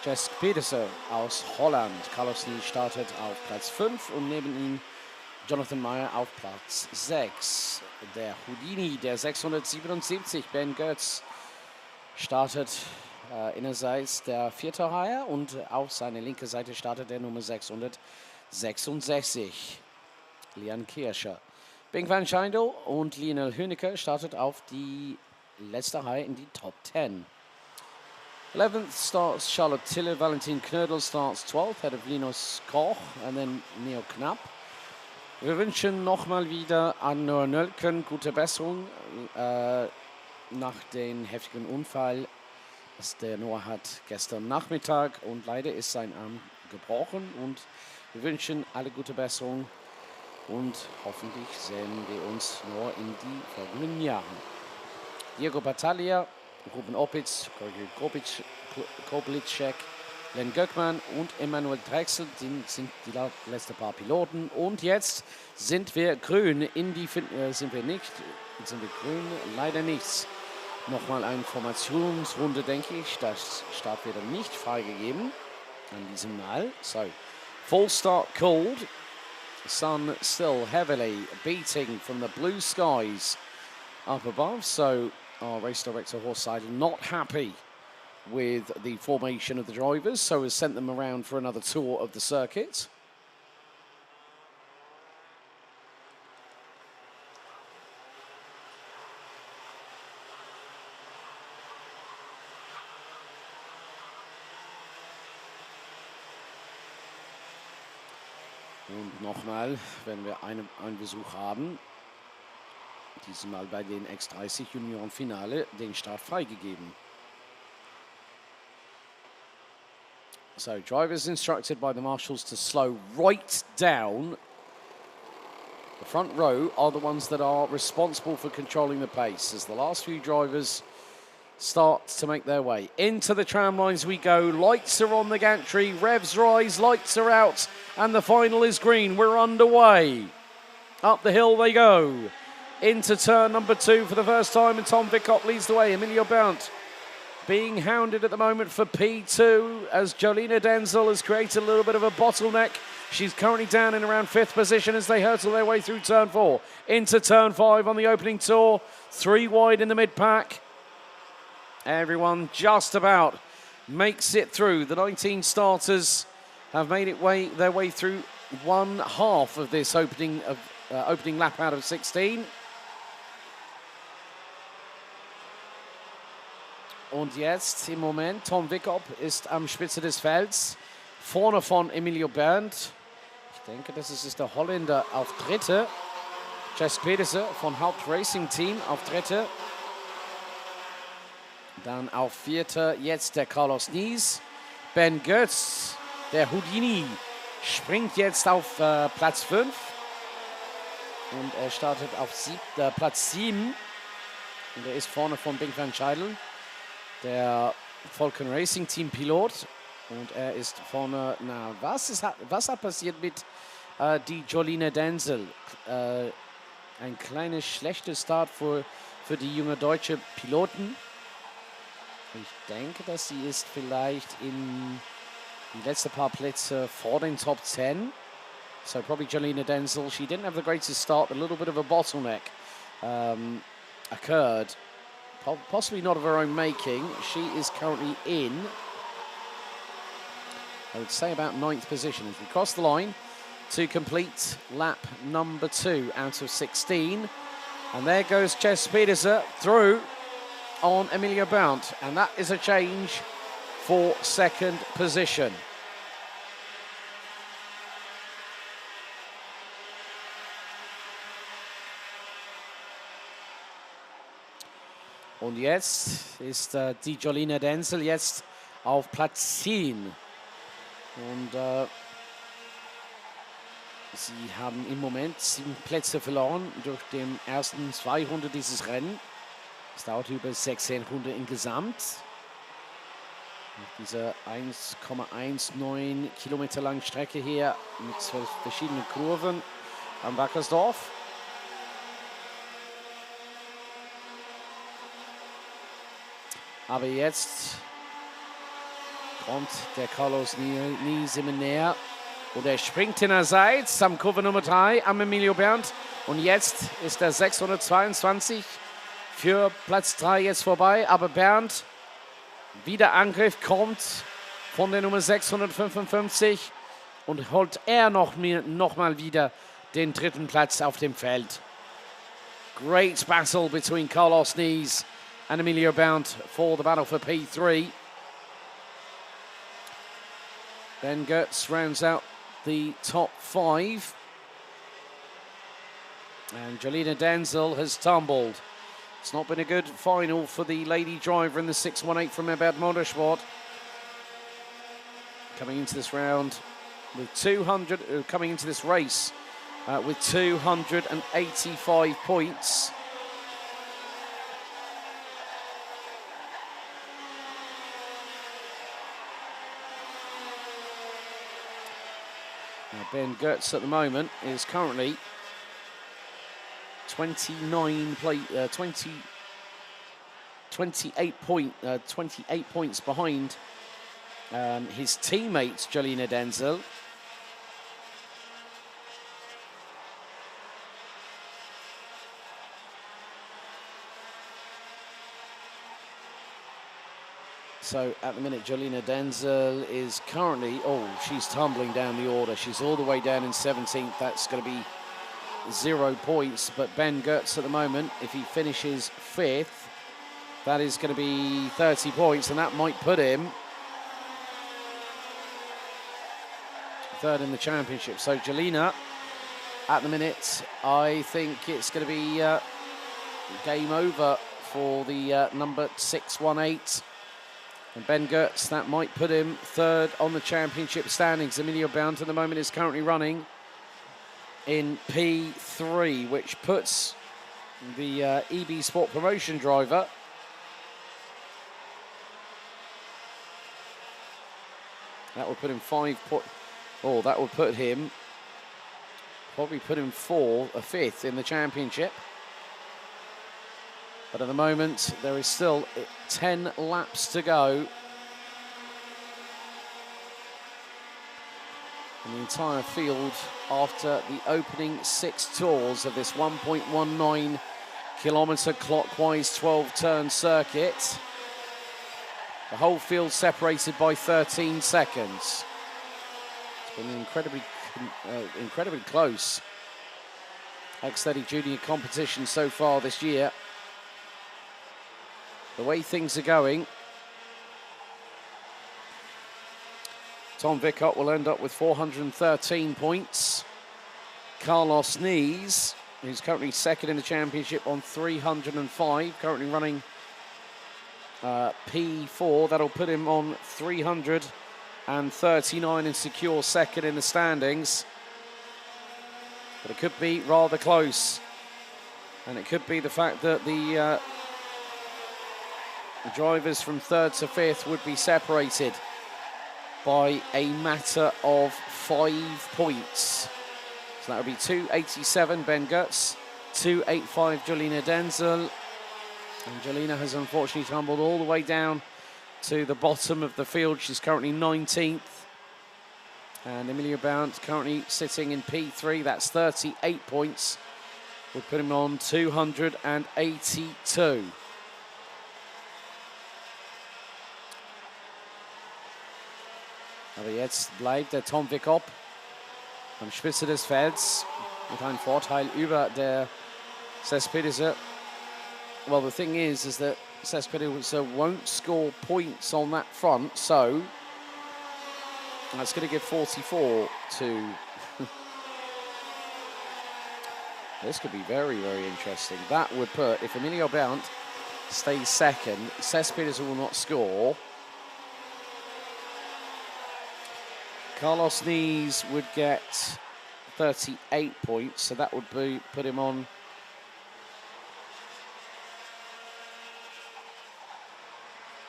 Jess Pedersen aus Holland. Carlos Nies startet auf Platz 5 und neben ihm Jonathan Meyer auf Platz 6. Der Houdini der 677 Ben Götz startet innerseits der vierten Reihe und auf seine linke Seite startet der Nummer 666 Lian Kirscher. Bing van Scheindel und Lionel Hünecke startet auf die letzte Reihe in die Top 10. 11th starts Charlotte Tille, Valentin Knödel starts 12th, ahead of Linus Koch and then Neo Knapp. Wir wünschen nochmal wieder an Noah Nölken gute Besserung nach dem heftigen Unfall, das der Noah hat gestern Nachmittag, und leider ist sein Arm gebrochen, und wir wünschen alle gute Besserung und hoffentlich sehen wir uns nur in die folgenden Jahren. Diego Battaglia, Ruben Opitz, Koblitschek, Len Göckmann und Emanuel Drechsel sind die letzten paar Piloten. Und jetzt sind wir grün sind wir grün, leider nichts. Nochmal eine Formationsrunde, denke ich. Das Start wird nicht freigegeben an diesem Mal. So, full start cold. Sun still heavily beating from the blue skies up above. So our race director Horst Seidel not happy with the formation of the drivers, so has sent them around for another tour of the circuit. Und nochmal, wenn wir einen Besuch haben, diesmal bei den X30 Junior Finale, den Start freigegeben. So, drivers instructed by the marshals to slow right down. The front row are the ones that are responsible for controlling the pace as the last few drivers start to make their way. Into the tram lines we go. Lights are on the gantry. Revs rise. Lights are out. And the final is green. We're underway. Up the hill they go. Into turn number 2 for the first time. And Tom Wickop leads the way. Emilio Berndt being hounded at the moment for P2 as Jolina Denzel has created a little bit of a bottleneck. She's currently down in around 5th position as they hurtle their way through turn 4. Into turn 5 on the opening tour. 3 wide in the mid-pack. Everyone just about makes it through. The 19 starters have made their way through one half of this opening lap out of 16. Und jetzt im Moment, Tom Wickop ist am Spitze des Felds, vorne von Emilio Berndt. Ich denke, das ist der Holländer auf dritte. Jess Pedersen von Haupt Racing Team auf dritte. Dann auf vierte jetzt der Carlos Nies. Ben Götz, der Houdini, springt jetzt auf Platz 5. Und er startet auf Platz 7. Und er ist vorne von Bing van Scheidel, der Falcon Racing Team Pilot, und er ist vorne. Na, was hat passiert mit die Jolina Denzel? Ein kleiner schlechter Start für die junge deutsche Piloten. Ich denke, dass sie ist vielleicht in die letzten paar Plätze vor den Top 10. So probably Jolina Denzel. She didn't have the greatest start. A little bit of a bottleneck occurred. Possibly not of her own making. She is currently in I would say about 9th position. As we cross the line to complete lap number 2 out of 16. And there goes Ches Pedersen through on Emilio Bount. And that is a change for 2nd position. Und jetzt ist die Jolina Denzel jetzt auf Platz 10. Und sie haben im Moment 7 Plätze verloren durch den ersten 200 dieses Rennen. Es dauert über 16 Runden insgesamt. Auf dieser 1,19 Kilometer langen Strecke hier mit 12 verschiedenen Kurven am Wackersdorf. Aber jetzt kommt der Carlos Nies immer näher. Und er springt hinterseits am Kurve Nummer 3 am Emilio Berndt. Und jetzt ist der 622 für Platz 3 jetzt vorbei. Aber Berndt, wieder Angriff kommt von der Nummer 655. Und holt er noch mal wieder den 3. Platz auf dem Feld. Great battle between Carlos Nies and Emilio Bount for the battle for P3. Ben Goetz rounds out the top 5. And Jolina Denzel has tumbled. It's not been a good final for the lady driver in the 618 from ADAC Motorsport. Coming into this round with 200, coming into this race with 285 points. Ben Goetz at the moment is currently 28 points behind his teammate Jolina Denzel. So at the minute, Jolina Denzel is currently, she's tumbling down the order. She's all the way down in 17th. That's going to be 0 points. But Ben Goetz at the moment, if he finishes 5th, that is going to be 30 points. And that might put him 3rd in the championship. So Jolina, at the minute, I think it's going to be game over for the number 618. And Ben Goetz, that might put him 3rd on the championship standings. Emilio Bount at the moment is currently running in P3, which puts the EB Sport Promotion driver that would put him 5 points. Oh, that would put him, probably put him 5th in the championship. But at the moment, there is still 10 laps to go. And the entire field, after the opening 6 tours of this 1.19 kilometre clockwise 12-turn circuit, the whole field separated by 13 seconds. It's been incredibly close X30 Junior competition so far this year. The way things are going, Tom Vickott will end up with 413 points. Carlos Nies, who's currently 2nd in the championship, on 305, currently running P4. That'll put him on 339 and secure 2nd in the standings. But it could be rather close. And it could be the fact that the drivers from 3rd to 5th would be separated by a matter of 5 points. So that would be 287 Ben Goetz, 285 Jolina Denzel. And Jolina has unfortunately tumbled all the way down to the bottom of the field. She's currently 19th. And Emilio Bount currently sitting in P3. That's 38 points. Would put him on 282. Aber jetzt bleibt der Tom Wickop am Spitze des Felds mit einem Vorteil über der Cespedes. Well, the thing is that Cespedes won't score points on that front, so that's going to give 44 to... This could be very, very interesting. That would put, if Emilio Berndt stays second, Cespedes will not score. Carlos Nees would get 38 points, so that would put him on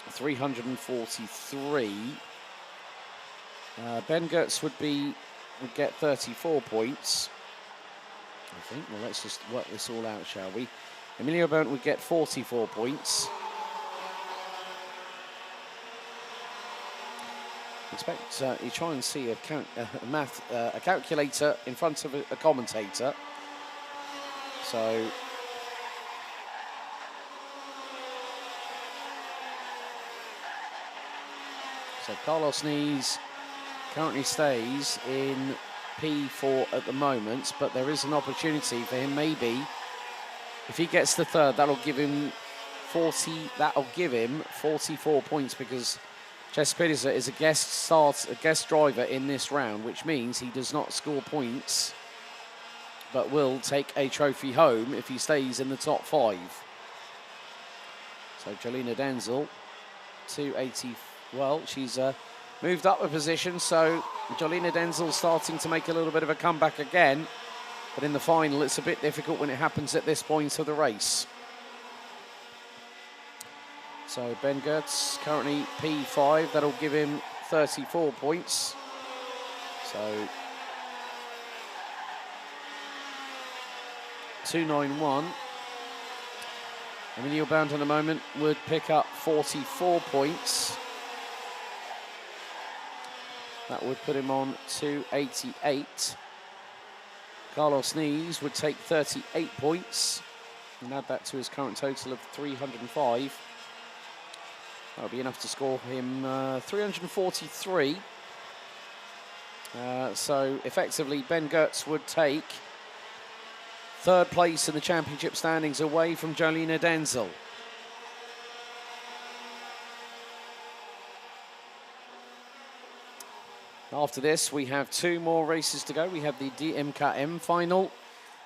343. Ben Goetz would get 34 points. I think. Well, let's just work this all out, shall we? Emilio Berndt would get 44 points. Expect you try and see a calculator in front of a commentator. So Carlos Nees currently stays in P4 at the moment, but there is an opportunity for him, maybe if he gets the third, that'll give him 44 points, because Cespedes is a guest driver in this round, which means he does not score points but will take a trophy home if he stays in the top 5. So Jolina Denzel 280. Well, she's moved up a position, so Jolina Denzel starting to make a little bit of a comeback again. But in the final, it's a bit difficult when it happens at this point of the race. So Ben Goetz currently P5. That'll give him 34 points. So 291. Emilio Berndt in a moment would pick up 44 points. That would put him on 288. Carlos Nees would take 38 points and add that to his current total of 305. That'll be enough to score him 343. So effectively, Ben Goetz would take third place in the championship standings away from Jolina Denzel. After this, we have 2 more races to go. We have the DKM final,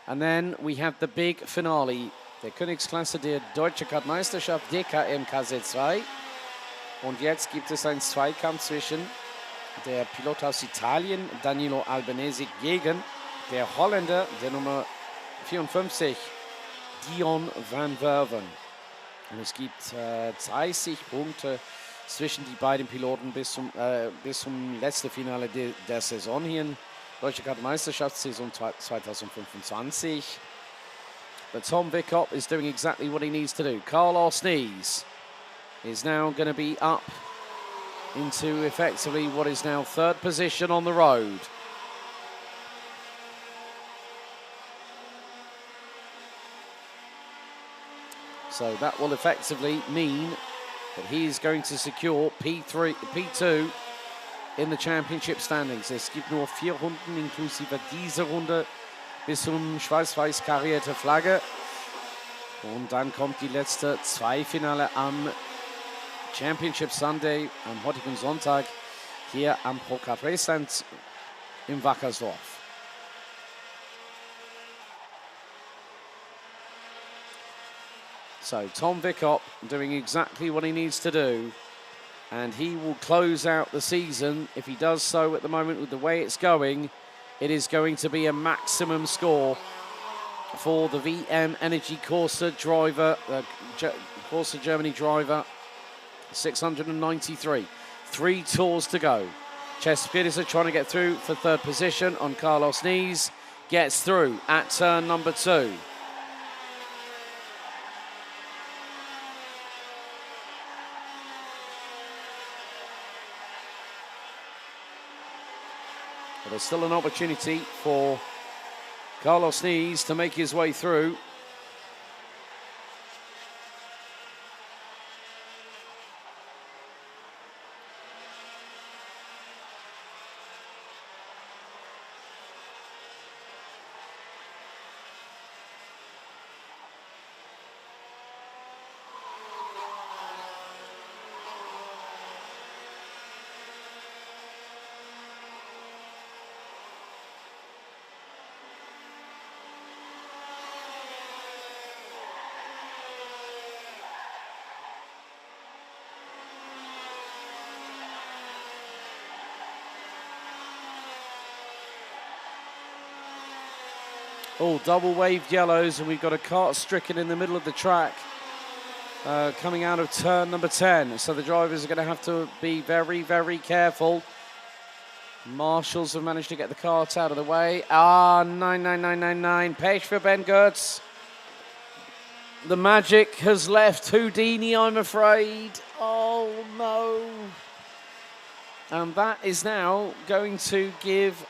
and then we have the big finale, der Königsklasse der Deutsche Kart-Meisterschaft, DKM KZ2. Und jetzt gibt es einen Zweikampf zwischen der Pilot aus Italien, Danilo Albanese, gegen der Holländer, der Nummer 54, Dion van Werven. Und es gibt 30 Punkte zwischen die beiden Piloten bis zum letzten Finale der Saison hier in Deutsche Kart-Meisterschaft Saison 2025. But Tom Wickop is doing exactly what he needs to do. Carlos Nees is now going to be up into effectively what is now third position on the road. So that will effectively mean that he is going to secure P2 in the championship standings. Es gibt nur 4 Runden inklusive dieser Runde bis zum schwarz-weiß karierte Flagge. Und dann kommt die letzte 2 Finale am Championship Sunday, am heutigen Sonntag, hier am Pro Kart Raceland in Wackersdorf. So Tom Wickop doing exactly what he needs to do, and he will close out the season. If he does so at the moment with the way it's going, it is going to be a maximum score for the VM Energy Corsa driver, Corsa Germany driver, 693. 3 tours to go. Cespedes trying to get through for third position on Carlos Nees. Gets through at turn number 2. But there's still an opportunity for Carlos Nees to make his way through. all double waved yellows, and we've got a kart stricken in the middle of the track coming out of turn number 10. So the drivers are going to have to be very, very careful. Marshals have managed to get the kart out of the way. 99999. Pech for Ben Goertz. The magic has left Houdini, I'm afraid. Oh, no. And that is now going to give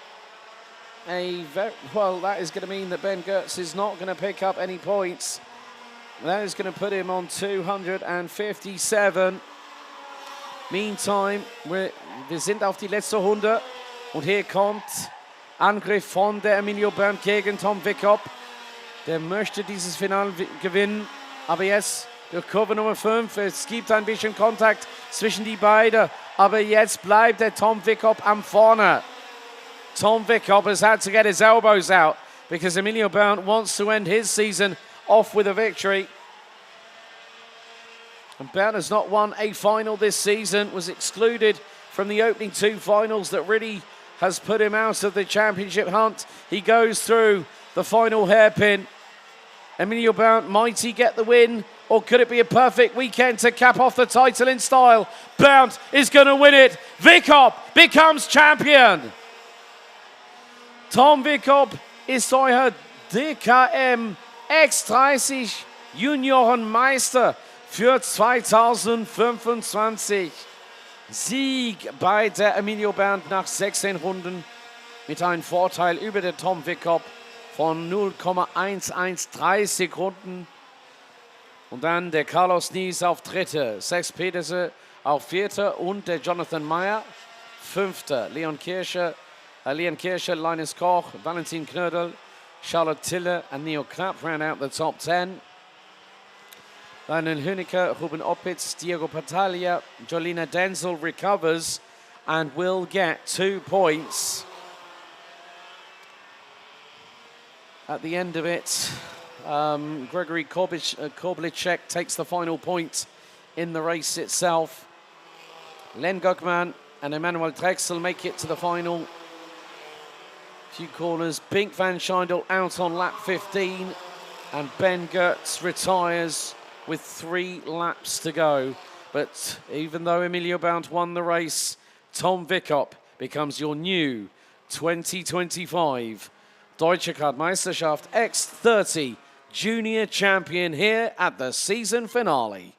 a that is going to mean that Ben Goertz is not going to pick up any points. That is going to put him on 257. Meantime, wir sind auf die letzte Runde. Und hier kommt Angriff von der Emilio Berndt gegen Tom Wickop. Der möchte dieses Finale gewinnen. Aber jetzt durch Kurve Nummer 5. Es gibt ein bisschen Kontakt zwischen die beiden. Aber jetzt bleibt der Tom Wickop am vorne. Tom Wickop has had to get his elbows out because Emilio Berndt wants to end his season off with a victory. And Berndt has not won a final this season, was excluded from the opening 2 finals that really has put him out of the championship hunt. He goes through the final hairpin. Emilio Berndt, might he get the win, or could it be a perfect weekend to cap off the title in style? Berndt is going to win it. Wickop becomes champion. Tom Wickop ist euer DKM X30 Junior Meister für 2025. Sieg bei der Emilio Berndt nach 16 Runden mit einem Vorteil über den Tom Wickop von 0,113 Sekunden. Und dann der Carlos Nies auf 3., Sex Petersen auf 4. und der Jonathan Meyer 5. Leon Kirche, Linus Koch, Valentin Knödel, Charlotte Tille and Neil Knapp round out the top 10. Daniel Hünecke, Ruben Opitz, Diego Battaglia, Jolina Denzel recovers and will get 2 points. At the end of it, Gregory Korblicek takes the final point in the race itself. Len Guckmann and Emmanuel Drexel make it to the final. Few corners. Bink van Schindel out on lap 15, and Ben Goertz retires with 3 laps to go. But even though Emilio Berndt won the race, Tom Wickop becomes your new 2025 Deutsche Kart-Meisterschaft X30 Junior Champion here at the season finale.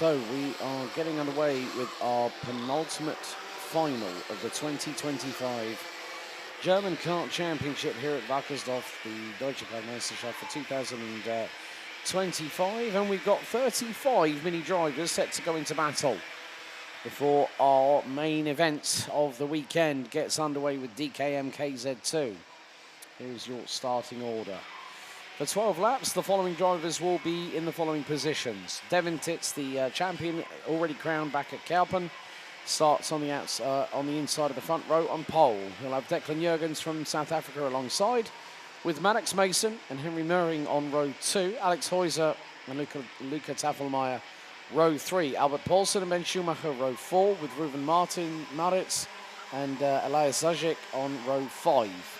So we are getting underway with our penultimate final of the 2025 German Kart Championship here at Wackersdorf, the Deutsche Kart-Meisterschaft for 2025. And we've got 35 mini drivers set to go into battle before our main event of the weekend gets underway with DKM KZ2. Here's your starting order. For 12 laps, the following drivers will be in the following positions. Devin Titz, the champion, already crowned back at Kartbahn, starts on the inside of the front row on pole. He'll have Declan Jurgens from South Africa alongside, with Maddox Mason and Henry Murring on row 2, Alex Heuser and Luca Tafelmeier row 3, Albert Paulsen and Ben Schumacher row 4, with Ruben Maritz and Elias Zajic on row 5.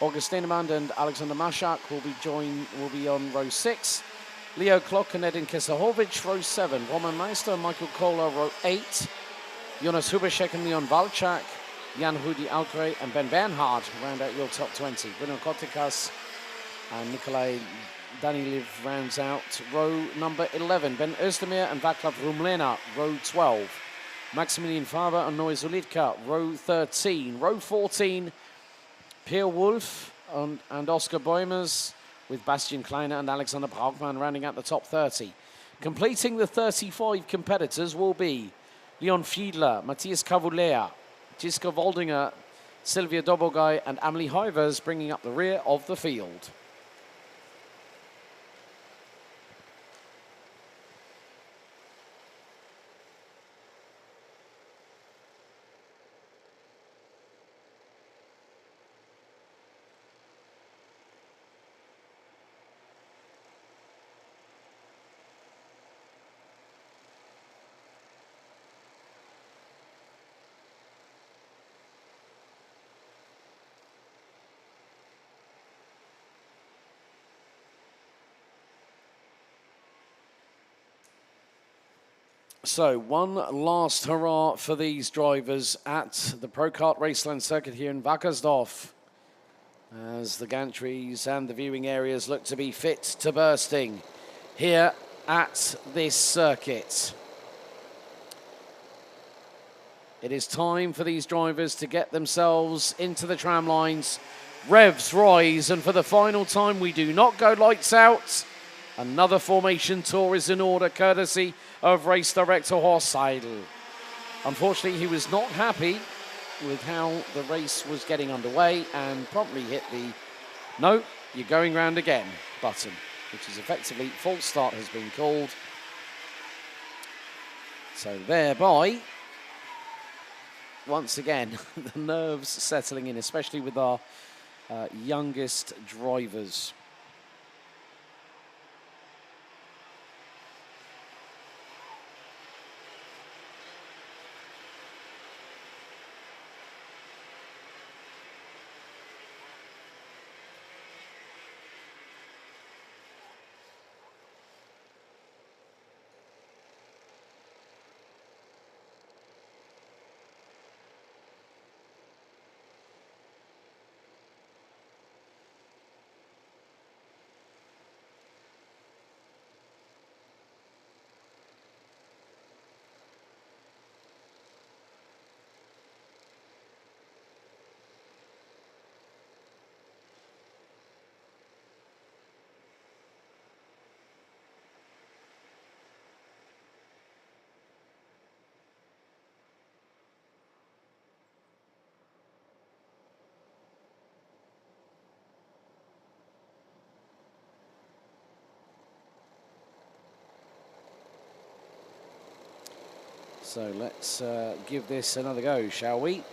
August Steinemann and Alexander Mashak will be on row 6. Leo Klock and Edin Kesahovic, row 7. Roman Meister and Michael Kohler, row 8. Jonas Hubashek and Leon Walczak, Jan Rudi Alcre and Ben Bernhard round out your top 20. Bruno Kotikas and Nikolai Danilev rounds out row number 11. Ben Özdemir and Vaclav Rumlena, row 12. Maximilian Faber and Noe Zulitka, row 13. Row 14, Pierre Wolf and Oscar Boimers, with Bastian Kleiner and Alexander Braukmann rounding out the top 30. Completing the 35 competitors will be Leon Fiedler, Matthias Cavulea, Jiska Waldinger, Sylvia Dobogay and Amelie Hivers bringing up the rear of the field. So one last hurrah for these drivers at the Pro Kart Raceland circuit here in Wackersdorf, as the gantries and the viewing areas look to be fit to bursting here at this circuit. It is time for these drivers to get themselves into the tram lines. Revs rise, and for the final time we do not go lights out. Another formation tour is in order, courtesy of race director Horst Seidel. Unfortunately, he was not happy with how the race was getting underway and promptly hit the "no, you're going round again" button, which is effectively false start has been called. So thereby, once again, the nerves settling in, especially with our youngest drivers. So let's give this another go, shall we?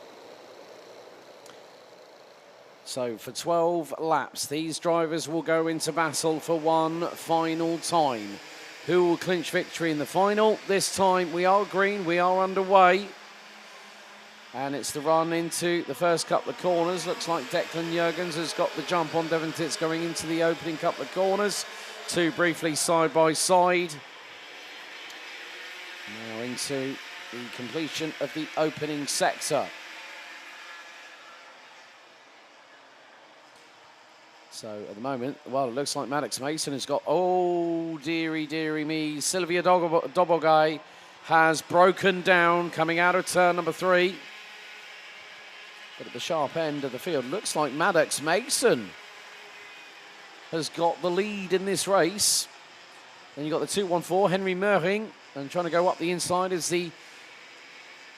So for 12 laps, these drivers will go into battle for one final time. Who will clinch victory in the final? This time we are green, we are underway. And it's the run into the first couple of corners. Looks like Declan Jurgens has got the jump on Devin Titz going into the opening couple of corners. Two briefly side by side. Now into the completion of the opening sector. So at the moment, well, it looks like Maddox Mason has got, oh, dearie, dearie me. Sylvia Dobogai has broken down coming out of turn number 3. But at the sharp end of the field, looks like Maddox Mason has got the lead in this race. Then you've got the 214, Henry Möhring, and trying to go up the inside is the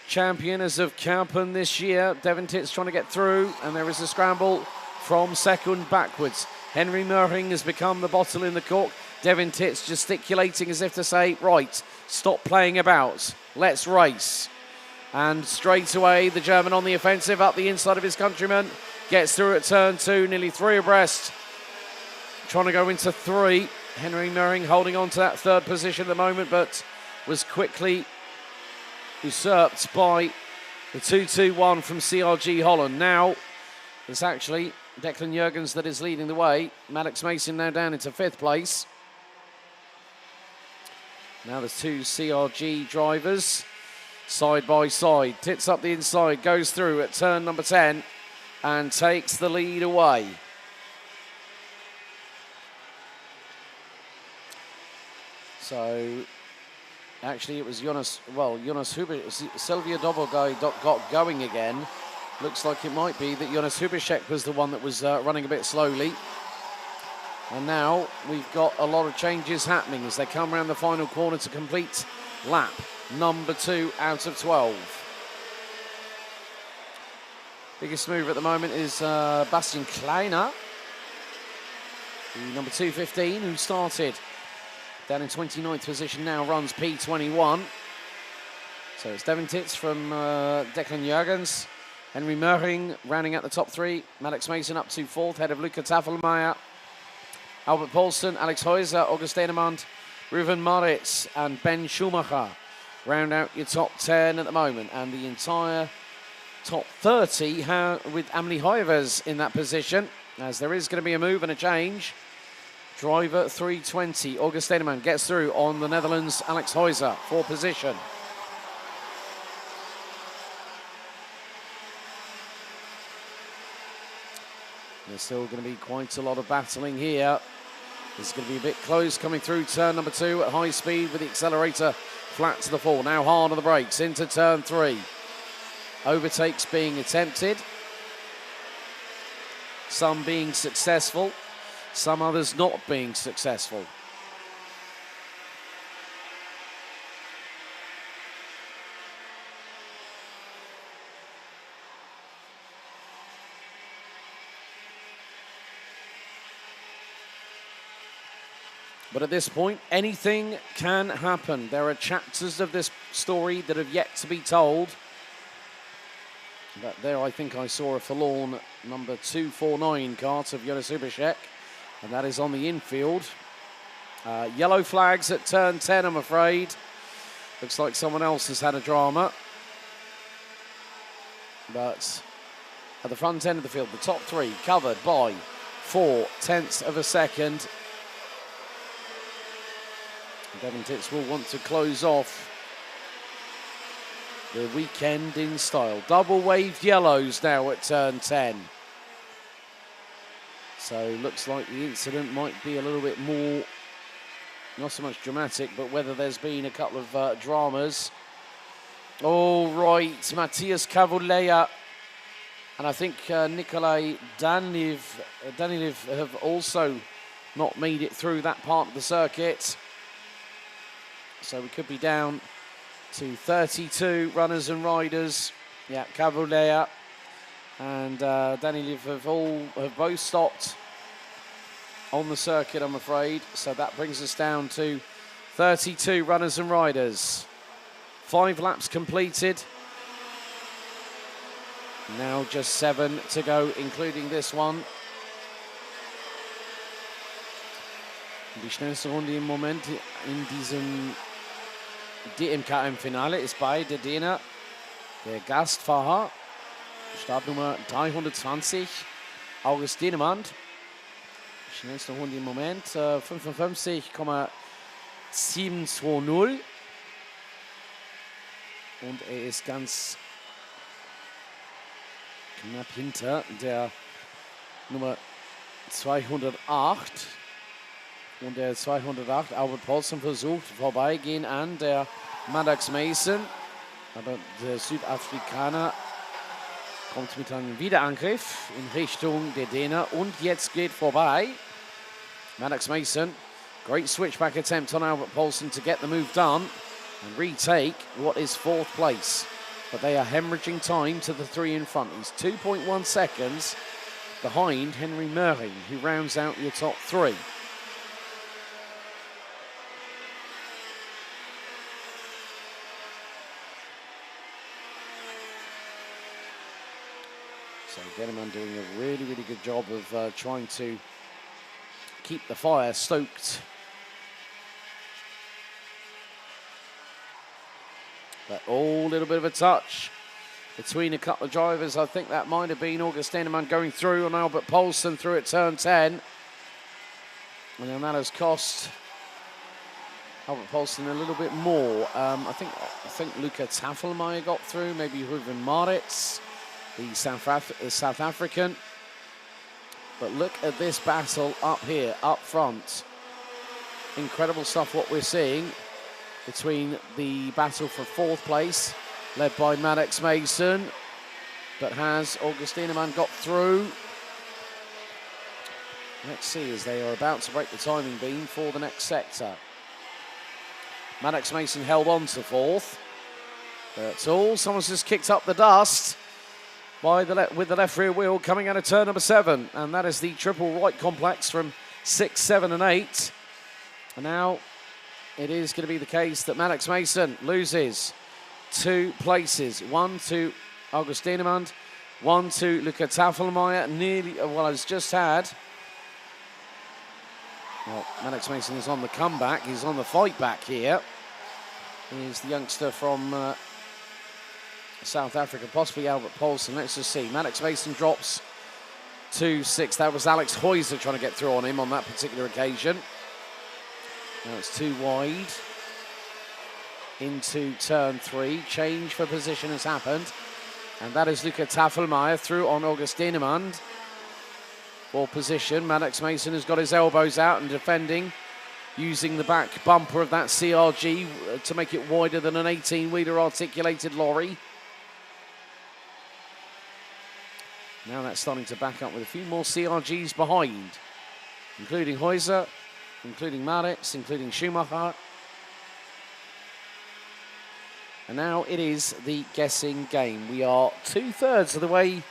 champion as of Kartbahn this year. Devon Titz trying to get through, and there is a scramble from second backwards. Henry Möhring has become the bottle in the cork. Devon Titz gesticulating as if to say, right, stop playing about, let's race. And straight away, the German on the offensive up the inside of his countryman. Gets through at turn 2, nearly 3 abreast. Trying to go into 3. Henry Möhring holding on to that 3rd position at the moment, but was quickly usurped by the 221 from CRG Holland. Now, it's actually Declan Jurgens that is leading the way. Maddox Mason now down into 5th place. Now there's 2 CRG drivers side by side. Tits up the inside, goes through at turn number 10 and takes the lead away. So actually it was Jonas Huber, Sylvia Dobogai got going again. Looks like it might be that Jonas Hubishek was the one that was running a bit slowly. And now we've got a lot of changes happening as they come around the final corner to complete lap number 2 out of 12. Biggest mover at the moment is Bastian Kleiner, the number 215, who started down in 29th position, now runs P21. So it's Devon Titz from Declan Jurgens, Henry Möhring rounding out the top 3, Maddox Mason up to 4th, head of Luca Tafelmeier, Albert Paulsen, Alex Heuser, August Enemand, Ruven Moritz and Ben Schumacher round out your top 10 at the moment. And the entire top 30 with Amelie Hoivers in that position, as there is going to be a move and a change. Driver 320, August Enemand gets through on the Netherlands, Alex Heuser for position. There's still going to be quite a lot of battling here. It's going to be a bit close coming through turn number 2 at high speed with the accelerator flat to the floor. Now hard on the brakes into turn 3. Overtakes being attempted. Some being successful, some others not being successful. But at this point, anything can happen. There are chapters of this story that have yet to be told. But there I think I saw a forlorn number 249 kart of Jonas Hubishek, and that is on the infield. Yellow flags at turn 10, I'm afraid. Looks like someone else has had a drama. But at the front end of the field, the top 3 covered by 0.4 of a second. Devon Titz will want to close off the weekend in style. Double waved yellows now at turn 10. So looks like the incident might be a little bit more, not so much dramatic, but whether there's been a couple of dramas. All right, Matthias Kavuleya and I think Nikolai Danilev have also not made it through that part of the circuit. So we could be down to 32 runners and riders. Yeah, Kavuleya and Danilev have both stopped on the circuit, I'm afraid. So that brings us down to 32 runners and riders. 5 laps completed. Now just 7 to go, including this one. Die schnellste Runde im Moment in diesem DKM Finale ist bei der Däner, der Gastfahrer, Startnummer 320, August Enemand. Schnellste Runde im Moment, 55,720. Und ist ganz knapp hinter der Nummer 208. Und der 208, Albert Paulsen, versucht vorbeigehen an der Maddox Mason. Aber der Südafrikaner kommt mit einem Wiederangriff in Richtung der Däner. Und jetzt geht vorbei. Maddox Mason, great switchback attempt on Albert Paulsen to get the move done and retake what is 4th place. But they are hemorrhaging time to the 3 in front. He's 2.1 seconds behind Henry Murray, who rounds out your top 3. So Getterman doing a really, really good job of trying to keep the fire stoked. But a little bit of a touch between a couple of drivers. I think that might have been August Ennemann going through on Albert Paulsen through at turn 10. And then that has cost Albert Paulsen a little bit more. I think Luca Tafelmeier got through, maybe Ruben Maritz, the South African. But look at this battle up here, up front. Incredible stuff what we're seeing between the battle for 4th place, led by Maddox Mason. But has August Ennemann got through? Let's see, as they are about to break the timing beam for the next sector. Maddox Mason held on to 4th. That's all. Someone's just kicked up the dust with the left rear wheel coming out of turn number 7. And that is the triple right complex from 6, 7 and 8. And now it is going to be the case that Maddox Mason loses 2 places. 1 to August Ennemann, 1 to Luca Tafelmeier. Nearly, well, has just had. Well, Maddox Mason is on the comeback. He's on the fight back here. He's the youngster from South Africa, possibly Albert Paulsen. Let's just see. Maddox Mason drops to 6th. That was Alex Heuser trying to get through on him on that particular occasion. Now it's too wide into turn 3. Change for position has happened. And that is Luca Tafelmeier through on August Ennemann for position. Maddox Mason has got his elbows out and defending, using the back bumper of that CRG to make it wider than an 18-wheeler articulated lorry. Now that's starting to back up with a few more CRGs behind, including Heuser, including Maritz, including Schumacher. And now it is the guessing game. We are 2/3 of the way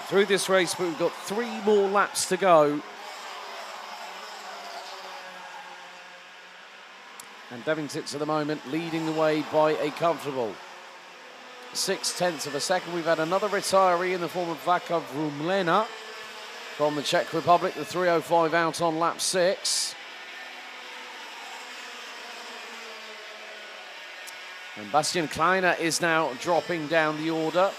through this race, but we've got 3 more laps to go. And Devin Titz at the moment leading the way by a comfortable 0.6 of a second. We've had another retiree in the form of Vaka Vrumlena from the Czech Republic, the 3:05 out on lap 6. And Bastian Kleiner is now dropping down the order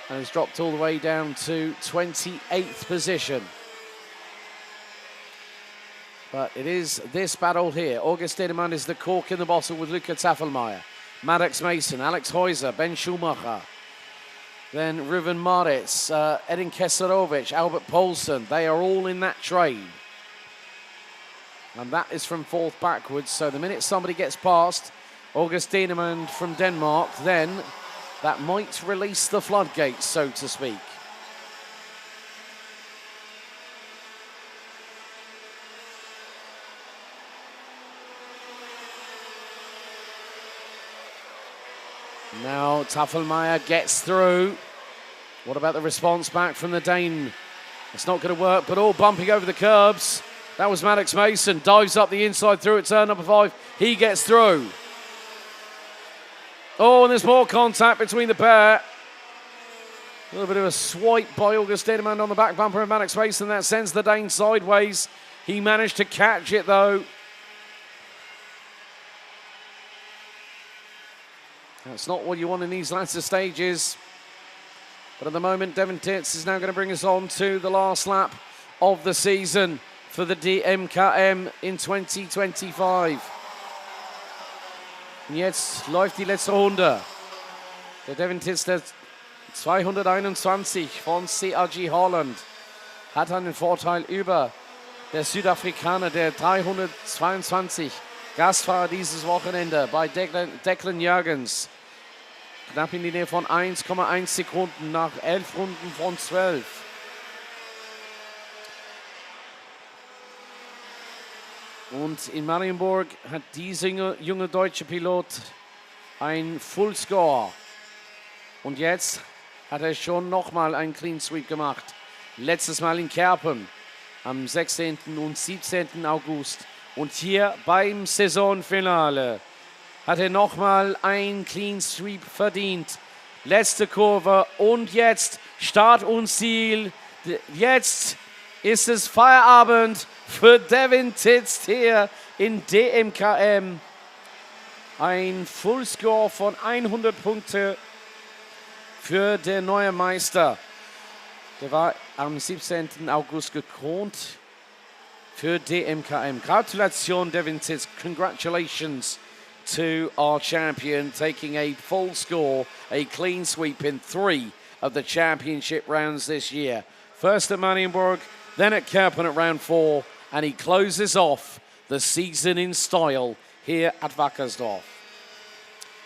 and has dropped all the way down to 28th position. But it is this battle here. August Ennemann is the cork in the bottle with Luca Tafelmeier. Maddox Mason, Alex Heuser, Ben Schumacher. Then Ruben Maritz, Edin Keserovic, Albert Paulsen. They are all in that train. And that is from 4th backwards. So the minute somebody gets past August Ennemann from Denmark, then that might release the floodgates, so to speak. Now Tafelmeier gets through. What about the response back from the Dane? It's not going to work, but all bumping over the curbs. That was Maddox Mason. Dives up the inside through at turn number 5. He gets through. Oh, and there's more contact between the pair. A little bit of a swipe by August Ennemann on the back bumper of Maddox Mason. That sends the Dane sideways. He managed to catch it, though. That's not what you want in these latter stages. But at the moment, Devin Titz is now going to bring us on to the last lap of the season for the DKM in 2025. Und jetzt läuft die letzte Runde. Der Devin Titz, der 221 von CRG Holland hat einen Vorteil über der Südafrikaner, der 322 Gastfahrer dieses Wochenende bei Declan Jürgens. Knapp in die Nähe von 1,1 Sekunden nach 11 Runden von 12. Und in Marienburg hat dieser junge deutsche Pilot ein Full Score. Und jetzt hat er schon nochmal einen Clean Sweep gemacht. Letztes Mal in Kerpen am 16. und 17. August. Und hier beim Saisonfinale hat er nochmal ein Clean Sweep verdient. Letzte Kurve und jetzt Start und Ziel. Jetzt ist es Feierabend für Devin Titz hier in DMKM. Ein Full Score von 100 Punkte für den neuen Meister. Der war am 17. August gekrönt für DMKM. Gratulation, Devin Titz. Congratulations to our champion, taking a full score, a clean sweep in 3 of the championship rounds this year. First at Marienburg, then at Kerpen at round 4, and he closes off the season in style here at Wackersdorf.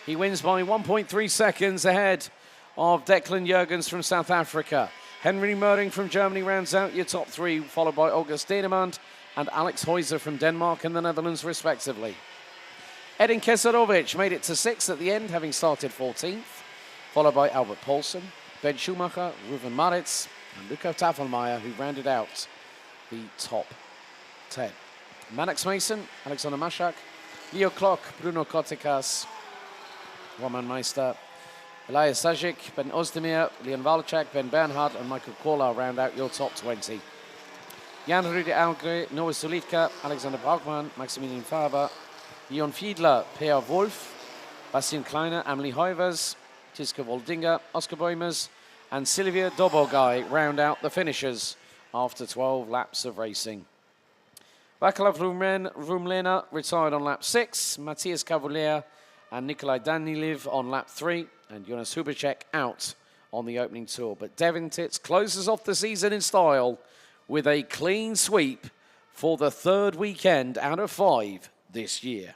He wins by 1.3 seconds ahead of Declan Jürgens from South Africa. Henry Merding from Germany rounds out your top 3, followed by August Denemann and Alex Heuser from Denmark and the Netherlands, respectively. Edin Keserovic made it to 6th at the end, having started 14th, followed by Albert Paulsen, Ben Schumacher, Ruven Maritz, and Luca Tafelmeier, who rounded out the top 10. Mannix Mason, Alexander Maschak, Leo Klock, Bruno Kotikas, Roman Meister, Elias Sajic, Ben Ozdemir, Leon Walczak, Ben Bernhard, and Michael Kolar round out your top 20. Jan Rudi Algre, Noah Sulitka, Alexander Braukmann, Maximilian Faber, Jon Fiedler, Per Wolf, Bastian Kleiner, Amelie Heuvers, Tiska Woldinger, Oscar Boimers, and Silvia Dobogai round out the finishers after 12 laps of racing. Vaclav Rumlena retired on lap 6, Matthias Cavalier and Nikolai Daniliv on lap 3, and Jonas Hubacek out on the opening tour. But Devin Titz closes off the season in style with a clean sweep for the 3rd weekend out of 5 this year.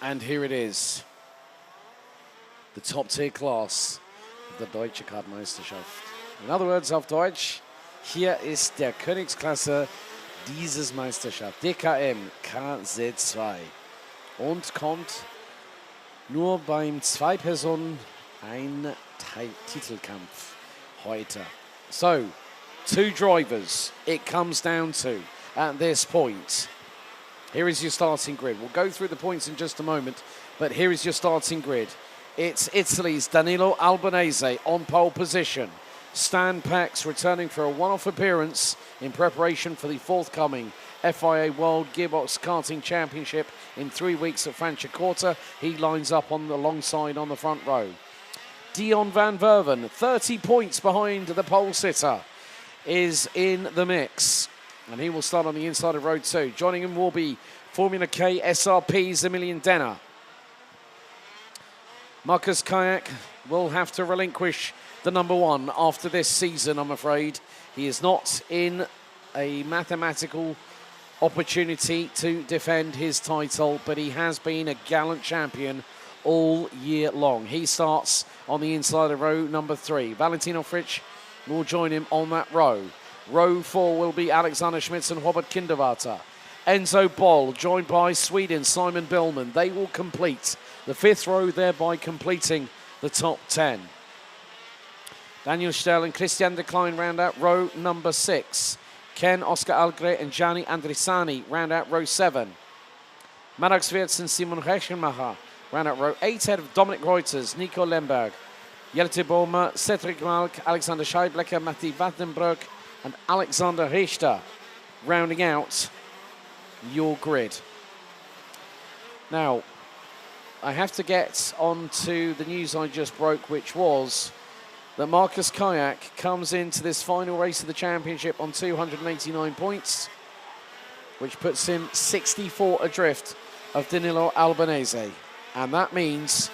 And here it is. The top tier class of the Deutsche Kart-Meisterschaft. In other words, auf Deutsch, hier ist der Königsklasse dieses Meisterschaft, DKM KZ2. Und kommt nur beim Zwei-Personen ein Titelkampf heute. So, 2 drivers it comes down to at this point. Here is your starting grid. We'll go through the points in just a moment, but here is your starting grid. It's Italy's Danilo Albanese on pole position. Stan Pex returning for a one-off appearance in preparation for the forthcoming FIA World Gearbox Karting Championship in 3 weeks at Franciacorta. He lines up on the long side on the front row. Dion van Verven, 30 points behind the pole sitter, is in the mix. And he will start on the inside of row 2. Joining him will be Formula K SRP's Emilian Denner. Marcus Kayak will have to relinquish the number 1 after this season, I'm afraid. He is not in a mathematical opportunity to defend his title, but he has been a gallant champion all year long. He starts on the inside of row number 3. Valentino Fritsch will join him on that row. Row 4 will be Alexander Schmitz and Robert Kinderwarter. Enzo Boll, joined by Sweden Simon Billman. They will complete the 5th row, thereby completing the top 10. Daniel Stell and Christian de Klein round out row number 6. Ken Oscar Algre and Gianni Andrisani round out row 7. Maddox Wirtz and Simon Reichenmacher round out row 8 ahead of Dominic Reuters, Nico Lemberg, Jelte Bohmer, Cedric Malk, Alexander Scheiblecker, Matti Vattenbroek and Alexander Richter rounding out your grid. Now, I have to get on to the news I just broke, which was that Marcus Kayak comes into this final race of the championship on 289 points, which puts him 64 adrift of Danilo Albanese. And that means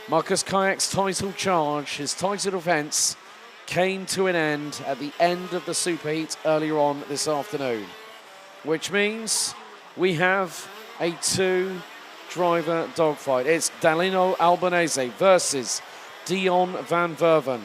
Marcus Kayak's title charge, his title defence, came to an end at the end of the superheat earlier on this afternoon, which means we have a 2-driver dogfight. It's Danilo Albanese versus Dion van Verven.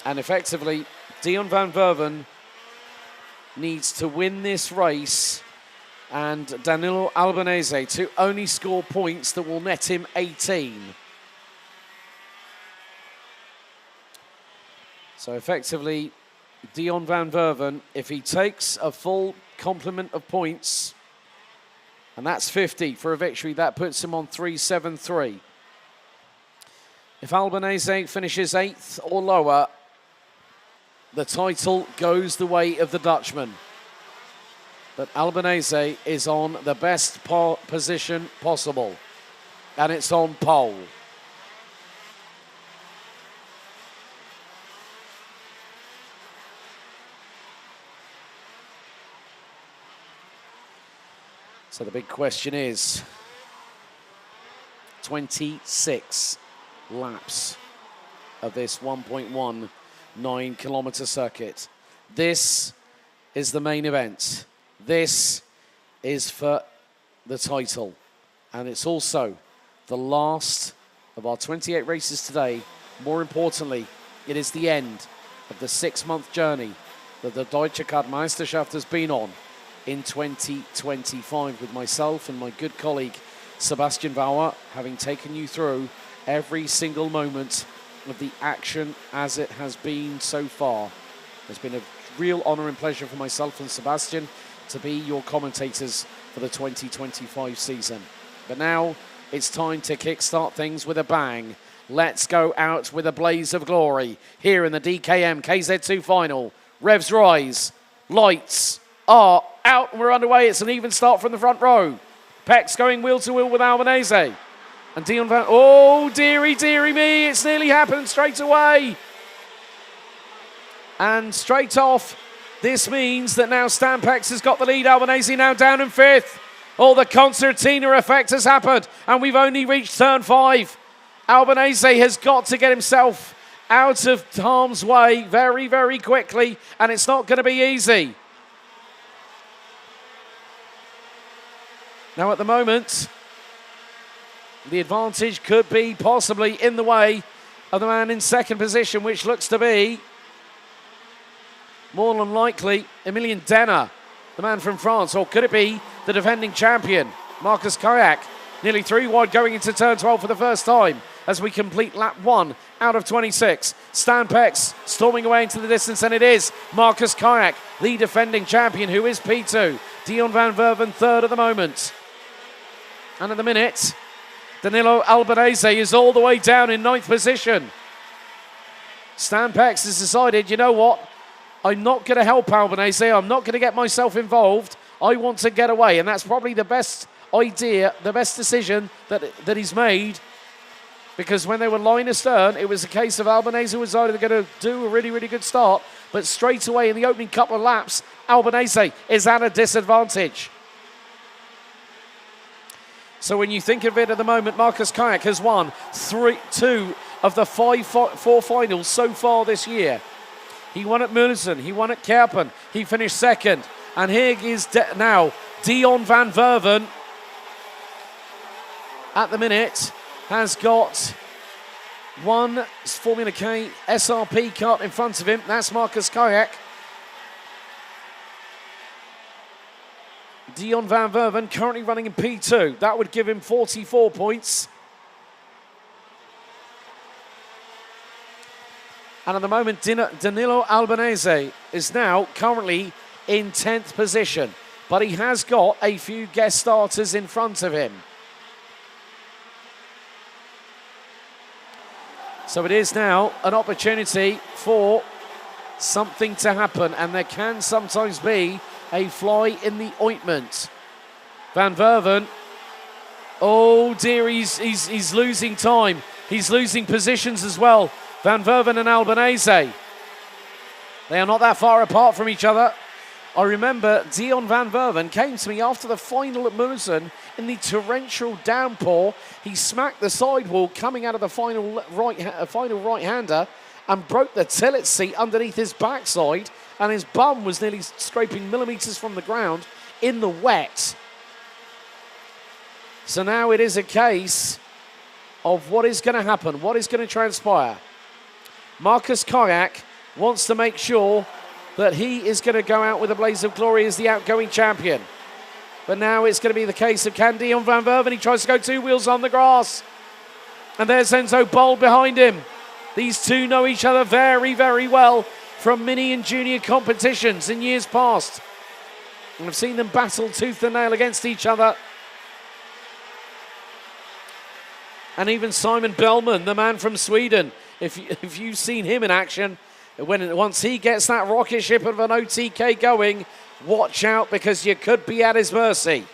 And effectively, Dion van Verven needs to win this race and Danilo Albanese to only score points that will net him 18. So effectively, Dion van Verven, if he takes a full complement of points, and that's 50 for a victory, that puts him on 373. If Albanese finishes 8th or lower, the title goes the way of the Dutchman. But Albanese is on the best position possible, and it's on pole. So the big question is 26 laps of this 1.19 kilometer circuit. This is the main event. This is for the title. And it's also the last of our 28 races today. More importantly, it is the end of the 6-month journey that the Deutsche Kart-Meisterschaft has been on in 2025, with myself and my good colleague Sebastian Bauer having taken you through every single moment of the action as it has been so far. It's been a real honor and pleasure for myself and Sebastian to be your commentators for the 2025 season. But now it's time to kickstart things with a bang. Let's go out with a blaze of glory here in the DKM KZ2 Final. Revs rise, lights are out, and we're underway. It's an even start from the front row. Pex going wheel to wheel with Albanese. And Dion van... Oh, dearie, dearie me. It's nearly happened straight away. And straight off, this means that now Stan Pex has got the lead. Albanese now down in 5th. Oh, the concertina effect has happened. And we've only reached turn 5. Albanese has got to get himself out of harm's way very, very quickly, and it's not going to be easy. Now at the moment, the advantage could be possibly in the way of the man in second position, which looks to be more than likely Emilien Denner, the man from France, or could it be the defending champion, Marcus Kayak, nearly 3 wide going into turn 12 for the first time as we complete lap 1 out of 26. Stan Pex storming away into the distance, and it is Marcus Kayak, the defending champion, who is P2. Dion van Verven third at the moment. And at the minute, Danilo Albanese is all the way down in 9th position. Stan Pex has decided, you know what? I'm not going to help Albanese. I'm not going to get myself involved. I want to get away. And that's probably the best idea, the best decision that he's made. Because when they were line astern, it was a case of Albanese was either going to do a really, really good start, but straight away in the opening couple of laps, Albanese is at a disadvantage. So when you think of it at the moment, Marcus Kayak has won 2 of the 4 finals so far this year. He won at Mulsen, he won at Kerpen, he finished second. And here is now Dion van Verven at the minute has got one Formula K SRP kart in front of him. That's Marcus Kayak. Dion van Verven currently running in P2. That would give him 44 points. And at the moment, Danilo Albanese is now currently in 10th position. But he has got a few guest starters in front of him. So it is now an opportunity for something to happen. And there can sometimes be a fly in the ointment. Van Verven, oh dear, he's losing time. He's losing positions as well. Van Verven and Albanese. They are not that far apart from each other. I remember Dion van Verven came to me after the final at Mulsen in the torrential downpour. He smacked the sidewall coming out of the final right-hander and broke the tillet seat underneath his backside, and his bum was nearly scraping millimetres from the ground in the wet. So now it is a case of what is going to happen, what is going to transpire. Marcus Kayak wants to make sure that he is going to go out with a blaze of glory as the outgoing champion. But now it's going to be the case of can Dion van Verven. He tries to go 2 wheels on the grass. And there's Enzo Bold behind him. These two know each other very, very well from mini and junior competitions in years past. And I've seen them battle tooth and nail against each other. And even Simon Bellman, the man from Sweden, if you've seen him in action, once he gets that rocket ship of an OTK going, watch out because you could be at his mercy.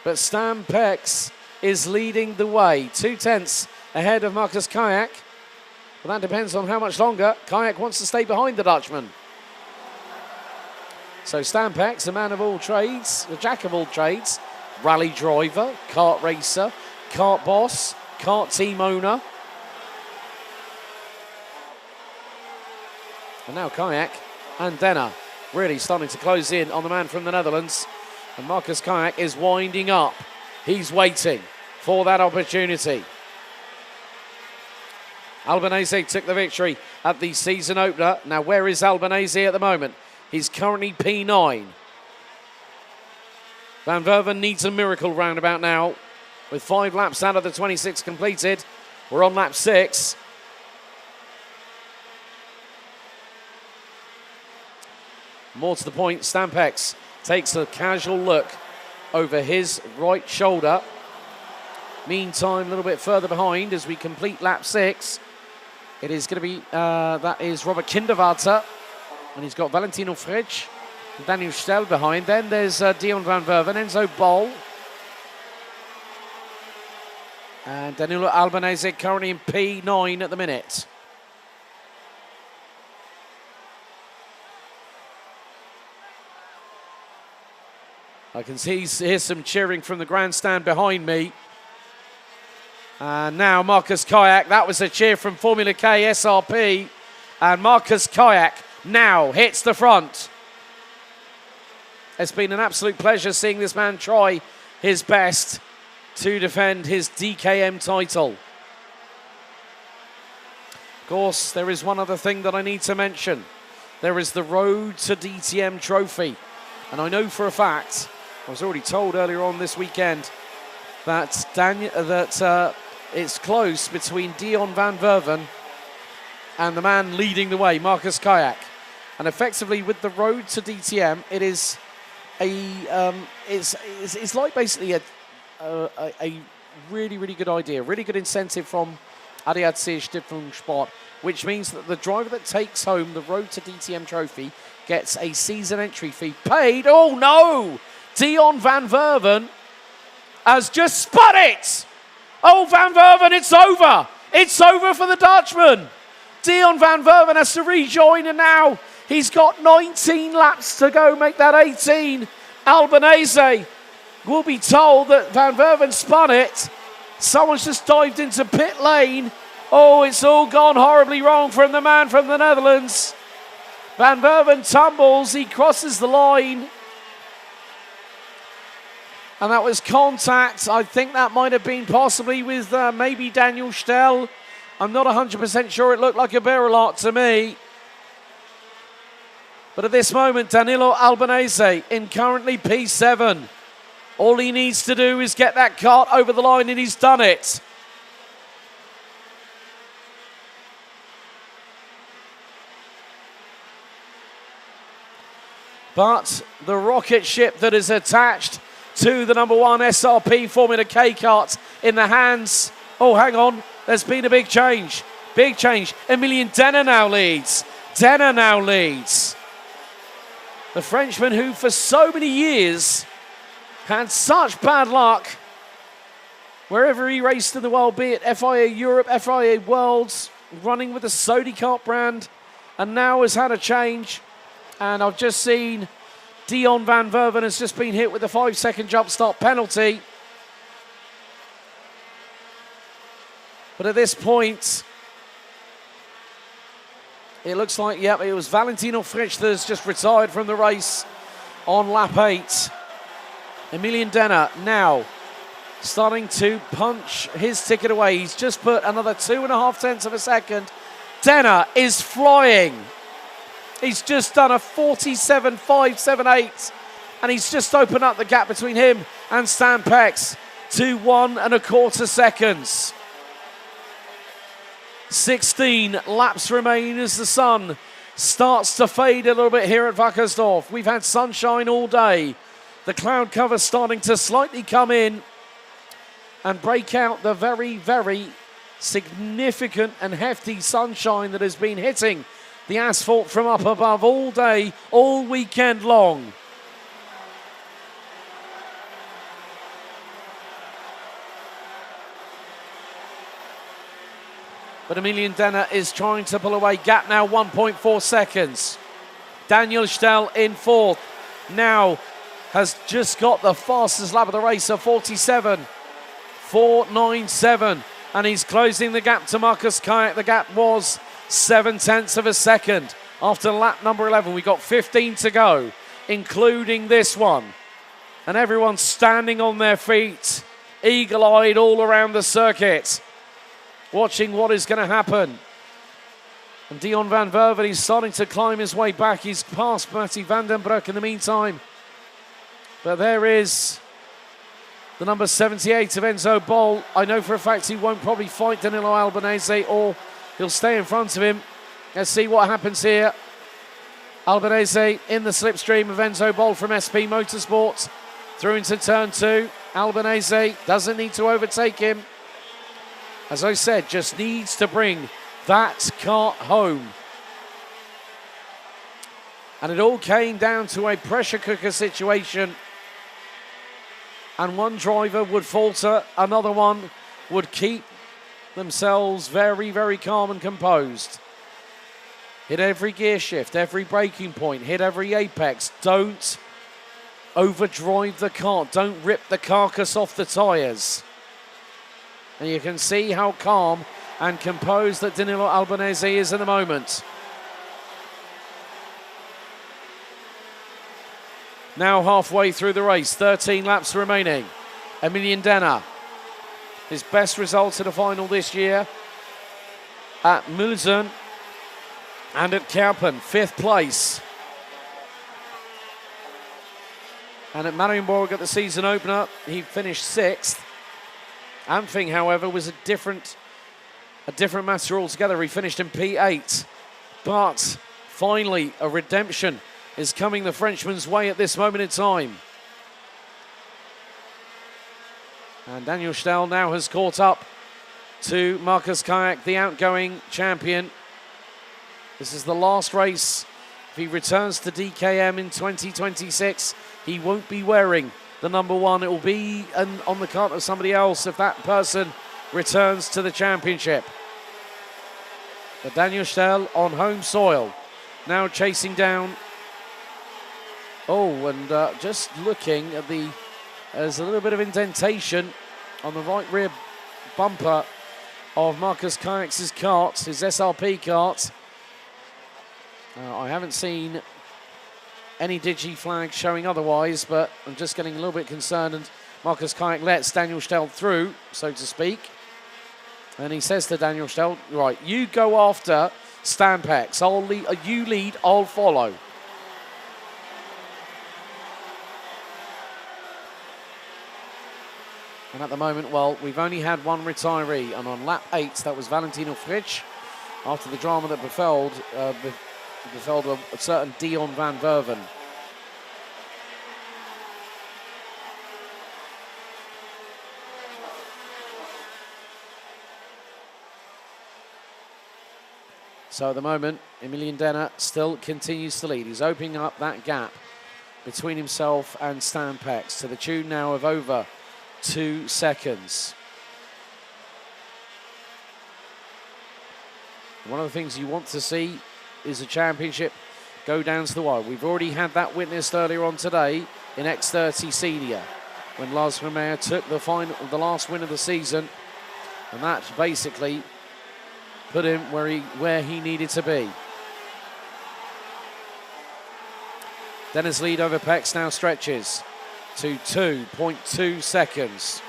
But Stan Pex is leading the way, 2/10 ahead of Marcus Kayak. But that depends on how much longer Kayak wants to stay behind the Dutchman. So Stan Pex, a man of all trades, a jack of all trades, rally driver, kart racer, kart boss, kart team owner. And now Kayak and Denner really starting to close in on the man from the Netherlands. And Marcus Kayak is winding up. He's waiting for that opportunity. Albanese took the victory at the season opener. Now where is Albanese at the moment? He's currently P9. Van Verven needs a miracle roundabout now. With 5 laps out of the 26 completed. We're on lap 6. More to the point, Stan Pex takes a casual look over his right shoulder. Meantime, a little bit further behind as we complete lap 6. It is going to be, that is Robert Kinderwarter. And he's got Valentino Fritsch, Daniel Stel behind. Then there's Dion van Verven, Enzo Bol. And Danilo Albanese currently in P9 at the minute. I can hear some cheering from the grandstand behind me. And now Marcus Kayak, that was a cheer from Formula K SRP. And Marcus Kayak now hits the front. It's been an absolute pleasure seeing this man try his best to defend his DKM title. Of course, there is one other thing that I need to mention. There is the Road to DTM trophy. And I know for a fact, I was already told earlier on this weekend, that it's close between Dion van Verven and the man leading the way, Marcus Kayak. And effectively with the Road to DTM, it is it's like basically a really, really good idea, really good incentive from ADAC Stiftung Sport, which means that the driver that takes home the Road to DTM trophy gets a season entry fee paid. Oh no! Dion van Verven has just spun it! Oh, Van Verven, it's over! It's over for the Dutchman! Dion van Verven has to rejoin, and now he's got 19 laps to go, make that 18. Albanese will be told that Van Verven spun it. Someone's just dived into pit lane. Oh, it's all gone horribly wrong from the man from the Netherlands. Van Verven tumbles, he crosses the line. And that was contact. I think that might have been possibly with maybe Daniel Stell. I'm not 100% sure. It looked like a Berolot to me. But at this moment, Danilo Albanese in currently P7. All he needs to do is get that kart over the line, and he's done it. But the rocket ship that is attached to the number one SRP Formula K kart in the hands. Oh, hang on. There's been a big change. Big change. Emilien Denner now leads. Denner now leads. The Frenchman who for so many years had such bad luck wherever he raced in the world, be it FIA Europe, FIA Worlds, running with the Sodi Kart brand, and now has had a change. And I've just seen Dion van Verven has just been hit with a 5-second jump start penalty. But at this point, it looks like, yep, it was Valentino Fritsch that has just retired from the race on lap 8. Emilien Denner now starting to punch his ticket away. He's just put another 2.5 tenths of a second. Denner is flying. He's just done a 47.578, and he's just opened up the gap between him and Stan Pex to 1.25 seconds. 16 laps remain as the sun starts to fade a little bit here at Wackersdorf. We've had sunshine all day. The cloud cover starting to slightly come in and break out the very, very significant and hefty sunshine that has been hitting the asphalt from up above all day, all weekend long. But Emilien Denner is trying to pull away. Gap now 1.4 seconds. Daniel Stell in fourth. Now has just got the fastest lap of the race of 47.497. And he's closing the gap to Marcus Kayak. The gap was 7 tenths of a second. After lap number 11, we got 15 to go, including this one. And everyone's standing on their feet, eagle-eyed all around the circuit, watching what is going to happen. And Dion van Verven, he's starting to climb his way back. He's passed Matty van den Broek in the meantime. But there is the number 78 of Enzo Bol. I know for a fact he won't probably fight Danilo Albanese, or he'll stay in front of him. Let's see what happens here. Albanese in the slipstream of Enzo Bol from SP Motorsports. Through into turn 2. Albanese doesn't need to overtake him. As I said, just needs to bring that kart home. And it all came down to a pressure cooker situation. And one driver would falter, another one would keep themselves very, very calm and composed. Hit every gear shift, every braking point, hit every apex. Don't overdrive the kart. Don't rip the carcass off the tyres. And you can see how calm and composed that Danilo Albanese is at the moment. Now halfway through the race, 13 laps remaining. Emilian Denner, his best results in a final this year at Mulsanne and at Kartbahn, 5th place. And at Marienborg at the season opener, he finished 6th. Ampfing, however, was a different matter altogether. He finished in P8. But finally, a redemption is coming the Frenchman's way at this moment in time. And Daniel Stell now has caught up to Markus Kayak, the outgoing champion. This is the last race. If he returns to DKM in 2026, he won't be wearing the number 1. It will be on the cart of somebody else if that person returns to the championship. But Daniel Stell on home soil, now chasing down. Oh, and just looking at there's a little bit of indentation on the right rear bumper of Markus Kayak's kart, his SRP kart. I haven't seen any digi flag showing otherwise, but I'm just getting a little bit concerned, and Markus Kayak lets Daniel Stell through, so to speak. And he says to Daniel Stell, right, you go after Stampex. You lead, I'll follow. And at the moment, well, we've only had one retiree, and on lap 8, that was Valentino Fritsch, after the drama that befell a certain Dion van Verven. So at the moment, Emilian Denner still continues to lead. He's opening up that gap between himself and Stampex to the tune now of over 2 seconds. One of the things you want to see is a championship go down to the wire. We've already had that witnessed earlier on today in X30 Senior, when Lars Vermeer took the last win of the season, and that basically put him where he needed to be. Denner's lead over Pex now stretches to 2.2 seconds,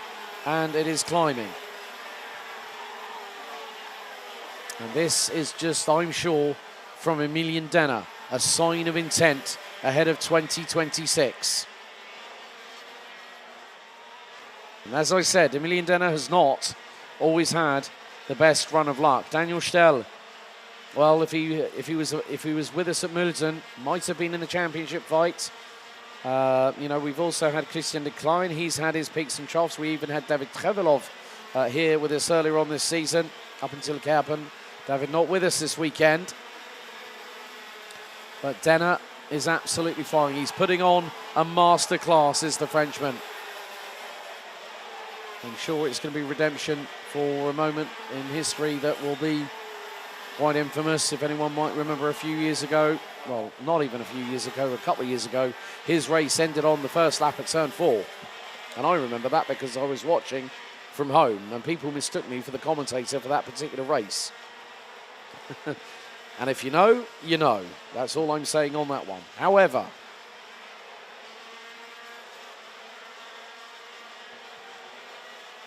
and it is climbing. And this is just, I'm sure, from Emilian Denner, a sign of intent ahead of 2026. And as I said, Emilian Denner has not always had the best run of luck. Daniel Stell, well, if he was with us at Mulsanne, might have been in the championship fight. You know, we've also had Christian de Klein. He's had his peaks and troughs. We even had David Trevelov here with us earlier on this season, up until Kartbahn. David not with us this weekend. But Denner is absolutely flying. He's putting on a masterclass, is the Frenchman. I'm sure it's going to be redemption for a moment in history that will be quite infamous. If anyone might remember a few years ago, well, not even a few years ago, a couple of years ago, his race ended on the first lap at turn 4. And I remember that because I was watching from home and people mistook me for the commentator for that particular race. And if you know, you know. That's all I'm saying on that one. However,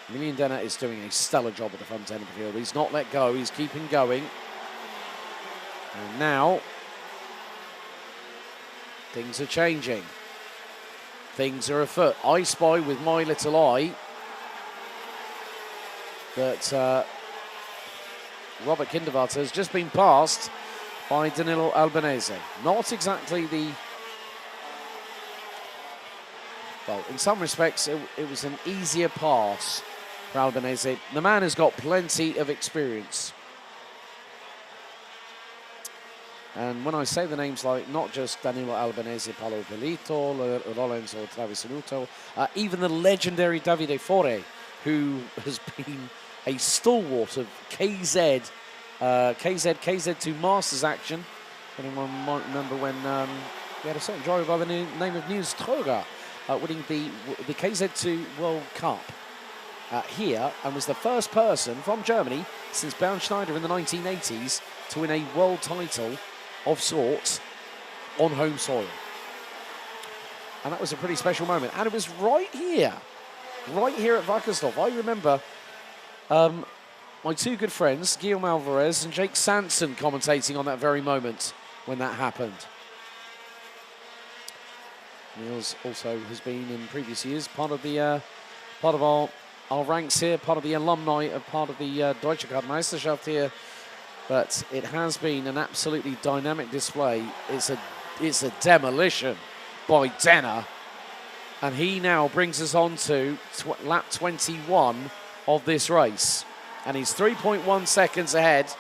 Emilian Denner is doing a stellar job at the front end of the field. He's not let go. He's keeping going. And now, things are changing. Things are afoot. I spy with my little eye that Robert Kindervaart has just been passed by Danilo Albanese. Not exactly the... Well, in some respects, it was an easier pass for Albanese. The man has got plenty of experience. And when I say the names like not just Danilo Albanese, Paolo Pelito, Lorenzo Travisanuto, even the legendary Davide Fore, who has been a stalwart of KZ2 Masters action. Anyone might remember when we had a certain driver by the name of Niels Troger winning the KZ2 World Cup here and was the first person from Germany since Bernd Schneider in the 1980s to win a world title of sorts on home soil. And that was a pretty special moment. And it was right here at Wackersdorf. I remember my two good friends, Guillaume Alvarez and Jake Sanson, commentating on that very moment when that happened. Niels also has been in previous years part of our ranks here, part of the alumni of part of the Deutsche Kart-Meisterschaft here. But it has been an absolutely dynamic display. It's a demolition by Denner. And he now brings us on to lap 21 of this race. And he's 3.1 seconds ahead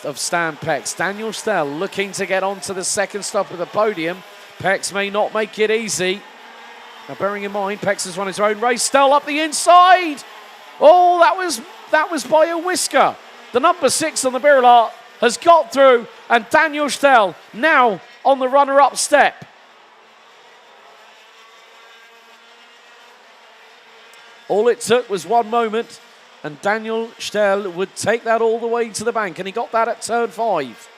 of Stan Pex. Daniel Stell looking to get onto the second stop of the podium. Pex may not make it easy. Now, bearing in mind, Pex has run his own race. Stell up the inside. Oh, that was by a whisker. The number 6 on the Birla has got through, and Daniel Stell now on the runner-up step. All it took was one moment, and Daniel Stell would take that all the way to the bank, and he got that at turn 5.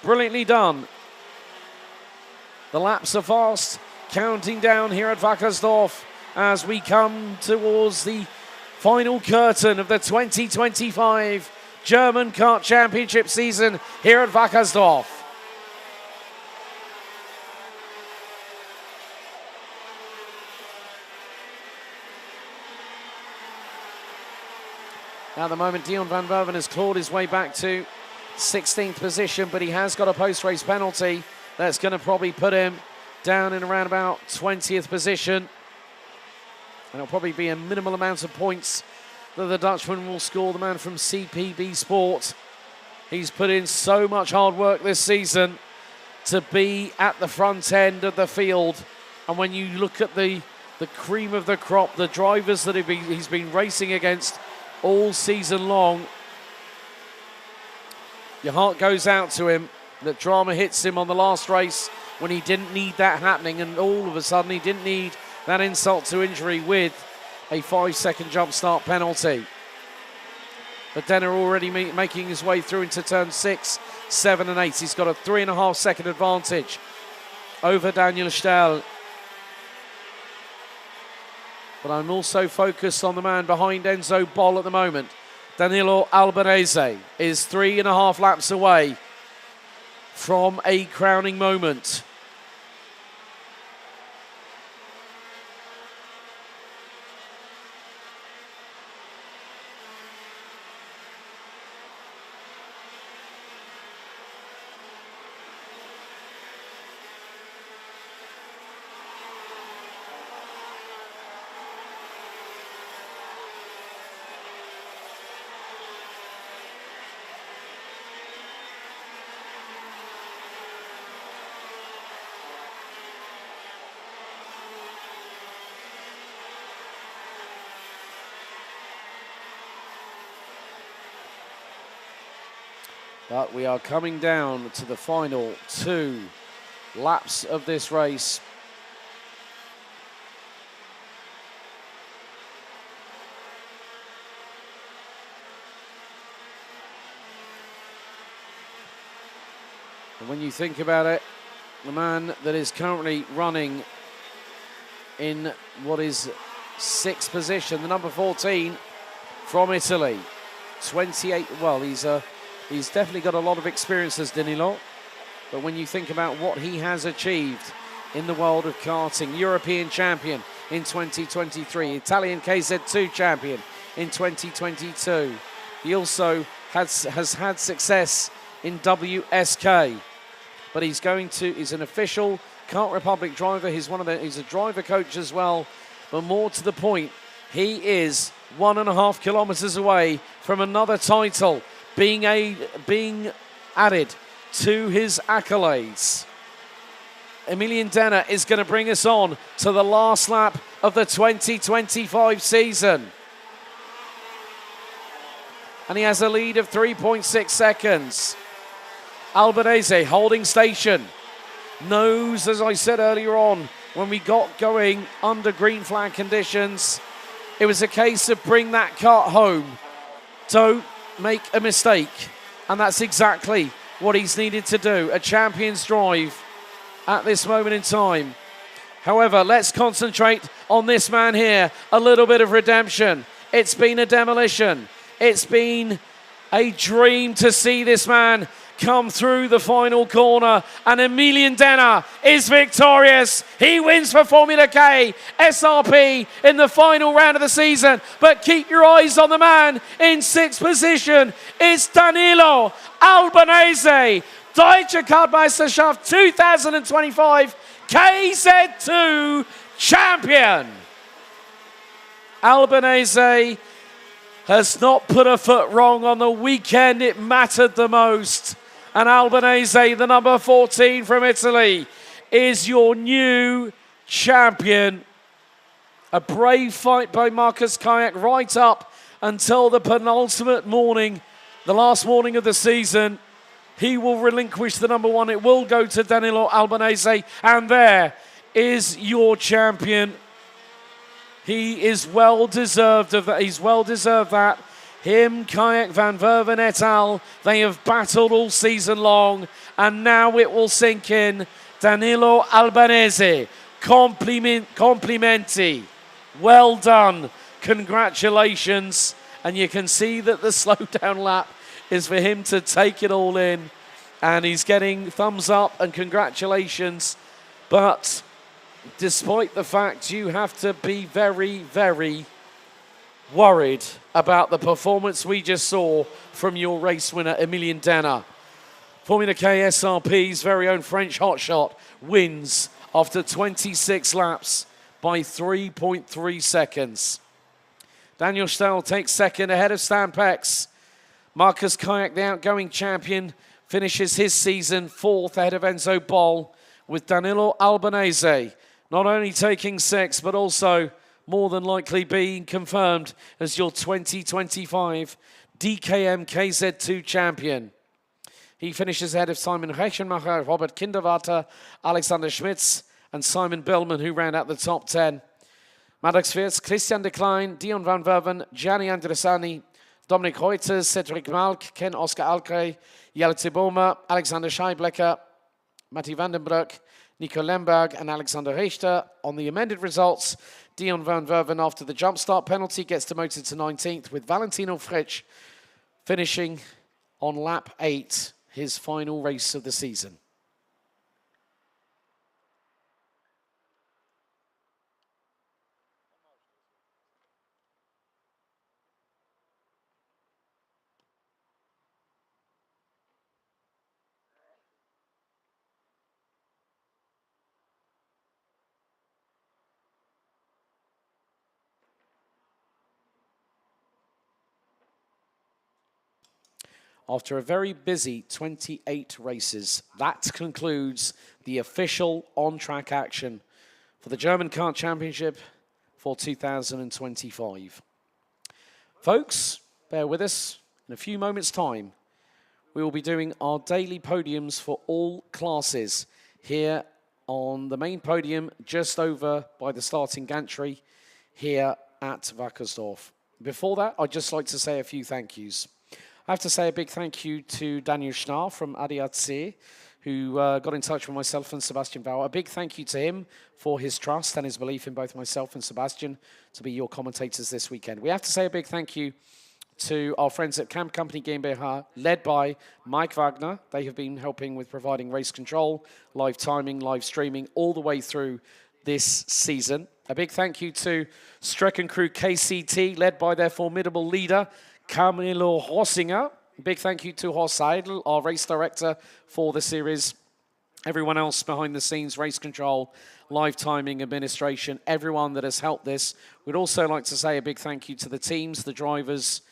Brilliantly done. The laps are fast, counting down here at Wackersdorf as we come towards the final curtain of the 2025 German Kart Championship season here at Wackersdorf. At the moment, Dion van Werven has clawed his way back to 16th position, but he has got a post-race penalty that's going to probably put him down in around about 20th position. And it'll probably be a minimal amount of points that the Dutchman will score, the man from CPB Sport. He's put in so much hard work this season to be at the front end of the field. And when you look at the cream of the crop, the drivers that he's been racing against all season long, your heart goes out to him. That drama hits him on the last race when he didn't need that happening, and all of a sudden he didn't need that insult to injury with a 5-second jump start penalty. But Denner already making his way through into turn 6, 7 and 8. He's got a 3.5 second advantage over Daniel Stell. But I'm also focused on the man behind Enzo Boll at the moment. Danilo Albanese is 3.5 laps away from a crowning moment. But we are coming down to the final 2 laps of this race. And when you think about it, the man that is currently running in what is 6th position, the number 14 from Italy, 28, well, he's definitely got a lot of experience as Danilo, but when you think about what he has achieved in the world of karting, European champion in 2023, Italian KZ2 champion in 2022. He also has had success in WSK, but he's an official Kart Republic driver. He's a driver coach as well, but more to the point, he is 1.5 kilometers away from another title being added to his accolades. Emilian Denner is going to bring us on to the last lap of the 2025 season. And he has a lead of 3.6 seconds. Albanese holding station. Knows, as I said earlier on, when we got going under green flag conditions, It was a case of bring that kart home. Don't make a mistake. And that's exactly what he's needed to do. A champion's drive at this moment in time. However, let's concentrate on this man here. A little bit of redemption. It's been a demolition. It's been a dream to see this man come through the final corner, and Emilian Denner is victorious. He wins for Formula K SRP in the final round of the season. But keep your eyes on the man in 6th position. It's Danilo Albanese, Deutsche Kart-Meisterschaft 2025 KZ2 champion. Albanese has not put a foot wrong on the weekend. It mattered the most. And Albanese, the number 14 from Italy, is your new champion. A brave fight by Marcus Kayak right up until the penultimate morning, the last morning of the season. He will relinquish the number 1. It will go to Danilo Albanese. And there is your champion. He is well deserved of that. He's well deserved that. Him, Kayak, Van Verven et al., they have battled all season long, and now it will sink in. Danilo Albanese, complimenti. Well done. Congratulations. And you can see that the slowdown lap is for him to take it all in, and he's getting thumbs up and congratulations. But despite the fact you have to be very, very worried about the performance we just saw from your race winner, Emilian Denner. Formula K SRP's very own French hotshot wins after 26 laps by 3.3 seconds. Daniel Stahl takes second ahead of Stan Pex. Marcus Kayak, the outgoing champion, finishes his season 4th ahead of Enzo Boll, with Danilo Albanese not only taking 6th, but also more than likely being confirmed as your 2025 DKM KZ2 champion. He finishes ahead of Simon Reichenmacher, Robert Kinderwarter, Alexander Schmitz, and Simon Billman, who round out the top 10. Maddox Wirtz, Christian de Klein, Dion van Verven, Gianni Andresani, Dominic Reuters, Cedric Malk, Ken Oscar Alkay, Jelte Bomer, Alexander Scheiblecker, Matti Vandenbroek, Nico Lemberg, and Alexander Richter. On the amended results, Dion van Verven, after the jump start penalty, gets demoted to 19th, with Valentino Fritsch finishing on lap 8, his final race of the season. After a very busy 28 races, that concludes the official on-track action for the German Kart Championship for 2025. Folks, bear with us. In a few moments' time, we will be doing our daily podiums for all classes here on the main podium, just over by the starting gantry here at Wackersdorf. Before that, I'd just like to say a few thank yous. I have to say a big thank you to Daniel Schnarr from ADAC, who got in touch with myself and Sebastian Bauer. A big thank you to him for his trust and his belief in both myself and Sebastian to be your commentators this weekend. We have to say a big thank you to our friends at Camp Company GmbH, led by Mike Wagner. They have been helping with providing race control, live timing, live streaming, all the way through this season. A big thank you to Strecken Crew KCT, led by their formidable leader, Camilo Rossinger. Big thank you to Horst Seidel, our race director for the series. Everyone else behind the scenes, race control, live timing, administration, everyone that has helped this. We'd also like to say a big thank you to the teams, the drivers,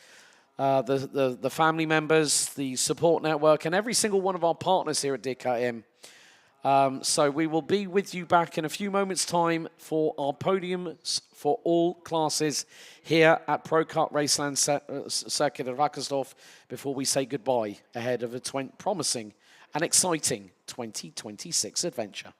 the family members, the support network, and every single one of our partners here at DKM. So we will be with you back in a few moments' time for our podiums for all classes here at Pro Kart Raceland Circuit at Wackersdorf before we say goodbye ahead of a promising and exciting 2026 adventure.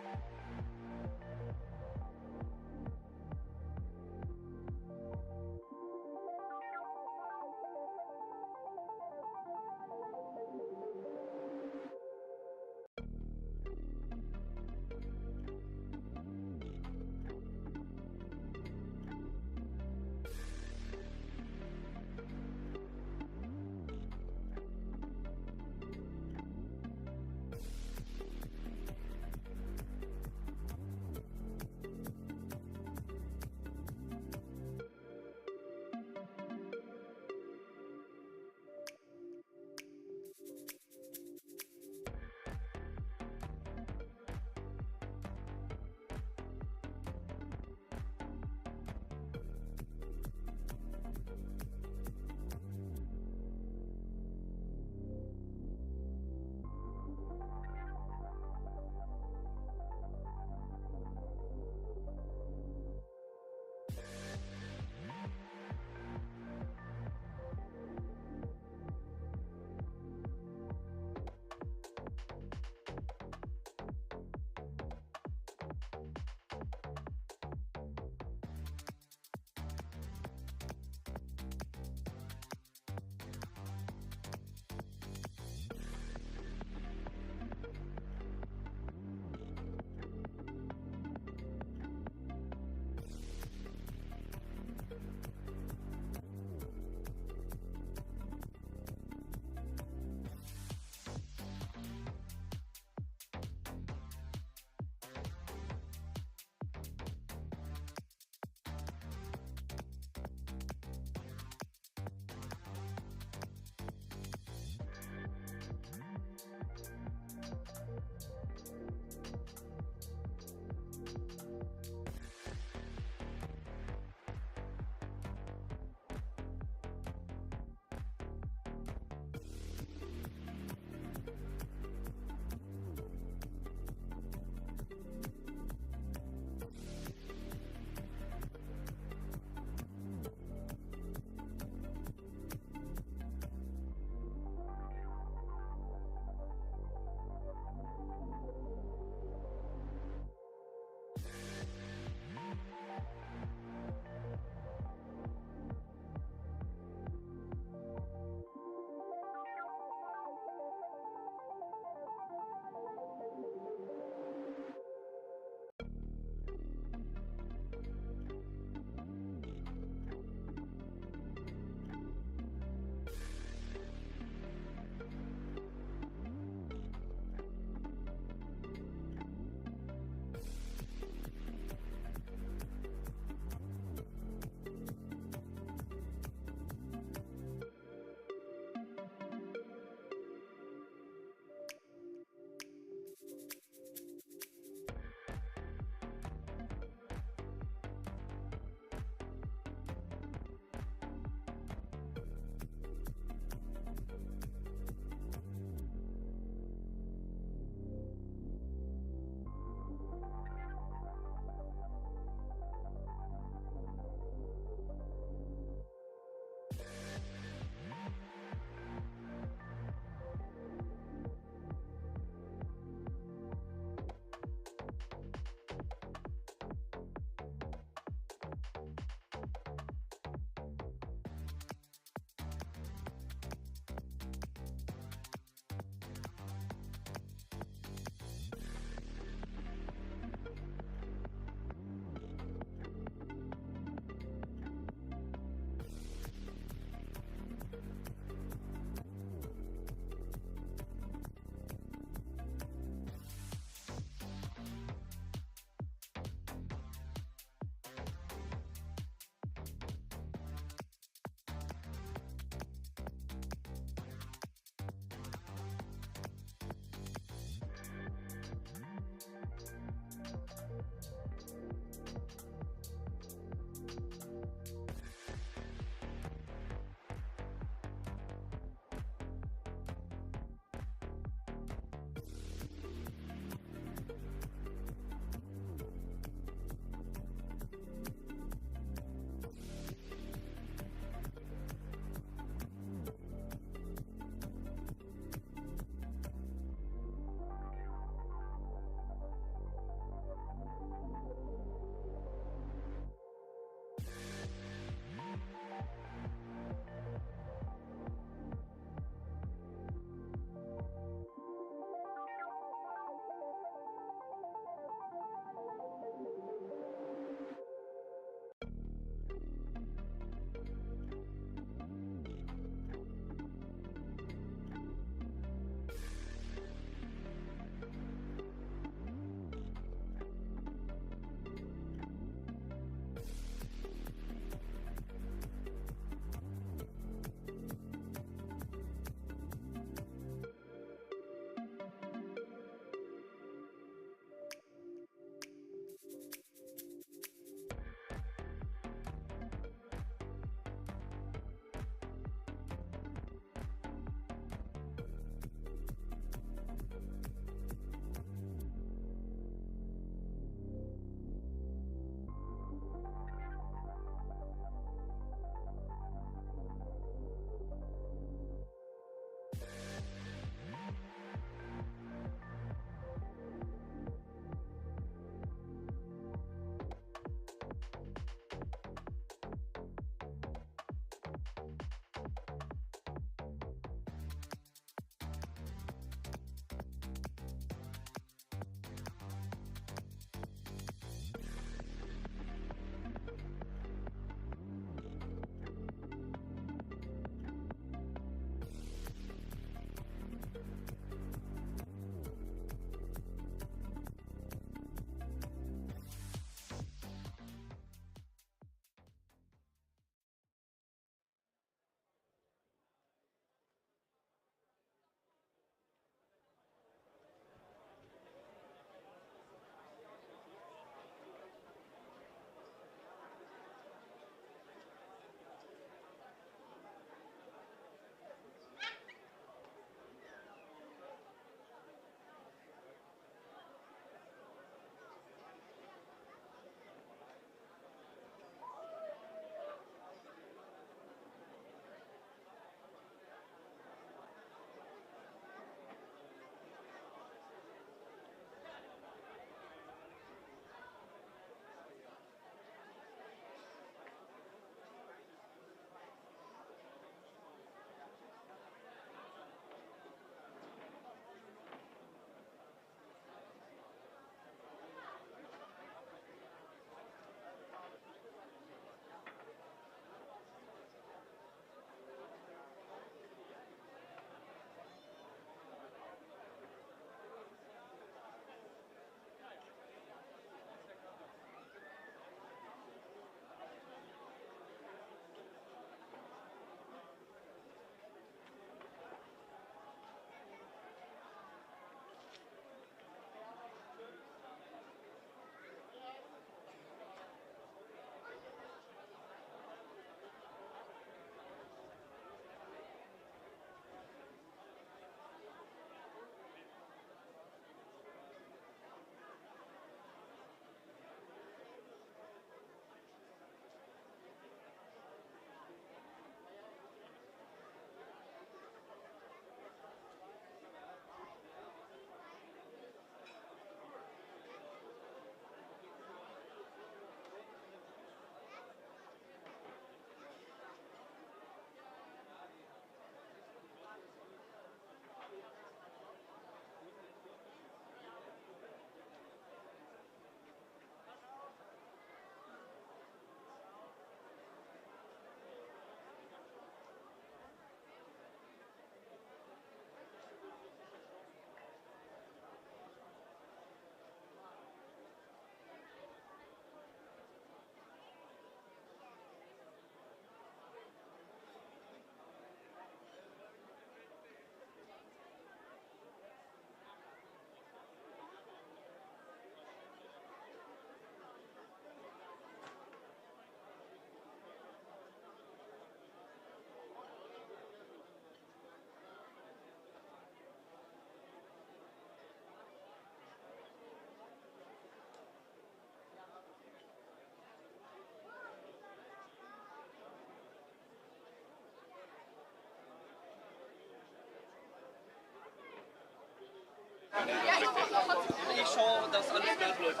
Ich schaue, dass alles glatt läuft.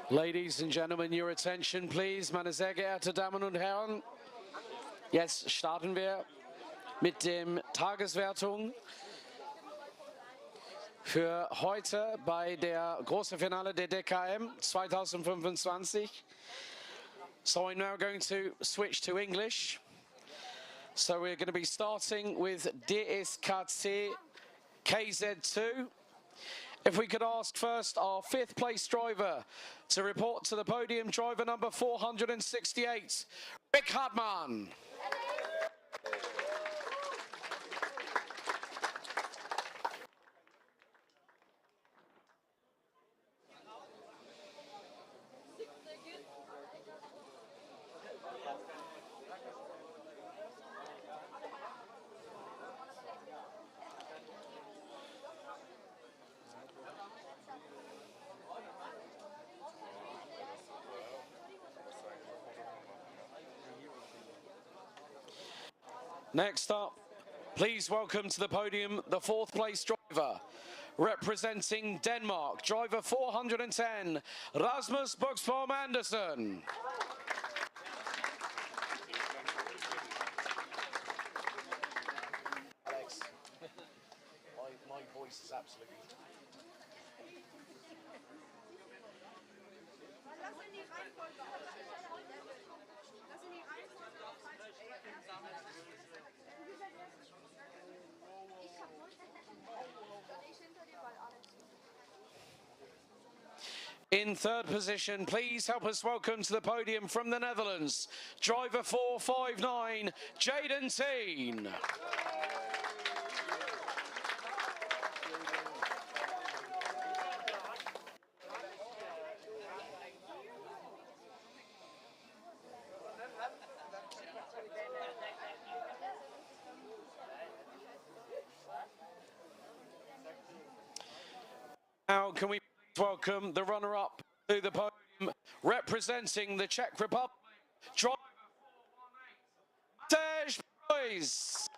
Ladies and gentlemen, your attention please, meine sehr geehrten Damen und Herren. Jetzt starten wir mit dem Tageswertung für heute bei der großen Finale der DKM 2025. So I'm now going to switch to English. So we're going to be starting with DSKC KZ2. If we could ask first our 5th place driver to report to the podium, driver number 468, Rick Hartmann. Next up, please welcome to the podium the 4th place driver, representing Denmark, driver 410, Rasmus Buxbaum Andersen. Alex, my voice is absolutely... In 3rd position, please help us welcome to the podium from the Netherlands, driver 459, Jaden Teen. Now, can we welcome the runner-up to the podium, representing the Czech Republic, driver 418, Matej Preuss.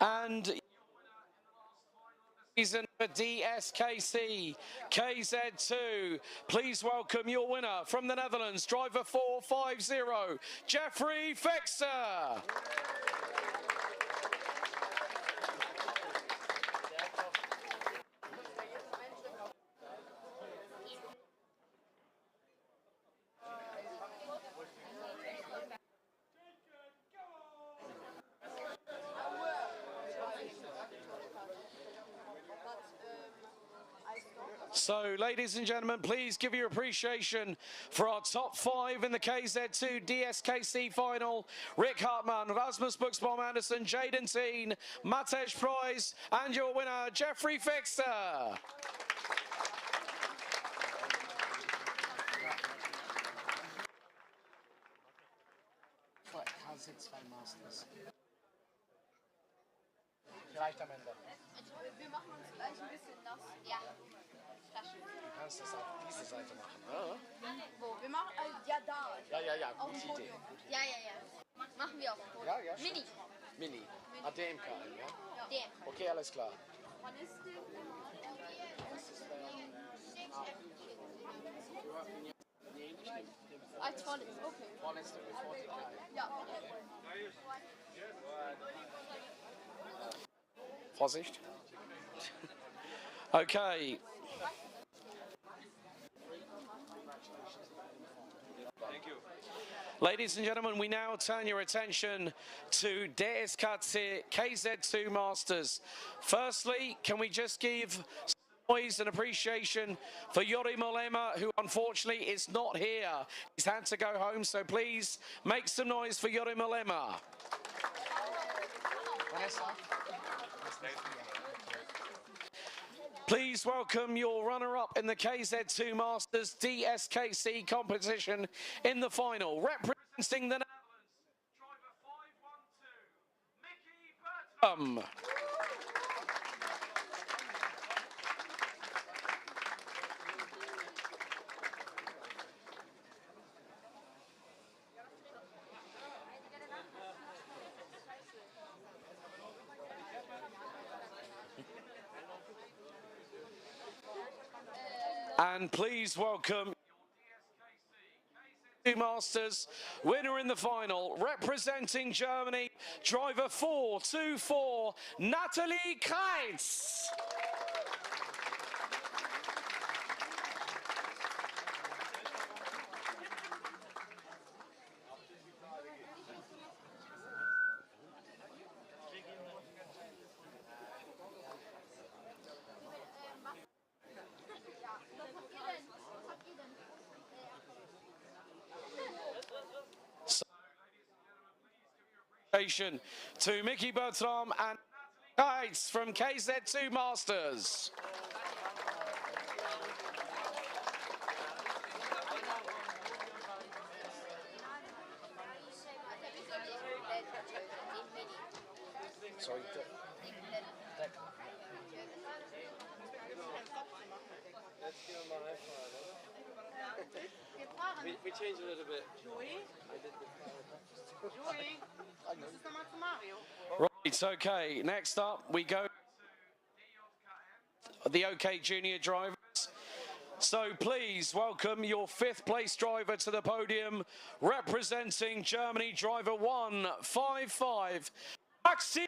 And season for DSKC KZ2. Please welcome your winner from the Netherlands, driver 450, Jeffrey Fixer. So, ladies and gentlemen, please give your appreciation for our top 5 in the KZ2 DSKC Final. Rick Hartmann, Rasmus Buxbaum Andersen, Jaden Teen, Matej Preuss, and your winner, Jeffrey Fixer. KZ2 Masters. Vielleicht am Ende. Wir machen uns gleich ein bisschen nass. Ja. Du kannst das auf diese Seite machen, ne? Wo? Wir machen, ja, da. Ja, auf gute dem Idee. Podium. Ja. Machen wir auf dem Podium. Ja, Mini. Mini. ADAC MX, ja? DM. Okay, alles klar. Wann ist der? Als vorletztes, okay. Vorletzte bevor die Teil. Ja. Vorsicht. Okay. Thank you. Ladies and gentlemen, we now turn your attention to DSKC KZ2 Masters. Firstly, can we just give some noise and appreciation for Jori Mollema, who unfortunately is not here. He's had to go home, so please make some noise for Jori Mollema. Please welcome your runner-up in the KZ2 Masters DSKC competition in the final, representing the Netherlands, driver 512, Mickey Bertram. And please welcome DSKC KZ2 Masters winner in the final, representing Germany, driver 424, Natalie Kreitz. To Mickey Bertram and Kites from KZ2 Masters. Sorry, Let's give him a high five. We changed a little bit. Right, okay. Next up, we go to the OK Junior drivers. So please welcome your 5th place driver to the podium, representing Germany, driver 155, Maxi.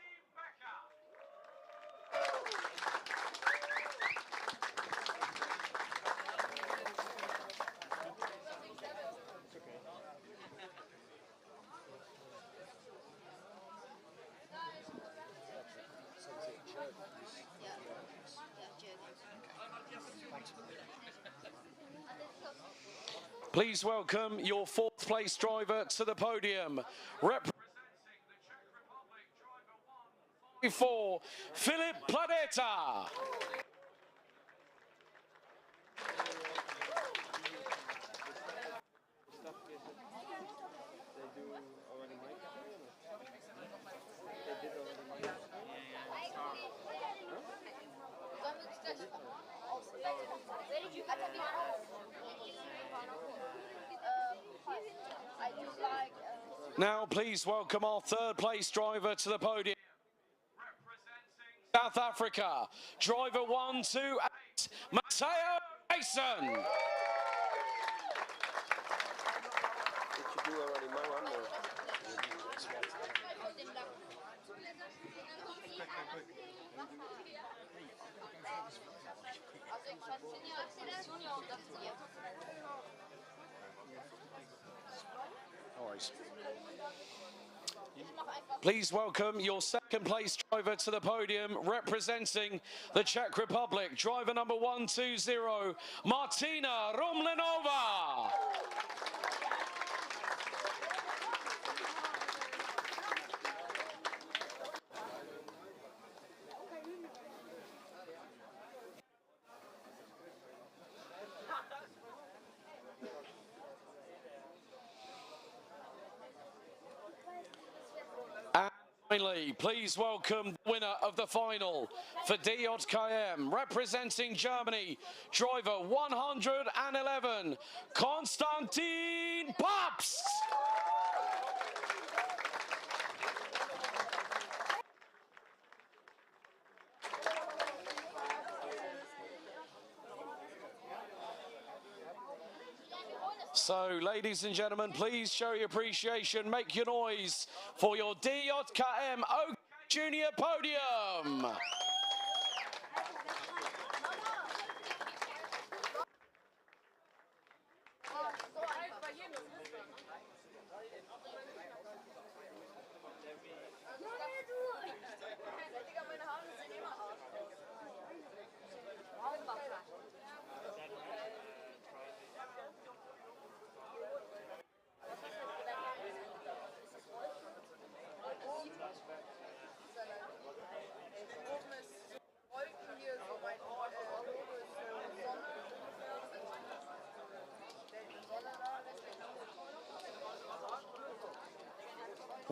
Please welcome your 4th place driver to the podium, representing the Czech Republic, driver 154, Philip Planeta. Now, please welcome our 3rd place driver to the podium, representing South Africa, driver 128, Mateo Mason. Did you do already my one? Please welcome your 2nd place driver to the podium, representing the Czech Republic, driver number 120, Martina Rumlinova. Finally, please welcome the winner of the final for DJKM, representing Germany, driver 111, Konstantin Papst. So, ladies and gentlemen, please show your appreciation, make your noise for your DJKM OK Junior podium.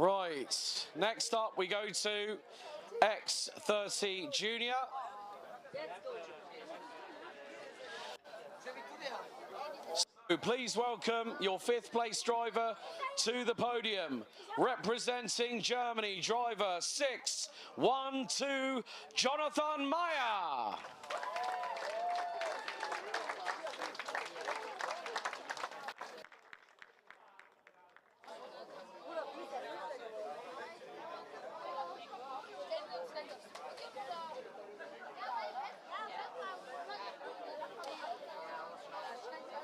Right, next up we go to X30 Junior. So please welcome your 5th place driver to the podium, representing Germany, driver 612, Jonathan Meyer.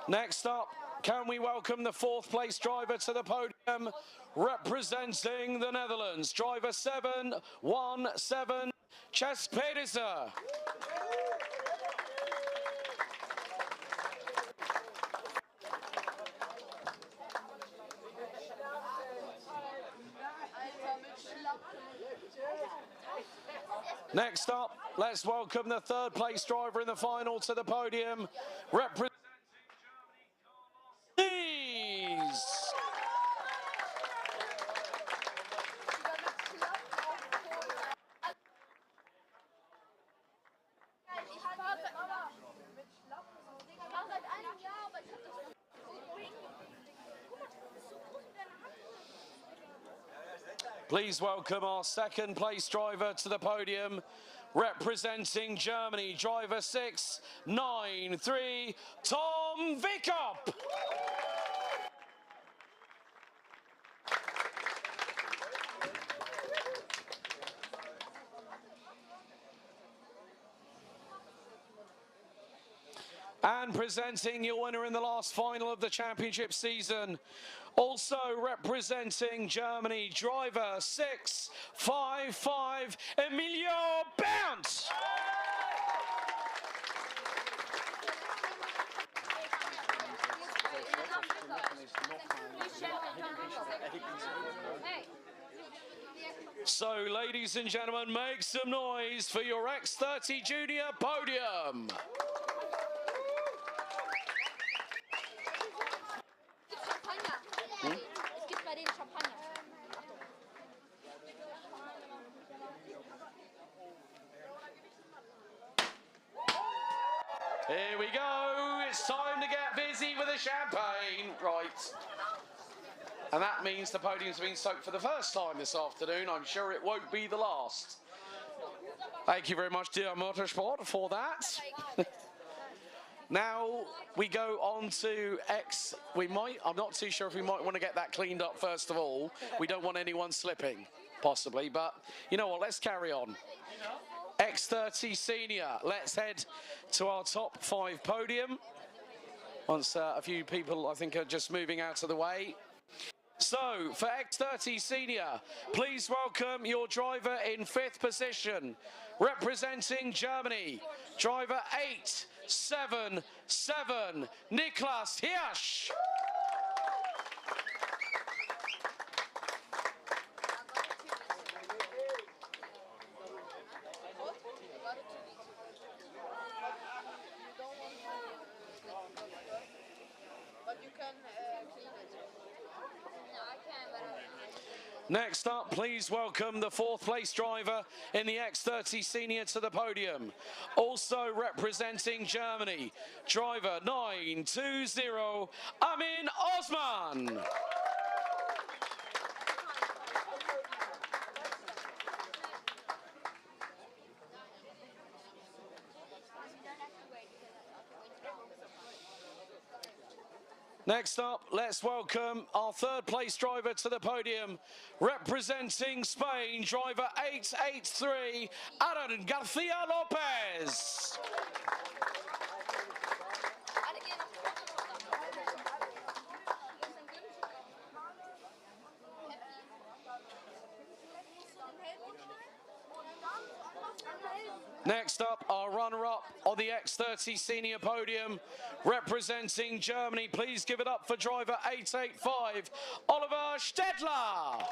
Next up, can we welcome the 4th place driver to the podium, representing the Netherlands, driver 717, Chas Pedersen. Next up, let's welcome the 3rd place driver in the final to the podium, representing Germany, Please welcome our 2nd place driver to the podium, representing Germany, driver 693, Tom Wickop. And presenting your winner in the last final of the championship season, also representing Germany, driver 655, Emilio Bounce. So, ladies and gentlemen, make some noise for your X30 Junior Podium. Here we go, it's time to get busy with the champagne. Right. And that means the podium's been soaked for the first time this afternoon. I'm sure it won't be the last. Thank you very much, dear Motorsport, for that. Now we go on to X. I'm not too sure if we might want to get that cleaned up first of all. We don't want anyone slipping, possibly, but you know what, let's carry on. X30 Senior, let's head to our top 5 podium. Once a few people, I think, are just moving out of the way. So, for X30 Senior, please welcome your driver in 5th position, representing Germany, driver 877, Niklas Hirsch. Next up, please welcome the 4th place driver in the X30 Senior to the podium. Also representing Germany, driver 920, Amin Osman. Next up, let's welcome our 3rd place driver to the podium, representing Spain, driver 883, Aaron Garcia Lopez. Next up, our runner-up on the X30 Senior podium, representing Germany. Please give it up for driver 885, Oliver Stedtler.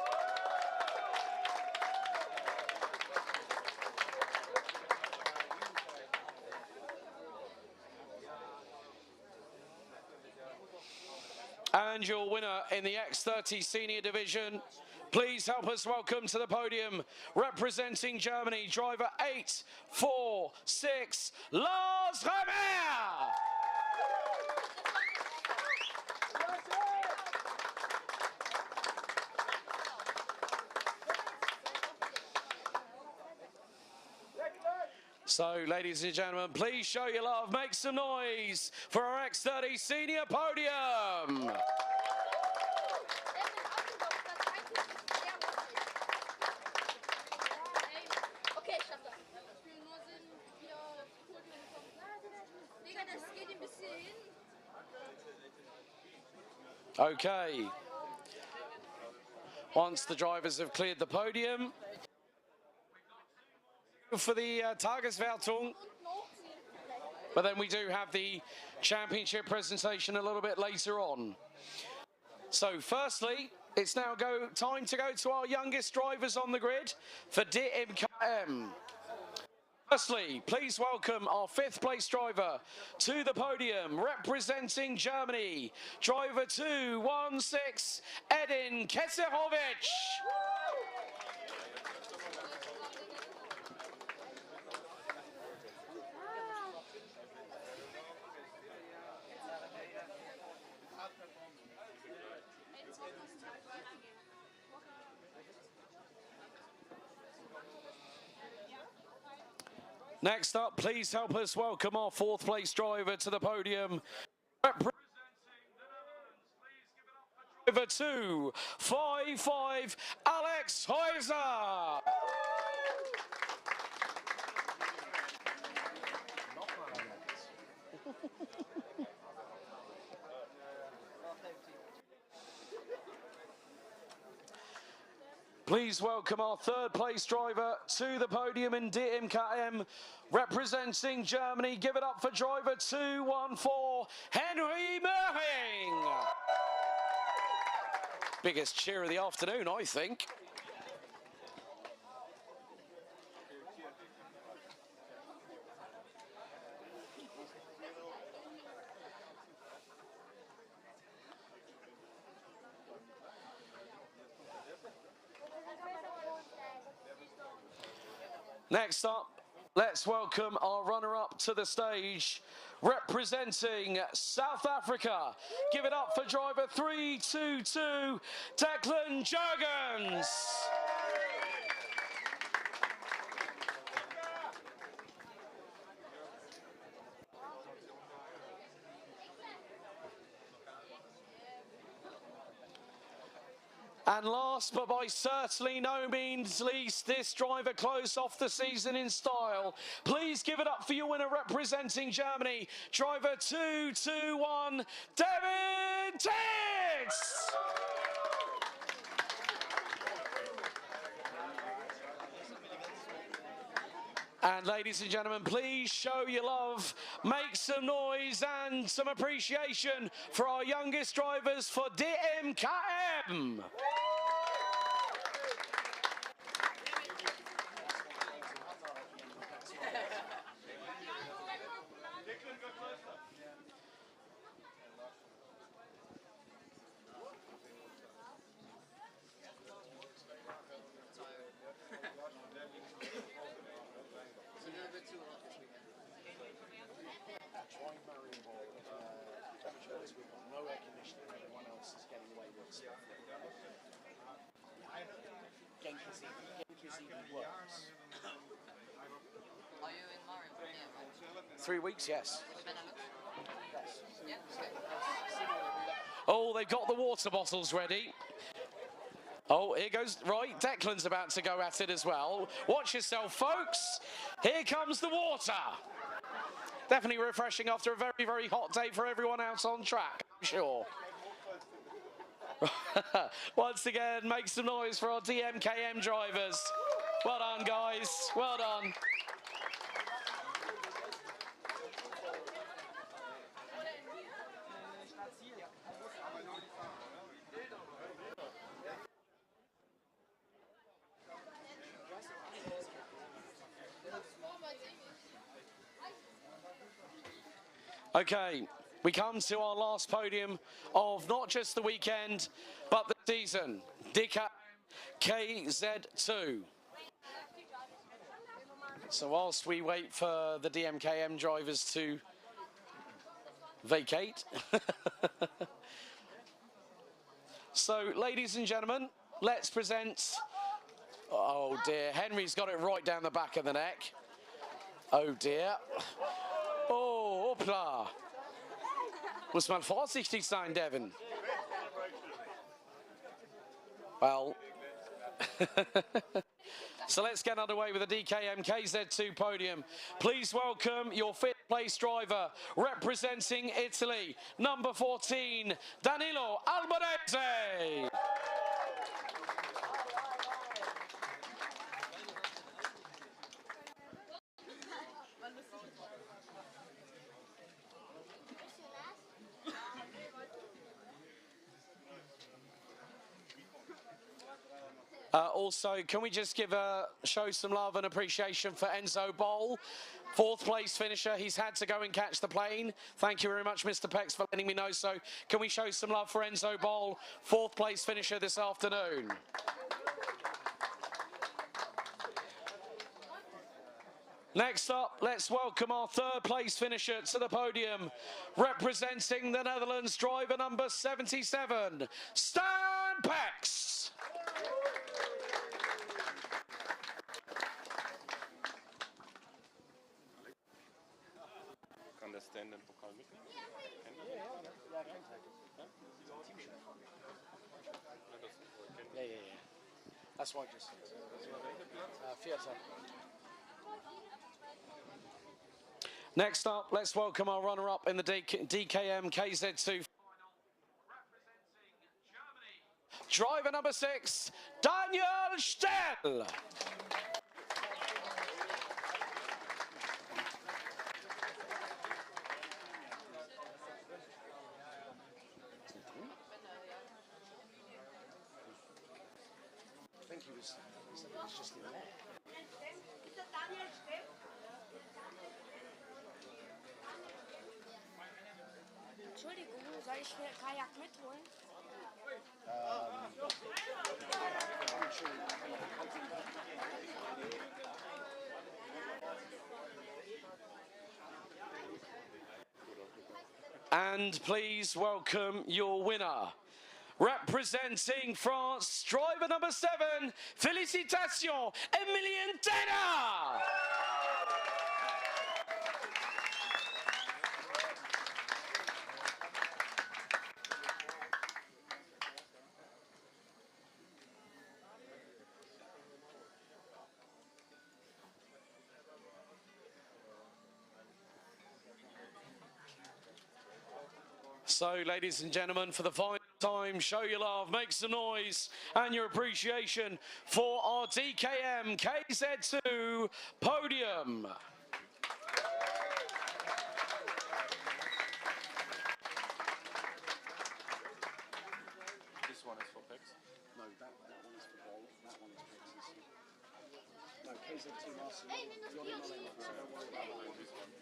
And your winner in the X30 Senior division, please help us welcome to the podium, representing Germany, driver 846, Lars Remer. So, ladies and gentlemen, please show your love, make some noise for our X30 Senior podium. Okay. Once the drivers have cleared the podium, for the Tageswertung, but then we do have the championship presentation a little bit later on. So firstly, it's now time to go to our youngest drivers on the grid for DKM. Firstly, please welcome our 5th place driver to the podium, representing Germany, driver 216, Edin Keserovic. Next up, please help us welcome our 4th place driver to the podium. Representing the Netherlands, please give it up for driver 255, Alex Häuser. Please welcome our 3rd place driver to the podium in DKM, representing Germany. Give it up for driver 214, Henry Möhring. Biggest cheer of the afternoon, I think. Next up, let's welcome our runner-up to the stage, representing South Africa. Give it up for driver 322, Declan Jurgens. And last, but by certainly no means least, this driver closed off the season in style. Please give it up for your winner representing Germany, driver 221, David Titz! And ladies and gentlemen, please show your love, make some noise and some appreciation for our youngest drivers for DKM. No air conditioning, everyone else is getting away with stuff. Genk is even worse. Are you in Mario? 3 weeks, yes. Yes. Yeah, okay. Oh, they've got the water bottles ready. Oh, here goes, right, Declan's about to go at it as well. Watch yourself, folks. Here comes the water. Definitely refreshing after a very, very hot day for everyone else on track, I'm sure. Once again, make some noise for our DKM drivers. Well done, guys. Well done. Okay, we come to our last podium of not just the weekend, but the season. DKM KZ2. So whilst we wait for the DKM drivers to vacate. So, ladies and gentlemen, let's present... Oh dear, Henry's got it right down the back of the neck. Oh dear. Oh, hoppla. Muss man vorsichtig sein, Devin. Well. So let's get underway with the DKM KZ2 podium. Please welcome your fifth place driver representing Italy, number 14, Danilo Albanese. Also, can we just show some love and appreciation for Enzo Boll, fourth place finisher. He's had to go and catch the plane. Thank you very much, Mr. Pex, for letting me know. So can we show some love for Enzo Boll, fourth place finisher this afternoon? Next up, let's welcome our third place finisher to the podium, representing the Netherlands, driver number 77, Stan Pex. Kann der Stan den Pokal mitnehmen? Yeah. That's why I just Theatre. Next up, let's welcome our runner-up in the DKM KZ2 Final, representing Germany, driver number 6, Daniel Stell. I think he was just in there. Entschuldigung, soll ich mir Kajak mitholen? And please welcome your winner. Representing France, driver number 7, Félicitations, Emilien Denner! So, ladies and gentlemen, for the final time, show your love, make some noise, and your appreciation for our DKM KZ2 podium. This one is for Pex. No, that one is for Boll. That one is Pex's. No, KZ2 Masters. You're the only one, so don't worry about this one.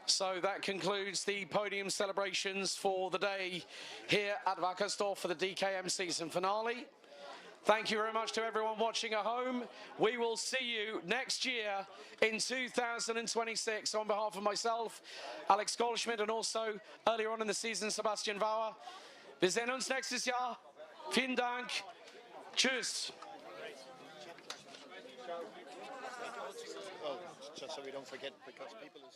So that concludes the podium celebrations for the day here at Wackersdorf for the DKM season finale. Thank you very much to everyone watching at home. We will see you next year in 2026. On behalf of myself, Alex Goldschmidt, and also earlier on in the season, Sebastian Bauer. Wir sehen uns nächstes Jahr. Vielen Dank. Tschüss. Oh, just so we don't forget, because people is